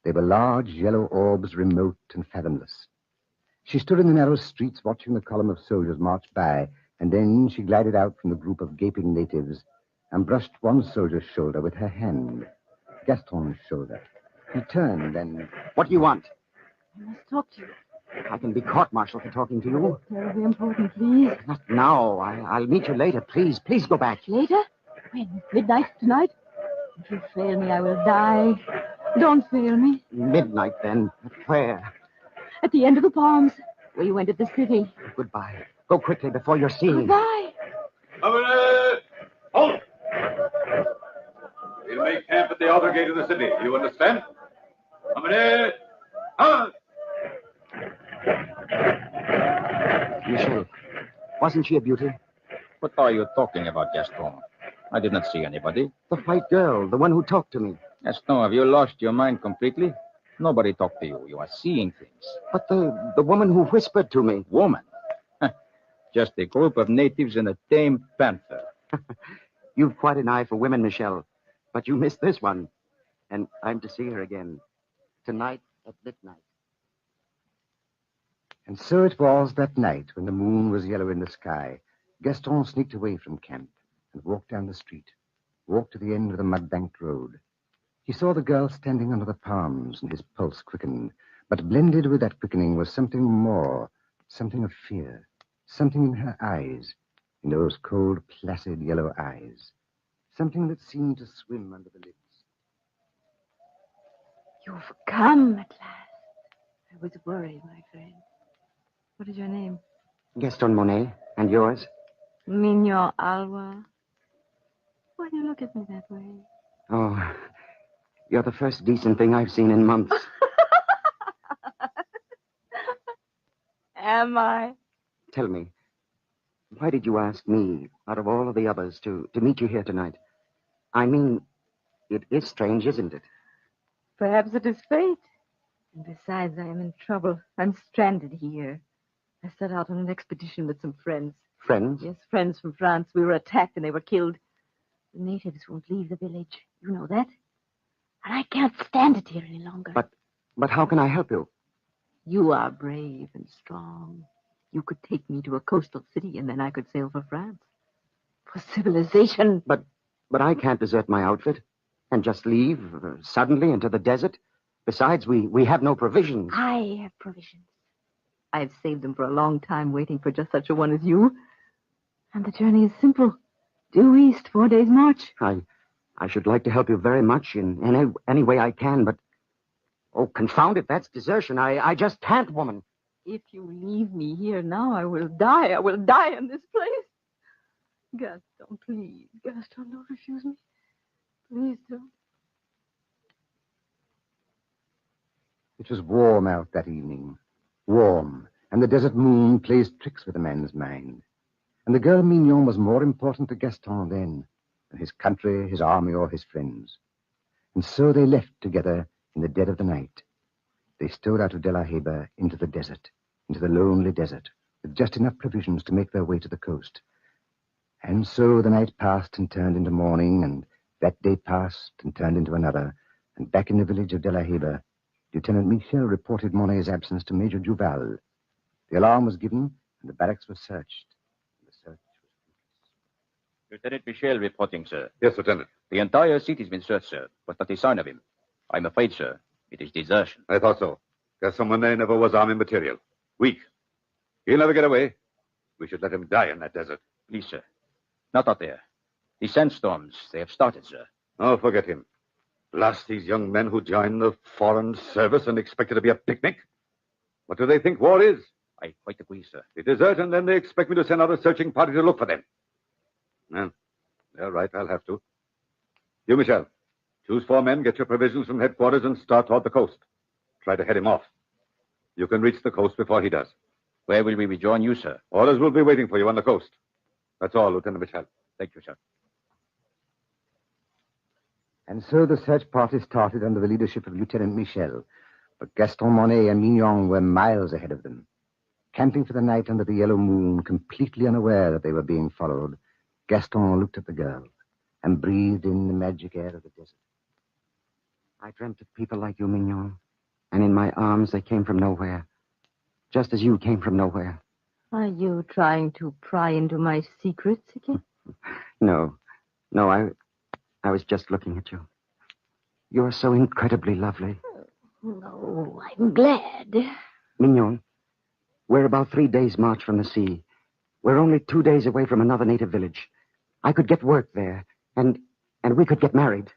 They were large yellow orbs, remote and fathomless. She stood in the narrow streets watching the column of soldiers march by, and then she glided out from the group of gaping natives and brushed one soldier's shoulder with her hand, Gaston's shoulder. He turned and... What do you want? I must talk to you. I can be court-martialed for talking to you. Terribly important, please. Not now. I'll meet you later. Please go back. Later? When? Midnight tonight? If you fail me, I will die. Don't fail me. Midnight, then. Where? At the end of the palms, where you entered the city. Goodbye. Go quickly before you're seen. Goodbye. Hold! We'll make camp at the outer gate of the city. You understand? Michelle, wasn't she a beauty? What are you talking about, Gaston? I did not see anybody. The white girl, the one who talked to me. Gaston, have you lost your mind completely? Nobody talked to you. You are seeing things. But the woman who whispered to me. Woman? Just a group of natives and a tame panther. You've quite an eye for women, Michelle. But you missed this one. And I'm to see her again. Tonight at midnight. And so it was that night when the moon was yellow in the sky. Gaston sneaked away from camp and walked down the street, walked to the end of the mud-banked road. He saw the girl standing under the palms, and his pulse quickened. But blended with that quickening was something more, something of fear, something in her eyes, in those cold, placid yellow eyes, something that seemed to swim under the lids. You've come at last. I was worried, my friend. What is your name? Gaston Monet. And yours? Mignon Alwa. Why do you look at me that way? Oh, you're the first decent thing I've seen in months. Am I? Tell me, why did you ask me, out of all of the others, to meet you here tonight? I mean, it is strange, isn't it? Perhaps it is fate. And besides, I am in trouble. I'm stranded here. I set out on an expedition with some friends. Friends? Yes, friends from France. We were attacked and they were killed. The natives won't leave the village. You know that? And I can't stand it here any longer. But how can I help you? You are brave and strong. You could take me to a coastal city and then I could sail for France. For civilization. But I can't desert my outfit and just leave suddenly into the desert. Besides, we have no provisions. I have provisions. I've saved them for a long time, waiting for just such a one as you. And the journey is simple. Due east, 4 days' march. I should like to help you very much in any way I can, but... Oh, confound it, that's desertion. I just can't, woman. If you leave me here now, I will die. I will die in this place. Gaston, please. Gaston, don't refuse me. Please don't. It was warm out that evening. Warm, and the desert moon plays tricks with a man's mind. And the girl Mignon was more important to Gaston then than his country, his army, or his friends. And so they left together in the dead of the night. They stole out of De La Heba into the desert, into the lonely desert, with just enough provisions to make their way to the coast. And so the night passed and turned into morning, and that day passed and turned into another, and back in the village of De La Heba, Lieutenant Michel reported Monet's absence to Major Duval. The alarm was given, and the barracks were searched. Lieutenant Michel reporting, sir. Yes, Lieutenant. The entire city's been searched, sir, but not a sign of him. I'm afraid, sir, it is desertion. I thought so. Gaston Monet never was army material. Weak. He'll never get away. We should let him die in that desert. Please, sir. Not out there. The sandstorms, they have started, sir. Oh, forget him. Blast these young men who join the foreign service and expect it to be a picnic. What do they think war is? I quite agree, sir. They desert, and then they expect me to send out a searching party to look for them. Well, they're right. I'll have to. You, Michel, choose 4 men, get your provisions from headquarters, and start toward the coast. Try to head him off. You can reach the coast before he does. Where will we rejoin you, sir? Orders will be waiting for you on the coast. That's all, Lieutenant Michel. Thank you, sir. And so the search party started under the leadership of Lieutenant Michel. But Gaston Monet and Mignon were miles ahead of them. Camping for the night under the yellow moon, completely unaware that they were being followed, Gaston looked at the girl and breathed in the magic air of the desert. I dreamt of people like you, Mignon. And in my arms, they came from nowhere. Just as you came from nowhere. Are you trying to pry into my secrets again? No, I was just looking at you. You're so incredibly lovely. No, I'm glad. Mignon, we're about 3 days' march from the sea. We're only 2 days away from another native village. I could get work there, and we could get married.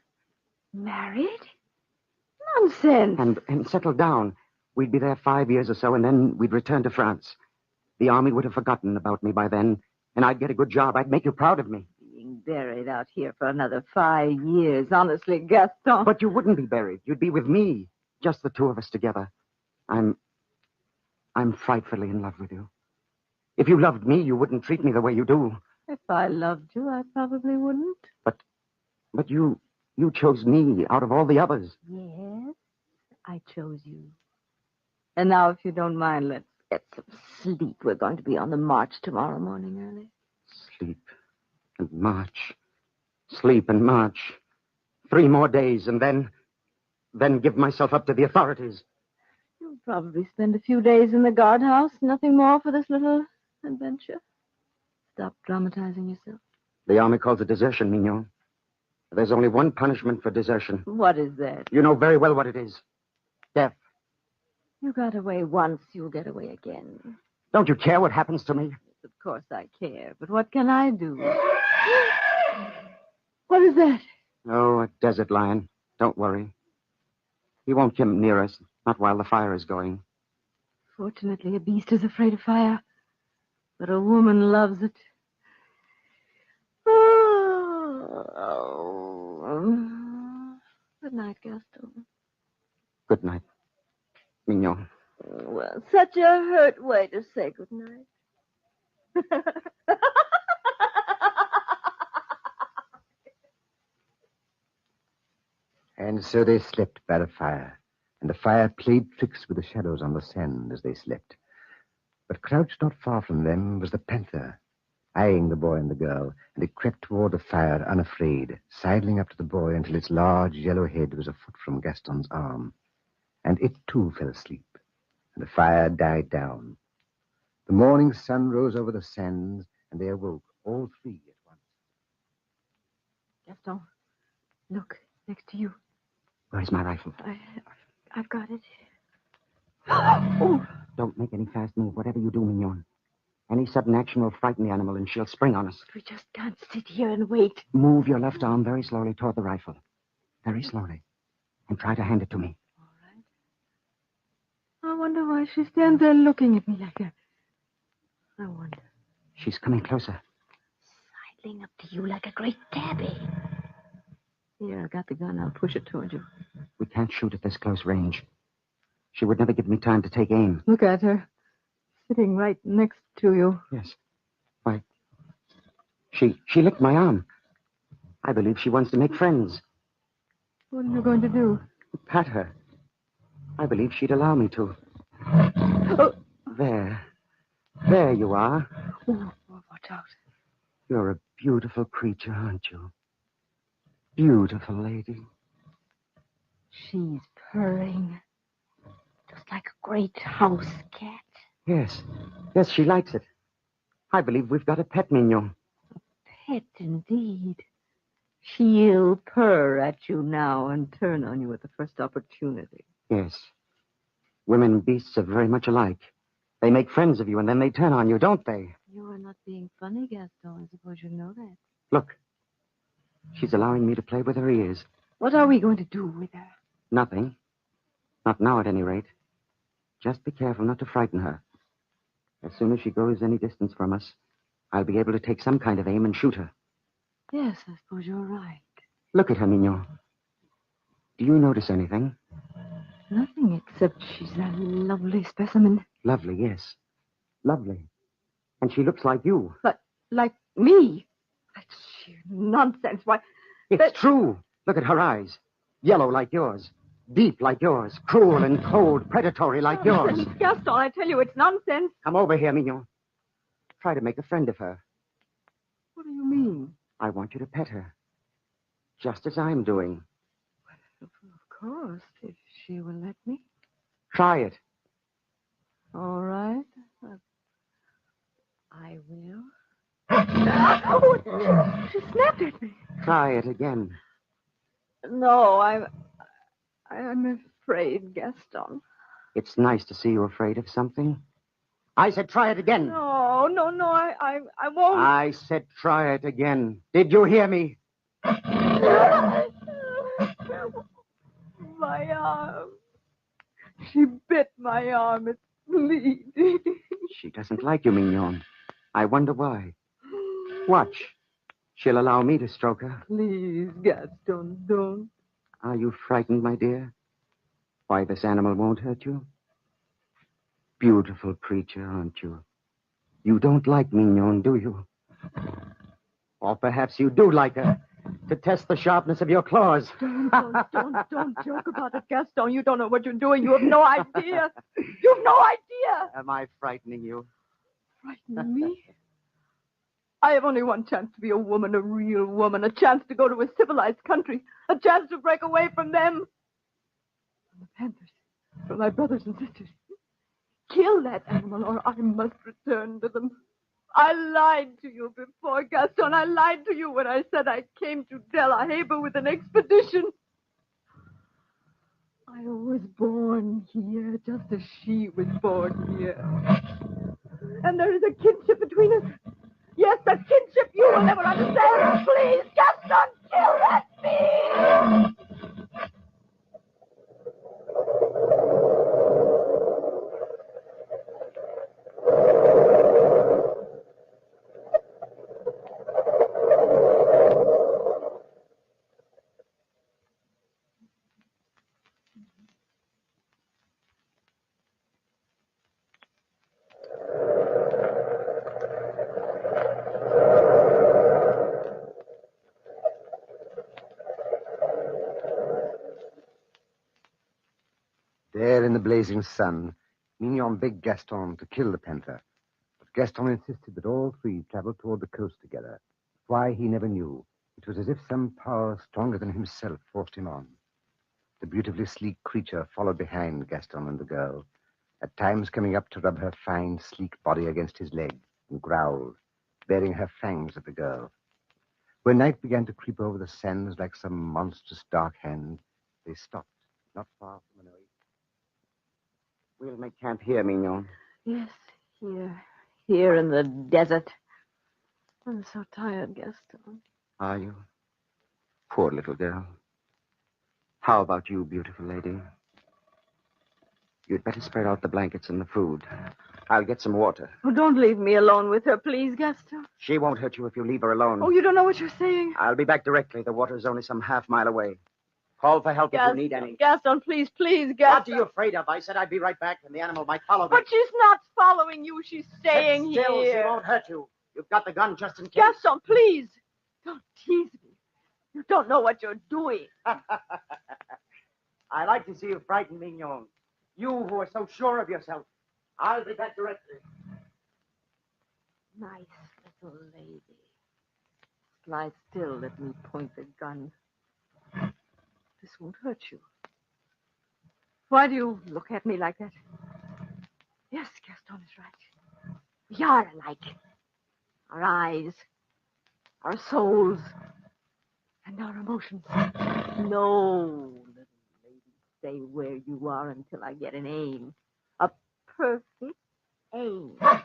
Married? Nonsense. And settle down. We'd be there 5 years or so, and then we'd return to France. The army would have forgotten about me by then, and I'd get a good job. I'd make you proud of me. Being buried out here for another 5 years. Honestly, Gaston. But you wouldn't be buried. You'd be with me. Just the 2 of us together. I'm frightfully in love with you. If you loved me, you wouldn't treat me the way you do. If I loved you, I probably wouldn't. But you chose me out of all the others. Yes, I chose you. And now, if you don't mind, let's get some sleep. We're going to be on the march tomorrow morning early. Sleep and march. Sleep and march. 3 more days, and then give myself up to the authorities. You'll probably spend a few days in the guardhouse. Nothing more for this little adventure. Stop dramatizing yourself. The army calls it desertion, Mignon. There's only one punishment for desertion. What is that? You know very well what it is. Death. You got away once, you'll get away again. Don't you care what happens to me? Yes, of course I care, but what can I do? What is that? Oh, a desert lion. Don't worry. He won't come near us, not while the fire is going. Fortunately, a beast is afraid of fire, but a woman loves it. Good night, Gaston. Good night, Mignon. Well, such a hurt way to say good night. And so they slept by the fire, and the fire played tricks with the shadows on the sand as they slept. But crouched not far from them was the panther, eyeing the boy and the girl, and it crept toward the fire unafraid, sidling up to the boy until its large yellow head was a foot from Gaston's arm. And it, too, fell asleep, and the fire died down. The morning sun rose over the sands, and they awoke, all 3 at once. Gaston, look, next to you. Where's my rifle? I've got it. Oh! Don't make any fast move, whatever you do, Mignon. Any sudden action will frighten the animal, and she'll spring on us. We just can't sit here and wait. Move your left arm very slowly toward the rifle. Very slowly. And try to hand it to me. All right. I wonder why she stands there looking at me like that. I wonder. She's coming closer. Sidling up to you like a great tabby. Here, I got the gun. I'll push it toward you. We can't shoot at this close range. She would never give me time to take aim. Look at her. Sitting right next to you. Yes. Why, she licked my arm. I believe she wants to make friends. What are you going to do? Pat her. I believe she'd allow me to. Oh. There. There you are. Oh, watch out. You're a beautiful creature, aren't you? Beautiful lady. She's purring. Just like a great house cat. Yes. Yes, she likes it. I believe we've got a pet, Mignon. Pet, indeed. She'll purr at you now and turn on you at the first opportunity. Yes. Women and beasts are very much alike. They make friends of you, and then they turn on you, don't they? You're are not being funny, Gaston. I suppose you know that. Look. She's allowing me to play with her ears. What are we going to do with her? Nothing. Not now, at any rate. Just be careful not to frighten her. As soon as she goes any distance from us, I'll be able to take some kind of aim and shoot her. Yes, I suppose you're right. Look at her, Mignon. Do you notice anything? Nothing except she's a lovely specimen. Lovely, yes. Lovely. And she looks like you. But like me? That's sheer nonsense. Why, It's true. Look at her eyes. Yellow like yours. Deep like yours. Cruel and cold, predatory like yours. Gaston, I tell you, it's nonsense. Come over here, Mignon. Try to make a friend of her. What do you mean? I want you to pet her. Just as I'm doing. Of course, if she will let me. Try it. All right. I will. Oh, she snapped at me. Try it again. No, I'm afraid, Gaston. It's nice to see you afraid of something. I said try it again. No, I won't. I said try it again. Did you hear me? My arm. She bit my arm. It's bleeding. She doesn't like you, Mignon. I wonder why. Watch. She'll allow me to stroke her. Please, Gaston, don't. Are you frightened, my dear? Why, this animal won't hurt you? Beautiful creature, aren't you? You don't like Mignon, do you? Or perhaps you do like her, to test the sharpness of your claws. Don't joke about it, Gaston. You don't know what you're doing. You have no idea. You've no idea. Am I frightening you? Frightening me? I have only one chance to be a woman, a real woman, a chance to go to a civilized country, a chance to break away from them. From the Panthers, from my brothers and sisters. Kill that animal or I must return to them. I lied to you before, Gaston. I lied to you when I said I came to De La Haye with an expedition. I was born here just as she was born here. And there is a kinship between us. Yes, the kinship you will never understand. Please, Gaston, kill that beast! There in the blazing sun, Mignon begged Gaston to kill the panther. But Gaston insisted that all three travel toward the coast together. Why, he never knew. It was as if some power stronger than himself forced him on. The beautifully sleek creature followed behind Gaston and the girl, at times coming up to rub her fine, sleek body against his leg and growled, baring her fangs at the girl. When night began to creep over the sands like some monstrous dark hand, they stopped, not far from an oasis. We'll make camp here, Mignon. Yes, here in the desert. I'm so tired, Gaston. Are you? Poor little girl. How about you, beautiful lady? You'd better spread out the blankets and the food. I'll get some water. Oh, don't leave me alone with her, please, Gaston. She won't hurt you if you leave her alone. Oh, you don't know what you're saying. I'll be back directly. The water's only some half-mile away. Call for help if you need any. Gaston, please, Gaston. What are you afraid of? I said I'd be right back, and the animal might follow me. But she's not following you. She's staying Sit still. here. She won't hurt you. You've got the gun just in case. Gaston, please. Don't tease me. You don't know what you're doing. I like to see you frightened, Mignon. You who are so sure of yourself. I'll be back directly. Nice little lady. Lie still. Let me point the gun. This won't hurt you. Why do you look at me like that? Yes, Gaston is right. We are alike. Our eyes, our souls, and our emotions. No, little lady, stay where you are until I get an aim. A perfect aim. No!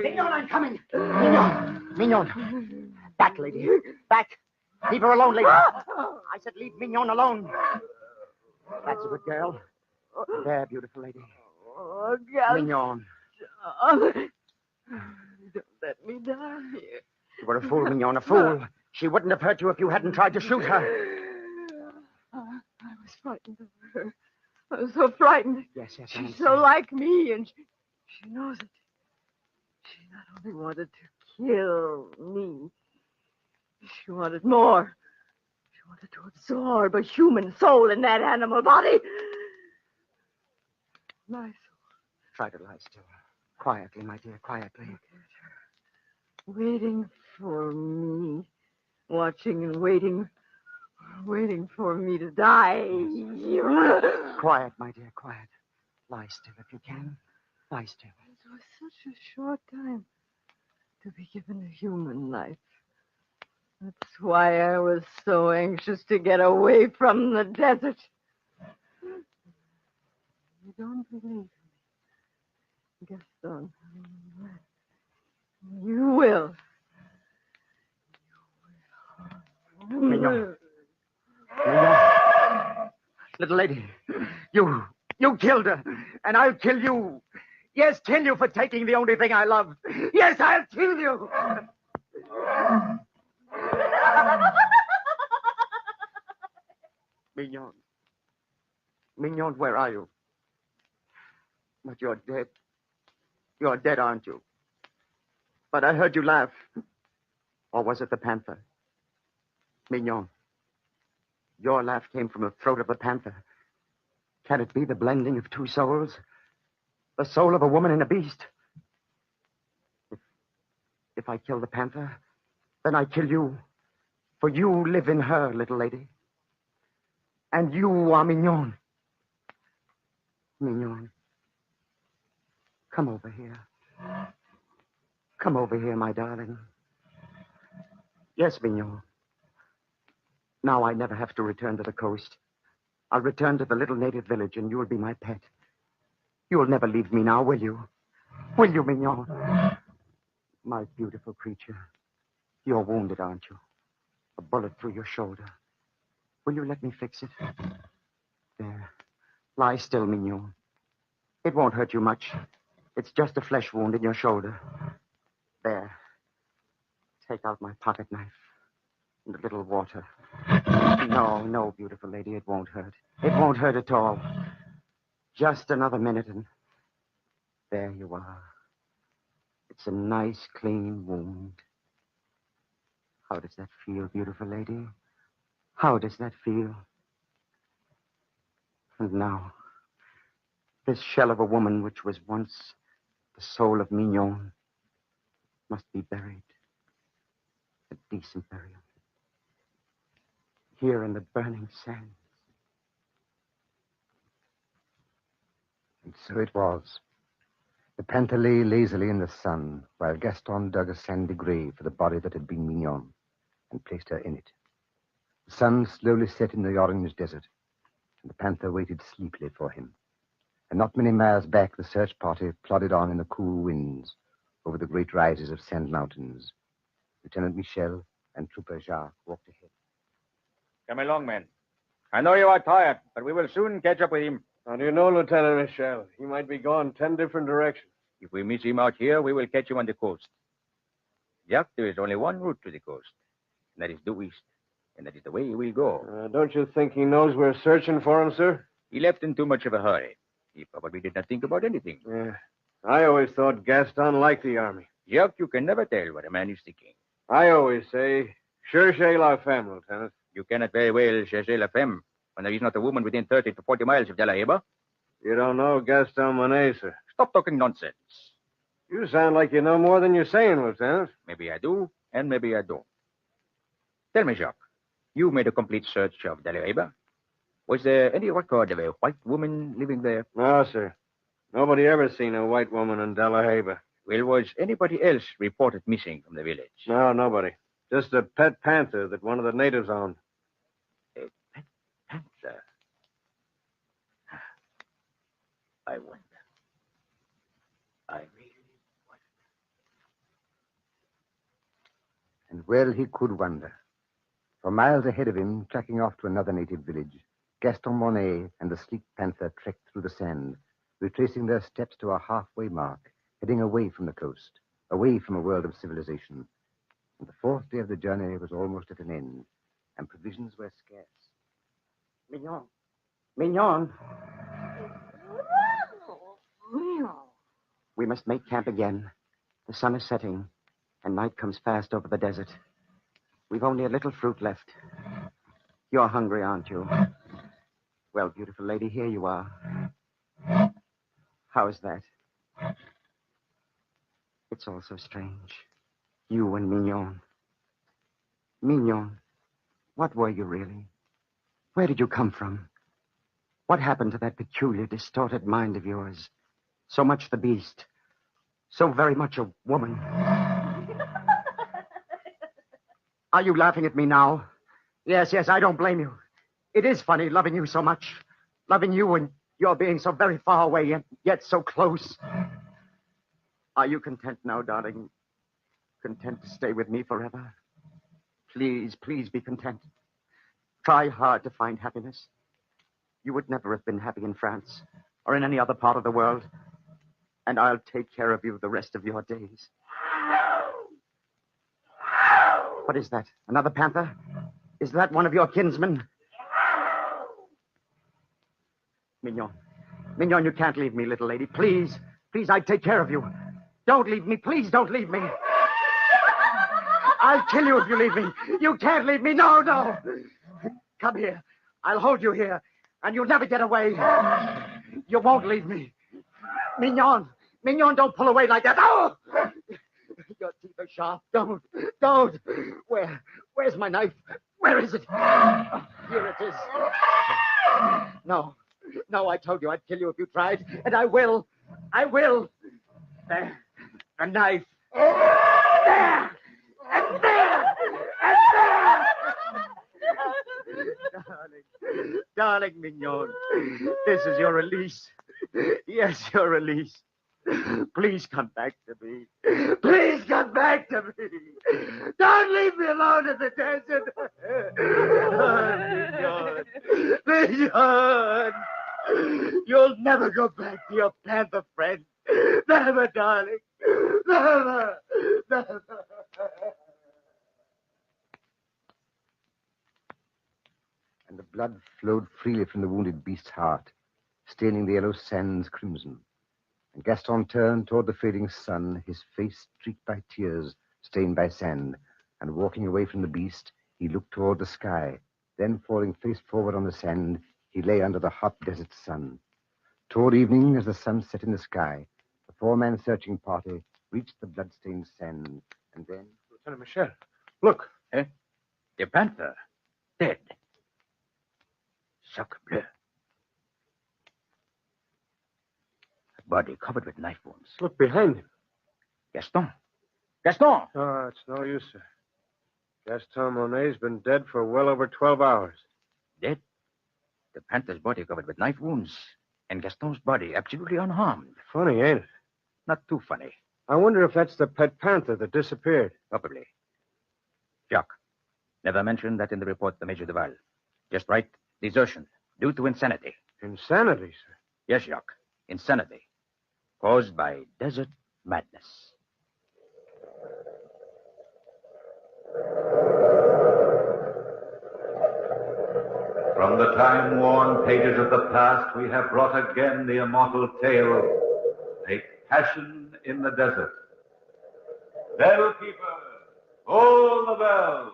Mignon, I'm coming. Mignon. Back, lady. Back. Leave her alone, lady. I said leave Mignon alone. That's a good girl. There, beautiful lady. Oh, God. Mignon. Don't let me die here. You were a fool, Mignon, a fool. She wouldn't have hurt you if you hadn't tried to shoot her. I was frightened of her. I was so frightened. Yes, I She's understand. so like me, and she knows it. She not only wanted to kill me, she wanted more. She wanted to absorb a human soul in that animal body. My soul. Try to lie still. Quietly, my dear, quietly. Waiting for me. Watching and waiting for me to die. Quiet, my dear, quiet. Lie still if you can. Lie still. It was such a short time to be given a human life. That's why I was so anxious to get away from the desert. You don't believe me, Gaston. You will. Mignon. Mignon. Little lady, you killed her, and I'll kill you. Yes, kill you for taking the only thing I love. Yes, I'll kill you. Mignon. Mignon, where are you? But you're dead. You're dead, aren't you? But I heard you laugh. Or was it the panther? Mignon. Your laugh came from the throat of the panther. Can it be the blending of two souls? The soul of a woman and a beast? If I kill the panther, then I kill you. For you live in her, little lady. And you are Mignon. Mignon. Come over here. Come over here, my darling. Yes, Mignon. Now I never have to return to the coast. I'll return to the little native village, and you'll be my pet. You'll never leave me now, will you? Will you, Mignon? My beautiful creature. You're wounded, aren't you? A bullet through your shoulder. Will you let me fix it? There. Lie still, Mignon. It won't hurt you much. It's just a flesh wound in your shoulder. There. Take out my pocket knife and a little water. No, beautiful lady, it won't hurt. It won't hurt at all. Just another minute and there you are. It's a nice, clean wound. How does that feel, beautiful lady? How does that feel? And now, this shell of a woman which was once the soul of Mignon must be buried. A decent burial. Here in the burning sands. And so it was. The panther lay lazily in the sun, while Gaston dug a sandy grave for the body that had been Mignon, and placed her in it. The sun slowly set in the orange desert, and the panther waited sleepily for him. And not many miles back, the search party plodded on in the cool winds over the great rises of sand mountains. Lieutenant Michel and Trooper Jacques walked ahead. Come along, men. I know you are tired, but we will soon catch up with him. How do you know, Lieutenant Michel? He might be going 10 different directions. If we miss him out here, we will catch him on the coast. Jack, there is only one route to the coast, and that is due east. And that is the way he will go. Don't you think he knows we're searching for him, sir? He left in too much of a hurry. He probably did not think about anything. Yeah. I always thought Gaston liked the army. Jack, you can never tell what a man is thinking. I always say, cherchez la femme, Lieutenant. You cannot very well chercher la femme when there is not a woman within 30 to 40 miles of De La Heba. You don't know Gaston Monet, sir. Stop talking nonsense. You sound like you know more than you're saying, Lieutenant. Maybe I do, and maybe I don't. Tell me, Jacques, you made a complete search of De La Heba. Was there any record of a white woman living there? No, sir. Nobody ever seen a white woman in De La Heba. Well, was anybody else reported missing from the village? No, nobody. Just a pet panther that one of the natives owned. A pet panther? I wonder. I really wonder. And well he could wonder. For miles ahead of him, tracking off to another native village, Gaston Monet and the sleek panther trekked through the sand, retracing their steps to a halfway mark, heading away from the coast, away from a world of civilization. And the fourth day of the journey was almost at an end, and provisions were scarce. Mignon. Mignon. We must make camp again. The sun is setting, and night comes fast over the desert. We've only a little fruit left. You're hungry, aren't you? Well, beautiful lady, here you are. How is that? It's all so strange. You and Mignon. Mignon, what were you really? Where did you come from? What happened to that peculiar, distorted mind of yours? So much the beast. So very much a woman. Are you laughing at me now? Yes, I don't blame you. It is funny loving you so much. Loving you and you're being so very far away and yet so close. Are you content now, darling? Content to stay with me forever? Please, please be content. Try hard to find happiness. You would never have been happy in France or in any other part of the world. And I'll take care of you the rest of your days. What is that? Another panther? Is that one of your kinsmen? Mignon. Mignon, you can't leave me, little lady. Please. Please, I'd take care of you. Don't leave me. Please don't leave me. I'll kill you if you leave me. You can't leave me. No. Come here. I'll hold you here, and you'll never get away. You won't leave me. Mignon, don't pull away like that. Oh! Your teeth are sharp. Don't. Where's my knife? Where is it? Here it is. No, I told you I'd kill you if you tried, and I will. There, a knife. There! And there! Darling Mignon, this is your release. Yes, your release. Please come back to me. Please come back to me. Don't leave me alone in the desert. Mignon. You'll never go back to your panther friend. Never, darling. Never. And the blood flowed freely from the wounded beast's heart, staining the yellow sands crimson. And Gaston turned toward the fading sun, his face streaked by tears, stained by sand. And walking away from the beast, he looked toward the sky. Then, falling face forward on the sand, he lay under the hot desert sun. Toward evening, as the sun set in the sky, the four-man searching party reached the blood-stained sand. And then... Lieutenant Michel, look. Eh? The panther. Dead. Sacre bleu. Body covered with knife wounds. Look behind him. Gaston! Oh, it's no use, sir. Gaston Monet's been dead for well over 12 hours. Dead? The panther's body covered with knife wounds, and Gaston's body absolutely unharmed. Funny, ain't it? Not too funny. I wonder if that's the pet panther that disappeared. Probably. Jacques, never mention that in the report to Major Duval. Just write desertion due to insanity. Insanity, sir? Yes, Jacques. Insanity. Caused by desert madness. From the time-worn pages of the past, we have brought again the immortal tale, A Passion in the Desert. Bell keepers, hold the bell.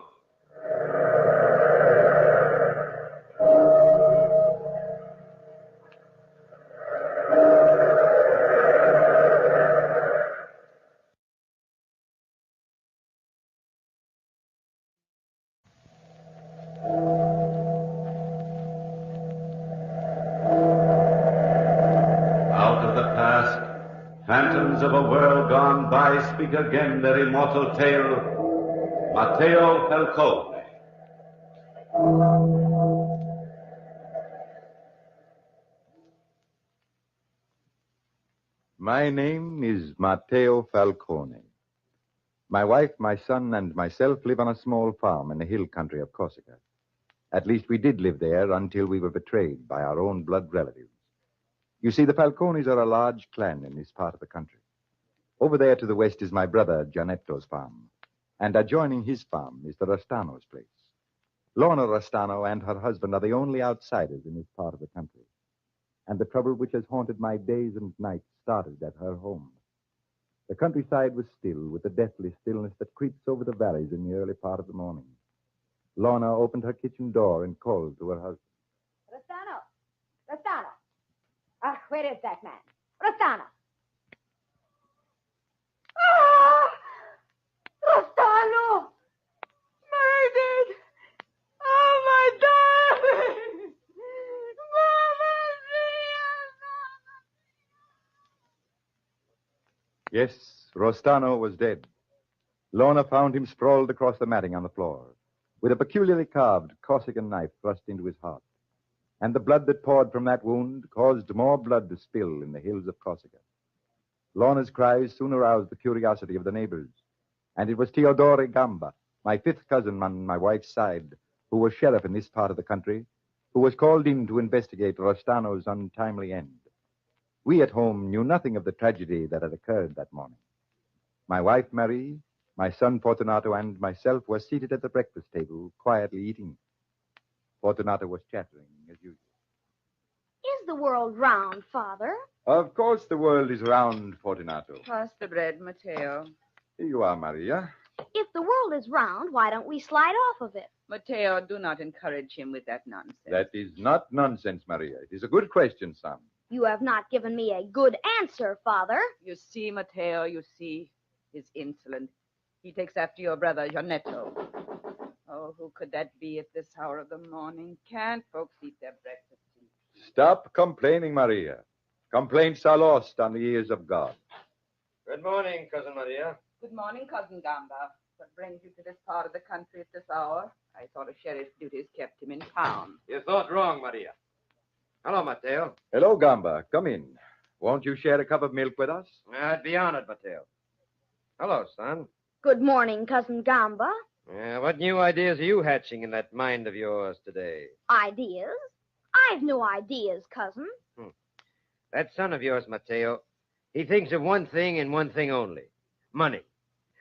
Phantoms of a world gone by speak again their immortal tale. Matteo Falcone. My name is Matteo Falcone. My wife, my son, and myself live on a small farm in the hill country of Corsica. At least we did live there until we were betrayed by our own blood relatives. You see, the Falcones are a large clan in this part of the country. Over there to the west is my brother Gianetto's farm, and adjoining his farm is the Rostano's place. Lorna Rostano and her husband are the only outsiders in this part of the country. And the trouble which has haunted my days and nights started at her home. The countryside was still with the deathly stillness that creeps over the valleys in the early part of the morning. Lorna opened her kitchen door and called to her husband. Rostano. Where is that man? Rostano. Rostano! Murdered! Oh, my darling! Yes, Rostano was dead. Lorna found him sprawled across the matting on the floor, with a peculiarly carved Corsican knife thrust into his heart. And the blood that poured from that wound caused more blood to spill in the hills of Corsica. Lorna's cries soon aroused the curiosity of the neighbors, and it was Teodore Gamba, my fifth cousin on my wife's side, who was sheriff in this part of the country, who was called in to investigate Rostano's untimely end. We at home knew nothing of the tragedy that had occurred that morning. My wife, Marie, my son, Fortunato, and myself were seated at the breakfast table, quietly eating. Fortunato was chattering, as usual. Is the world round, Father? Of course the world is round, Fortunato. Pass the bread, Matteo. Here you are, Maria. If the world is round, why don't we slide off of it? Matteo, do not encourage him with that nonsense. That is not nonsense, Maria. It is a good question, son. You have not given me a good answer, Father. You see, Matteo, you see. He's insolent. He takes after your brother, Gianetto. Oh, who could that be at this hour of the morning? Can't folks eat their breakfast? Stop complaining, Maria. Complaints are lost on the ears of God. Good morning, Cousin Maria. Good morning, Cousin Gamba. What brings you to this part of the country at this hour? I thought a sheriff's duties kept him in town. You thought wrong, Maria. Hello, Matteo. Hello, Gamba. Come in. Won't you share a cup of milk with us? I'd be honored, Matteo. Hello, son. Good morning, Cousin Gamba. What new ideas are you hatching in that mind of yours today? Ideas? I've no ideas, Cousin. That son of yours, Matteo, he thinks of one thing and one thing only. Money.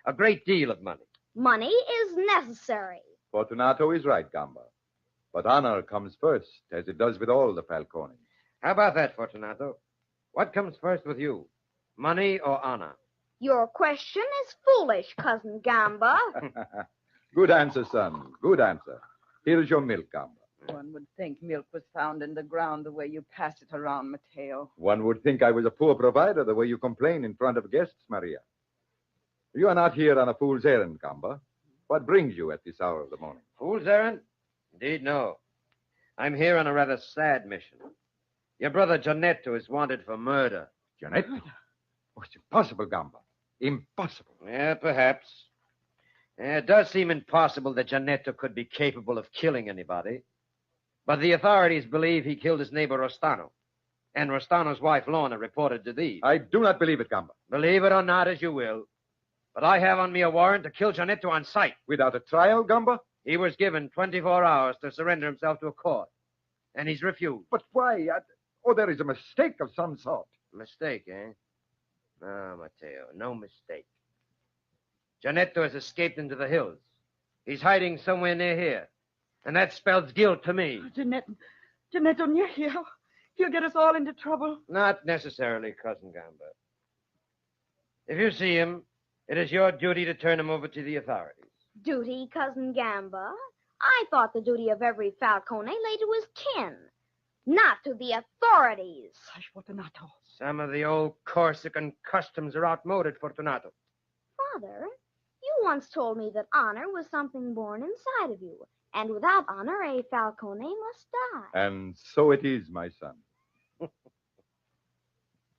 A great deal of money. Money is necessary. Fortunato is right, Gamba. But honor comes first, as it does with all the Falcones. How about that, Fortunato? What comes first with you? Money or honor? Your question is foolish, Cousin Gamba. Good answer, son. Good answer. Here is your milk, Gamba. One would think milk was found in the ground the way you pass it around, Matteo. One would think I was a poor provider the way you complain in front of guests, Maria. You are not here on a fool's errand, Gamba. What brings you at this hour of the morning? Fool's errand? Indeed, no. I'm here on a rather sad mission. Your brother Gianetto is wanted for murder. Gianetto? Oh, it's impossible, Gamba. Impossible. Yeah, perhaps. It does seem impossible that Gianetto could be capable of killing anybody. But the authorities believe he killed his neighbor Rostano. And Rostano's wife, Lorna, reported to thee. I do not believe it, Gamba. Believe it or not, as you will. But I have on me a warrant to kill Gianetto on sight. Without a trial, Gamba? He was given 24 hours to surrender himself to a court. And he's refused. But why? Oh, there is a mistake of some sort. Mistake, eh? No, Matteo, no mistake. Gianetto has escaped into the hills. He's hiding somewhere near here. And that spells guilt to me. Gianetto near here. He'll get us all into trouble. Not necessarily, Cousin Gamba. If you see him, it is your duty to turn him over to the authorities. Duty, Cousin Gamba? I thought the duty of every Falcone lay to his kin, not to the authorities. Fortunato. Some of the old Corsican customs are outmoded, Fortunato. Father, you once told me that honor was something born inside of you, and without honor, a Falcone must die. And so it is, my son.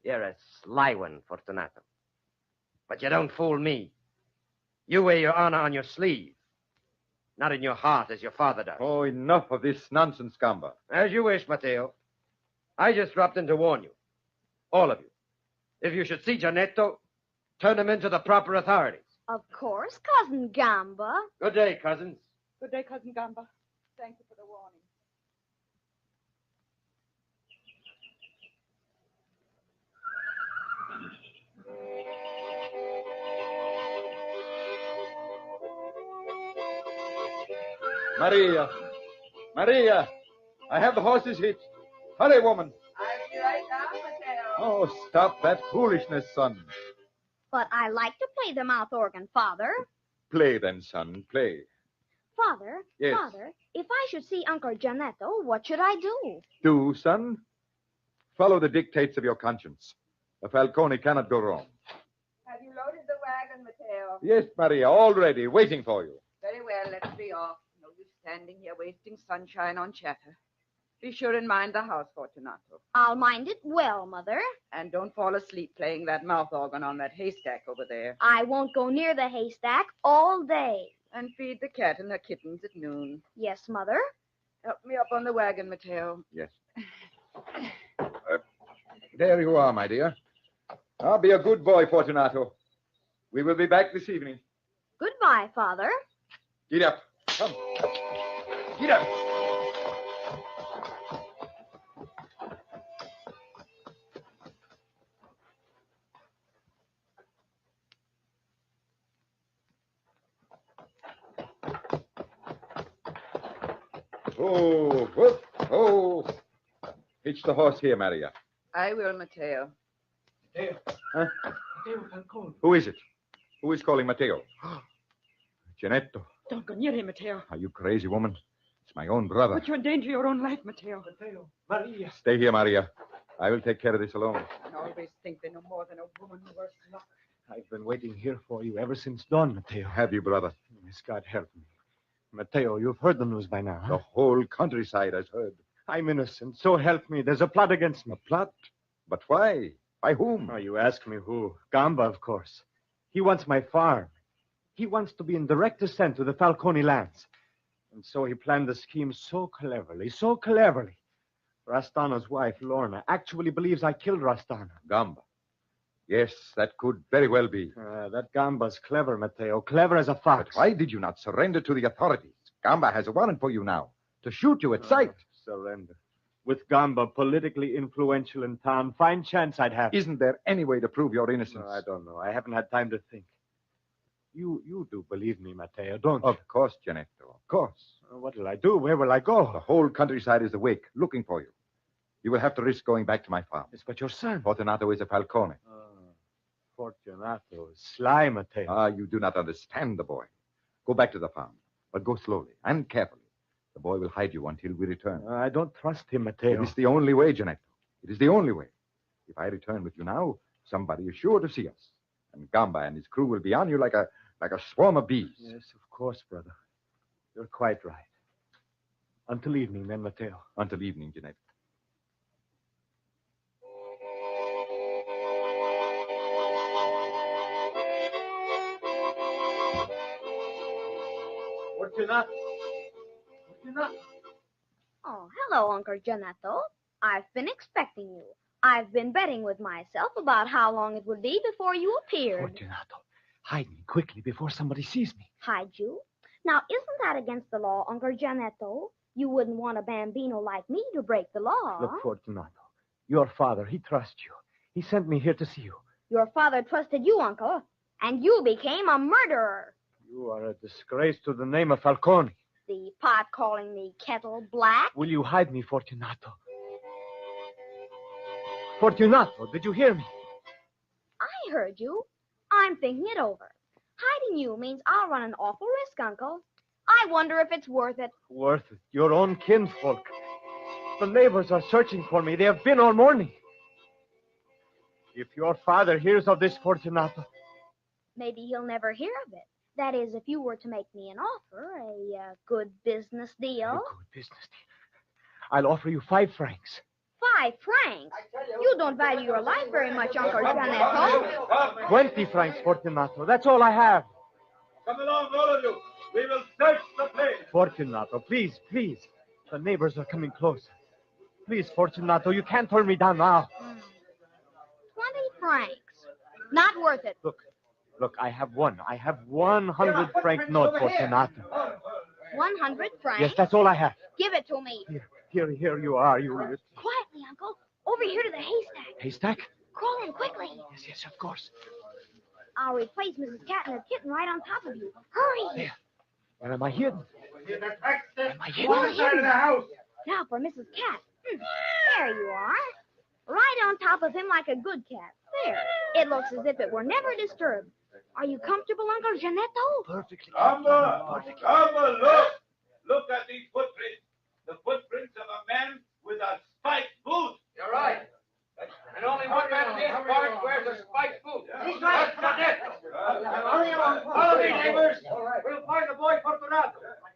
You're a sly one, Fortunato. But you don't fool me. You wear your honor on your sleeve, not in your heart as your father does. Oh, enough of this nonsense, Gamba. As you wish, Matteo. I just dropped in to warn you. All of you. If you should see Janetto, turn him into the proper authorities. Of course, Cousin Gamba. Good day, cousins. Good day, Cousin Gamba. Thank you for the warning. Maria! Maria! I have the horses hitched. Hurry, woman. I'll be right down, Mateo. Oh, stop that foolishness, son. But I like to play the mouth organ, Father. Play then, son, play. Father, Yes. Father, if I should see Uncle Janetto, what should I do? Do, son. Follow the dictates of your conscience. A Falcone cannot go wrong. Have you loaded the wagon, Mateo? Yes, Maria, all ready, waiting for you. Very well, let's be off. No use standing here wasting sunshine on chatter. Be sure and mind the house, Fortunato. I'll mind it well, Mother. And don't fall asleep playing that mouth organ on that haystack over there. I won't go near the haystack all day. And feed the cat and her kittens at noon. Yes, Mother. Help me up on the wagon, Mateo. Yes. There you are, my dear. Now be a good boy, Fortunato. We will be back this evening. Goodbye, Father. Get up. Come. Get up. Oh, whoop, oh. Hitch the horse here, Maria. I will, Mateo. Huh? Mateo Falcone. Who is it? Who is calling Mateo? Janetto. Don't go near him, Mateo. Are you crazy, woman? It's my own brother. But you endanger your own life, Mateo. Mateo. Maria. Stay here, Maria. I will take care of this alone. I always think they know more than a woman worse luck. I've been waiting here for you ever since dawn, Mateo. Have you, brother? Yes, God help me. Mateo, you've heard the news by now, huh? The whole countryside has heard. I'm innocent. So help me. There's a plot against me. A plot? But why? By whom? Oh, you ask me who. Gamba, of course. He wants my farm. He wants to be in direct descent to the Falcone lands. And so he planned the scheme so cleverly. Rastano's wife, Lorna, actually believes I killed Rastano. Gamba. Yes, that could very well be. That Gamba's clever, Mateo. Clever as a fox. But why did you not surrender to the authorities? Gamba has a warrant for you now. To shoot you at sight. Surrender. With Gamba politically influential in town, fine chance I'd have. Isn't there any way to prove your innocence? No, I don't know. I haven't had time to think. You do believe me, Mateo, don't you? Of course, Janetto, of course. What will I do? Where will I go? The whole countryside is awake, looking for you. You will have to risk going back to my farm. Yes, but your son. Fortunato is a Falcone. Fortunato is sly, Mateo. Ah, you do not understand the boy. Go back to the farm, but go slowly and carefully. The boy will hide you until we return. I don't trust him, Mateo. It is the only way, Janetto. It is the only way. If I return with you now, somebody is sure to see us. And Gamba and his crew will be on you like a swarm of bees. Yes, of course, brother. You're quite right. Until evening, then, Mateo. Until evening, Janetto. Fortunato. Oh, hello, Uncle Janetto. I've been expecting you. I've been betting with myself about how long it would be before you appeared. Fortunato, hide me quickly before somebody sees me. Hide you? Now, isn't that against the law, Uncle Janetto? You wouldn't want a bambino like me to break the law. Look, Fortunato, your father, he trusts you. He sent me here to see you. Your father trusted you, Uncle, and you became a murderer. You are a disgrace to the name of Falcone. The pot calling the kettle black. Will you hide me, Fortunato? Fortunato, did you hear me? I heard you. I'm thinking it over. Hiding you means I'll run an awful risk, Uncle. I wonder if it's worth it. Worth it. Your own kinsfolk. The neighbors are searching for me. They have been all morning. If your father hears of this, Fortunato. Maybe he'll never hear of it. That is, if you were to make me an offer, a good business deal. A good business deal. I'll offer you 5 francs. 5 francs? You don't value your life very much, Uncle Janetto. 20 francs, Fortunato. That's all I have. Come along, all of you. We will search the place. Fortunato, please, please. The neighbors are coming closer. Please, Fortunato, you can't turn me down now. 20 francs. Not worth it. Look, I have 100-franc note for Fortunato. 100 francs? Yes, that's all I have. Give it to me. Here you are, you... Quietly, Uncle. Over here to the haystack. Haystack? Crawl in quickly. Yes, of course. I'll replace Mrs. Cat and her kitten right on top of you. Hurry. There. Where am I hidden? Am I hidden? Well, inside of the house. Now for Mrs. Cat. There you are. Right on top of him like a good cat. There. It looks as if it were never disturbed. Are you comfortable, Uncle Janetto? Perfectly. Gamba! Gamba, look! Look at these footprints. The footprints of a man with a spiked boot. You're right. And only one man in this park wears a spiked boot. He's right. That's Janetto. Hurry along. Follow me, neighbors. We'll find the boy Fortunato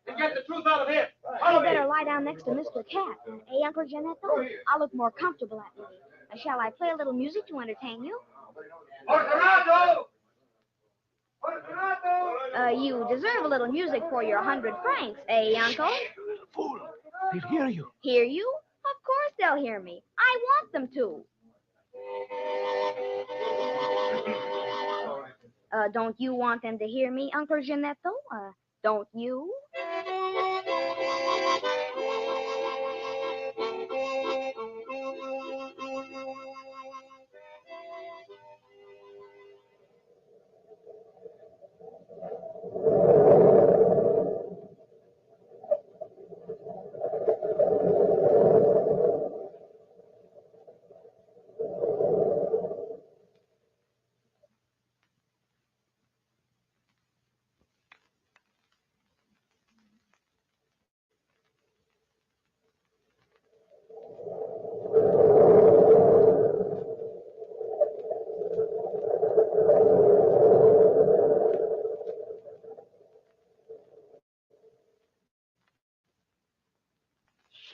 and get the truth out of him. You better lie down next to Mr. Cat. Hey, Uncle Janetto, I'll look more comfortable that way. Shall I play a little music to entertain you? Fortunato! Fortunato! You deserve a little music for your 100 francs, eh, Uncle? Fool. They'll hear you. Hear you? Of course they'll hear me. I want them to. Don't you want them to hear me, Uncle Janetto? Don't you?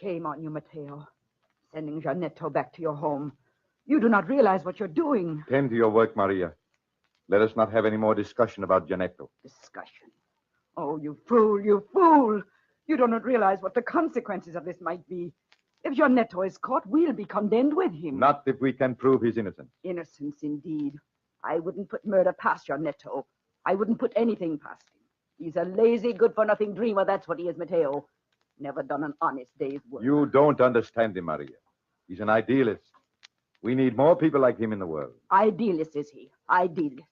Shame on you, Mateo. Sending Janetto back to your home. You do not realize what you're doing. Tend to your work, Maria. Let us not have any more discussion about Janetto. Discussion. Oh, you fool, you fool. You do not realize what the consequences of this might be. If Janetto is caught, we'll be condemned with him. Not if we can prove his innocence. Innocence, indeed. I wouldn't put murder past Janetto. I wouldn't put anything past him. He's a lazy, good-for-nothing dreamer. That's what he is, Mateo. Never done an honest day's work. You don't understand him, Maria. He's an idealist. We need more people like him in the world. Idealist, is he? Idealist.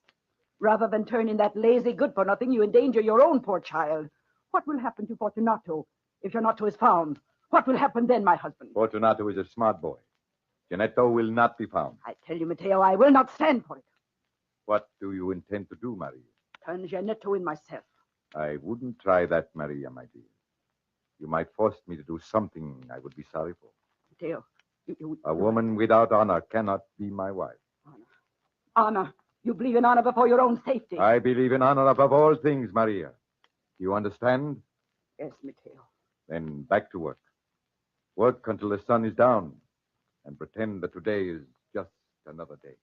Rather than turn in that lazy good-for-nothing, you endanger your own poor child. What will happen to Fortunato if Janetto is found? What will happen then, my husband? Fortunato is a smart boy. Janetto will not be found. I tell you, Mateo, I will not stand for it. What do you intend to do, Maria? Turn Janetto in myself. I wouldn't try that, Maria, my dear. You might force me to do something I would be sorry for. Mateo, A woman without honor cannot be my wife. Honor. You believe in honor before your own safety. I believe in honor above all things, Maria. You understand? Yes, Mateo. Then back to work. Work until the sun is down, and pretend that today is just another day.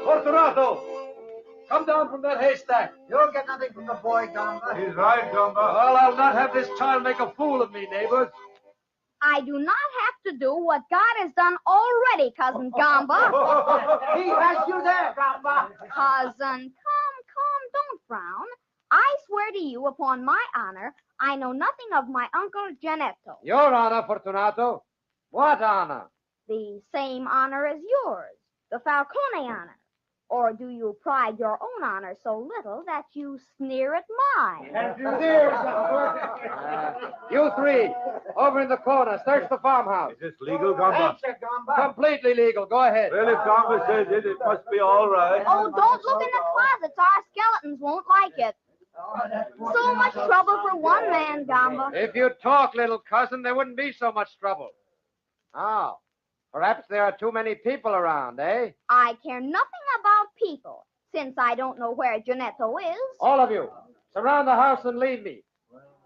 Fortunato! Come down from that haystack. You'll get nothing from the boy, Gamba. He's right, Gamba. Well, I'll not have this child make a fool of me, neighbors. I do not have to do what God has done already, Cousin Gamba. He has you there, Gamba. Cousin, come, don't frown. I swear to you, upon my honor, I know nothing of my Uncle Janetto. Your honor, Fortunato. What honor? The same honor as yours, the Falcone honor. Or do you pride your own honor so little that you sneer at mine? You three, over in the corner, search the farmhouse. Is this legal, Gamba? Completely legal. Go ahead. Well, if Gamba says it, it must be all right. Oh, don't look in the closets. Our skeletons won't like it. So much trouble for one man, Gamba. If you'd talk, little cousin, there wouldn't be so much trouble. Oh, perhaps there are too many people around, eh? I care nothing about people, since I don't know where Janetto is. All of you, surround the house and leave me.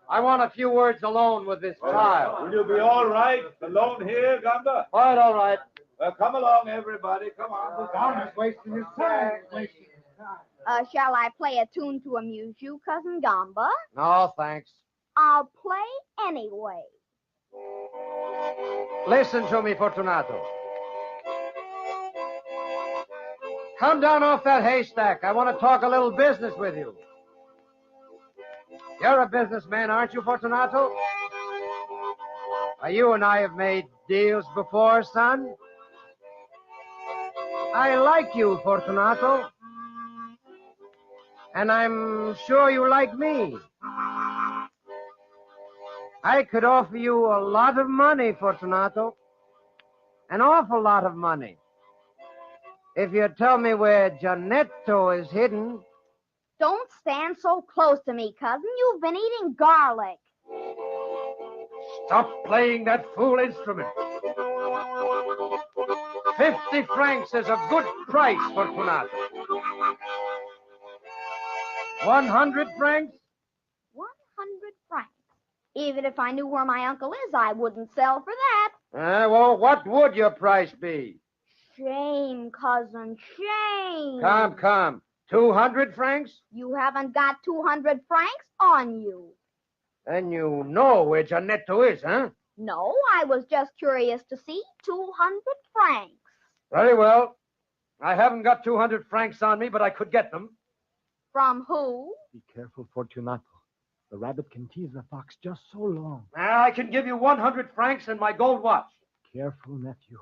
I want a few words alone with this child. Will you be all right alone here, Gamba? Quite all right. Well, come along, everybody. Come on. Gamba's wasting his time. Shall I play a tune to amuse you, Cousin Gamba? No, thanks. I'll play anyway. Listen to me, Fortunato. Come down off that haystack. I want to talk a little business with you. You're a businessman, aren't you, Fortunato? You and I have made deals before, son. I like you, Fortunato. And I'm sure you like me. I could offer you a lot of money, Fortunato. An awful lot of money. If you tell me where Giannetto is hidden. Don't stand so close to me, cousin. You've been eating garlic. Stop playing that fool instrument. 50 francs is a good price, Fortunato. 100 francs? 100 francs. Even if I knew where my uncle is, I wouldn't sell for that. Well, what would your price be? Shame, cousin, shame. Come. 200 francs? You haven't got 200 francs on you. Then you know where Giannetto is, huh? No, I was just curious to see 200 francs. Very well. I haven't got 200 francs on me, but I could get them. From who? Be careful, Fortunato. The rabbit can tease the fox just so long. I can give you 100 francs and my gold watch. Careful, nephew.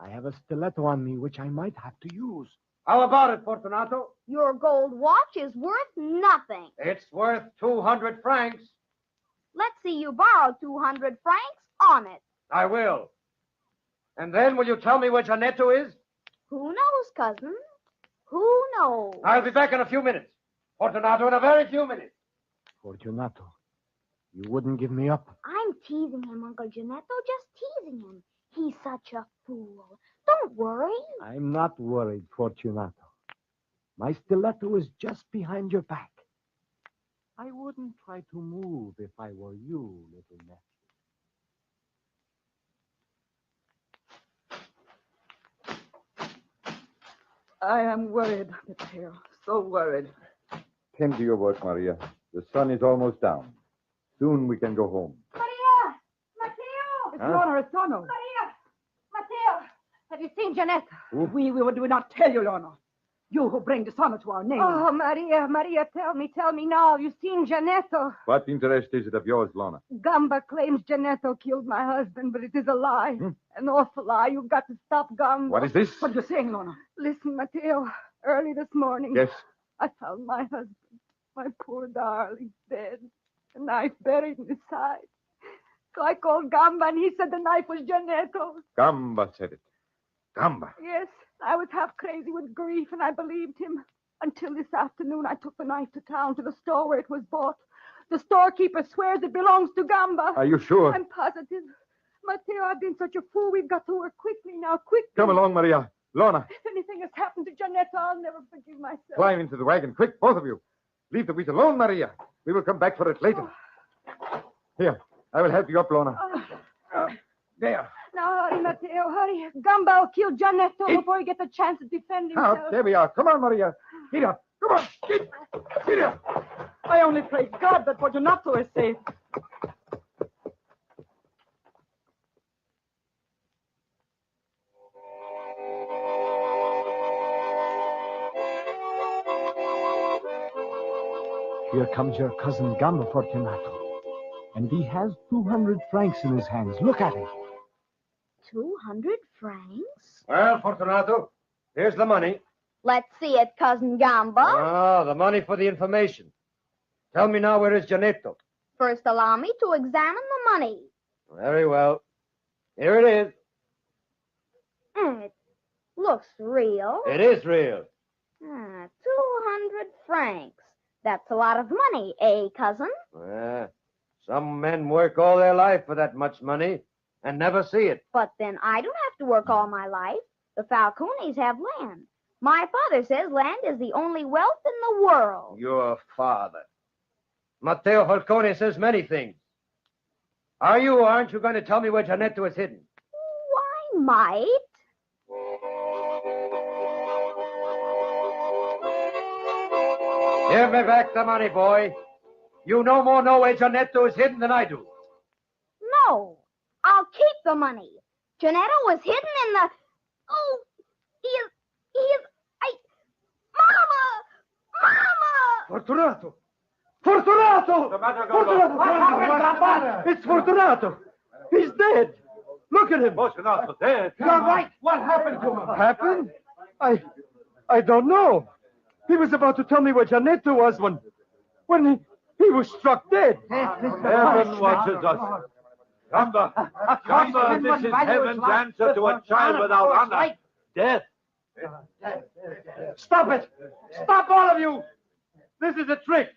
I have a stiletto on me, which I might have to use. How about it, Fortunato? Your gold watch is worth nothing. It's worth 200 francs. Let's see you borrow 200 francs on it. I will. And then will you tell me where Giannetto is? Who knows, cousin? Who knows? I'll be back in a few minutes. Fortunato, in a very few minutes. Fortunato, you wouldn't give me up. I'm teasing him, Uncle Giannetto, just teasing him. He's such a fool. Don't worry. I'm not worried, Fortunato. My stiletto is just behind your back. I wouldn't try to move if I were you, little nephew. I am worried, Mateo. So worried. Tend to your work, Maria. The sun is almost down. Soon we can go home. Maria! Mateo! It's Lorna Restano. Maria! Mateo! Have you seen Jeanette? We do not tell you, Lorna. You who bring dishonor to our name. Oh, Maria, tell me now. You've seen Giannetto. What interest is it of yours, Lorna? Gamba claims Giannetto killed my husband, but it is a lie. An awful lie. You've got to stop Gamba. What is this? What are you saying, Lorna? Listen, Mateo. Early this morning. Yes? I found my husband, my poor darling, dead. A knife buried in his side. So I called Gamba, and he said the knife was Giannetto's. Gamba said it. Gamba. Yes, I was half crazy with grief, and I believed him. Until this afternoon, I took the knife to town, to the store where it was bought. The storekeeper swears it belongs to Gamba. Are you sure? I'm positive. Mateo, I've been such a fool. We've got to work quickly now, quickly. Come along, Maria. Lorna, If anything has happened to Giannetto, I'll never forgive myself. climb into the wagon. Quick, both of you. Leave the wheat alone, Maria. We will come back for it later. Here, I will help you up, Lorna. There. Now, hurry, Mateo, hurry. Gamba will kill Giannetto before he gets a chance to defend himself. There we are. Come on, Maria. Get up. Come on. Get up. I only pray God that Fortunato is safe. Here comes your cousin Gamba, Fortunato. And he has 200 francs in his hands. Look at it. 200 francs? Well, Fortunato, here's the money. Let's see it, Cousin Gamba. Ah, the money for the information. Tell me now, where is Giannetto? First, allow me to examine the money. Very well. Here it is. It looks real. It is real. 200 francs. That's a lot of money, eh, cousin? Some men work all their life for that much money and never see it. But then I don't have to work all my life. The Falcones have land. My father says land is the only wealth in the world. Your father. Matteo Falcone says many things. Are you or aren't you going to tell me where Giannetto is hidden? I might. Give me back the money, boy. You no more know where Janetto is hidden than I do. No, I'll keep the money. Janetto was hidden in the... Oh, he is... Mama! Fortunato! Fortunato! The matter, Fortunato! What happened? It's Fortunato! He's dead! Look at him! Fortunato dead? You're right! What happened to him? Happened? I don't know. He was about to tell me where Janetto was when he was struck dead. Heaven watches us. Gamba, this is heaven's answer to a child without honor. Death. Stop it! Stop, all of you! This is a trick.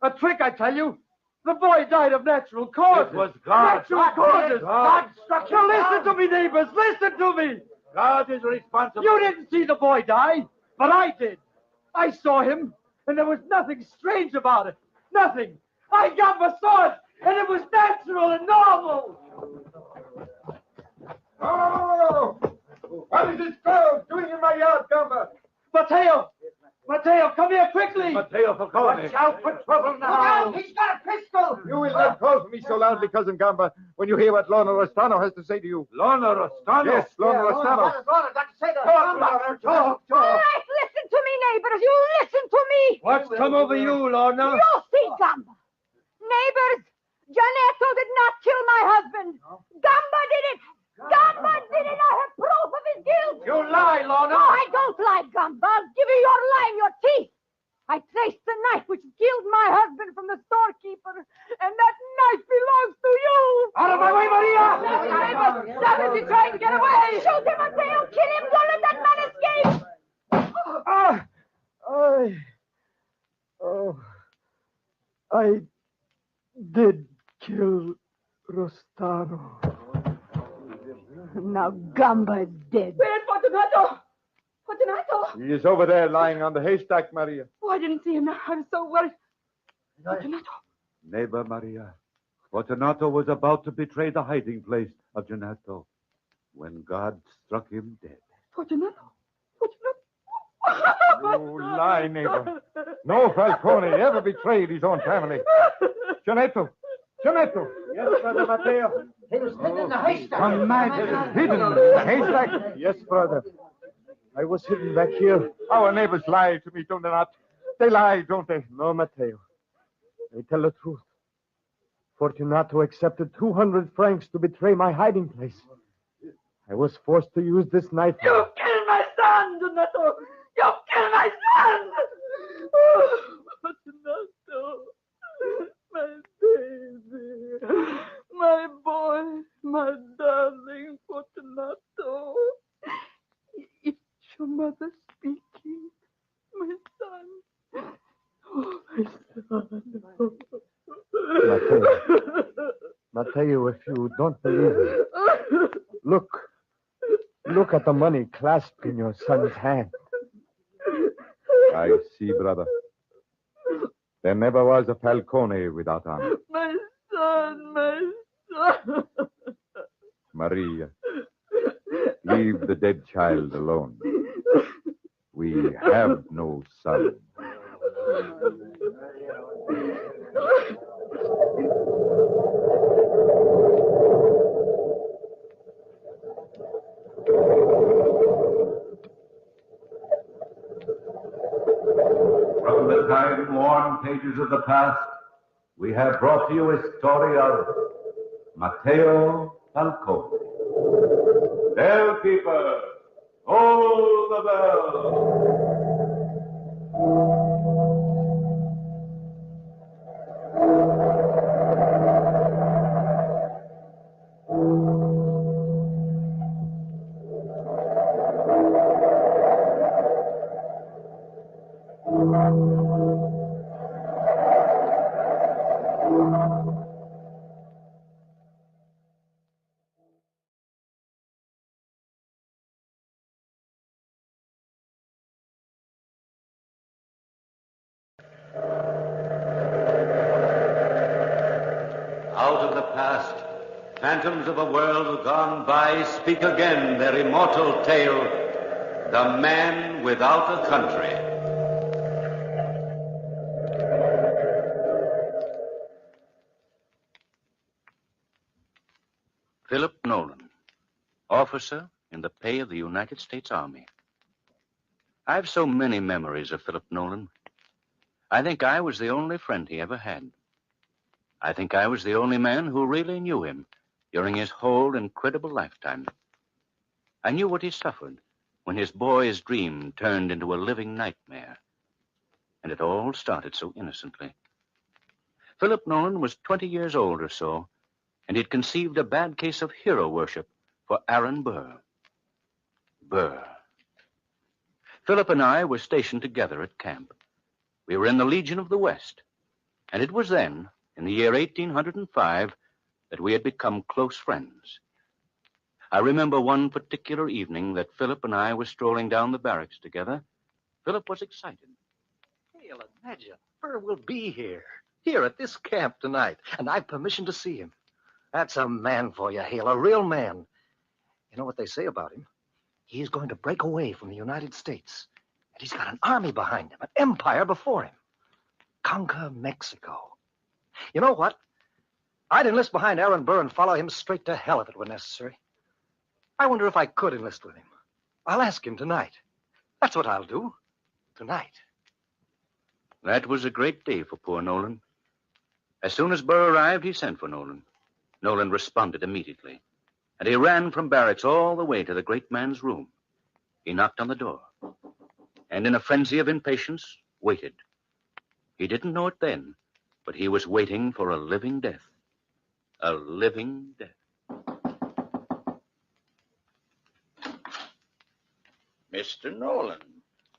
A trick, I tell you. The boy died of natural causes. It was God. Natural causes. God struck him. Listen to me, neighbors. Listen to me. God is responsible. You didn't see the boy die, but I did. I saw him, and there was nothing strange about it. Nothing. I got my sword, and it was natural and normal. Oh! What is this fellow doing in my yard, Gamba? Matteo! Matteo, come here quickly! Matteo Falcone. Watch out for trouble now! He's got a pistol! You will not call for me so loudly, Cousin Gamba, when you hear what Lorna Rostano has to say to you. Lorna Rostano? Yes, Lorna Rostano. What has Lorna got to say to Talk! All right, listen to me, neighbors. You listen to me. What's come over you, Lorna? You see, Gamba. Neighbors, Janetto did not kill my husband. Gamba did it. Gamba did it. I have proof of his guilt. You lie, Lorna. No, I don't lie, Gamba. I'll give you your lie and your teeth. I traced the knife which killed my husband from the storekeeper, and that knife belongs to you. Out of my way, Maria! Neighbors, stop it. He's trying to get away. Shoot him, Matteo. Kill him. Don't let that man escape. I did kill Rostano. Now Gamba is dead. Where's Fortunato? Fortunato? He is over there lying on the haystack, Maria. Oh, I didn't see him now. I'm so worried. Fortunato. Neighbor Maria, Fortunato was about to betray the hiding place of Janetto when God struck him dead. Fortunato. You lie, neighbor. No Falcone ever betrayed his own family. Janetto! Janetto! Yes, Brother Matteo. He was hidden in the haystack. I'm mad. Hidden in the haystack? Yes, brother. I was hidden back here. Our neighbors lie to me, don't they not? They lie, don't they? No, Matteo. They tell the truth. Fortunato accepted 200 francs to betray my hiding place. I was forced to use this knife. You killed my son, Donato! You killed my son! Oh, Fortunato, my baby, my boy, my darling Fortunato. It's your mother speaking, my son. Oh, my son. Matteo, if you don't believe me, look at the money clasped in your son's hand. I see, brother. There never was a Falcone without honor. My son, my son. Maria, leave the dead child alone. We have no son. From the time-worn pages of the past, we have brought to you a story of Matteo Falcone. Bellkeeper, hold the bell. Out of the past, phantoms of a world gone by speak again their immortal tale, The Man Without a Country. officer in the pay of the United States Army. I've so many memories of Philip Nolan. I think I was the only friend he ever had. I think I was the only man who really knew him during his whole incredible lifetime. I knew what he suffered when his boy's dream turned into a living nightmare. And it all started so innocently. Philip Nolan was 20 years old or so, and he'd conceived a bad case of hero worship for Aaron Burr. Burr. Philip and I were stationed together at camp. We were in the Legion of the West, and it was then, in the year 1805, that we had become close friends. I remember one particular evening that Philip and I were strolling down the barracks together. Philip was excited. Hale, imagine, Burr will be here at this camp tonight, and I've permission to see him. That's a man for you, Hale, a real man. You know what they say about him? He's going to break away from the United States, and he's got an army behind him, an empire before him. Conquer Mexico. You know what? I'd enlist behind Aaron Burr and follow him straight to hell if it were necessary. I wonder if I could enlist with him. I'll ask him tonight. That's what I'll do. Tonight. That was a great day for poor Nolan. As soon as Burr arrived, he sent for Nolan. Nolan responded immediately, and he ran from barracks all the way to the great man's room. He knocked on the door, and in a frenzy of impatience, waited. He didn't know it then, but he was waiting for a living death. A living death. Mr. Nolan.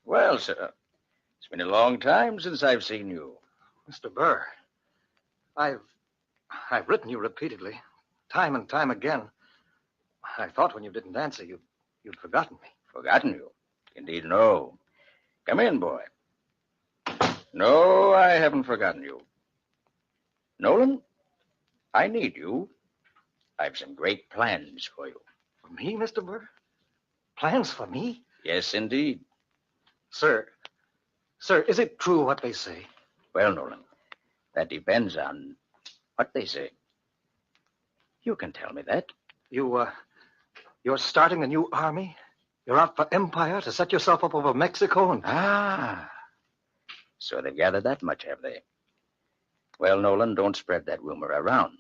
Well, sir, it's been a long time since I've seen you. Mr. Burr, I've written you repeatedly, time and time again. I thought when you didn't answer, you'd forgotten me. Forgotten you? Indeed, no. Come in, boy. No, I haven't forgotten you. Nolan, I need you. I've some great plans for you. For me, Mr. Burr? Plans for me? Yes, indeed. Sir, is it true what they say? Well, Nolan, that depends on what they say. You can tell me that. You're starting a new army? You're out for empire to set yourself up over Mexico and... Ah, so they've gathered that much, have they? Well, Nolan, don't spread that rumor around.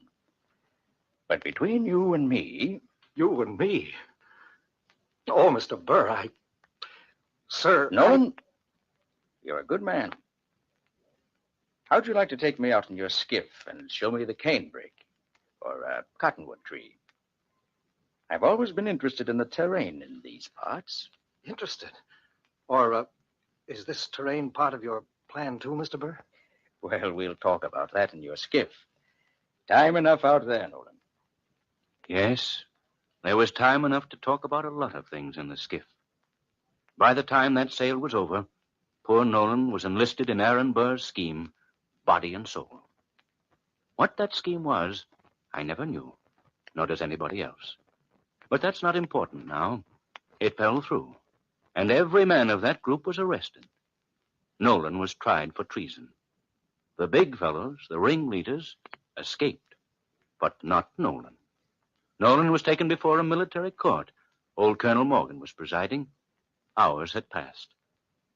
But between you and me... You and me? Oh, Mr. Burr, Sir... Nolan, you're a good man. How'd you like to take me out in your skiff and show me the canebrake or a cottonwood tree? I've always been interested in the terrain in these parts. Interested? Or, is this terrain part of your plan, too, Mr. Burr? Well, we'll talk about that in your skiff. Time enough out there, Nolan. Yes, there was time enough to talk about a lot of things in the skiff. By the time that sail was over, poor Nolan was enlisted in Aaron Burr's scheme, body and soul. What that scheme was, I never knew, nor does anybody else. But that's not important now. It fell through, and every man of that group was arrested. Nolan was tried for treason. The big fellows, the ringleaders, escaped, but not Nolan. Nolan was taken before a military court. Old Colonel Morgan was presiding. Hours had passed,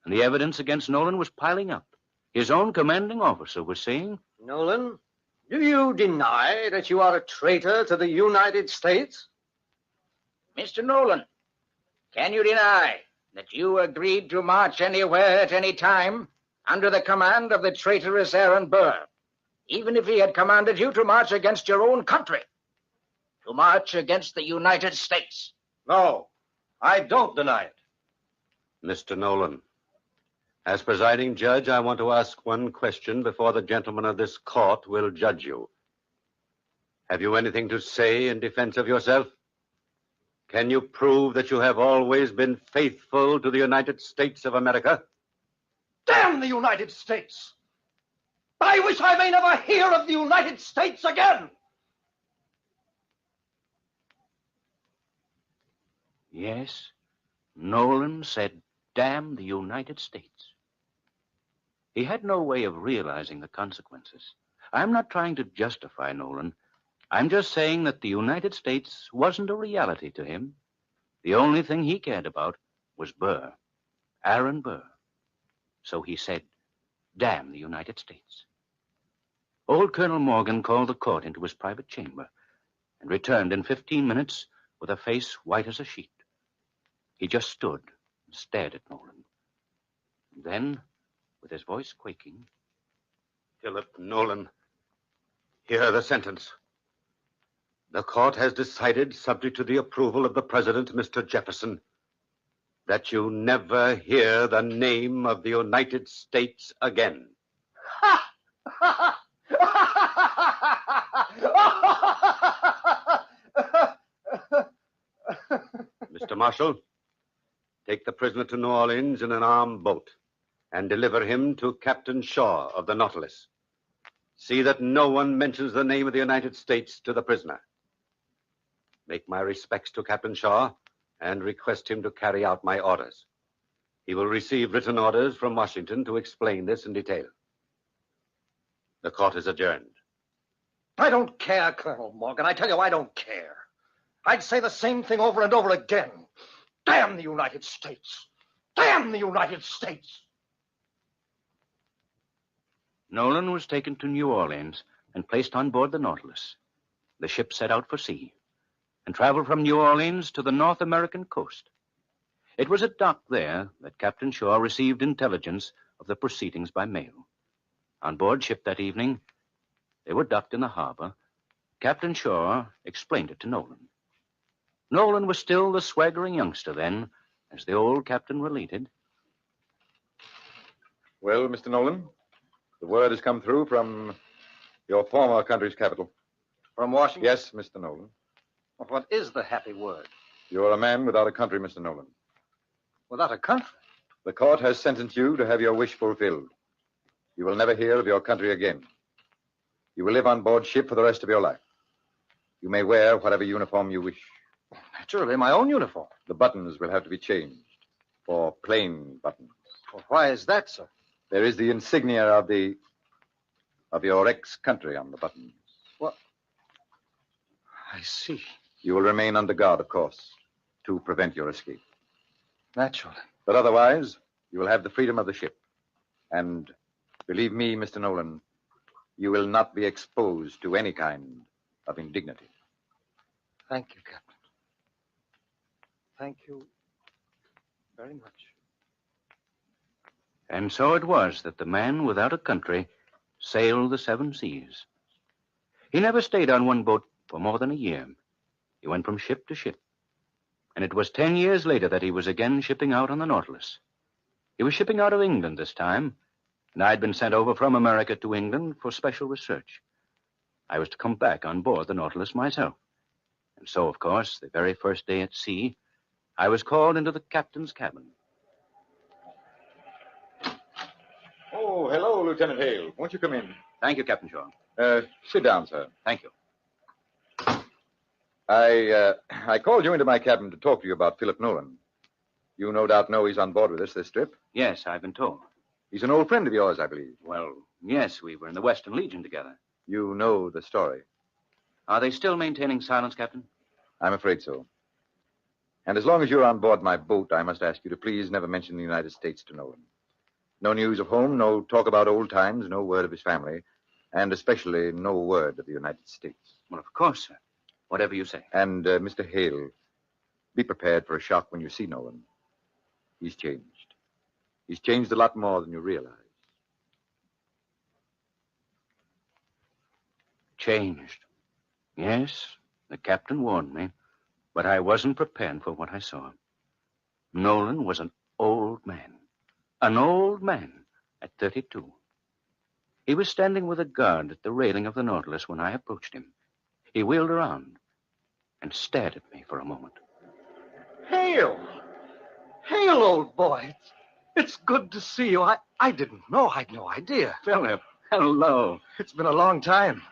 and the evidence against Nolan was piling up. His own commanding officer was saying, Nolan, do you deny that you are a traitor to the United States? Mr. Nolan, can you deny that you agreed to march anywhere at any time under the command of the traitorous Aaron Burr, even if he had commanded you to march against your own country, to march against the United States? No, I don't deny it. Mr. Nolan, as presiding judge, I want to ask one question before the gentlemen of this court will judge you. Have you anything to say in defense of yourself? Can you prove that you have always been faithful to the United States of America? Damn the United States! I wish I may never hear of the United States again! yes, Nolan said, damn the United States. He had no way of realizing the consequences. I'm not trying to justify Nolan. I'm just saying that the United States wasn't a reality to him. The only thing he cared about was Burr, Aaron Burr. So he said, damn the United States. Old Colonel Morgan called the court into his private chamber and returned in 15 minutes with a face white as a sheet. He just stood and stared at Nolan. Then, with his voice quaking, Philip Nolan, hear the sentence. The court has decided, subject to the approval of the President, Mr. Jefferson, that you never hear the name of the United States again. Mr. Marshal, take the prisoner to New Orleans in an armed boat and deliver him to Captain Shaw of the Nautilus. See that no one mentions the name of the United States to the prisoner. Make my respects to Captain Shaw and request him to carry out my orders. He will receive written orders from Washington to explain this in detail. The court is adjourned. I don't care, Colonel Morgan. I tell you, I don't care. I'd say the same thing over and over again. Damn the United States! Damn the United States! Nolan was taken to New Orleans and placed on board the Nautilus. The ship set out for sea and traveled from New Orleans to the North American coast. It was at dock there that Captain Shaw received intelligence of the proceedings by mail. On board ship that evening, they were docked in the harbor. Captain Shaw explained it to Nolan. Nolan was still the swaggering youngster then, as the old captain related. Well, Mr. Nolan, the word has come through from your former country's capital. From Washington? Yes, Mr. Nolan. Well, what is the happy word? You're a man without a country, Mr. Nolan. Without a country? The court has sentenced you to have your wish fulfilled. You will never hear of your country again. You will live on board ship for the rest of your life. You may wear whatever uniform you wish. Naturally, my own uniform. The buttons will have to be changed for plain buttons. Well, why is that, sir? There is the insignia of your ex-country on the buttons. What? I see. You will remain under guard, of course, to prevent your escape. Naturally. But otherwise, you will have the freedom of the ship. And believe me, Mr. Nolan, you will not be exposed to any kind of indignity. Thank you, Captain. Thank you very much. And so it was that the man without a country sailed the 7 seas. He never stayed on one boat for more than a year. He went from ship to ship. And it was 10 years later that he was again shipping out on the Nautilus. He was shipping out of England this time, and I'd been sent over from America to England for special research. I was to come back on board the Nautilus myself. And so, of course, the very first day at sea, I was called into the captain's cabin. Oh, hello, Lieutenant Hale. Won't you come in? Thank you, Captain Shaw. Sit down, sir. Thank you. I called you into my cabin to talk to you about Philip Nolan. You no doubt know he's on board with us this trip. Yes, I've been told. He's an old friend of yours, I believe. Well, yes, we were in the Western Legion together. You know the story. Are they still maintaining silence, Captain? I'm afraid so. And as long as you're on board my boat, I must ask you to please never mention the United States to Nolan. No news of home, no talk about old times, no word of his family, and especially no word of the United States. Well, of course, sir. Whatever you say. And, Mr. Hale, be prepared for a shock when you see Nolan. He's changed. He's changed a lot more than you realize. Changed. Yes, the captain warned me, but I wasn't prepared for what I saw. Nolan was an old man. An old man at 32. He was standing with a guard at the railing of the Nautilus when I approached him. He wheeled around and stared at me for a moment. Hale! Hale, old boy. It's good to see you. I didn't know. I'd no idea. Philip, hello. It's been a long time.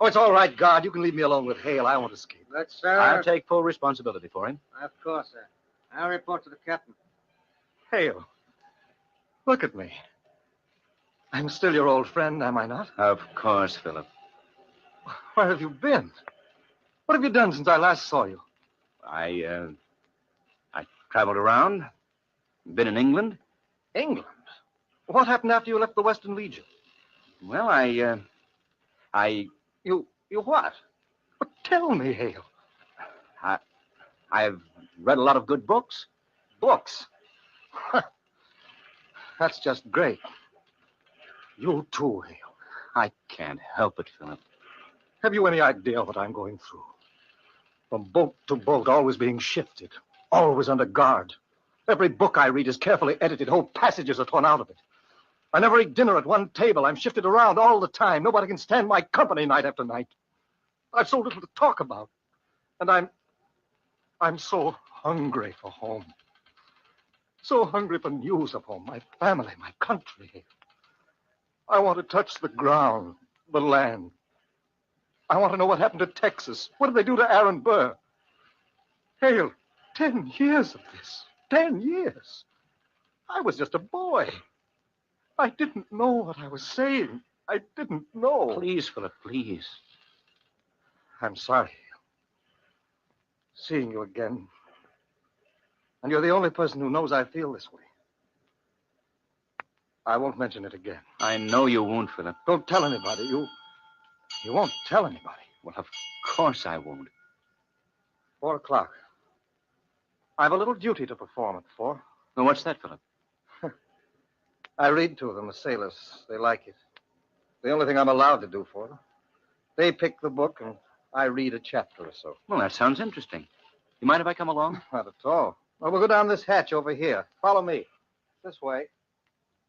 Oh, it's all right, guard. You can leave me alone with Hale. I won't escape. That's sir. I'll take full responsibility for him. Of course, sir. I'll report to the captain. Hale, look at me. I'm still your old friend, am I not? Of course, Philip. Where have you been? What have you done since I last saw you? Traveled around. Been in England. England? What happened after you left the Western Legion? Well, You what? But tell me, Hale. I've read a lot of good books. Books? That's just great. You too, Hale. I can't help it, Philip. Have you any idea what I'm going through? From boat to boat, always being shifted, always under guard. Every book I read is carefully edited. Whole passages are torn out of it. I never eat dinner at one table. I'm shifted around all the time. Nobody can stand my company night after night. I've so little to talk about. And I'm so hungry for home. So hungry for news of home, my family, my country. I want to touch the ground, the land. I want to know what happened to Texas. What did they do to Aaron Burr? Hale, 10 years of this. 10 years. I was just a boy. I didn't know what I was saying. I didn't know. Please, Philip, please. I'm sorry. Seeing you again. And you're the only person who knows I feel this way. I won't mention it again. I know you won't, Philip. Don't tell anybody. You won't tell anybody. Well, of course I won't. 4 o'clock. I have a little duty to perform at 4. Well, what's that, Philip? I read to them, the sailors. They like it. The only thing I'm allowed to do for them. They pick the book, and I read a chapter or so. Well, that sounds interesting. You mind if I come along? Not at all. Well, we'll go down this hatch over here. Follow me. This way.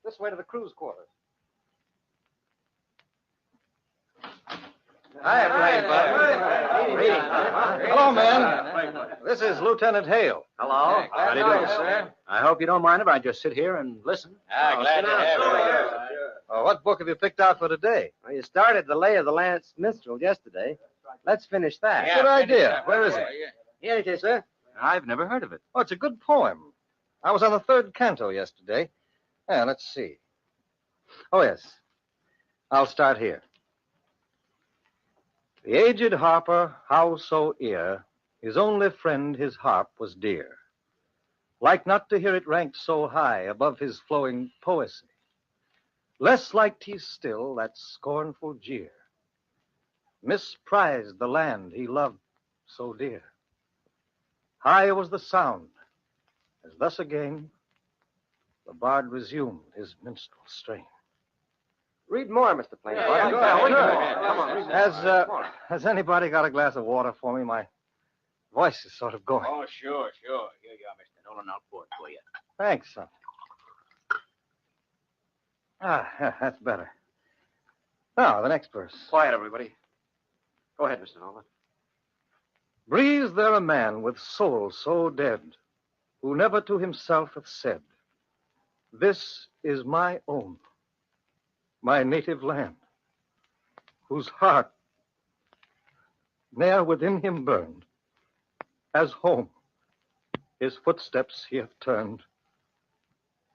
This way to the crew's quarters. Hi, Hello, men. This is Lieutenant Hale. Hello. How do you do, sir? I hope you don't mind if I just sit here and listen. Glad to have you. What book have you picked out for today? Well, you started the Lay of the Lance Minstrel yesterday. Let's finish that. Good idea. Where is it? Here it is, sir. I've never heard of it. Oh, it's a good poem. I was on the 3rd canto yesterday. Let's see. Oh, yes. I'll start here. The aged harper, how so ear, his only friend his harp was dear. Like not to hear it ranked so high above his flowing poesy. Less liked he still that scornful jeer. Misprized the land he loved so dear. High was the sound, as thus again the bard resumed his minstrel strain. Read more, Mr. Plain. Has anybody got a glass of water for me? My voice is sort of going. Oh, sure. Here you are, Mr. Nolan. I'll pour it for you. Thanks, son. That's better. Now, the next verse. Quiet, everybody. Go ahead, Mr. Nolan. Breathes there a man with soul so dead, who never to himself hath said, this is my own, my native land, whose heart ne'er within him burned, as home his footsteps he hath turned,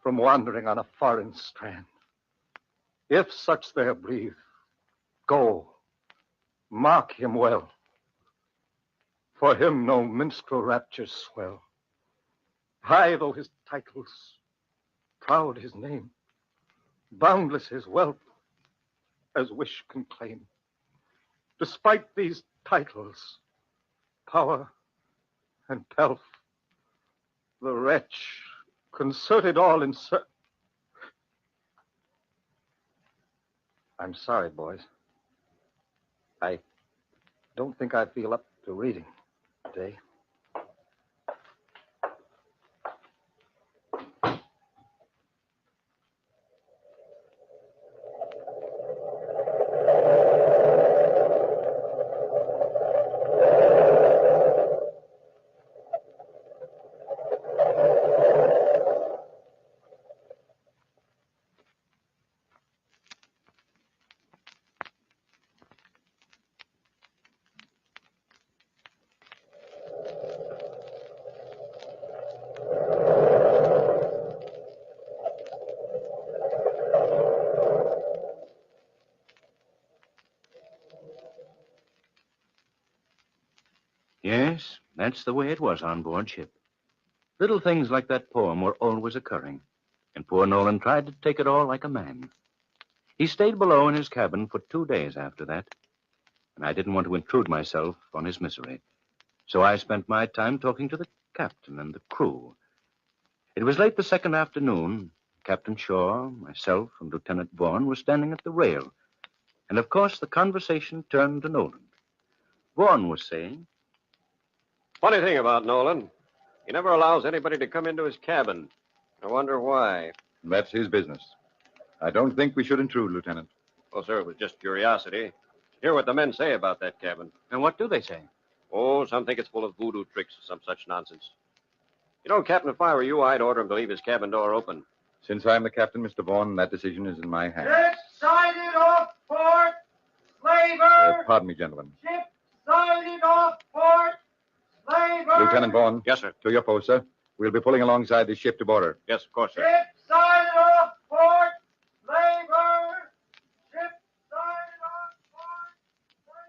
from wandering on a foreign strand. If such there breathe, go, mark him well. For him no minstrel raptures swell. High though his titles, proud his name, boundless his wealth, as wish can claim. Despite these titles, power and pelf, the wretch concerted all in I'm sorry, boys. I don't think I feel up to reading today. Yes, that's the way it was on board ship. Little things like that poem were always occurring, and poor Nolan tried to take it all like a man. He stayed below in his cabin for 2 days after that, and I didn't want to intrude myself on his misery. So I spent my time talking to the captain and the crew. It was late the second afternoon. Captain Shaw, myself, and Lieutenant Vaughn were standing at the rail. And, of course, the conversation turned to Nolan. Vaughn was saying, Funny thing about Nolan. He never allows anybody to come into his cabin. I wonder why. That's his business. I don't think we should intrude, Lieutenant. Well, sir, it was just curiosity. Hear what the men say about that cabin. And what do they say? Oh, some think it's full of voodoo tricks or some such nonsense. You know, Captain, if I were you, I'd order him to leave his cabin door open. Since I'm the captain, Mr. Vaughn, that decision is in my hands. Ship sighted off port, slaver. Pardon me, gentlemen. Ship sighted off port, slaver. Lieutenant Vaughn. Yes, sir. To your post, sir. We'll be pulling alongside this ship to board her. Yes, of course, sir. Ship sighted off port, slaver. Ship sighted off port, slaver.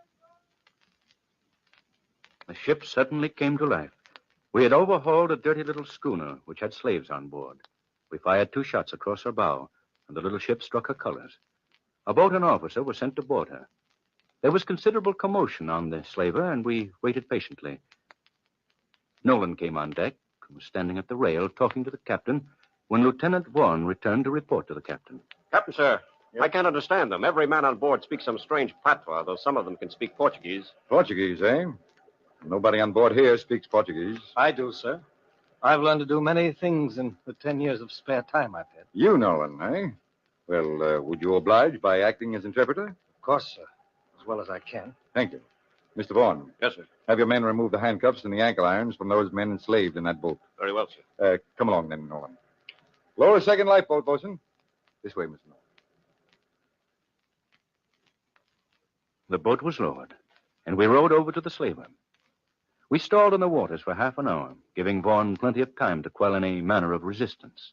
The ship suddenly came to life. We had overhauled a dirty little schooner which had slaves on board. We fired 2 shots across her bow, and the little ship struck her colors. A boat and officer were sent to board her. There was considerable commotion on the slaver, and we waited patiently. Nolan came on deck and was standing at the rail talking to the captain when Lieutenant Vaughn returned to report to the captain. Captain, sir, I can't understand them. Every man on board speaks some strange patois, though some of them can speak Portuguese. Portuguese, eh? Nobody on board here speaks Portuguese. I do, sir. I've learned to do many things in the 10 years of spare time I've had. You, Nolan, eh? Well, would you oblige by acting as interpreter? Of course, sir. As well as I can. Thank you. Mr. Vaughn. Yes, sir. Have your men remove the handcuffs and the ankle irons from those men enslaved in that boat. Very well, sir. Come along then, Nolan. Lower second lifeboat, bosun. This way, Mr. Nolan. The boat was lowered, and we rowed over to the slaver. We stalled in the waters for half an hour, giving Vaughn plenty of time to quell any manner of resistance.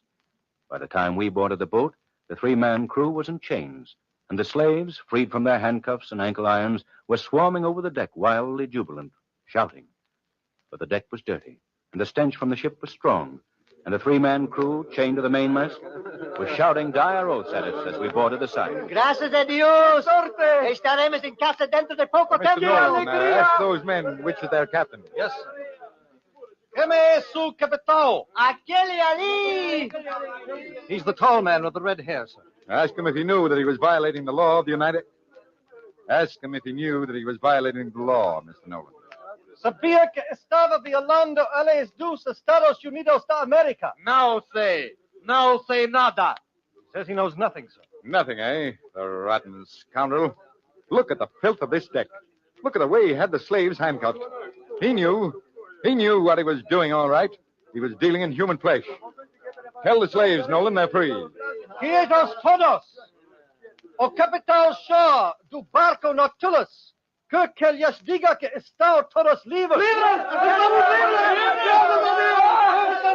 By the time we boarded the boat, the 3-man crew was in chains, and the slaves, freed from their handcuffs and ankle irons, were swarming over the deck, wildly jubilant, shouting. But the deck was dirty, and the stench from the ship was strong, and the 3-man crew, chained to the mainmast, was shouting dire oaths at us as we boarded the side. Gracias a Dios. Sorte. Estaremos en casa dentro de poco tiempo. Ask those men which is their captain. Yes, sir. Quem é su capitão? Aquele ali. He's the tall man with the red hair, sir. Ask him if he knew that he was violating the law of the United... Ask him if he knew that he was violating the law, Mr. Nolan. Sabia que estava violando a leis dos Estados Unidos da América. No say nada. Says he knows nothing, sir. Nothing, eh? The rotten scoundrel. Look at the filth of this deck. Look at the way he had the slaves handcuffed. He knew what he was doing, all right. He was dealing in human flesh. Tell the slaves, Nolan, they're free. Quietos todos. O Capitão Shaw do barco Nautilus. Que lhes diga que estão todos livres.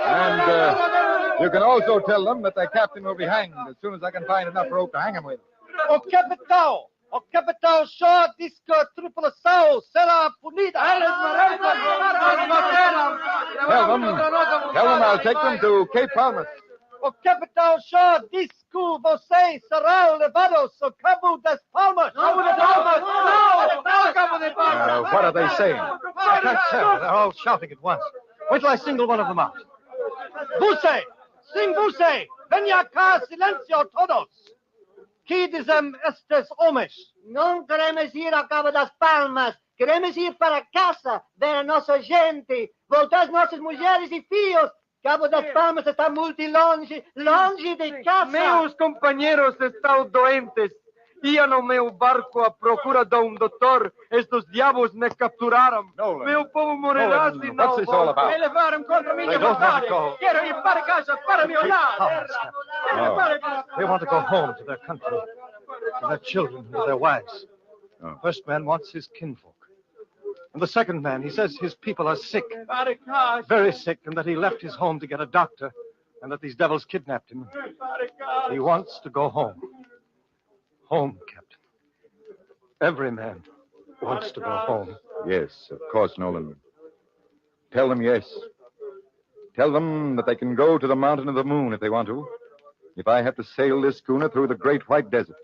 And you can also tell them that their captain will be hanged as soon as I can find enough rope to hang him with. O Capitão Shaw diz que a tripulação será punida. Tell them I'll take them to Cape Palmas. O Capitão Shaw diz que vocês serão levados ao Cabo das Palmas. What are they saying? I can't tell. They're all shouting at once. Wait till I single one of them out. Você! Sing você! Venha cá, silencio todos! Que dizem estes homens? Não queremos ir ao Cabo das Palmas. Queremos ir para casa, ver a nossa gente, voltar as nossas mulheres e filhos. Cabo das Palmas está muito longe de casa. Meus companheiros estão doentes. Ia no meu barco à procura de doutor. Estes diabos me capturaram. Nolan. Meu povo morrerá se não What's this all about? Me levaram contra minha They don't want vontade. to go. Quero ir para casa, para me olhar. They want to go home to their country, to their children, to their wives. The first man wants his kinfolk. And the second man, he says his people are sick, very sick, and that he left his home to get a doctor, and that these devils kidnapped him. He wants to go home. Home, Captain. Every man wants to go home. Yes, of course, Nolan. Tell them yes. Tell them that they can go to the Mountain of the Moon if they want to. If I have to sail this schooner through the Great White Desert,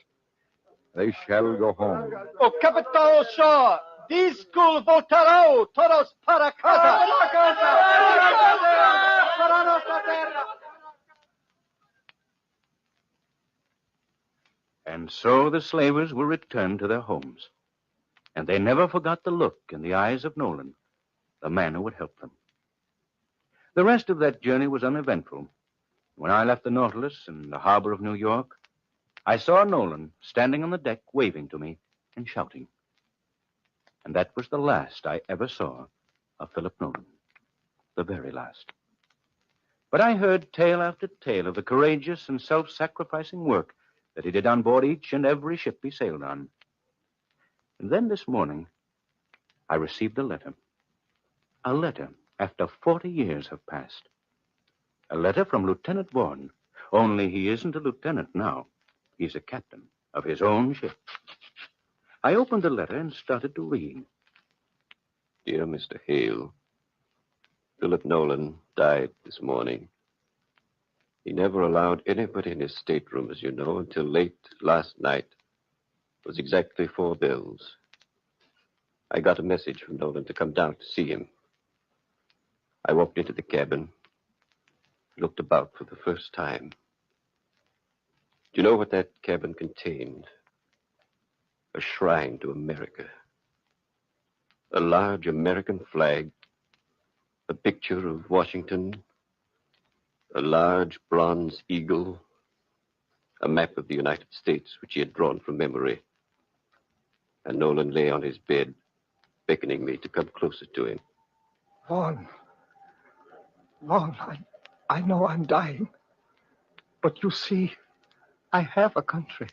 they shall go home. O Capitão Shaw, disco voltarão todos para casa. Para nossa terra. And so the slavers were returned to their homes. And they never forgot the look in the eyes of Nolan, the man who would help them. The rest of that journey was uneventful. When I left the Nautilus in the harbor of New York, I saw Nolan standing on the deck waving to me and shouting. And that was the last I ever saw of Philip Nolan, the very last. But I heard tale after tale of the courageous and self-sacrificing work that he did on board each and every ship he sailed on. And then this morning, I received a letter. A letter after 40 years have passed. A letter from Lieutenant Vaughan. Only he isn't a lieutenant now. He's a captain of his own ship. I opened the letter and started to read. Dear Mr. Hale, Philip Nolan died this morning. He never allowed anybody in his stateroom, as you know, until late last night. It was exactly 4 bells. I got a message from Nolan to come down to see him. I walked into the cabin, looked about for the first time. Do you know what that cabin contained? A shrine to America. A large American flag, a picture of Washington, a large bronze eagle, a map of the United States, which he had drawn from memory. And Nolan lay on his bed, beckoning me to come closer to him. Vaughn, I know I'm dying. But you see, I have a country.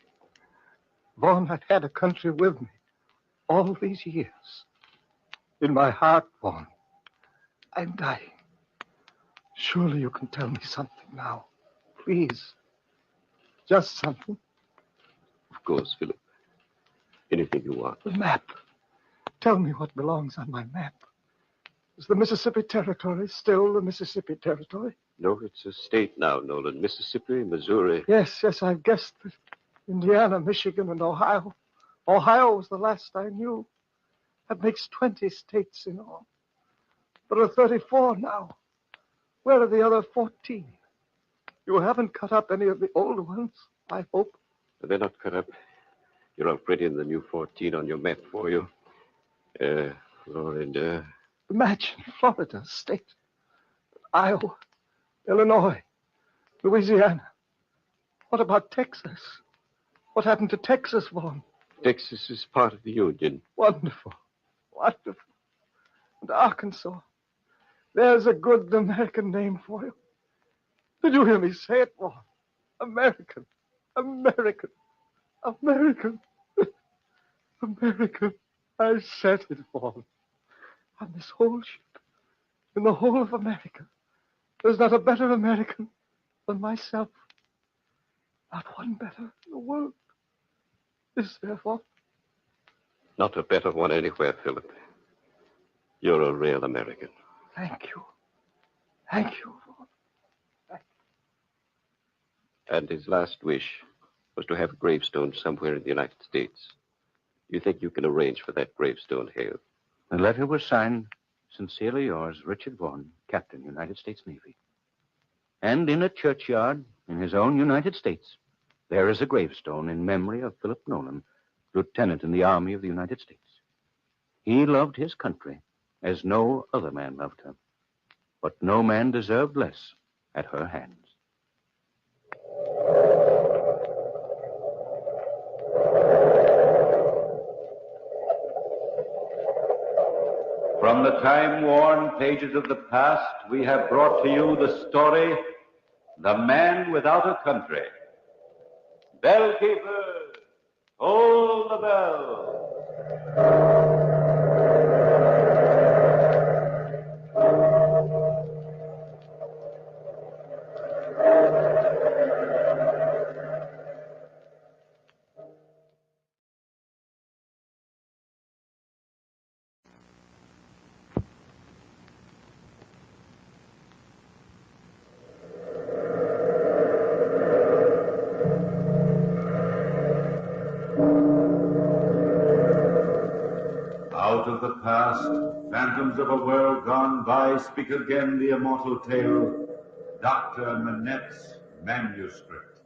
Vaughn, I've had a country with me all these years. In my heart, Vaughn, I'm dying. Surely you can tell me something now. Please. Just something. Of course, Philip. Anything you want. The map. Tell me what belongs on my map. Is the Mississippi Territory still the Mississippi Territory? No, it's a state now, Nolan. Mississippi, Missouri. Yes, I've guessed that. Indiana, Michigan, and Ohio. Ohio was the last I knew. That makes 20 states in all. There are 34 now. Where are the other 14? You haven't cut up any of the old ones, I hope. They're not cut up. You're already in the new 14 on your map for you. Florida. Imagine Florida state. Iowa, Illinois, Louisiana. What about Texas? What happened to Texas, Vaughn? Texas is part of the Union. Wonderful. Wonderful. And Arkansas. There's a good American name for you. Did you hear me say it, Vaughn? American. American. American. American. I said it, Vaughn. On this whole ship, in the whole of America, there's not a better American than myself. Not one better in the world. Is there, Vaughn? Not a better one anywhere, Philip. You're a real American. Thank you. Thank you, Vaughn. And his last wish was to have a gravestone somewhere in the United States. You think you can arrange for that gravestone, Hale? The letter was signed, Sincerely yours, Richard Vaughan, Captain, United States Navy. And in a churchyard in his own United States, there is a gravestone in memory of Philip Nolan, Lieutenant in the Army of the United States. He loved his country as no other man loved her, but no man deserved less at her hands. From the time-worn pages of the past, we have brought to you the story, The Man Without a Country. Bellkeepers, hold the bell. Thought of the past, phantoms of a world gone by, speak again the immortal tale, Dr. Manette's manuscript.